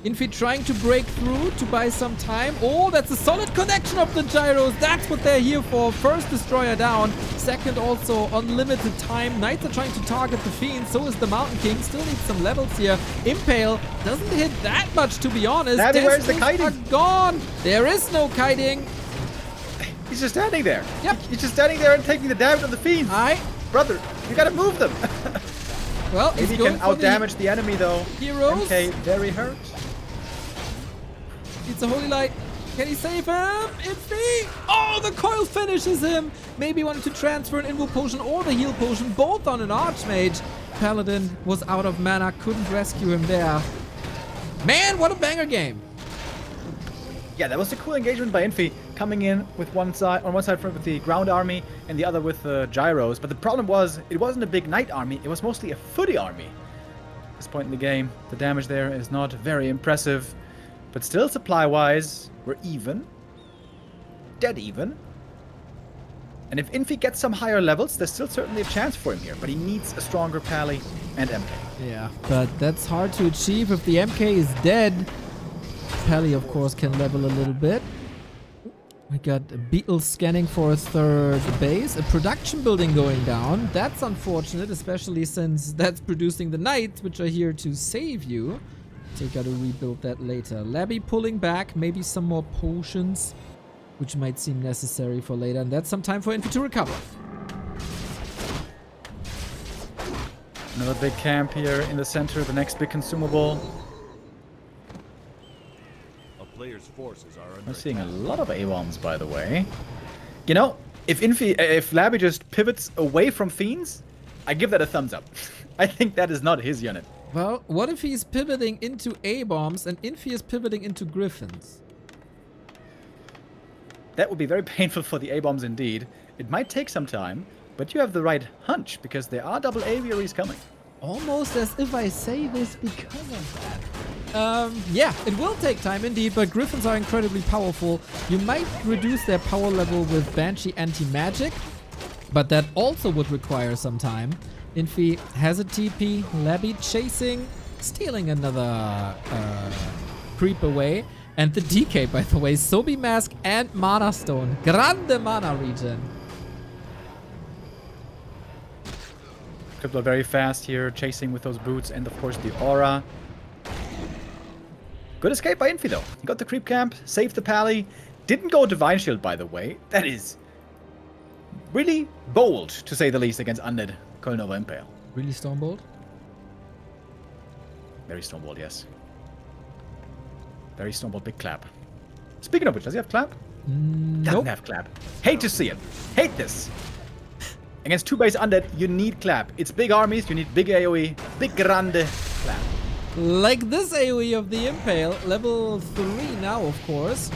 Infi trying to break through to buy some time. Oh, that's a solid connection of the gyros. That's what they're here for. First destroyer down. Second also unlimited time. Knights are trying to target the Fiend. So is the Mountain King. Still needs some levels here. Impale doesn't hit that much, to be honest. Labby, where's the kiting? Are gone. There is no kiting. He's just standing there. Yep. He's just standing there and taking the damage of the Fiends. Brother, you gotta move them. Well, Maybe he can out-damage the enemy, though. Heroes. MK very hurt. It's a Holy Light. Can he save him? Infi! Oh, the coil finishes him. Maybe wanted to transfer an Invo Potion or the Heal Potion, both on an Archmage. Paladin was out of mana, couldn't rescue him there. Man, what a banger game. Yeah, that was a cool engagement by Infi, coming in with on one side with the ground army and the other with the gyros. But the problem was, it wasn't a big knight army, it was mostly a footy army. At this point in the game, the damage there is not very impressive. But still, supply-wise, we're even. Dead even. And if Infi gets some higher levels, there's still certainly a chance for him here. But he needs a stronger Pally and MK. Yeah, but that's hard to achieve if the MK is dead. Pally, of course, can level a little bit. We got a Beetle scanning for a third base. A production building going down. That's unfortunate, especially since that's producing the Knights, which are here to save you. So you gotta rebuild that later. Labby pulling back, maybe some more potions, which might seem necessary for later. And that's some time for Infi to recover. Another big camp here in the center, the next big consumable. A player's forces are under We're seeing a lot of A-bombs, by the way. You know, if Labby just pivots away from Fiends, I give that a thumbs up. I think that is not his unit. Well, what if he's pivoting into A-bombs and Infi is pivoting into Griffins? That would be very painful for the A-bombs indeed. It might take some time, but you have the right hunch, because there are double aviaries coming. Almost as if I say this because of that. Yeah, it will take time indeed, but Griffins are incredibly powerful. You might reduce their power level with Banshee anti-magic, but that also would require some time. Infi has a TP, Labby chasing, stealing another creep away. And the DK, by the way, Sobi Mask and Mana Stone. Grande Mana Regen. Crippler very fast here, chasing with those boots and of course the aura. Good escape by Infi though. He got the creep camp, saved the Pally. Didn't go Divine Shield, by the way. That is really bold, to say the least, against Undead Colnova Impale. Really Stormbolt? Very Stormbolt, yes. Very Stormbolt, big clap. Speaking of which, does he have clap? Doesn't Nope. have clap. Hate to see it. Hate this. Against 2-base Undead, you need clap. It's big armies, you need big AoE, big grande clap. Like this AoE of the Impale, level 3 now, of course.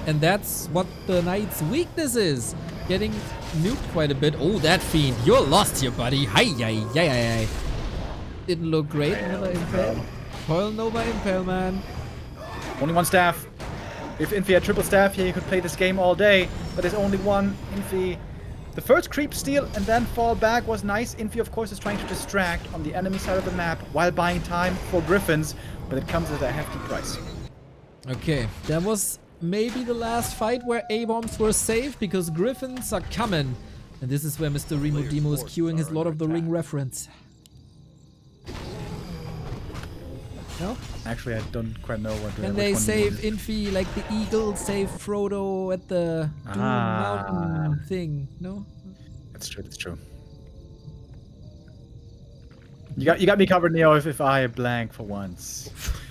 And that's what the Knight's weakness is. Getting nuked quite a bit. Oh, that Fiend. You're lost here, buddy. Hi. Didn't look great. Another Impale. Coil Nova Impale, man. Only one staff. If Infi had triple staff here, you could play this game all day. But there's only one. Infi. The first creep steal and then fall back was nice. Infi, of course, is trying to distract on the enemy side of the map while buying time for Griffins. But it comes at a hefty price. Okay, that was maybe the last fight where A-bombs were safe because Griffins are coming. And this is where Mr. Remo Demo is queuing his Lord of the Ring reference. No? Actually, I don't quite know what. Can they save Infi like the eagle save Frodo at the Doom Mountain thing? No? That's true. That's true. You got me covered, Neo. If I blank for once.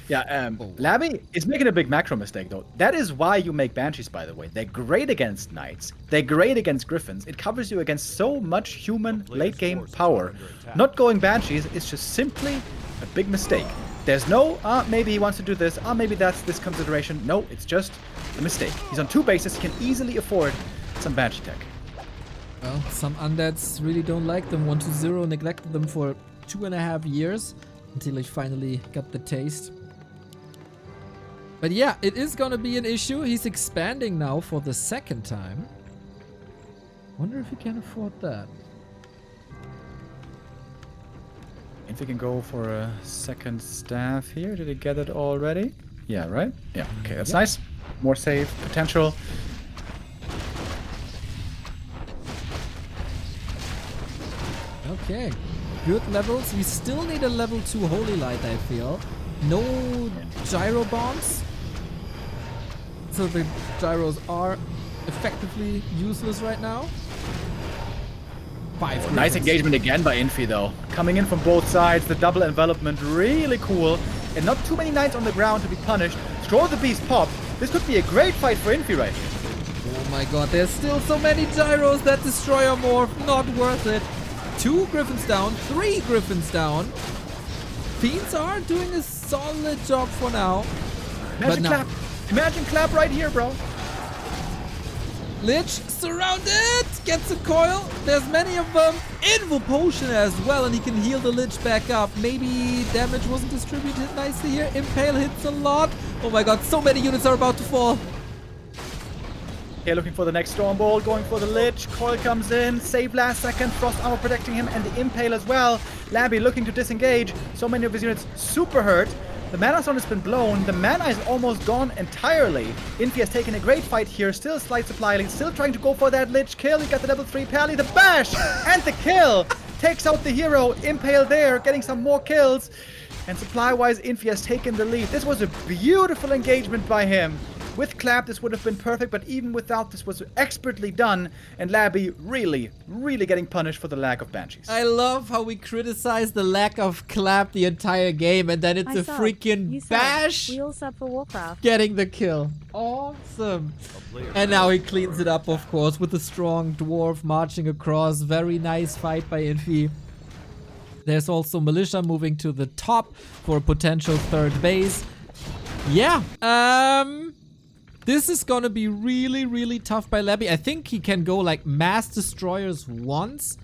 Yeah. Labby is making a big macro mistake though. That is why you make Banshees, by the way. They're great against Knights. They're great against Griffins. It covers you against so much human late game power. Not going Banshees is just simply a big mistake. There's no, maybe he wants to do this, maybe that's this consideration. No, it's just a mistake. He's on 2 bases, he can easily afford some Banshee tech. Well, some undeads really don't like them. 1-0 neglected them for 2.5 years until he finally got the taste. But yeah, it is gonna be an issue. He's expanding now for the 2nd time. Wonder if he can afford that. If we can go for a 2nd staff here. Did he get it already? Yeah, right? Yeah, okay, that's nice. More save potential. Okay, good levels. We still need a level 2 Holy Light, I feel. No gyro bombs. So the gyros are effectively useless right now. 5 Nice griffins. engagement again by Infi though. Coming in from both sides, the double envelopment, really cool. And not too many knights on the ground to be punished. Throw the beast pop. This could be a great fight for Infi right here. Oh my god, there's still so many gyros that destroyer morph. Not worth it. 2 griffins down, 3 griffins down. Fiends are doing a solid job for now. Imagine clap. Imagine clap right here, bro. Lich surrounded! Gets a coil. There's many of them. Invo potion as well, and he can heal the Lich back up. Maybe damage wasn't distributed nicely here. Impale hits a lot. Oh my god, so many units are about to fall. Okay, looking for the next Stormbolt, going for the Lich. Coil comes in, save last second. Frost armor protecting him, and the Impale as well. Labby looking to disengage. So many of his units super hurt. The Mana Stone has been blown. The mana is almost gone entirely. Infi has taken a great fight here. Still a slight supply lead. Still trying to go for that Lich kill. He got the level 3 Pally. The bash and the kill. Takes out the hero. Impale there. Getting some more kills. And supply-wise, Infi has taken the lead. This was a beautiful engagement by him. With clap, this would have been perfect, but even without, this was expertly done. And Labby really, really getting punished for the lack of Banshees. I love how we criticize the lack of clap the entire game, and then it's a freaking bash Wheel sub for Warcraft. getting the kill. Awesome. And now he cleans it up, of course, with a strong dwarf marching across. Very nice fight by Infi. There's also Militia moving to the top for a potential 3rd base. Yeah, this is gonna be really, really tough by Labby. I think he can go like mass destroyers once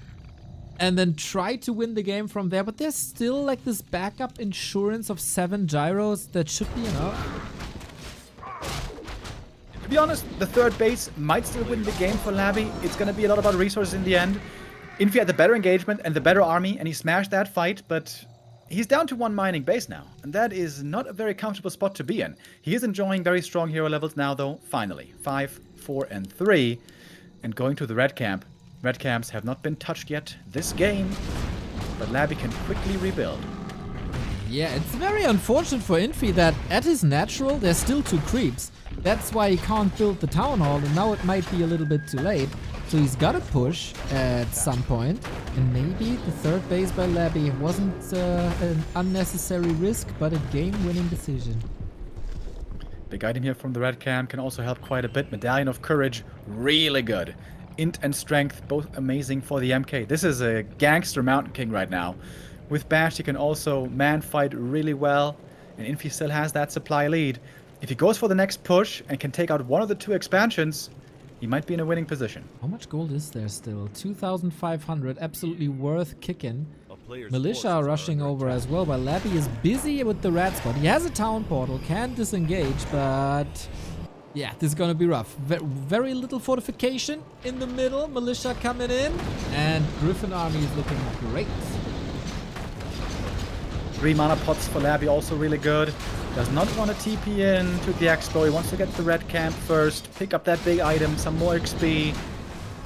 and then try to win the game from there. But there's still like this backup insurance of 7 gyros that should be enough. To be honest, the 3rd base might still win the game for Labby. It's gonna be a lot about resources in the end. Infi had the better engagement and the better army, and he smashed that fight, but he's down to 1 mining base now, and that is not a very comfortable spot to be in. He is enjoying very strong hero levels now, though, finally. 5, 4, and 3. And going to the red camp. Red camps have not been touched yet this game, but Labby can quickly rebuild. Yeah, it's very unfortunate for Infi that at his natural, there's still 2 creeps. That's why he can't build the town hall, and now it might be a little bit too late. So he's got to push at some point, and maybe the 3rd base by Labby wasn't an unnecessary risk, but a game-winning decision. Big item here from the red camp can also help quite a bit. Medallion of Courage, really good. Int and Strength, both amazing for the MK. This is a gangster Mountain King right now. With Bash, he can also man-fight really well, and Infi still has that supply lead. If he goes for the next push and can take out one of the 2 expansions, he might be in a winning position. How much gold is there still? 2,500, absolutely worth kicking. Militia are rushing over as well, while Labby is busy with the rat spot. He has a town portal, can disengage, but yeah, this is gonna be rough. Very little fortification in the middle. Militia coming in, and Griffin army is looking great. 3 mana pots for Labby, also really good. Does not want to TP in to the expo. He wants to get the red camp first. Pick up that big item, some more XP.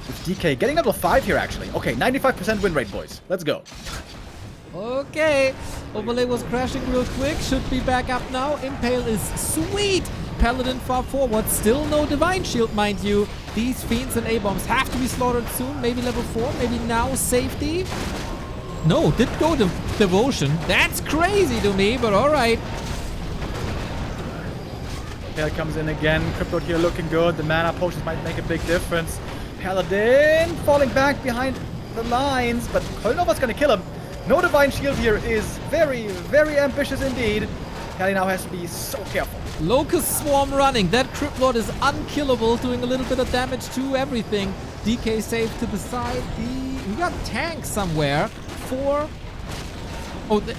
With DK getting level 5 here, actually. Okay, 95% win rate, boys. Let's go. Okay, Overlay was crashing real quick. Should be back up now. Impale is sweet. Paladin far forward. Still no Divine Shield, mind you. These Fiends and A-Bombs have to be slaughtered soon. Maybe level 4. Maybe now safety. No, did go to Devotion. That's crazy to me, but alright. Impale comes in again. Crypto here looking good. The mana potions might make a big difference. Paladin falling back behind the lines, but Kolnova's gonna kill him. No Divine Shield here is very, very ambitious indeed. Kelly now has to be so careful. Locust Swarm running. That Crypt Lord is unkillable, doing a little bit of damage to everything. DK safe to the side. We got tank somewhere.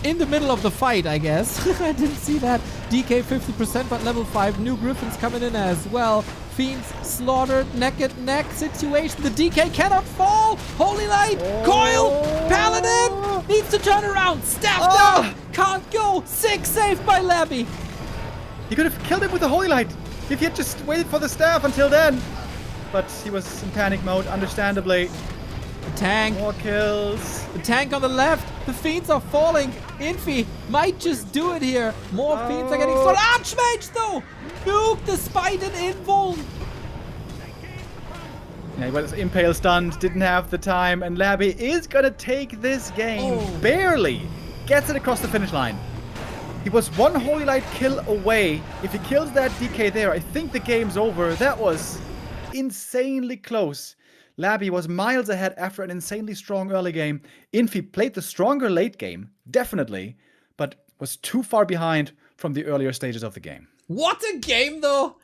In the middle of the fight, I guess. I didn't see that. DK 50%, but level 5. New Griffins coming in as well. Fiends slaughtered, neck and neck situation. The DK cannot fall. Holy Light, Coil, Paladin needs to turn around. Staff down, can't go. 6 saved by Labby. He could have killed him with the Holy Light if he had just waited for the staff until then. But he was in panic mode, understandably. The tank. More kills. The tank on the left. The Fiends are falling. Infi might just do it here. More Fiends are getting slaughtered. Archmage though! Nuke despite an invuln. Yeah, he was impale stunned, didn't have the time, and Labby is gonna take this game. Barely gets it across the finish line. He was one Holy Light kill away. If he kills that DK there, I think the game's over. That was insanely close. Labby was miles ahead after an insanely strong early game. Infi played the stronger late game, definitely, but was too far behind from the earlier stages of the game. What a game, though!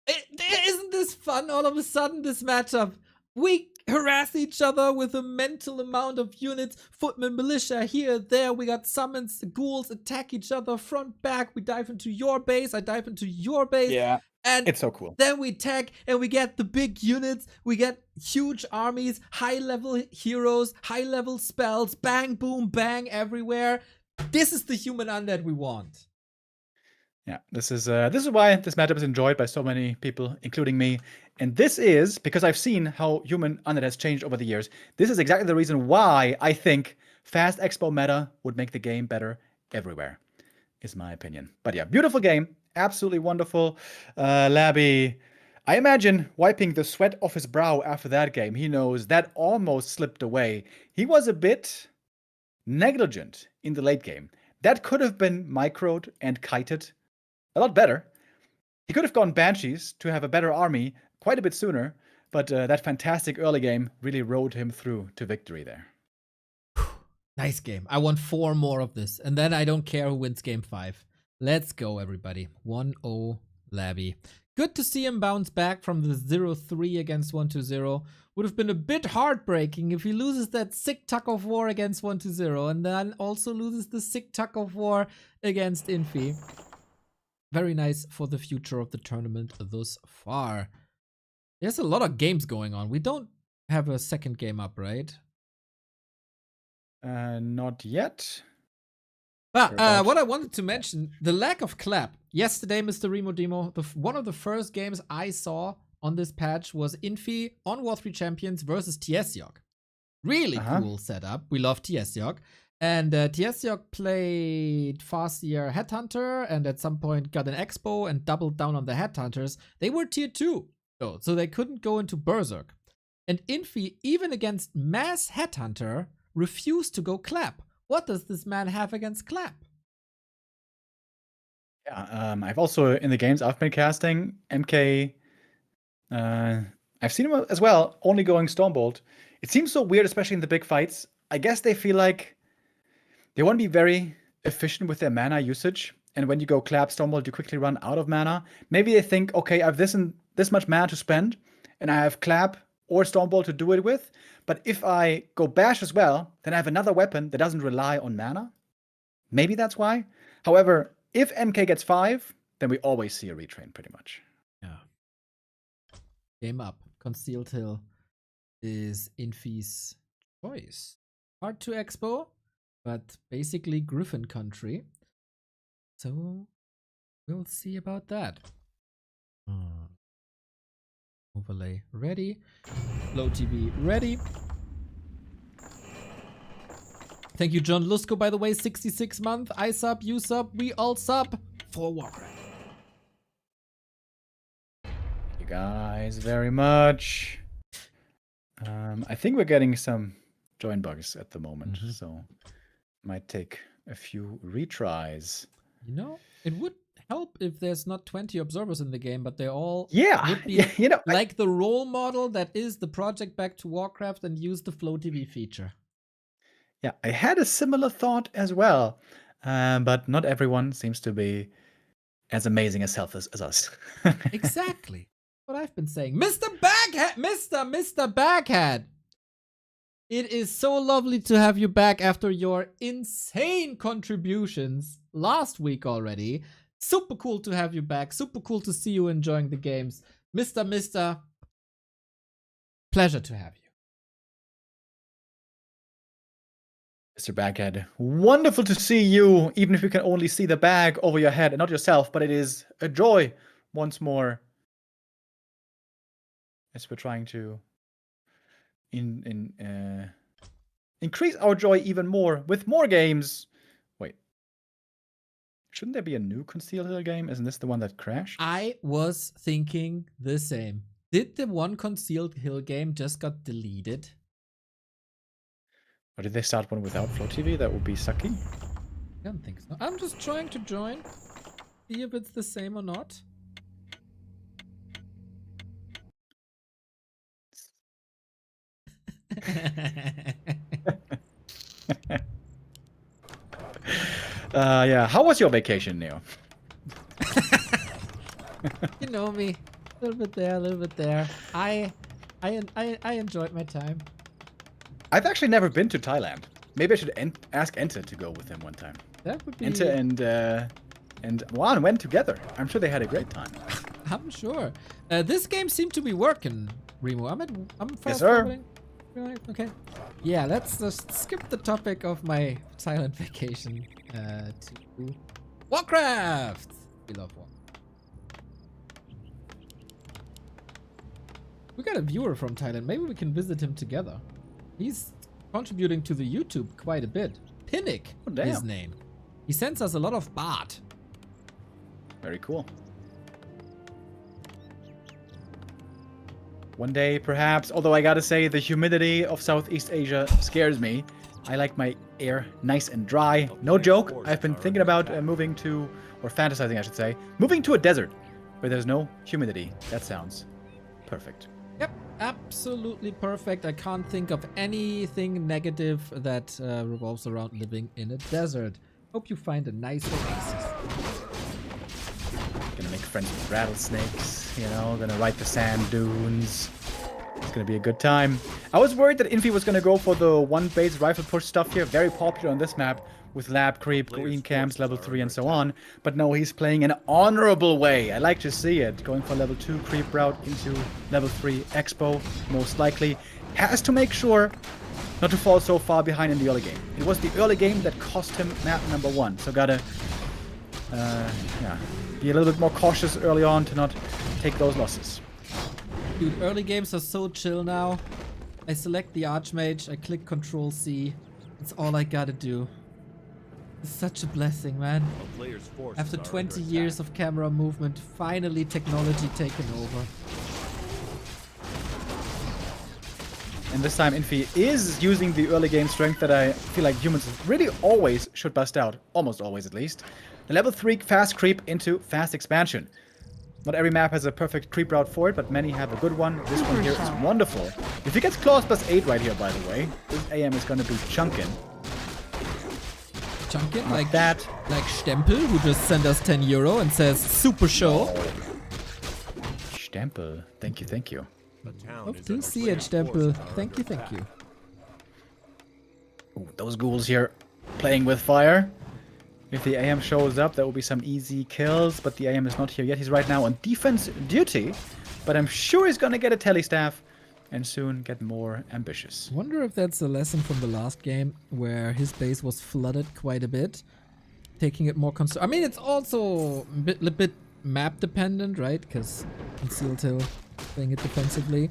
Isn't this fun all of a sudden, this matchup? We harass each other with a mental amount of units. Footman militia here, there. We got summons, ghouls attack each other front, back. We dive into your base. I dive into your base. Yeah. And it's so cool. Then we tag and we get the big units. We get huge armies, high-level heroes, high-level spells, bang, boom, bang everywhere. This is the human undead we want. Yeah, this is why this matchup is enjoyed by so many people, including me. And this is because I've seen how human undead has changed over the years. This is exactly the reason why I think fast expo meta would make the game better everywhere, is my opinion. But yeah, beautiful game. Absolutely wonderful. Labby, I imagine wiping the sweat off his brow after that game. He knows that almost slipped away. He was a bit negligent in the late game. That could have been microed and kited a lot better. He could have gone Banshees to have a better army quite a bit sooner, but that fantastic early game really rode him through to victory there. Nice game. I want 4 more of this, and then I don't care who wins game 5. Let's go, everybody. 1-0 Labby. Good to see him bounce back from the 0-3 against 1-0. Would have been a bit heartbreaking if he loses that sick tug of war against 1-0 and then also loses the sick tug of war against Infi. Very nice for the future of the tournament thus far. There's a lot of games going on. We don't have a second game up, right? Not yet. But what I wanted to mention, the lack of clap. Yesterday, Mr. Remo Demo, one of the first games I saw on this patch was Infi on War 3 Champions versus TS Yogg. Really cool setup. We love TS Yogg. And TS Yogg played Farseer Headhunter and at some point got an Expo and doubled down on the Headhunters. They were tier 2, though, so they couldn't go into Berserk. And Infi, even against Mass Headhunter, refused to go clap. What does this man have against clap? Yeah, I've also, in the games I've been casting, MK, I've seen him as well, only going Stormbolt. It seems so weird, especially in the big fights. I guess they feel like they want to be very efficient with their mana usage. And when you go clap Stormbolt, you quickly run out of mana. Maybe they think, okay, I have this much mana to spend, and I have clap or Stormbolt to do it with. But if I go bash as well, then I have another weapon that doesn't rely on mana. Maybe that's why. However, if MK gets 5, then we always see a retrain pretty much. Yeah. Game up. Concealed Hill is Infi's choice. Hard to expo, but basically Griffin country. So we'll see about that. Overlay ready. Flow TV ready. Thank you, John Lusko, by the way. 66 month. I sub, you sub, we all sub for Warcraft. Thank you guys very much. I think we're getting some join bugs at the moment, so might take a few retries. You know, it would help if there's not 20 observers in the game, but they all would be like the role model that is the project Back to Warcraft and use the Flow TV feature. Yeah, I had a similar thought as well, but not everyone seems to be as amazing as Selphus as us. Exactly what I've been saying. Mr. Baghead! Mr. Baghead! It is so lovely to have you back after your insane contributions last week already. Super cool to have you back. Super cool to see you enjoying the games. Mr. Pleasure to have you. Mr. Baghead, wonderful to see you, even if you can only see the bag over your head and not yourself, but it is a joy once more as we're trying to increase our joy even more with more games. Wait, shouldn't there be a new Concealed Hill game? Isn't this the one that crashed? I was thinking the same. Did the one Concealed Hill game just got deleted? Or did they start one without Flow TV? That would be sucky. I don't think so. I'm just trying to join. See if it's the same or not. Yeah. How was your vacation, Neo? You know me. A little bit there, a little bit there. I enjoyed my time. I've actually never been to Thailand. Maybe I should ask Ente to go with him one time. That would be. Ente and Juan went together. I'm sure they had a great time. I'm sure. This game seemed to be working, Remo. I'm fast Yes, sir. forwarding. Right, okay. Yeah, let's just skip the topic of my Thailand vacation to Warcraft. We love Warcraft. We got a viewer from Thailand. Maybe we can visit him together. He's contributing to the YouTube quite a bit. Pinnick, damn. his name. He sends us a lot of baht. Very cool. One day, perhaps, although I gotta say, the humidity of Southeast Asia scares me. I like my air nice and dry. No joke, I've been thinking about moving to, or fantasizing I should say, moving to a desert where there's no humidity. That sounds perfect. Yep, absolutely perfect. I can't think of anything negative that revolves around living in a desert. Hope you find a nice oasis. Gonna make friends with rattlesnakes, you know, gonna ride the sand dunes. It's gonna be a good time. I was worried that Infi was gonna go for the one base rifle push stuff here, very popular on this map, with lab creep, green camps, level 3 and so on. But no, he's playing an honorable way. I like to see it. Going for level 2 creep route into level 3 expo, most likely. Has to make sure not to fall so far behind in the early game. It was the early game that cost him map number 1. So gotta, yeah, be a little bit more cautious early on to not take those losses. Dude, early games are so chill now. I select the Archmage, I click Control-C. That's all I gotta do. It's such a blessing, man. A player's forces After are 20 under years of camera movement, finally technology taken over. And this time Infi is using the early game strength that I feel like humans really always should bust out. Almost always, at least. The level 3 fast creep into fast expansion. Not every map has a perfect creep route for it, but many have a good one. This one here is wonderful. If he gets claws plus 8 right here, by the way, this AM is going to be chunkin'. Chunkin, Like that. Like Stempel, who just sent us 10 euro and says, super show. Stempel. Thank you, thank you. The town Hope is to under see it, player's Stempel. forces are Thank you, under thank you. attack. Ooh, those ghouls here playing with fire. If the AM shows up, there will be some easy kills, but the AM is not here yet. He's right now on defense duty, but I'm sure he's gonna get a telestaff and soon get more ambitious. Wonder if that's a lesson from the last game where his base was flooded quite a bit, taking it more I mean, it's also a bit map dependent, right? Because Concealed Hill playing it defensively.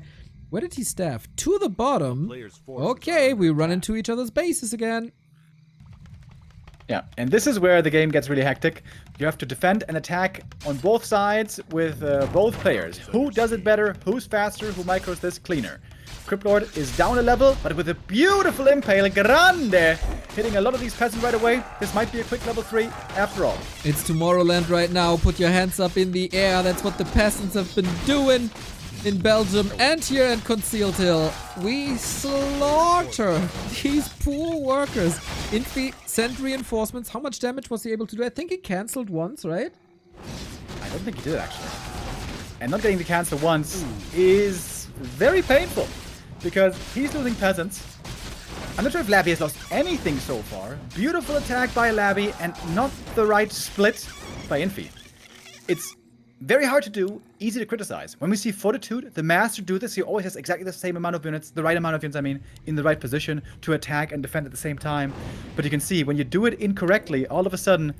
Where did he staff? To the bottom. Player's forces Okay, are we under run attack. into each other's bases again. Yeah, and this is where the game gets really hectic. You have to defend and attack on both sides with both players. Who does it better? Who's faster? Who micros this cleaner? Cryptlord is down a level, but with a beautiful impale, grande, hitting a lot of these peasants right away. This might be a quick level 3 after all. It's Tomorrowland right now. Put your hands up in the air. That's what the peasants have been doing. in Belgium and here at Concealed Hill. We slaughter these poor workers. Infi sent reinforcements. How much damage was he able to do? I think he cancelled once, right? I don't think he did, actually. And not getting the cancel once is very painful because he's losing peasants. I'm not sure if Labby has lost anything so far. Beautiful attack by Labby and not the right split by Infi. It's very hard to do, easy to criticize. When we see Fortitude, the Master do this, he always has exactly the same amount of units, the right amount of units, I mean, in the right position to attack and defend at the same time. But you can see, when you do it incorrectly, all of a sudden,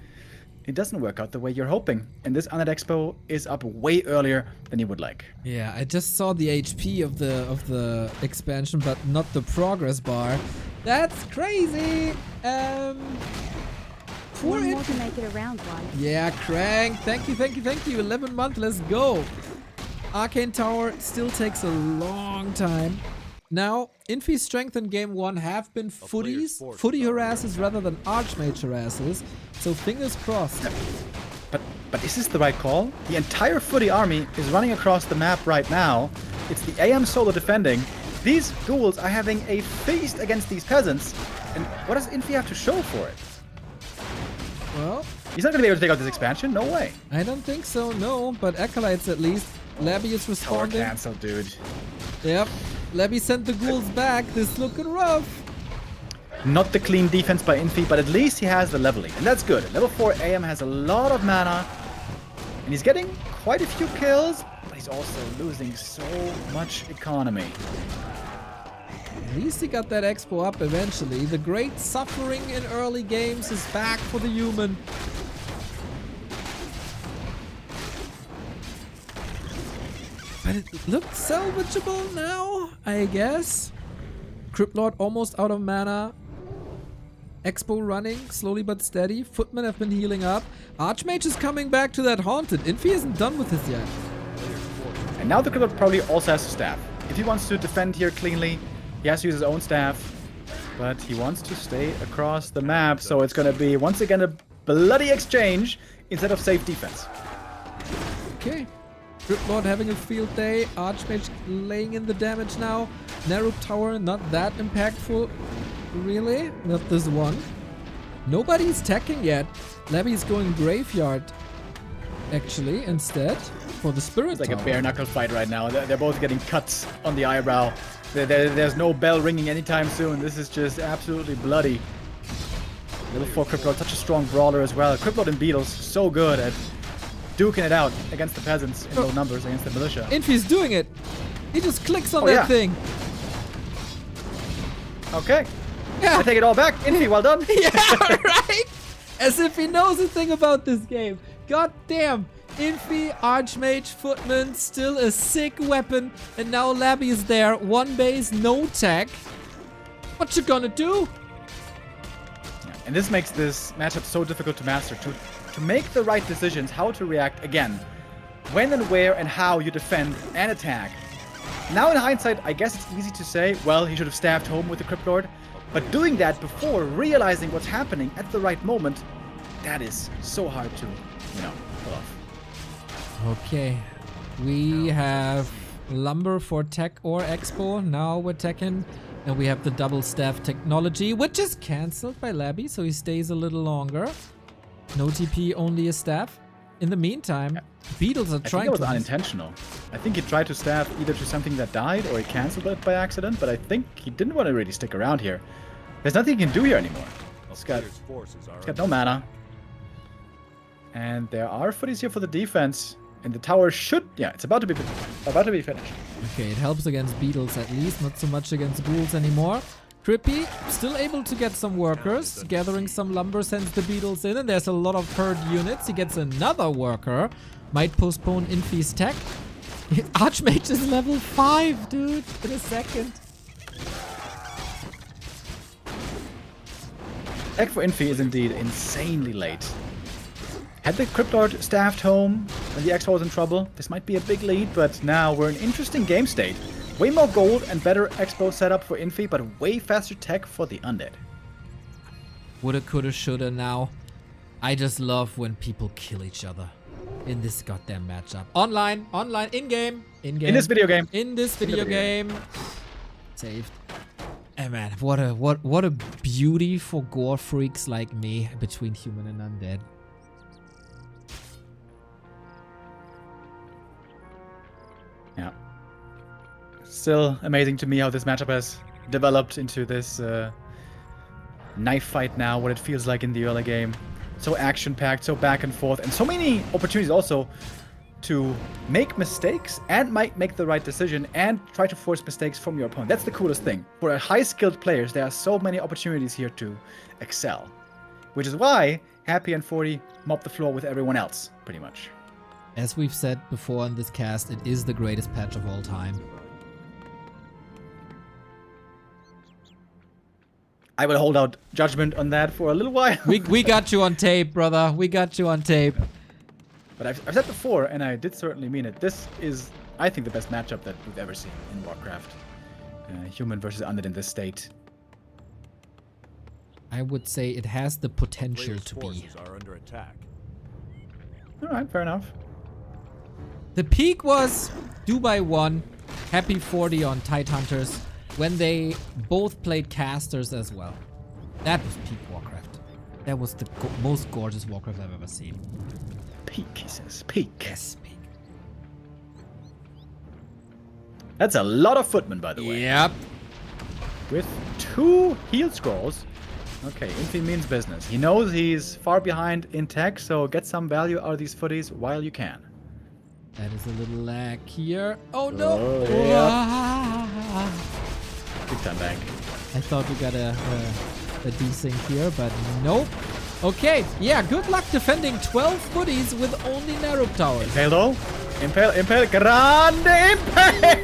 it doesn't work out the way you're hoping. And this Undead Expo is up way earlier than you would like. Yeah, I just saw the HP of the expansion, but not the progress bar. That's crazy. Poor One more to make it around one. Yeah, Crank. Thank you, thank you, thank you. 11 month, let's go. Arcane Tower still takes a long time. Now, Infi's strength in game 1 have been footies, footy harasses rather than archmage harasses. So fingers crossed. But is this the right call? The entire footy army is running across the map right now. It's the AM solo defending. These ghouls are having a feast against these peasants. And what does Infi have to show for it? Well, He's not going to be able to take out this expansion. No way. I don't think so, no. But Acolytes at least. Labby is Tower responding. cancel, dude. Yep. Labby sent the ghouls back. This looking rough. Not the clean defense by Infi, but at least he has the leveling. And that's good. Level 4 AM has a lot of mana. And he's getting quite a few kills, but he's also losing so much economy. At least he got that expo up eventually. The great suffering in early games is back for the human. But it looked salvageable now, I guess. Crypt Lord almost out of mana. Expo running, slowly but steady. Footmen have been healing up. Archmage is coming back to that Haunted. Infi isn't done with this yet. And now the Crypt Lord probably also has a staff. If he wants to defend here cleanly, he has to use his own staff. But he wants to stay across the map, so it's going to be, once again, a bloody exchange instead of safe defense. Okay. Crypt Lord having a field day. Archmage laying in the damage now. Narrow Tower, not that impactful. Really? Not this one. Nobody's attacking yet. Labby's going Graveyard, actually, instead. For the Spirit It's like Tower. a bare knuckle fight right now. They're both getting cuts on the eyebrow. There's no bell ringing anytime soon. This is just absolutely bloody. Level 4 Crypt Lord, such a strong brawler as well. Crypt Lord and Beetles, so good at duking it out against the peasants in low numbers against the militia. Infi's doing it. He just clicks on Oh, that yeah. thing. Okay. Yeah. I take it all back. Infi, well done. Yeah, right? As if he knows a thing about this game. God damn. Infi, Archmage, Footman, still a sick weapon. And now Labby is there. One base, no tech. What you gonna do? And this makes this matchup so difficult to master. To make the right decisions, how to react again. When and where and how you defend and attack. Now in hindsight, I guess it's easy to say, well, he should have staffed home with the Crypt Lord. But doing that before realizing what's happening at the right moment, that is so hard to, pull off. Okay. We have Lumber for Tech or Expo. Now we're teching. And we have the double staff technology, which is cancelled by Labby, so he stays a little longer. No TP, only a staff. In the meantime, Beetles are I think trying it was to... unintentional. I think he tried to staff either to something that died or he cancelled it by accident, but I think he didn't want to really stick around here. There's nothing he can do here anymore. He's got no mana. And there are footies here for the defense. And the tower should... Yeah, it's about to be finished. Okay, it helps against Beetles at least, not so much against Ghouls anymore. Trippy, still able to get some workers. Gathering some lumber sends the Beetles in, and there's a lot of herd units. He gets another worker. Might postpone Infi's tech. Archmage is level 5, dude, in a second. Tech for Infi is indeed insanely late. Had the Crypt Lord staffed home when the Expo was in trouble, this might be a big lead, but now we're in an interesting game state. Way more gold and better Expo setup for Infi, but way faster tech for the Undead. Woulda, coulda, shoulda now. I just love when people kill each other. in this goddamn matchup. Online, in-game. In this video game. In this video game. Saved. And man, what a beauty for gore freaks like me between human and undead. Yeah. Still amazing to me how this matchup has developed into this knife fight now, what it feels like in the early game. So action-packed, so back and forth, and so many opportunities also to make mistakes and might make the right decision and try to force mistakes from your opponent. That's the coolest thing. For high-skilled players, there are so many opportunities here to excel. Which is why Happy and 40 mop the floor with everyone else, pretty much. As we've said before in this cast, it is the greatest patch of all time. I will hold out judgment on that for a little while. We got you on tape, brother. We got you on tape. But I've said before, and I did certainly mean it, this is, I think, the best matchup that we've ever seen in Warcraft. Human versus undead in this state. I would say it has the potential Players' to be. forces are under attack. Alright, fair enough. The peak was Dubai 1, Happy 40 on Tidehunters, when they both played casters as well. That was peak Warcraft. That was the most gorgeous Warcraft I've ever seen. Peak, he says. Peak. Yes, peak. That's a lot of footmen, by the way. Yep. With 2 heal scrolls. Okay, Infi means business. He knows he's far behind in tech, so get some value out of these footies while you can. That is a little lag here. Oh no! Oh, yeah. Ah. Big time back. I thought we got a desync here, but nope. Okay, yeah, good luck defending 12 footies with only narrow towers. Impale though. Impale. Grande Impale!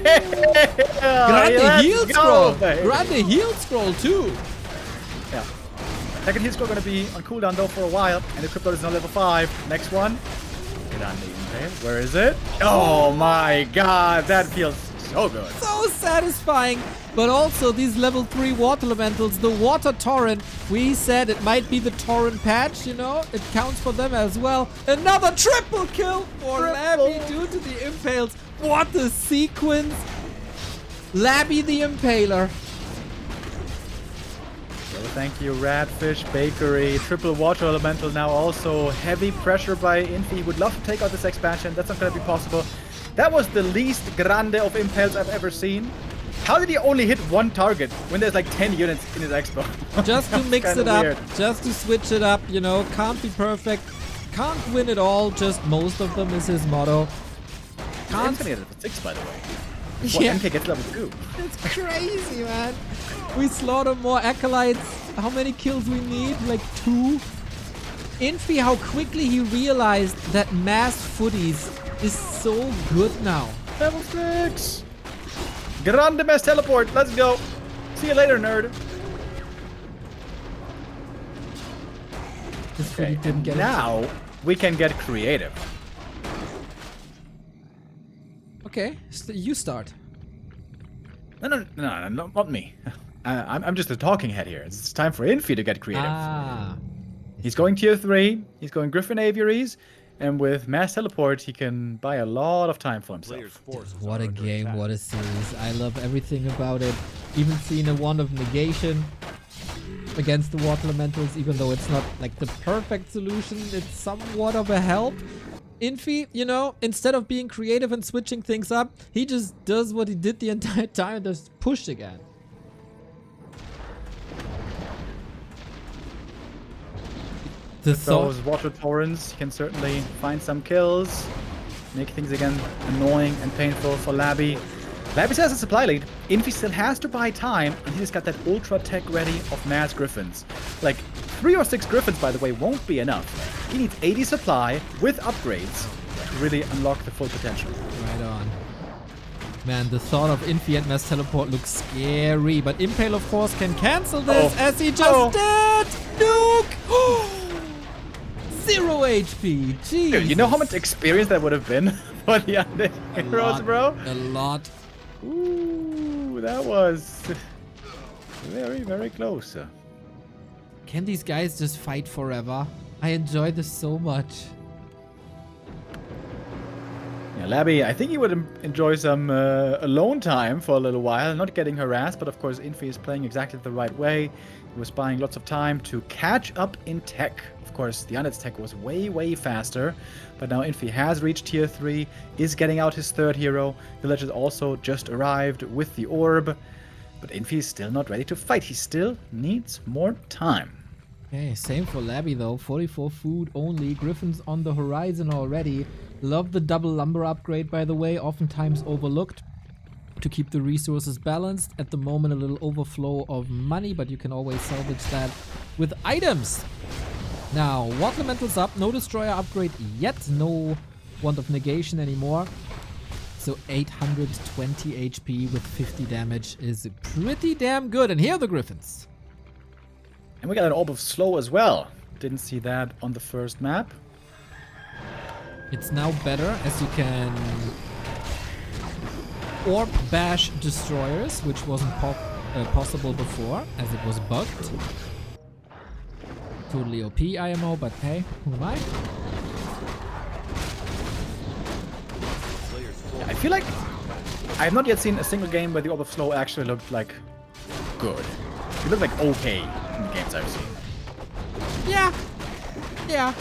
Grande heal scroll! Baby. Grande heal scroll too! Yeah. Second heal scroll gonna be on cooldown though for a while, and the crypto is now level 5. Next one. Grande Impale. Where is it? Oh my god, that feels so good. So satisfying! But also these level 3 water elementals, the water torrent, we said it might be the torrent patch, you know? It counts for them as well. Another triple kill for Labby due to the impales. What a sequence! Labby the Impaler. Well, thank you, Radfish Bakery. Triple water elemental now also. Heavy pressure by Infi. Would love to take out this expansion. That's not going to be possible. That was the least grande of impales I've ever seen. How did he only hit 1 target when there's like 10 units in his expo? Just to mix it up, weird. just to switch it up, you know, can't be perfect, can't win it all, just most of them is his motto. Can't. Anthony at level 6, by the way. Well, Yeah, MK gets level 2. it's crazy, man. We slaughter more acolytes. How many kills we need? Like 2? Infi, how quickly he realized that mass footies is so good now. Level 6! Grande mass teleport, let's go. See you later, nerd. This footy didn't get it. Now we can get creative. Okay, you start. No, not me. I'm just a talking head here. It's time for Infi to get creative. Ah. He's going tier 3. He's going Griffin Aviaries. And with mass teleport, he can buy a lot of time for himself. Players' forces What are a under game, attack. what a series. I love everything about it. Even seeing a wand of negation against the water elementals, even though it's not like the perfect solution, it's somewhat of a help. Infi, you know, instead of being creative and switching things up, he just does what he did the entire time and just push again. The Those water torrents can certainly find some kills. Make things again annoying and painful for Labby. Labby still has a supply lead. Infi still has to buy time, and he's got that ultra tech ready of mass griffins. Like 3 or 6 griffins, by the way, won't be enough. He needs 80 supply with upgrades to really unlock the full potential. Right on. Man, the thought of Infi and mass teleport looks scary, but Impale, of course, can cancel this as he just did! Nuke! 0 HP! Jeez. Dude, you know how much experience that would have been for the undead heroes, bro? A lot. Ooh, that was very, very close. Can these guys just fight forever? I enjoy this so much. Yeah, Labby, I think he would enjoy some alone time for a little while, not getting harassed, but of course Infi is playing exactly the right way. He was buying lots of time to catch up in tech. Of course, the Undead's tech was way, way faster, but now Infi has reached tier 3, is getting out his third hero. Villagers also just arrived with the orb, but Infi is still not ready to fight. He still needs more time. Okay, same for Labby though. 44 food only. Griffins on the horizon already. Love the double lumber upgrade, by the way. Oftentimes overlooked to keep the resources balanced. At the moment, a little overflow of money, but you can always salvage that with items. Now, Walk Elemental's up. No Destroyer upgrade yet. No Wand of Negation anymore. So 820 HP with 50 damage is pretty damn good. And here are the Griffins. And we got an Orb of Slow as well. Didn't see that on the first map. It's now better as you can Orb Bash Destroyers, which wasn't possible before as it was bugged. Totally OP IMO, but hey, who am I? Yeah, I feel like I have not yet seen a single game where the Orb of Slow actually looked like good. It looked like okay in the games I've seen. Yeah. Yeah.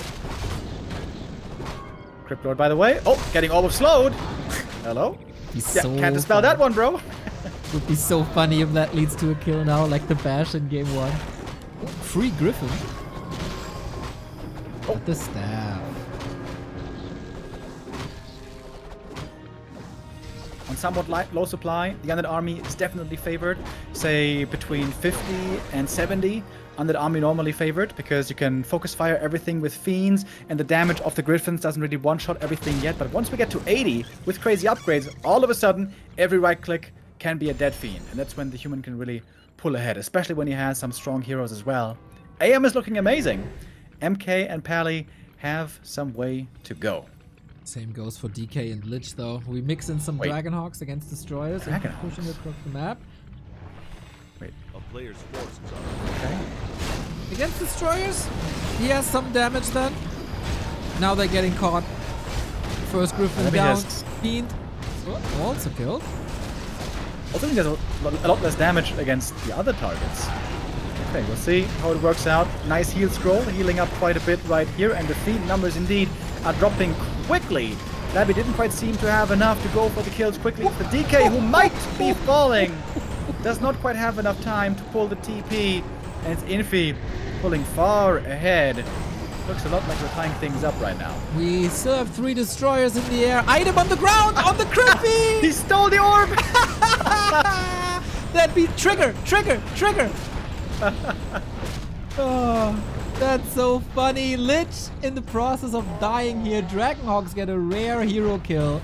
Crypt Lord, by the way. Oh, getting Orb of Slowed. Hello? Yeah, So can't dispel that one, bro. Would be so funny if that leads to a kill now, like the bash in game 1. Free Griffin. Oh, the staff. On somewhat low supply, the Undead army is definitely favored. Say between 50 and 70. Undead army normally favored because you can focus fire everything with fiends, and the damage of the Griffins doesn't really one-shot everything yet. But once we get to 80 with crazy upgrades, all of a sudden every right click can be a dead fiend, and that's when the human can really pull ahead, especially when he has some strong heroes as well. AM is looking amazing. MK and Pally have some way to go. Same goes for DK and Lich though. We mix in some Wait. Dragonhawks against Destroyers and Dragonhawks? pushing across the map. A player's forces are Okay. Against Destroyers, he has some damage then. Now they're getting caught. First Griffin Let me down. just- Fiend also killed. I think there's a lot less damage against the other targets. Okay, we'll see how it works out. Nice heal scroll, healing up quite a bit right here, and the fiend numbers indeed are dropping quickly. Labby didn't quite seem to have enough to go for the kills quickly. The DK, who might be falling, does not quite have enough time to pull the TP, and it's Infi pulling far ahead. Looks a lot like we're tying things up right now. We still have 3 Destroyers in the air. Item on the ground on the Crippy! He stole the orb! That'd be trigger. Oh, that's so funny. Lich in the process of dying here. Dragonhawks get a rare hero kill.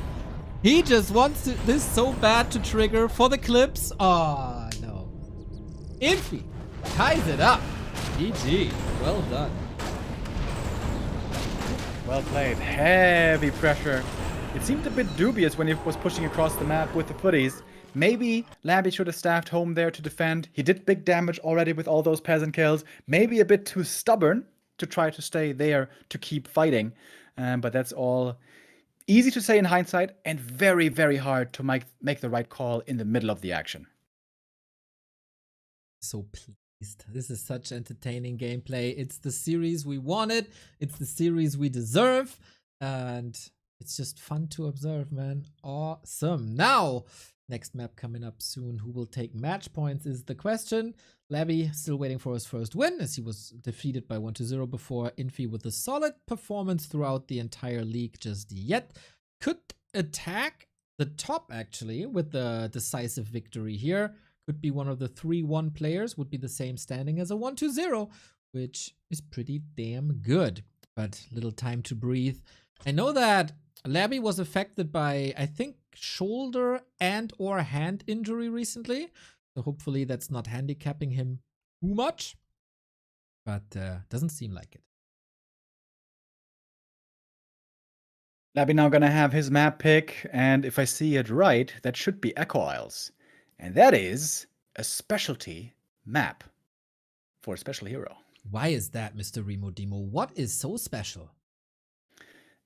He just wants this so bad to trigger for the clips. Oh, no. Infi ties it up. GG. Well done. Well played. Heavy pressure. It seemed a bit dubious when he was pushing across the map with the footies. Maybe Labby should have staffed home there to defend. He did big damage already with all those peasant kills. Maybe a bit too stubborn to try to stay there to keep fighting. But that's all easy to say in hindsight and very, very hard to make the right call in the middle of the action. So pleased. This is such entertaining gameplay. It's the series we wanted. It's the series we deserve. And it's just fun to observe, man. Awesome. Now, next map coming up soon. Who will take match points is the question. Labby still waiting for his first win as he was defeated by 1-0 before. Infi with a solid performance throughout the entire league just yet. Could attack the top actually with the decisive victory here. Could be one of the 3-1 players. Would be the same standing as a 1-0, which is pretty damn good. But little time to breathe. I know that Labby was affected by, I think, shoulder and or hand injury recently. So hopefully that's not handicapping him too much. But doesn't seem like it. Labby now gonna have his map pick, and if I see it right, that should be Echo Isles. And that is a specialty map for a special hero. Why is that, Mr. Remo Demo? What is so special?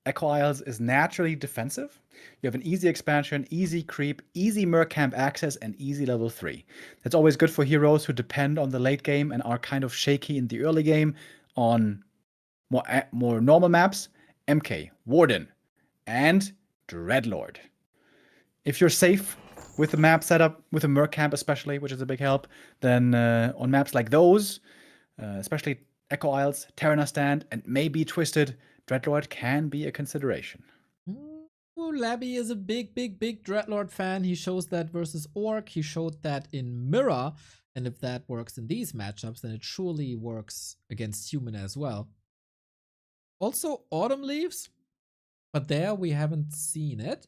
Echo Isles is naturally defensive. You have an easy expansion, easy creep, easy Merc camp access, and easy level 3. That's always good for heroes who depend on the late game and are kind of shaky in the early game on more normal maps. MK, Warden, and Dreadlord. If you're safe with the map setup, with the Merc camp especially, which is a big help, then on maps like those, especially Echo Isles, Terranostan, and maybe Twisted, Dreadlord can be a consideration. Ooh, Labby is a big Dreadlord fan. He shows that versus Orc. He showed that in Mirror. And if that works in these matchups, then it surely works against Human as well. Also, Autumn Leaves. But there we haven't seen it.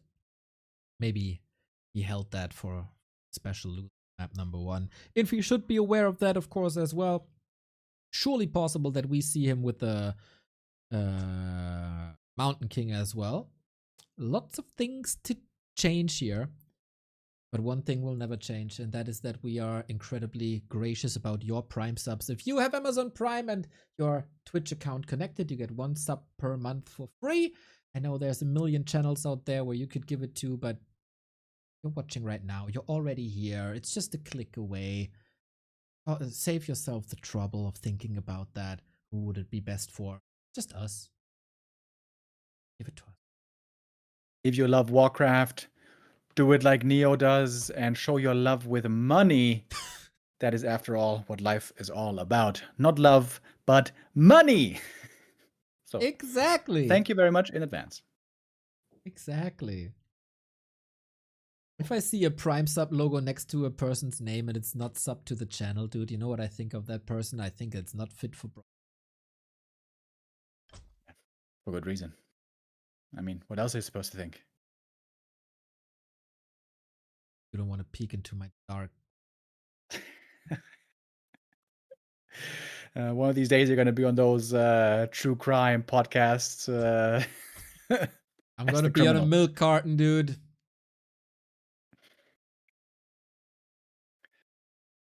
Maybe he held that for special loot map number 1. Infi should be aware of that, of course, as well. Surely possible that we see him with the Mountain King as well. Lots of things to change here. But one thing will never change, and that is that we are incredibly gracious about your Prime subs. If you have Amazon Prime and your Twitch account connected, you get 1 sub per month for free. I know there's a million channels out there where you could give it to, but you're watching right now. You're already here. It's just a click away. Save yourself the trouble of thinking about that. Who would it be best for? Just us. Give it to us. If you love Warcraft, do it like Neo does and show your love with money. That is, after all, what life is all about. Not love, but money. So, exactly. Thank you very much in advance. Exactly. If I see a Prime sub logo next to a person's name and it's not sub to the channel, dude, you know what I think of that person? I think it's not fit for bro. For good reason. I mean, what else are you supposed to think? You don't want to peek into my dark. One of these days, you're going to be on those true crime podcasts. I'm going to be on a milk carton, dude.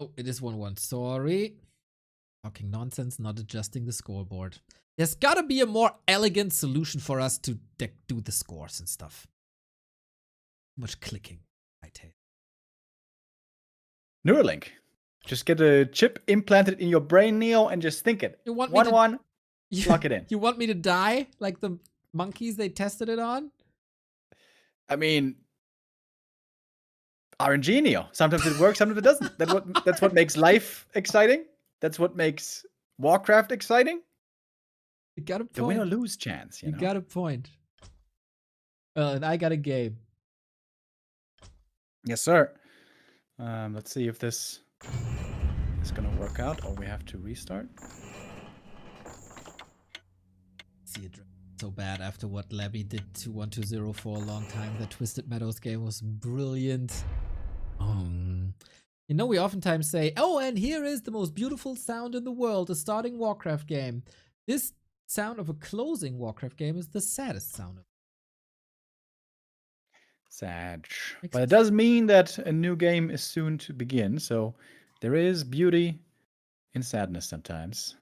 Oh, it is 1-1. Sorry. Talking nonsense, not adjusting the scoreboard. There's got to be a more elegant solution for us to do the scores and stuff. Too much clicking. I take. Neuralink. Just get a chip implanted in your brain, Neo, and just think it. You want me 1-1, plug it in. You want me to die like the monkeys they tested it on? I mean, RNG, Neo. Sometimes it works, sometimes it doesn't. That's what makes life exciting. That's what makes Warcraft exciting. You got a point. The win or lose chance, you know? got a point. And I got a game. Yes, sir. Let's see if this is going to work out, or we have to restart. See it so bad after what Labby did to 1-2-0 for a long time. The Twisted Meadows game was brilliant. You know, we oftentimes say, oh, and here is the most beautiful sound in the world, a starting Warcraft game. This sound of a closing Warcraft game is the saddest sound. Sad. But it does mean that a new game is soon to begin, so there is beauty in sadness sometimes.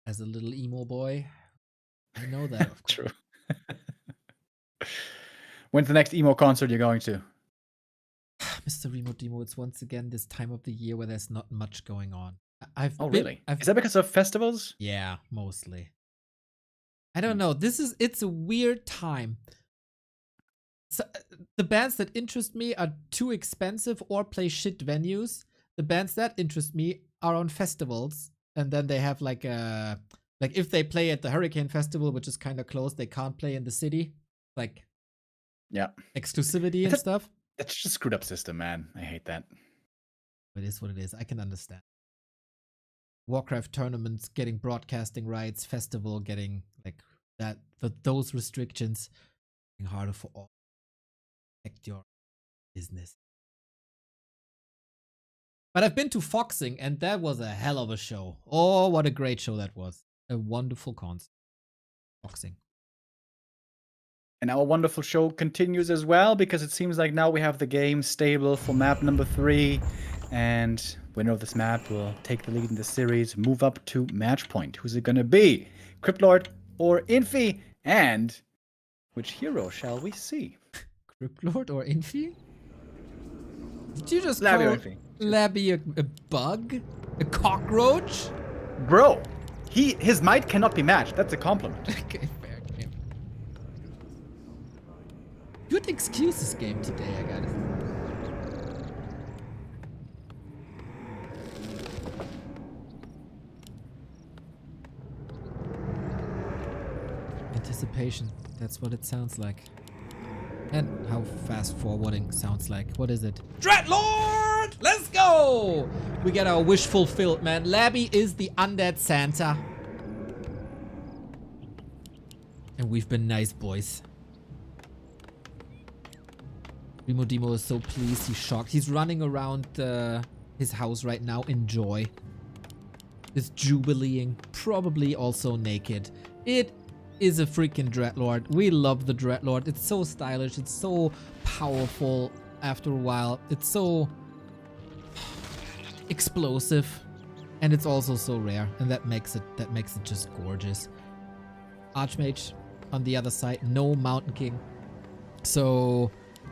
As a little emo boy, I know that, of course. True. When's the next emo concert you're going to? Mr. Remo Demo, it's once again this time of the year where there's not much going on. Really? Is that because of festivals? Yeah, mostly. I don't know. It's a weird time. So, the bands that interest me are too expensive or play shit venues. The bands that interest me are on festivals, and then they have like if they play at the Hurricane Festival, which is kind of close, they can't play in the city, like exclusivity and stuff. That's just a screwed up system, man. I hate that. It is what it is. I can understand. Warcraft tournaments getting broadcasting rights, festival getting like that. Those restrictions getting harder for all. Protect your business. But I've been to Foxing, and that was a hell of a show. Oh, what a great show that was. A wonderful concert. Foxing. And our wonderful show continues as well, because it seems like now we have the game stable for map number 3. And winner of this map will take the lead in the series, move up to match point. Who's it going to be? Cryptlord or Infi? And Which hero shall we see? Cryptlord or Infi? Did you just Labby or call Infi? Labby a bug? A cockroach? Bro, his might cannot be matched. That's a compliment. Okay, fair game. Good excuses game today, I gotta say. Anticipation. That's what it sounds like. And how fast forwarding sounds like. What is it? Dreadlord! Let's go! We get our wish fulfilled, man. Labby is the undead Santa. And we've been nice boys. Remo Demo is so pleased. He's shocked. He's running around his house right now in joy. Is jubileeing. Probably also naked. It is a freaking Dreadlord. We love the Dreadlord. It's so stylish. It's so powerful after a while. It's so explosive. And it's also so rare. And that makes it just gorgeous. Archmage on the other side. No Mountain King. So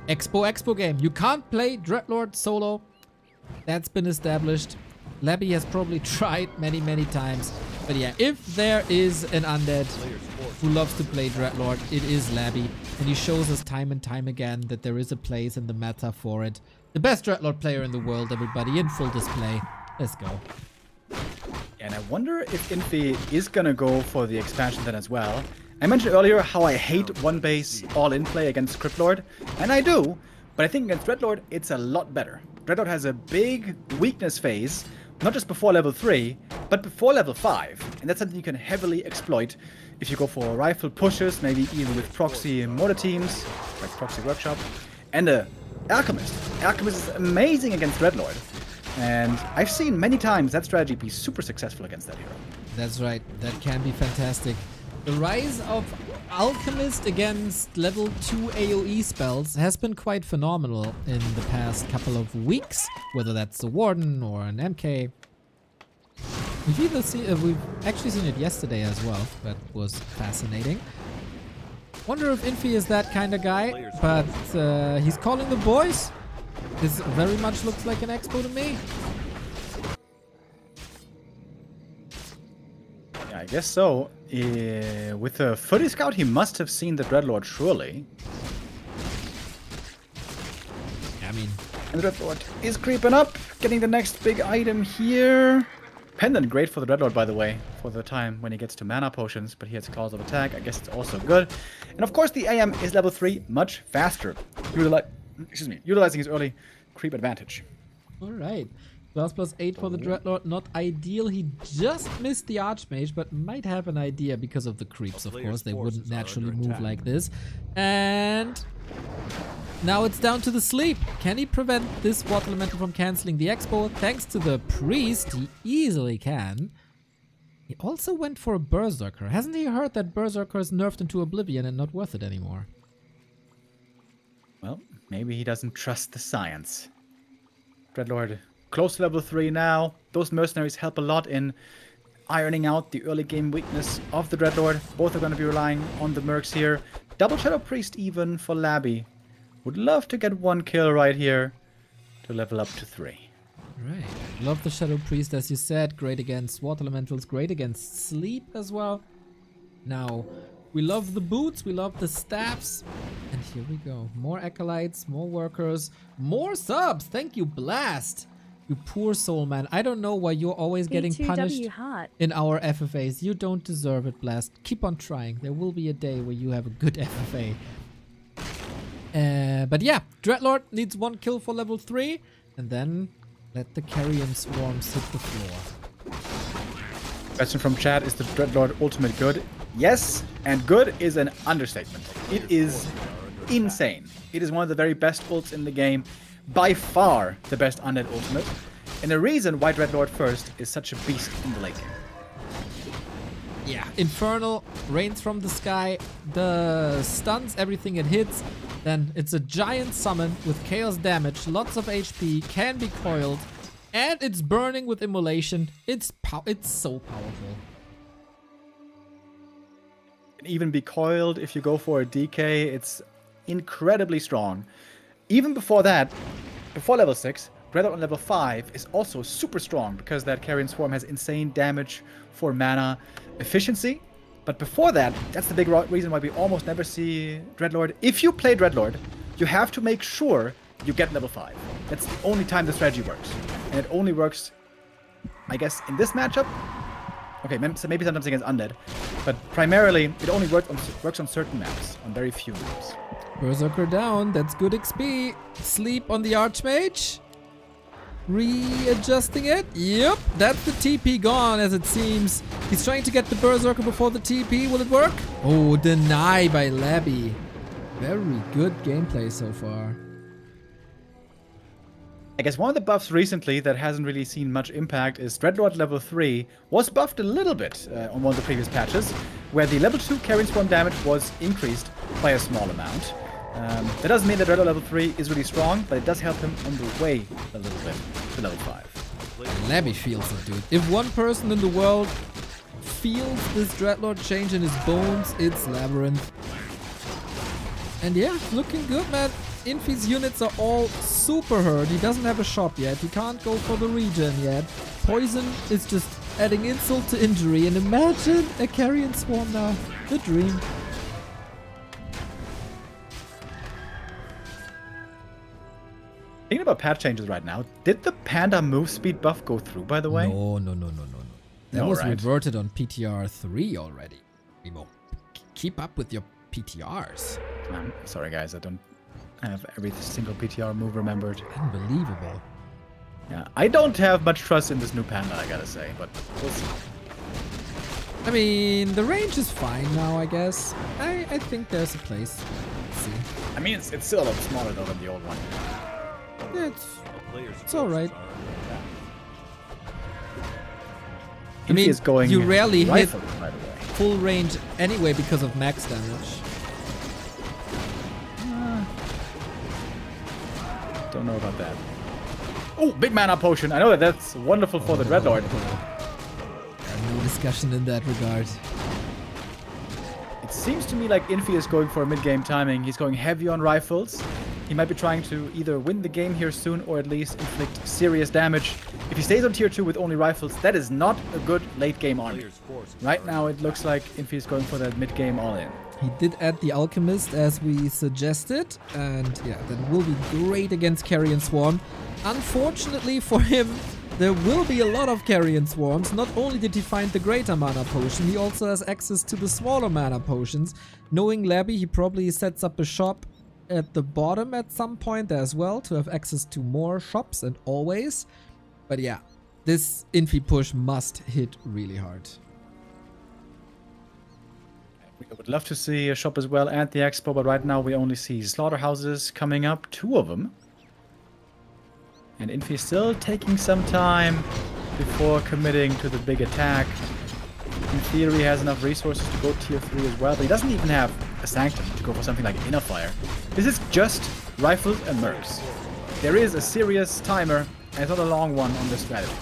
Expo game. You can't play Dreadlord solo. That's been established. Labby has probably tried many times. But yeah, if there is an undead who loves to play Dreadlord, it is Labby. And he shows us time and time again that there is a place in the meta for it. The best Dreadlord player in the world, everybody, in full display. Let's go. And I wonder if Infi is gonna go for the expansion then as well. I mentioned earlier how I hate one base all-in play against Cryptlord, and I do, but I think against Dreadlord it's a lot better. Dreadlord has a big weakness phase, not just before level 3, but before level 5, and that's something you can heavily exploit if you go for rifle pushes, maybe even with proxy mortar teams, like Proxy Workshop, and Alchemist. Alchemist is amazing against Dreadlord, and I've seen many times that strategy be super successful against that hero. That's right. That can be fantastic. The rise of Alchemist against level 2 AoE spells has been quite phenomenal in the past couple of weeks, whether that's a Warden or an MK. We've actually seen it yesterday as well. That was fascinating. Wonder if Infi is that kind of guy, but he's calling the boys. This very much looks like an expo to me. Yeah, I guess so. With the Footy Scout, he must have seen the Dreadlord, surely. I mean, And the Dreadlord is creeping up, getting the next big item here. Pendant, great for the Dreadlord, by the way, for the time when he gets to mana potions, but he has Claws of Attack. I guess it's also good. And of course, the AM is level 3, much faster, utilizing his early creep advantage. all right. +8 for the Dreadlord, not ideal. He just missed the Archmage, but might have an idea because of the creeps, of course. They wouldn't naturally move like this. And now it's down to the sleep. Can he prevent this Water Elemental from cancelling the Expo? Thanks to the Priest, he easily can. He also went for a Berserker. Hasn't he heard that Berserker is nerfed into oblivion and not worth it anymore? Well, maybe he doesn't trust the science. Dreadlord close to level 3 now. Those mercenaries help a lot in ironing out the early game weakness of the Dreadlord. Both are going to be relying on the mercs here. Double Shadow Priest even for Labby. Would love to get one kill right here to level up to 3. Right. Love the Shadow Priest, as you said. Great against Water Elementals. Great against Sleep as well. Now, we love the boots. We love the staffs. And here we go. More Acolytes, more workers, more subs. Thank you, Blast. You poor soul, man. I don't know why you're always getting punished in our FFAs. You don't deserve it, Blast. Keep on trying. There will be a day where you have a good FFA. But yeah, Dreadlord needs 1 kill for level 3. And then let the carrion swarms hit the floor. Question from chat, is the Dreadlord ultimate good? Yes, and good is an understatement. It is insane. It is one of the very best ults in the game. By far the best undead ultimate. And the reason why Dreadlord first is such a beast in the late game. Yeah, Infernal, rains from the sky, the stuns everything it hits. Then it's a giant summon with chaos damage, lots of HP, can be coiled, and it's burning with immolation. It's so powerful. can even be coiled if you go for a DK. It's incredibly strong. Even before that, before level 6, Dreadlord on level 5 is also super strong because that Carrion Swarm has insane damage for mana efficiency. But before that, that's the big reason why we almost never see Dreadlord. If you play Dreadlord, you have to make sure you get level 5. That's the only time the strategy works. And it only works, I guess, in this matchup. Okay, maybe sometimes against Undead. But primarily, it only works on certain maps, on very few maps. Berserker down. That's good XP. Sleep on the Archmage. Readjusting it. Yep, that's the TP gone as it seems. He's trying to get the Berserker before the TP. Will it work? Oh, deny by Labby. Very good gameplay so far. I guess one of the buffs recently that hasn't really seen much impact is Dreadlord level 3 was buffed a little bit on one of the previous patches, where the level 2 Carrion Swarm damage was increased by a small amount. That doesn't mean that Dreadlord level 3 is really strong, but it does help him on the way a little bit to level 5. Labby feels it, dude. If one person in the world feels this Dreadlord change in his bones, it's LabyRinth. And yeah, looking good, man. Infi's units are all super hurt. He doesn't have a shop yet. He can't go for the regen yet. Poison is just adding insult to injury. And imagine a Carrion Swarm now. The dream. Thinking about patch changes right now, did the Panda move speed buff go through, by the way? No. That was right. reverted on PTR 3 already. Remo, keep up with your PTRs. Sorry guys, I don't have every single PTR move remembered. Unbelievable. Yeah, I don't have much trust in this new Panda, I gotta say, but we'll see. I mean, the range is fine now, I guess. I think there's a place. Let's see. I mean, it's still a lot smaller though than the old one. Yeah, it's alright. I Infi mean, is going you rarely hit rifle, by the way. full range anyway because of max damage. Don't know about that. Oh, big mana potion. I know that that's wonderful for the Dreadlord. No discussion in that regard. It seems to me like Infi is going for a mid-game timing. He's going heavy on rifles. He might be trying to either win the game here soon or at least inflict serious damage. If he stays on tier 2 with only rifles, that is not a good late-game army. Right now, it looks like Infi is going for that mid-game all-in. He did add the Alchemist as we suggested, and yeah, that will be great against Carrion Swarm. Unfortunately for him, there will be a lot of Carrion Swarms. Not only did he find the greater mana potion, he also has access to the smaller mana potions. Knowing Labby, he probably sets up a shop at the bottom at some point as well to have access to more shops and always. But yeah, this Infi push must hit really hard. I would love to see a shop as well at the expo, but right now we only see slaughterhouses coming up, 2 of them. And Infi is still taking some time before committing to the big attack. In theory, he has enough resources to go tier 3 as well, but he doesn't even have a Sanctum to go for something like Inner Fire. This is just rifles and mercs. There is a serious timer, and it's not a long one on this strategy.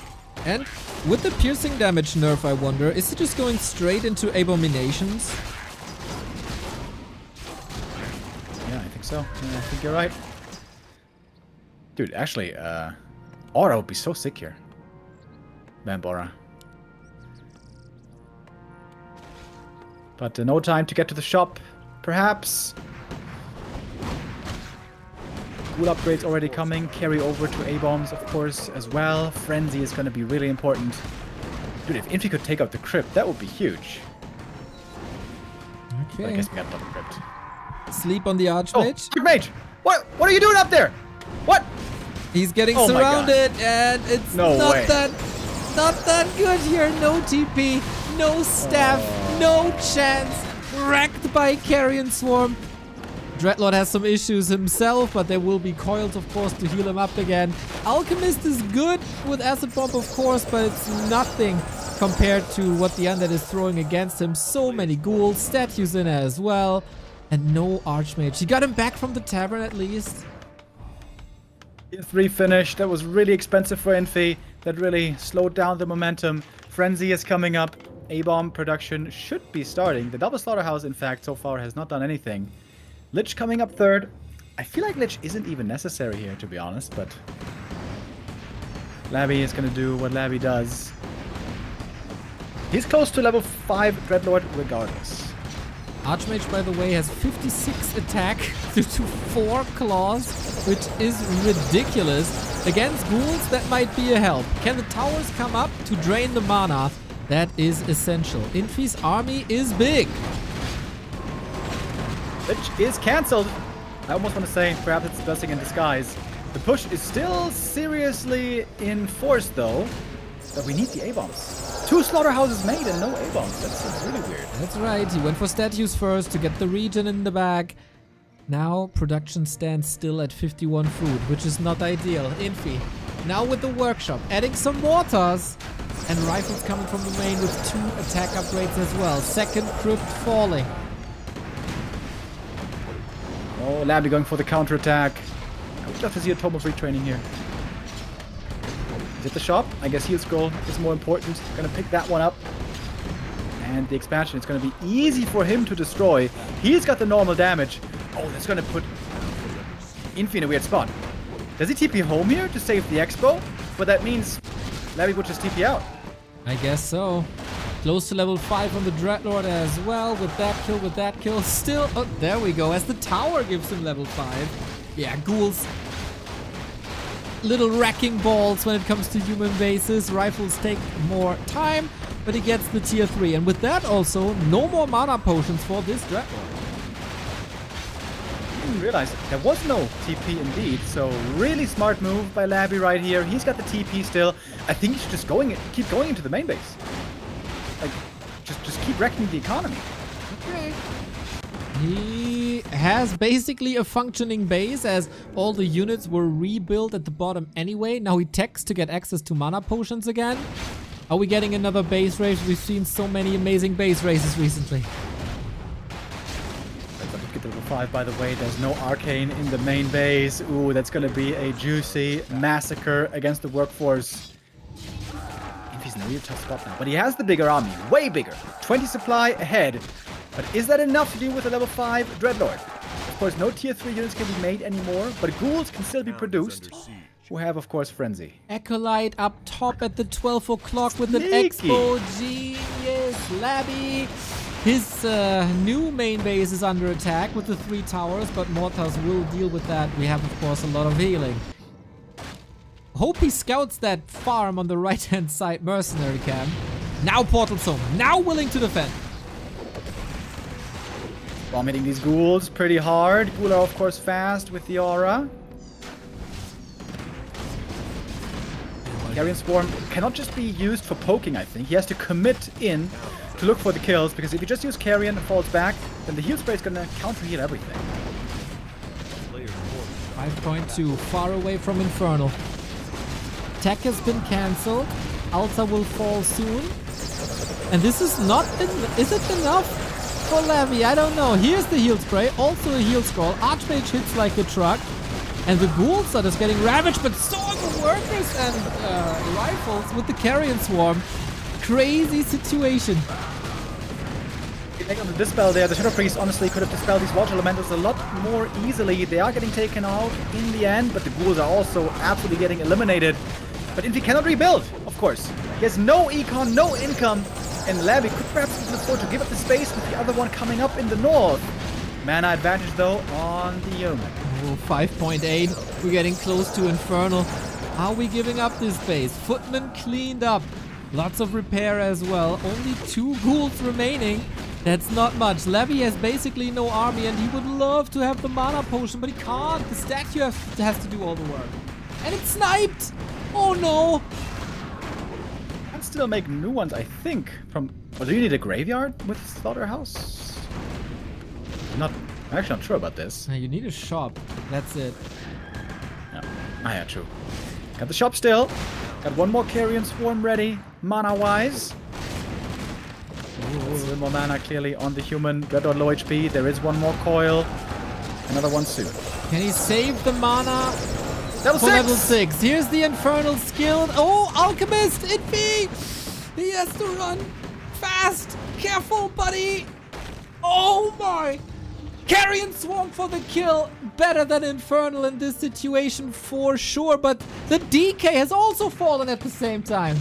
And with the piercing damage nerf, I wonder, is it just going straight into Abominations? Yeah, I think so. Yeah, I think you're right. Dude, actually, Aura would be so sick here. Vamp Aura. But no time to get to the shop, perhaps. Ghoul upgrades already coming. Carry over to A-bombs, of course, as well. Frenzy is going to be really important. Dude, if Infi could take out the crypt, that would be huge. Okay. But I guess we got double crypt. Sleep on the Oh, Archmage. Archmage! What are you doing up there? What? He's getting Oh my God. surrounded, and it's No not way. that good here. No TP, no staff, no chance. Wrecked by Carrion Swarm. Dreadlord has some issues himself, but there will be coils, of course, to heal him up again. Alchemist is good with Acid Bomb, of course, but it's nothing compared to what the Undead is throwing against him. So many ghouls, statues in there as well, and no Archmage. He got him back from the tavern at least. Tier 3 finish. That was really expensive for Infi. That really slowed down the momentum. Frenzy is coming up. A-bomb production should be starting. The double slaughterhouse, in fact, so far has not done anything. Lich coming up third. I feel like Lich isn't even necessary here, to be honest, but Labby is going to do what Labby does. He's close to level 5 Dreadlord regardless. Archmage, by the way, has 56 attack due to 4 claws, which is ridiculous. Against ghouls, that might be a help. Can the towers come up to drain the mana? That is essential. Infi's army is big. Lich is cancelled. I almost want to say perhaps it's a blessing in disguise. The push is still seriously enforced though, but we need the A-bombs. 2 slaughterhouses made and no A-bombs. That's really weird. That's right. He went for statues first to get the regen in the bag. Now production stands still at 51 food, which is not ideal. Infi now with the workshop, adding some mortars. And rifles coming from the main with 2 attack upgrades as well. Second crypt falling. Oh, Labby going for the counterattack. I would love to see a Tomos retraining here. Is it the shop? I guess heal scroll is more important. Gonna pick that one up. And the expansion is gonna be easy for him to destroy. He's got the normal damage. Oh, that's gonna put Infi in a weird spot. Does he TP home here to save the expo? But that means Labby would just TP out. I guess so. Close to level 5 on the Dreadlord as well. With that kill. Still, oh, there we go. As the tower gives him level 5. Yeah, ghouls. Little wrecking balls when it comes to human bases. Rifles take more time, but he gets the tier 3. And with that also, no more mana potions for this Dreadlord. I didn't realize there was no TP indeed, so really smart move by Labby right here. He's got the TP still. I think he should just keep going into the main base. Like, just keep wrecking the economy. Okay. He has basically a functioning base as all the units were rebuilt at the bottom anyway. Now he techs to get access to mana potions again. Are we getting another base race? We've seen so many amazing base races recently. Get to level 5, by the way. There's no arcane in the main base. Ooh, that's gonna be a juicy massacre against the workforce. Infi's in a real tough spot now, but he has the bigger army, way bigger. 20 supply ahead. But is that enough to deal with a level 5 Dreadlord? Of course, no tier 3 units can be made anymore, but ghouls can still be produced, who have, of course, Frenzy. Acolyte up top at the 12 o'clock with an Sneaky. expo. Genius, Labby. His new main base is under attack with the 3 towers, but mortars will deal with that. We have, of course, a lot of healing. Hope he scouts that farm on the right-hand side mercenary camp. Now Portal Zone, now willing to defend. Bomb hitting these ghouls pretty hard. Ghoul are, of course, fast with the aura. Carrion Swarm cannot just be used for poking, I think. He has to commit in to look for the kills, because if you just use Carrion and falls back, then the heal spray is gonna counter-heal everything. 5.2, far away from Infernal. Tech has been cancelled. Alta will fall soon. And this is not... Is it enough for Labby? I don't know. Here's the heal spray. Also a heal scroll. Archmage hits like a truck. And the ghouls are just getting ravaged, but so are the workers and rifles with the Carrion Swarm. Crazy situation. On the dispel there, the Shadow Priest honestly could have dispelled these Watch Elementals a lot more easily. They are getting taken out in the end, but the ghouls are also absolutely getting eliminated. But Infi cannot rebuild, of course. He has no econ, no income, and Labby could perhaps even afford to give up the space with the other one coming up in the north. Mana advantage though on the human. Oh, 5.8. We're getting close to Infernal. Are we giving up this base? Footman cleaned up. Lots of repair as well. Only 2 ghouls remaining. That's not much. Labby has basically no army and he would love to have the mana potion, but he can't. The statue has to do all the work. And it's sniped! Oh no! Can still make new ones, I think. From... Oh, do you need a graveyard with Slaughterhouse? I'm actually not sure about this. You need a shop. That's it. Yeah. Ah, yeah, true. Got the shop still. Got one more Carrion Swarm ready, mana-wise. A little more mana clearly on the human. Dreadlord low HP. There is one more coil. Another one soon. Can he save the mana Level for 6! level 6? Here's the Infernal skill. Oh, Alchemist! Infi! He has to run fast! Careful, buddy! Oh my! Carrion Swarm for the kill! Better than Infernal in this situation for sure, but the DK has also fallen at the same time.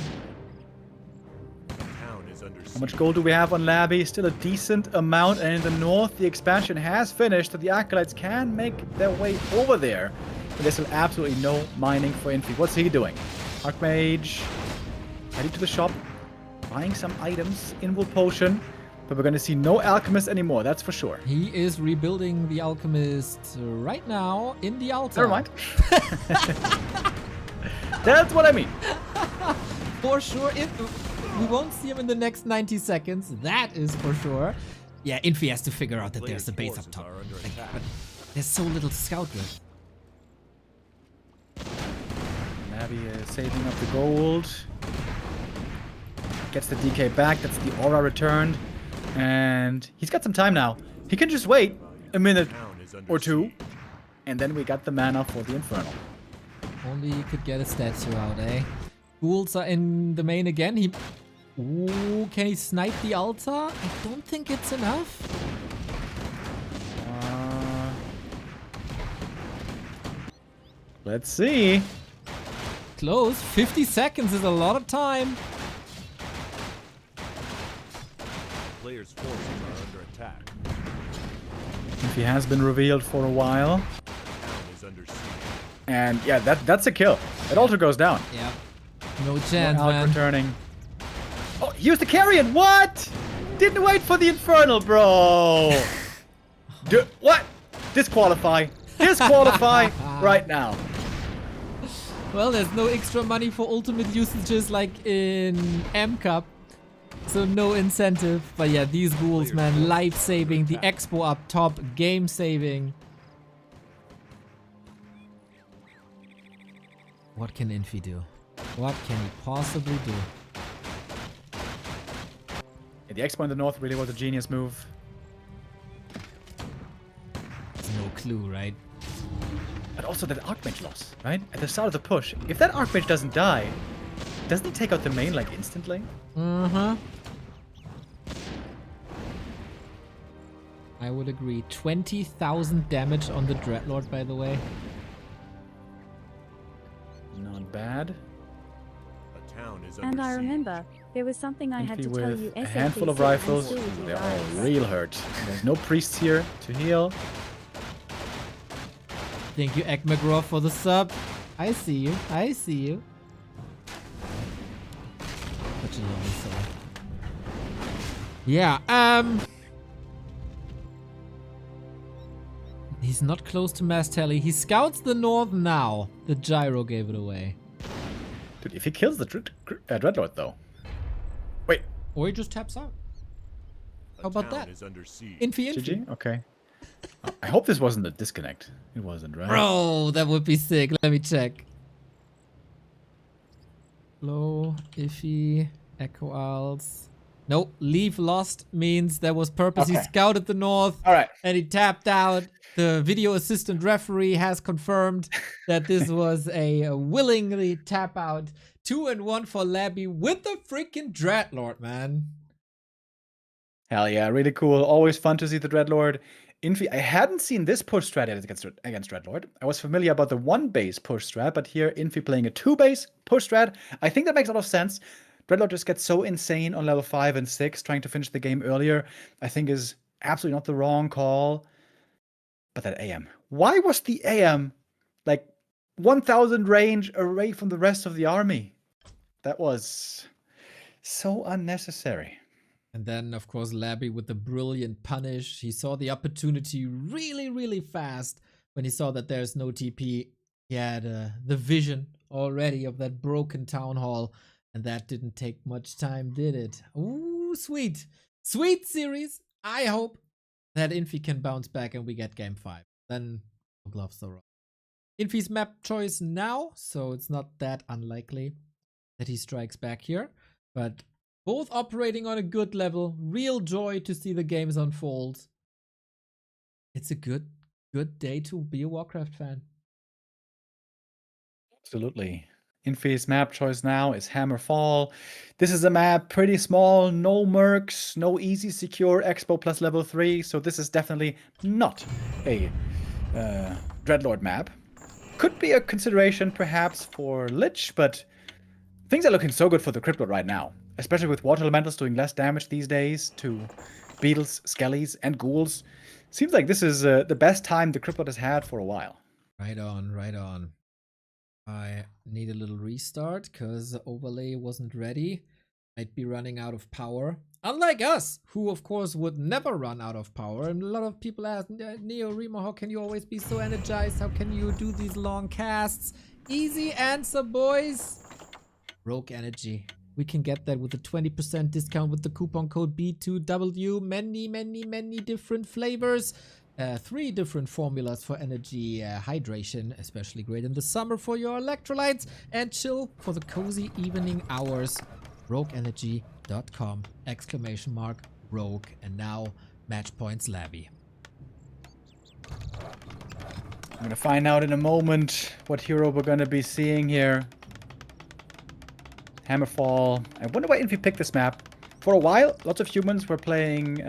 Town is under How siege. much gold do we have on Labby? Still a decent amount, and in the north, the expansion has finished, so the Acolytes can make their way over there. But there's still absolutely no mining for Infi. What's he doing? Archmage heading to the shop, buying some items, Involt Potion, but we're gonna see no Alchemist anymore, that's for sure. He is rebuilding the Alchemist right now in the altar. Never mind. That's what I mean. For sure. We won't see him in the next 90 seconds. That is for sure. Yeah, Infi has to figure out that there's a base up Forces top. are under Like, attack. but there's so little to scout with. Labby is saving up the gold. Gets the DK back. That's the aura returned. And he's got some time now. He can just wait a minute Town is under or two. siege. And then we got the mana for the Infernal. Only he could get a statue out, eh? Ghouls are in the main again. Ooh, can he snipe the altar? I don't think it's enough. Let's see. Close. 50 seconds is a lot of time. Players' forces are under attack. If he has been revealed for a while. Town is under siege. And yeah, that's a kill. It also goes down. Yeah. No chance, Alc man. returning. Oh, here's the Carrion. What? Didn't wait for the Infernal, bro. What? Disqualify. Disqualify right now. Well, there's no extra money for ultimate usages like in M Cup. So no incentive. But yeah, these ghouls, man, life-saving. The Expo up top, game-saving. What can Infi do? What can he possibly do? Yeah, the Expo in the north really was a genius move. There's no clue, right? But also that Archmage loss, right? At the start of the push. If that Archmage doesn't die, doesn't he take out the main like instantly? Uh-huh. I would agree. 20,000 damage on the Dreadlord, by the way. Not bad. A town is under And I siege. remember, there was something I had Infi to tell with you. a handful of rifles. They're all real hurt. There's no priests here to heal. Thank you, Ek McGraw, for the sub. I see you. I see you. Such a lovely soul. Yeah, he's not close to Mass Tally. He scouts the north now. The gyro gave it away. Dude, if he kills the Dreadlord though. Wait, Or he just taps out. How about Town that? is under siege. Infi. GG? Okay. I hope this wasn't a disconnect. It wasn't, right? Bro, that would be sick. Let me check. Low, Iffy, Echo Owls. Nope, leave lost means there was purpose. He Okay. scouted the north All right. and he tapped out. The video assistant referee has confirmed that this was a willingly tap out. 2-1 for Labby with the freaking Dreadlord, man. Hell yeah, really cool. Always fun to see the Dreadlord. Infi, I hadn't seen this push strat against Dreadlord. I was familiar about the one base push strat, but here Infi playing a two base push strat. I think that makes a lot of sense. Dreadlord just gets so insane on level 5 and 6, trying to finish the game earlier, I think is absolutely not the wrong call. But that AM. Why was the AM like 1,000 range away from the rest of the army? That was so unnecessary. And then, of course, Labby with the brilliant punish. He saw the opportunity really, really fast when he saw that there's no TP. He had the vision already of that broken town hall. And that didn't take much time, did it? Ooh, sweet. Sweet series. I hope that Infi can bounce back and we get game 5. Then gloves are off. Infi's map choice now, so it's not that unlikely that he strikes back here. But both operating on a good level. Real joy to see the games unfold. It's a good day to be a Warcraft fan. Absolutely. Infi's map choice now is Hammerfall. This is a map pretty small, no mercs, no easy secure expo plus level 3, so this is definitely not a Dreadlord map. Could be a consideration perhaps for Lich, but things are looking so good for the Cryptid right now, especially with Water Elementals doing less damage these days to Beetles, Skellies, and Ghouls. Seems like this is the best time the Cryptid has had for a while. Right on, right on. I need a little restart because the overlay wasn't ready. Might be running out of power. Unlike us, who of course would never run out of power. And a lot of people ask, Neo, Remo, how can you always be so energized? How can you do these long casts? Easy answer, boys. Rogue energy. We can get that with a 20% discount with the coupon code B2W. Many different flavors. 3 different formulas for energy hydration, especially great in the summer for your electrolytes, and chill for the cozy evening hours. RogueEnergy.com ! Rogue, and now match points Labby. I'm gonna find out in a moment what hero we're gonna be seeing here. Hammerfall. I wonder why Infi picked this map. For a while, lots of humans were playing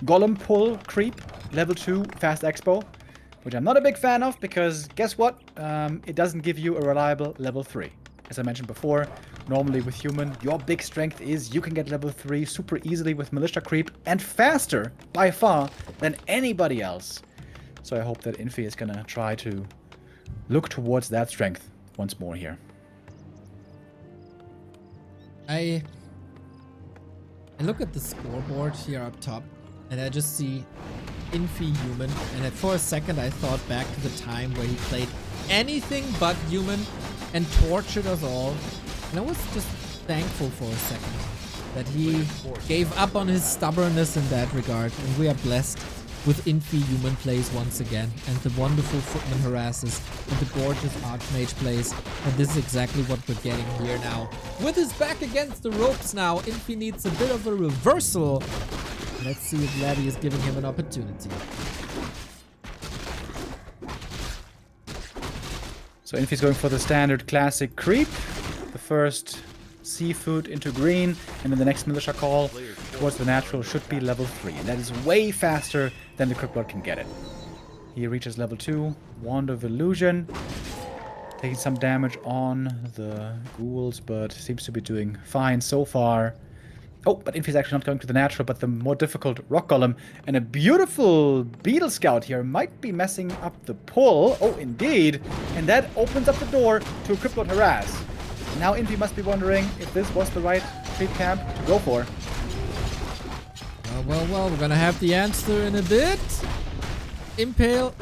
Golem Pull Creep, level 2, Fast Expo, which I'm not a big fan of because guess what? It doesn't give you a reliable level 3. As I mentioned before, normally with human, your big strength is you can get level 3 super easily with Militia Creep and faster by far than anybody else. So I hope that Infi is gonna try to look towards that strength once more here. I look at the scoreboard here up top, and I just see Infi human, and for a second I thought back to the time where he played anything but human and tortured us all, and I was just thankful for a second that he gave up on his stubbornness in that regard, and we are blessed with Infi human plays once again, and the wonderful footman harasses, and the gorgeous archmage plays, and this is exactly what we're getting here now. With his back against the ropes now, Infi needs a bit of a reversal. Let's see if Labby is giving him an opportunity. So Infi's going for the standard classic creep. The first seafood into green, and then the next militia call towards the natural should be level 3. And that is way faster than the Cryptid can get it. He reaches level 2, Wand of Illusion. Taking some damage on the ghouls, but seems to be doing fine so far. Oh, but Infi's actually not going to the natural, but the more difficult Rock Golem. And a beautiful Beetle Scout here might be messing up the pull. Oh, indeed. And that opens up the door to a Cryptid Harass. Now Infi must be wondering if this was the right creep camp to go for. Well, we're gonna have the answer in a bit. Impale.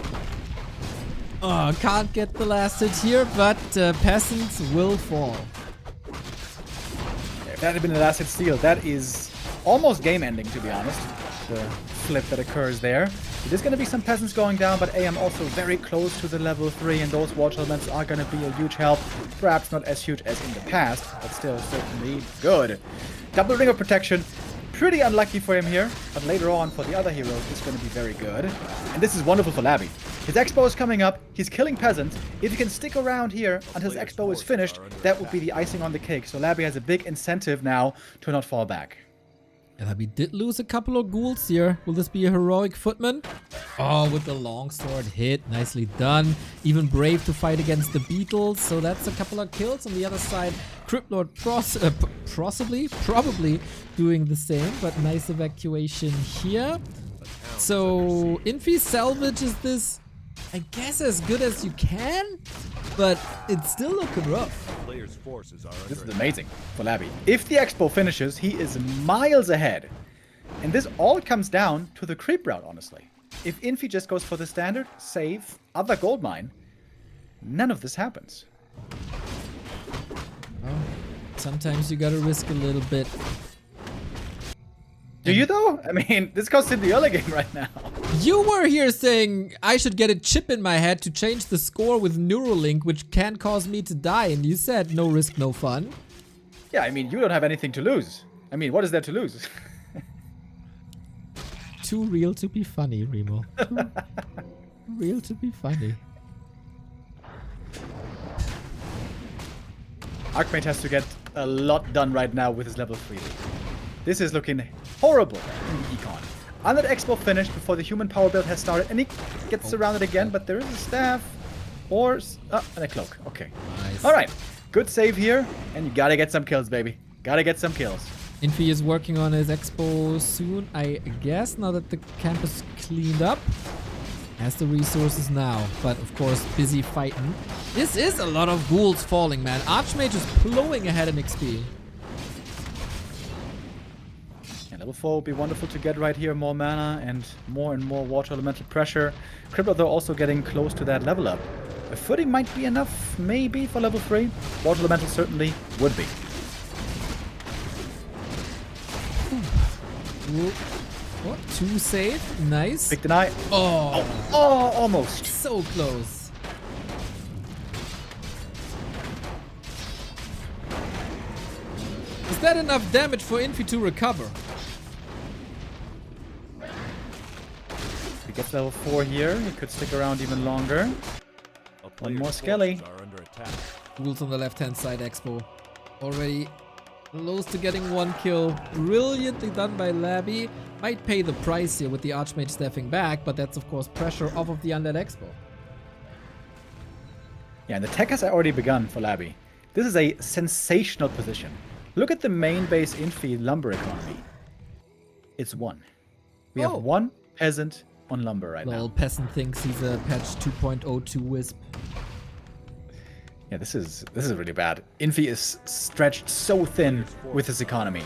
Oh, can't get the last hit here, but peasants will fall. If that had been the last hit steal, that is almost game ending, to be honest. The flip that occurs there. It is going to be some peasants going down, but I am also very close to the level 3, and those water elements are going to be a huge help. Perhaps not as huge as in the past, but still certainly good. Double ring of protection. Pretty unlucky for him here, but later on for the other heroes it's going to be very good. And this is wonderful for Labby. His expo is coming up, he's killing peasants. If he can stick around here until his expo is finished, that would be the icing on the cake. So Labby has a big incentive now to not fall back. Labby did lose a couple of ghouls here. Will this be a heroic footman? Oh, with the longsword hit. Nicely done. Even brave to fight against the beetles. So that's a couple of kills. On the other side, Cryptlord probably doing the same. But nice evacuation here. So Infi salvages this, I guess, as good as you can. But it's still looking rough. This is amazing for Labby. If the expo finishes, he is miles ahead. And this all comes down to the creep route, honestly. If Infi just goes for the standard, save, other gold mine, none of this happens. Well, sometimes you gotta risk a little bit. Do you though? I mean, this goes in the early game right now. You were here saying I should get a chip in my head to change the score with Neuralink, which can cause me to die, and you said no risk, no fun. Yeah, I mean, you don't have anything to lose. I mean, what is there to lose? Too real to be funny, Remo. Too real to be funny. Archmage has to get a lot done right now with his level 3 lead. This is looking horrible in the econ. Undead Expo finished before the human power build has started, and he gets surrounded again, but there is a staff or and a cloak. Okay. Nice. All right. Good save here, and you gotta get some kills, baby. Gotta get some kills. Infi is working on his expo soon, I guess, now that the camp is cleaned up. Has the resources now, but of course busy fighting. This is a lot of ghouls falling, man. Archmage is plowing ahead in XP. Yeah, level 4 would be wonderful to get right here. More mana and more water elemental pressure. Crippler though also getting close to that level up. A footing might be enough, maybe, for level 3. Water elemental certainly would be. Ooh. Oh, 2 save. Nice. Big deny. Oh, Oh, almost. so close. Is that enough damage for Infi to recover? He gets level 4 here. He could stick around even longer. One more Skelly. Are under attack. Ghouls on the left-hand side, Expo. Already close to getting 1 kill. Brilliantly done by Labby. Might pay the price here with the Archmage stepping back, but that's of course pressure off of the Undead Expo. Yeah, and the tech has already begun for Labby. This is a sensational position. Look at the main base Infi lumber economy. It's 1. We have 1 peasant on lumber right The now. old peasant thinks he's a patch 2.02 Wisp. Yeah, this is really bad. Infi is stretched so thin with his economy.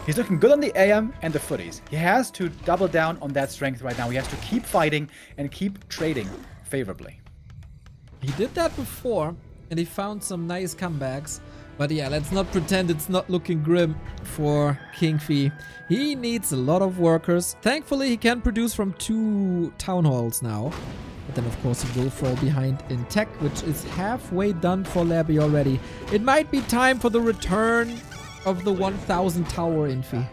He's looking good on the AM and the footies. He has to double down on that strength right now. He has to keep fighting and keep trading favorably. He did that before, and he found some nice comebacks. But yeah, let's not pretend it's not looking grim for Kingfi. He needs a lot of workers. Thankfully, he can produce from 2 town halls now. But then, of course, he will fall behind in tech, which is halfway done for Labby already. It might be time for the return of the 1000 tower Infi.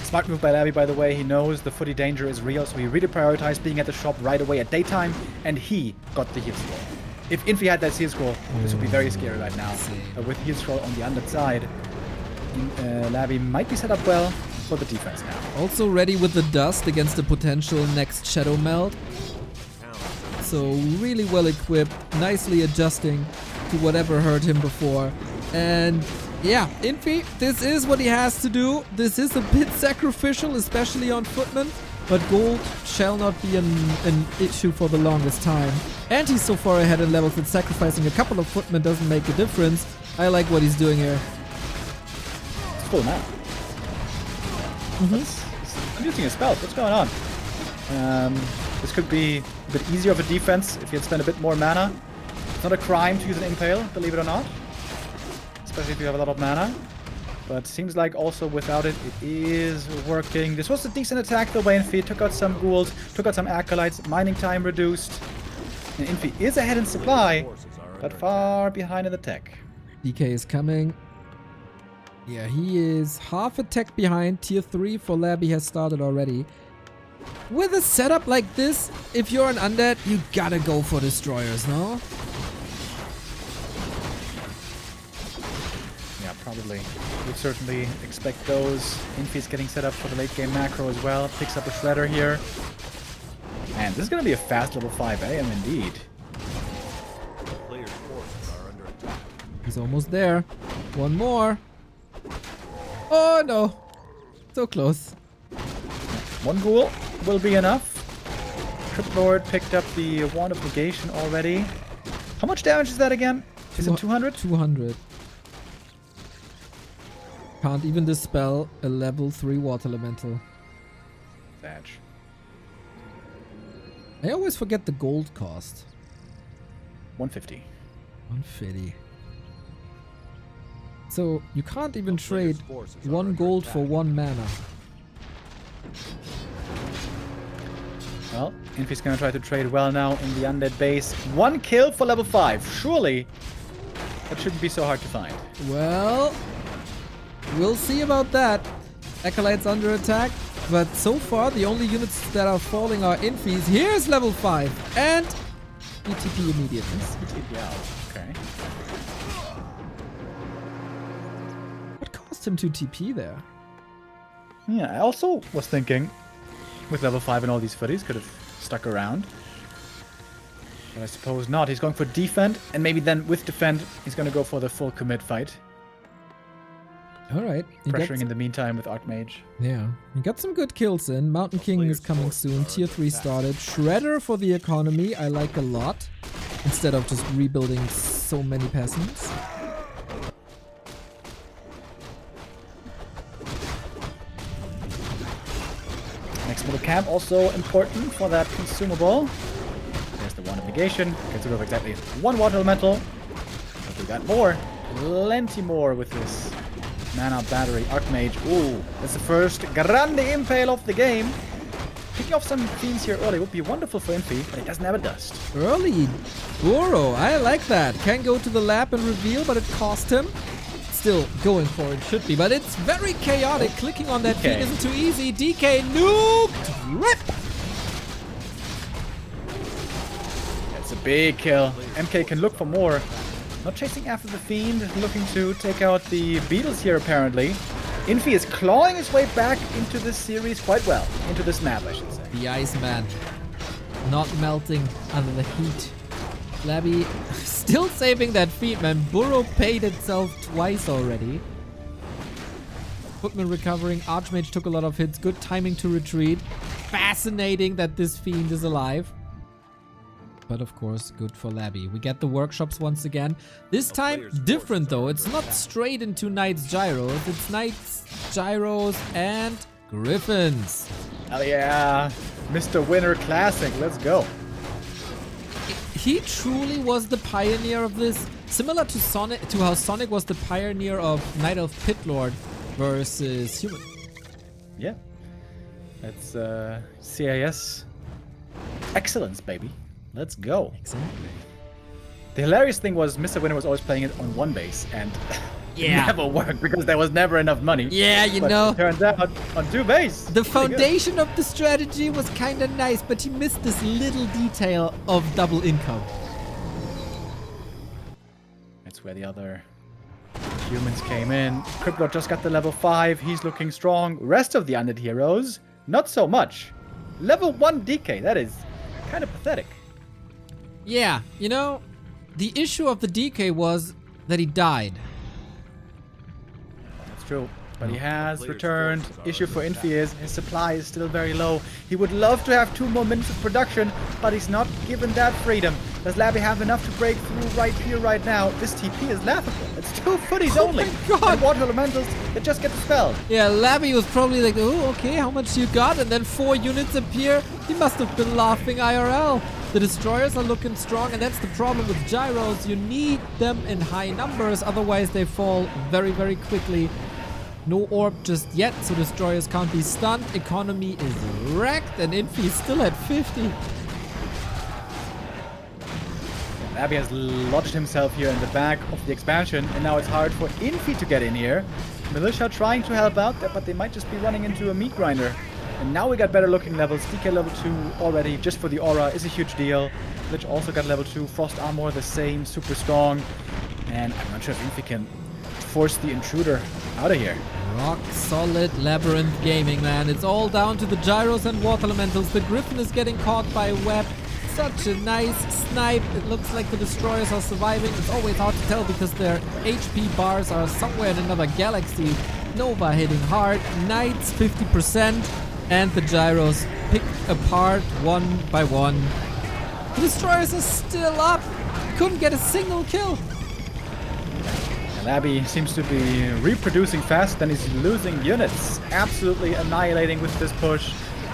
Smart move by Labby, by the way. He knows the footy danger is real, so he really prioritized being at the shop right away at daytime, and he got the heal scroll. If Infi had that heal scroll, this would be very scary right now. With heal scroll on the under side, Labby might be set up well for the defense now. Also ready with the dust against the potential next shadow melt. So really well equipped, nicely adjusting to whatever hurt him before. And yeah, Infi, this is what he has to do. This is a bit sacrificial, especially on footmen, but gold shall not be an issue for the longest time. And he's so far ahead in levels that sacrificing a couple of footmen doesn't make a difference. I like what he's doing here. It's full now. I'm using a spell. What's going on? This could be a bit easier of a defense if you had spent a bit more mana. It's not a crime to use an impale, believe it or not. Especially if you have a lot of mana. But seems like also without it, it is working. This was a decent attack though by Infi. Took out some ghouls, took out some acolytes, mining time reduced. And Infi is ahead in supply, but far behind in the tech. DK is coming. Yeah, he is half a tech behind. Tier 3 for Labby has started already. With a setup like this, if you're an undead, you gotta go for destroyers, no? Yeah, probably. Would certainly expect those. Infi's getting set up for the late game macro as well. Picks up a shredder here. Man, this is gonna be a fast level 5 AM indeed. The player's forces are under attack. He's almost there. One more. Oh no. So close. One ghoul will be enough. Crypt Lord picked up the Wand of Negation already. How much damage is that again? Is it 200? 200. Can't even dispel a level 3 water elemental. Thatch. I always forget the gold cost. 150. 150. So you can't even The player's trade forces are 1 under gold attack. for 1 mana. Well, Infi's gonna try to trade well now in the undead base. 1 kill for level 5. Surely that shouldn't be so hard to find. Well, we'll see about that. Acolytes under attack, but so far the only units that are falling are Infis. Here's level 5 and ETP immediately. Yeah, okay. him to TP there. Yeah, I also was thinking, with level 5 and all these footies, could have stuck around. But I suppose not. He's going for defend, and maybe then with defend, he's going to go for the full commit fight. Alright. Pressuring in the meantime with Archmage. Yeah, he got some good kills in. Mountain King is coming soon. Tier 3 started. Shredder for the economy, I like a lot. Instead of just rebuilding so many peasants. Next little camp, also important for that consumable. There's the one negation. Gets rid of exactly one water elemental. But we got more. Plenty more with this mana battery. Archmage. Ooh, that's the first grande impale of the game. Picking off some fiends here early would be wonderful for Infi, but it doesn't have a dust. Early Burrow, I like that. Can go to the lab and reveal, but it cost him. Still going for it, should be, but it's very chaotic. Clicking on that DK. feed isn't too easy. DK nuked. Rip. That's a big kill. MK can look for more. Not chasing after the fiend, looking to take out the beetles here apparently. Infi is clawing his way back into this series quite well. Into this map, I should say. The Iceman not melting under the heat. Labby still saving that feed, man. Burrow paid itself twice already. Footman recovering. Archmage took a lot of hits. Good timing to retreat. Fascinating that this fiend is alive. But of course, good for Labby. We get the workshops once again. This time, different though. It's not straight into Knights Gyros. It's Knights Gyros and Griffins. Hell yeah. Mr. Winner Classic. Let's go. He truly was the pioneer of this. Similar to Sonic, to how Sonic was the pioneer of Night of Pitlord versus Human. Yeah. That's CIS excellence, baby. Let's go. Exactly. The hilarious thing was Mr. Winner was always playing it on one base and it never worked because there was never enough money. Yeah, you But know. it turns out on two base. The foundation of the strategy was kind of nice, but he missed this little detail of double income. That's where the other humans came in. Crippler just got the level 5. He's looking strong. Rest of the undead heroes, not so much. Level 1 DK, that is kind of pathetic. Yeah, you know, the issue of the DK was that he died. That's true. But he has returned. Issue for Infi is his supply is still very low. He would love to have 2 more minutes of production, but he's not given that freedom. Does Labby have enough to break through right here, right now? This TP is laughable. It's 2 footies only. my God. And water elementals that just get dispelled. Yeah, Labby was probably like, oh, okay, how much you got? And then 4 units appear. He must have been laughing IRL. The destroyers are looking strong, and that's the problem with gyros. You need them in high numbers, otherwise they fall very, very quickly. No orb just yet, so destroyers can't be stunned. Economy is wrecked, and Infi is still at 50. Labby has lodged himself here in the back of the expansion, and now it's hard for Infi to get in here. Militia trying to help out, but they might just be running into a meat grinder. And now we got better looking levels. DK level 2 already, just for the aura, is a huge deal. Lich also got level 2. Frost armor the same, super strong. And I'm not sure if Infi can force the intruder out of here. Rock solid LabyRinth gaming, man. It's all down to the gyros and water elementals. The Griffin is getting caught by a web. Such a nice snipe. It looks like the destroyers are surviving. It's always hard to tell because their HP bars are somewhere in another galaxy. Nova hitting hard. Knights 50%. And the gyros pick apart one by one. The destroyers are still up. Couldn't get a single kill. Labby seems to be reproducing fast, and he's losing units. Absolutely annihilating with this push.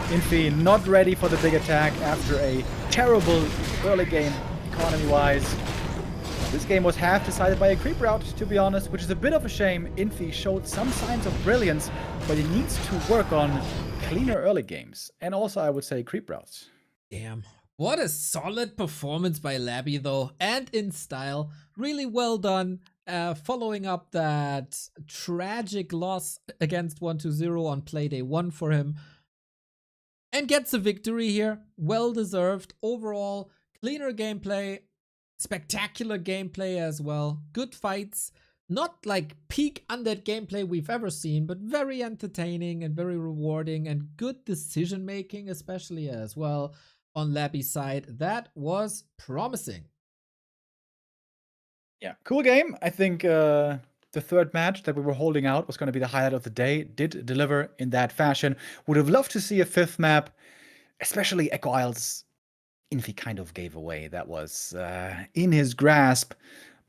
Infi not ready for the big attack after a terrible early game economy-wise. This game was half decided by a creep route, to be honest, which is a bit of a shame. Infi showed some signs of brilliance, but he needs to work on cleaner early games. And also, I would say, creep routes. Damn. What a solid performance by Labby, though, and in style. Really well done. Following up that tragic loss against 1-0 on Playday 1 for him. And gets a victory here. Well deserved. Overall, cleaner gameplay. Spectacular gameplay as well. Good fights. not like peak undead gameplay we've ever seen, but very entertaining and very rewarding and good decision making, especially as well on Labby's side. That was promising. Yeah, cool game. I think the third match that we were holding out was going to be the highlight of the day. Did deliver in that fashion. Would have loved to see a fifth map, especially Echo Isles. Infi kind of gave away. That was in his grasp.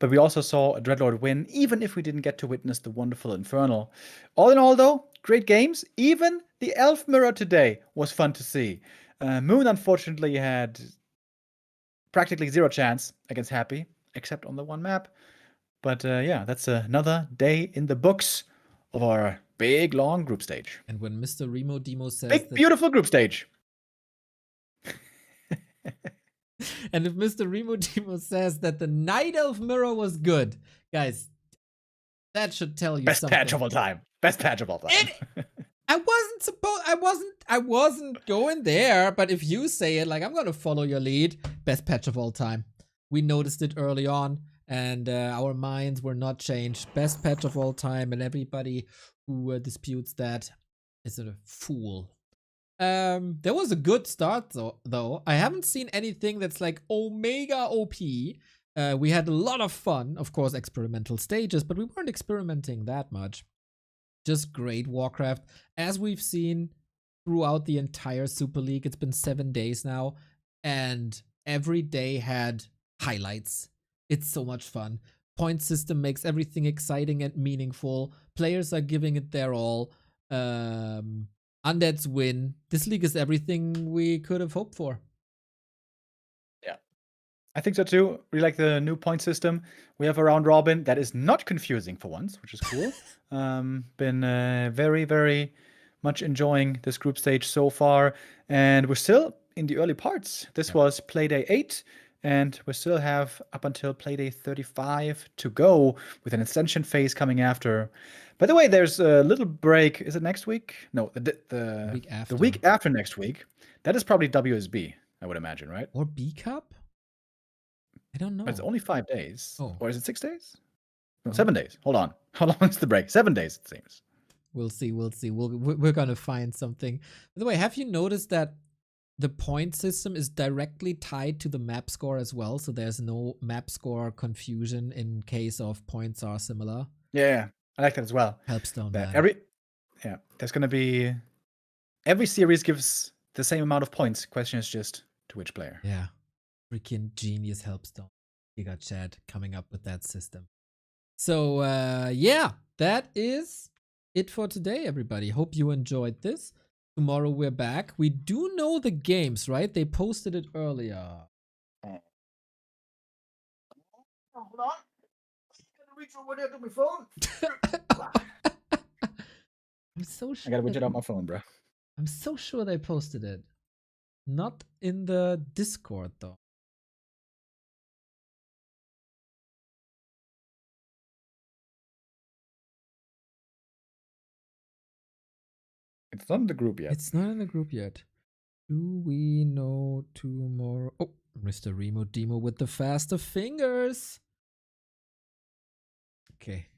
But we also saw a Dreadlord win, even if we didn't get to witness the wonderful Infernal. All in all, though, great games. Even the Elf Mirror today was fun to see. Moon, unfortunately, had practically zero chance against Happy, except on the one map. But yeah, that's another day in the books of our big, long group stage. And when Mr. Remo Demo says Big, that, beautiful group stage. and if Mr. Remo Demo says that the Night Elf Mirror was good, guys, that should tell you Best something. patch of all time. Best patch of all time. I wasn't going there, but if you say it, like, I'm gonna follow your lead. Best patch of all time. We noticed it early on, and our minds were not changed. Best patch of all time, and everybody who disputes that is a fool. There was a good start though. I haven't seen anything that's like Omega OP. We had a lot of fun, of course, experimental stages, but we weren't experimenting that much. Just great Warcraft, as we've seen throughout the entire Super League. It's been 7 days now, and every day had highlights. It's so much fun. Point system makes everything exciting and meaningful. Players are giving it their all. Undeads win. This league is everything we could have hoped for. Yeah, I think so too. We like the new point system. We have a round robin that is not confusing for once, which is cool. Been very, very much enjoying this group stage so far. And we're still in the early parts. This was Playday 8. And we still have up until Playday 35 to go, with an ascension phase coming after. By the way, there's a little break. Is it next week? No, the Week after. The week after next week. That is probably WSB, I would imagine, right? Or B Cup? I don't know. But it's only 5 days. Oh. Or is it 6 days? No, 7 days. Hold on. How long is the break? 7 days, it seems. We'll see. We're gonna find something. By the way, have you noticed that the point system is directly tied to the map score as well? So there's no map score confusion in case of points are similar. Yeah, I like that as well. Helpstone, That man. there's gonna be, every series gives the same amount of points. Question is just to which player. Yeah. Freaking genius Helpstone. Giga Chad coming up with that system. So yeah, that is it for today, everybody. Hope you enjoyed this. Tomorrow we're back. We do know the games, right? They posted it earlier. Hold on. I'm gonna reach over there to my phone. I'm so sure. I gotta reach it on my phone, bro. I'm so sure they posted it. Not in the Discord though. It's not in the group yet. It's not in the group yet. Do we know tomorrow? Oh, Mr. Remo Demo with the faster fingers. Okay.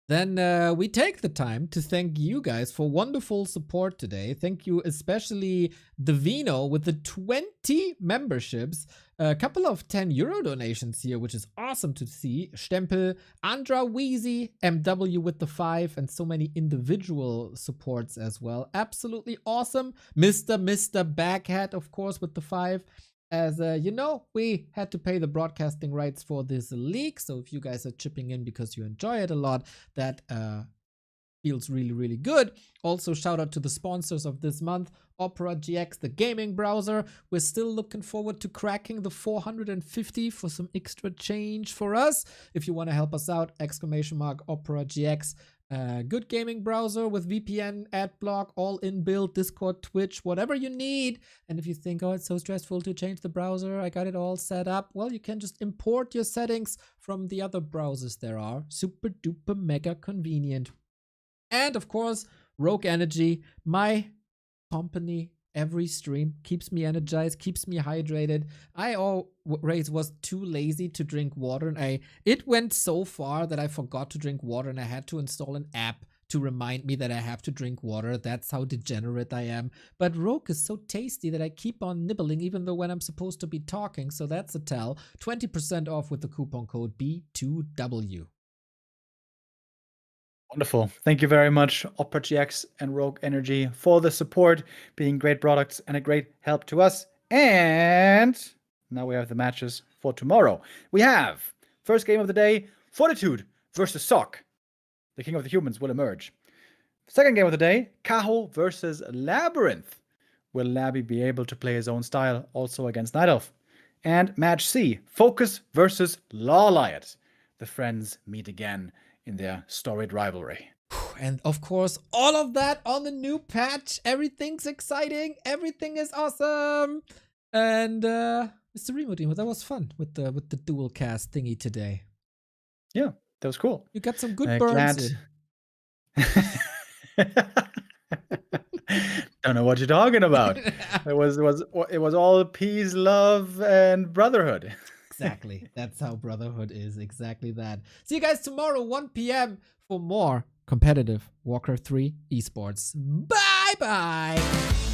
Then we take the time to thank you guys for wonderful support today. Thank you especially Davino with the 20 memberships. A couple of 10 euro donations here, which is awesome to see. Stempel, Andra Weezy, MW with the 5, and so many individual supports as well. Absolutely awesome. Mr. Backhat, of course, with the 5. As you know, we had to pay the broadcasting rights for this league. So if you guys are chipping in because you enjoy it a lot, that feels really, really good. Also, shout out to the sponsors of this month, Opera GX, the gaming browser. We're still looking forward to cracking the 450 for some extra change for us. If you want to help us out, ! Opera GX. Good gaming browser with VPN, adblock, all inbuilt, Discord, Twitch, whatever you need. And if you think, oh, it's so stressful to change the browser, I got it all set up. Well, you can just import your settings from the other browsers there are. Super duper mega convenient. And of course, Rogue Energy, my company every stream. Keeps me energized, keeps me hydrated. I always was too lazy to drink water, and it went so far that I forgot to drink water, and I had to install an app to remind me that I have to drink water. That's how degenerate I am. But Rogue is so tasty that I keep on nibbling even though when I'm supposed to be talking. So that's a tell. 20% off with the coupon code B2W. Wonderful. Thank you very much, Opera GX and Rogue Energy, for the support, being great products and a great help to us. And now we have the matches for tomorrow. We have first game of the day, Fortitude versus Sock. The King of the Humans will emerge. Second game of the day, Kaho versus LabyRinth. Will Labby be able to play his own style also against Night Elf? And match C, Focus versus LawLiet. The friends meet again in their storied rivalry. And of course, all of that on the new patch. Everything's exciting. Everything is awesome. And Mr. Remo, that was fun with the dual cast thingy today. Yeah, that was cool. You got some good burns in. Don't know what you're talking about. It was all peace, love, and brotherhood. Exactly. That's how brotherhood is. Exactly that. See you guys tomorrow, 1 p.m. for more competitive Warcraft 3 esports. Bye bye.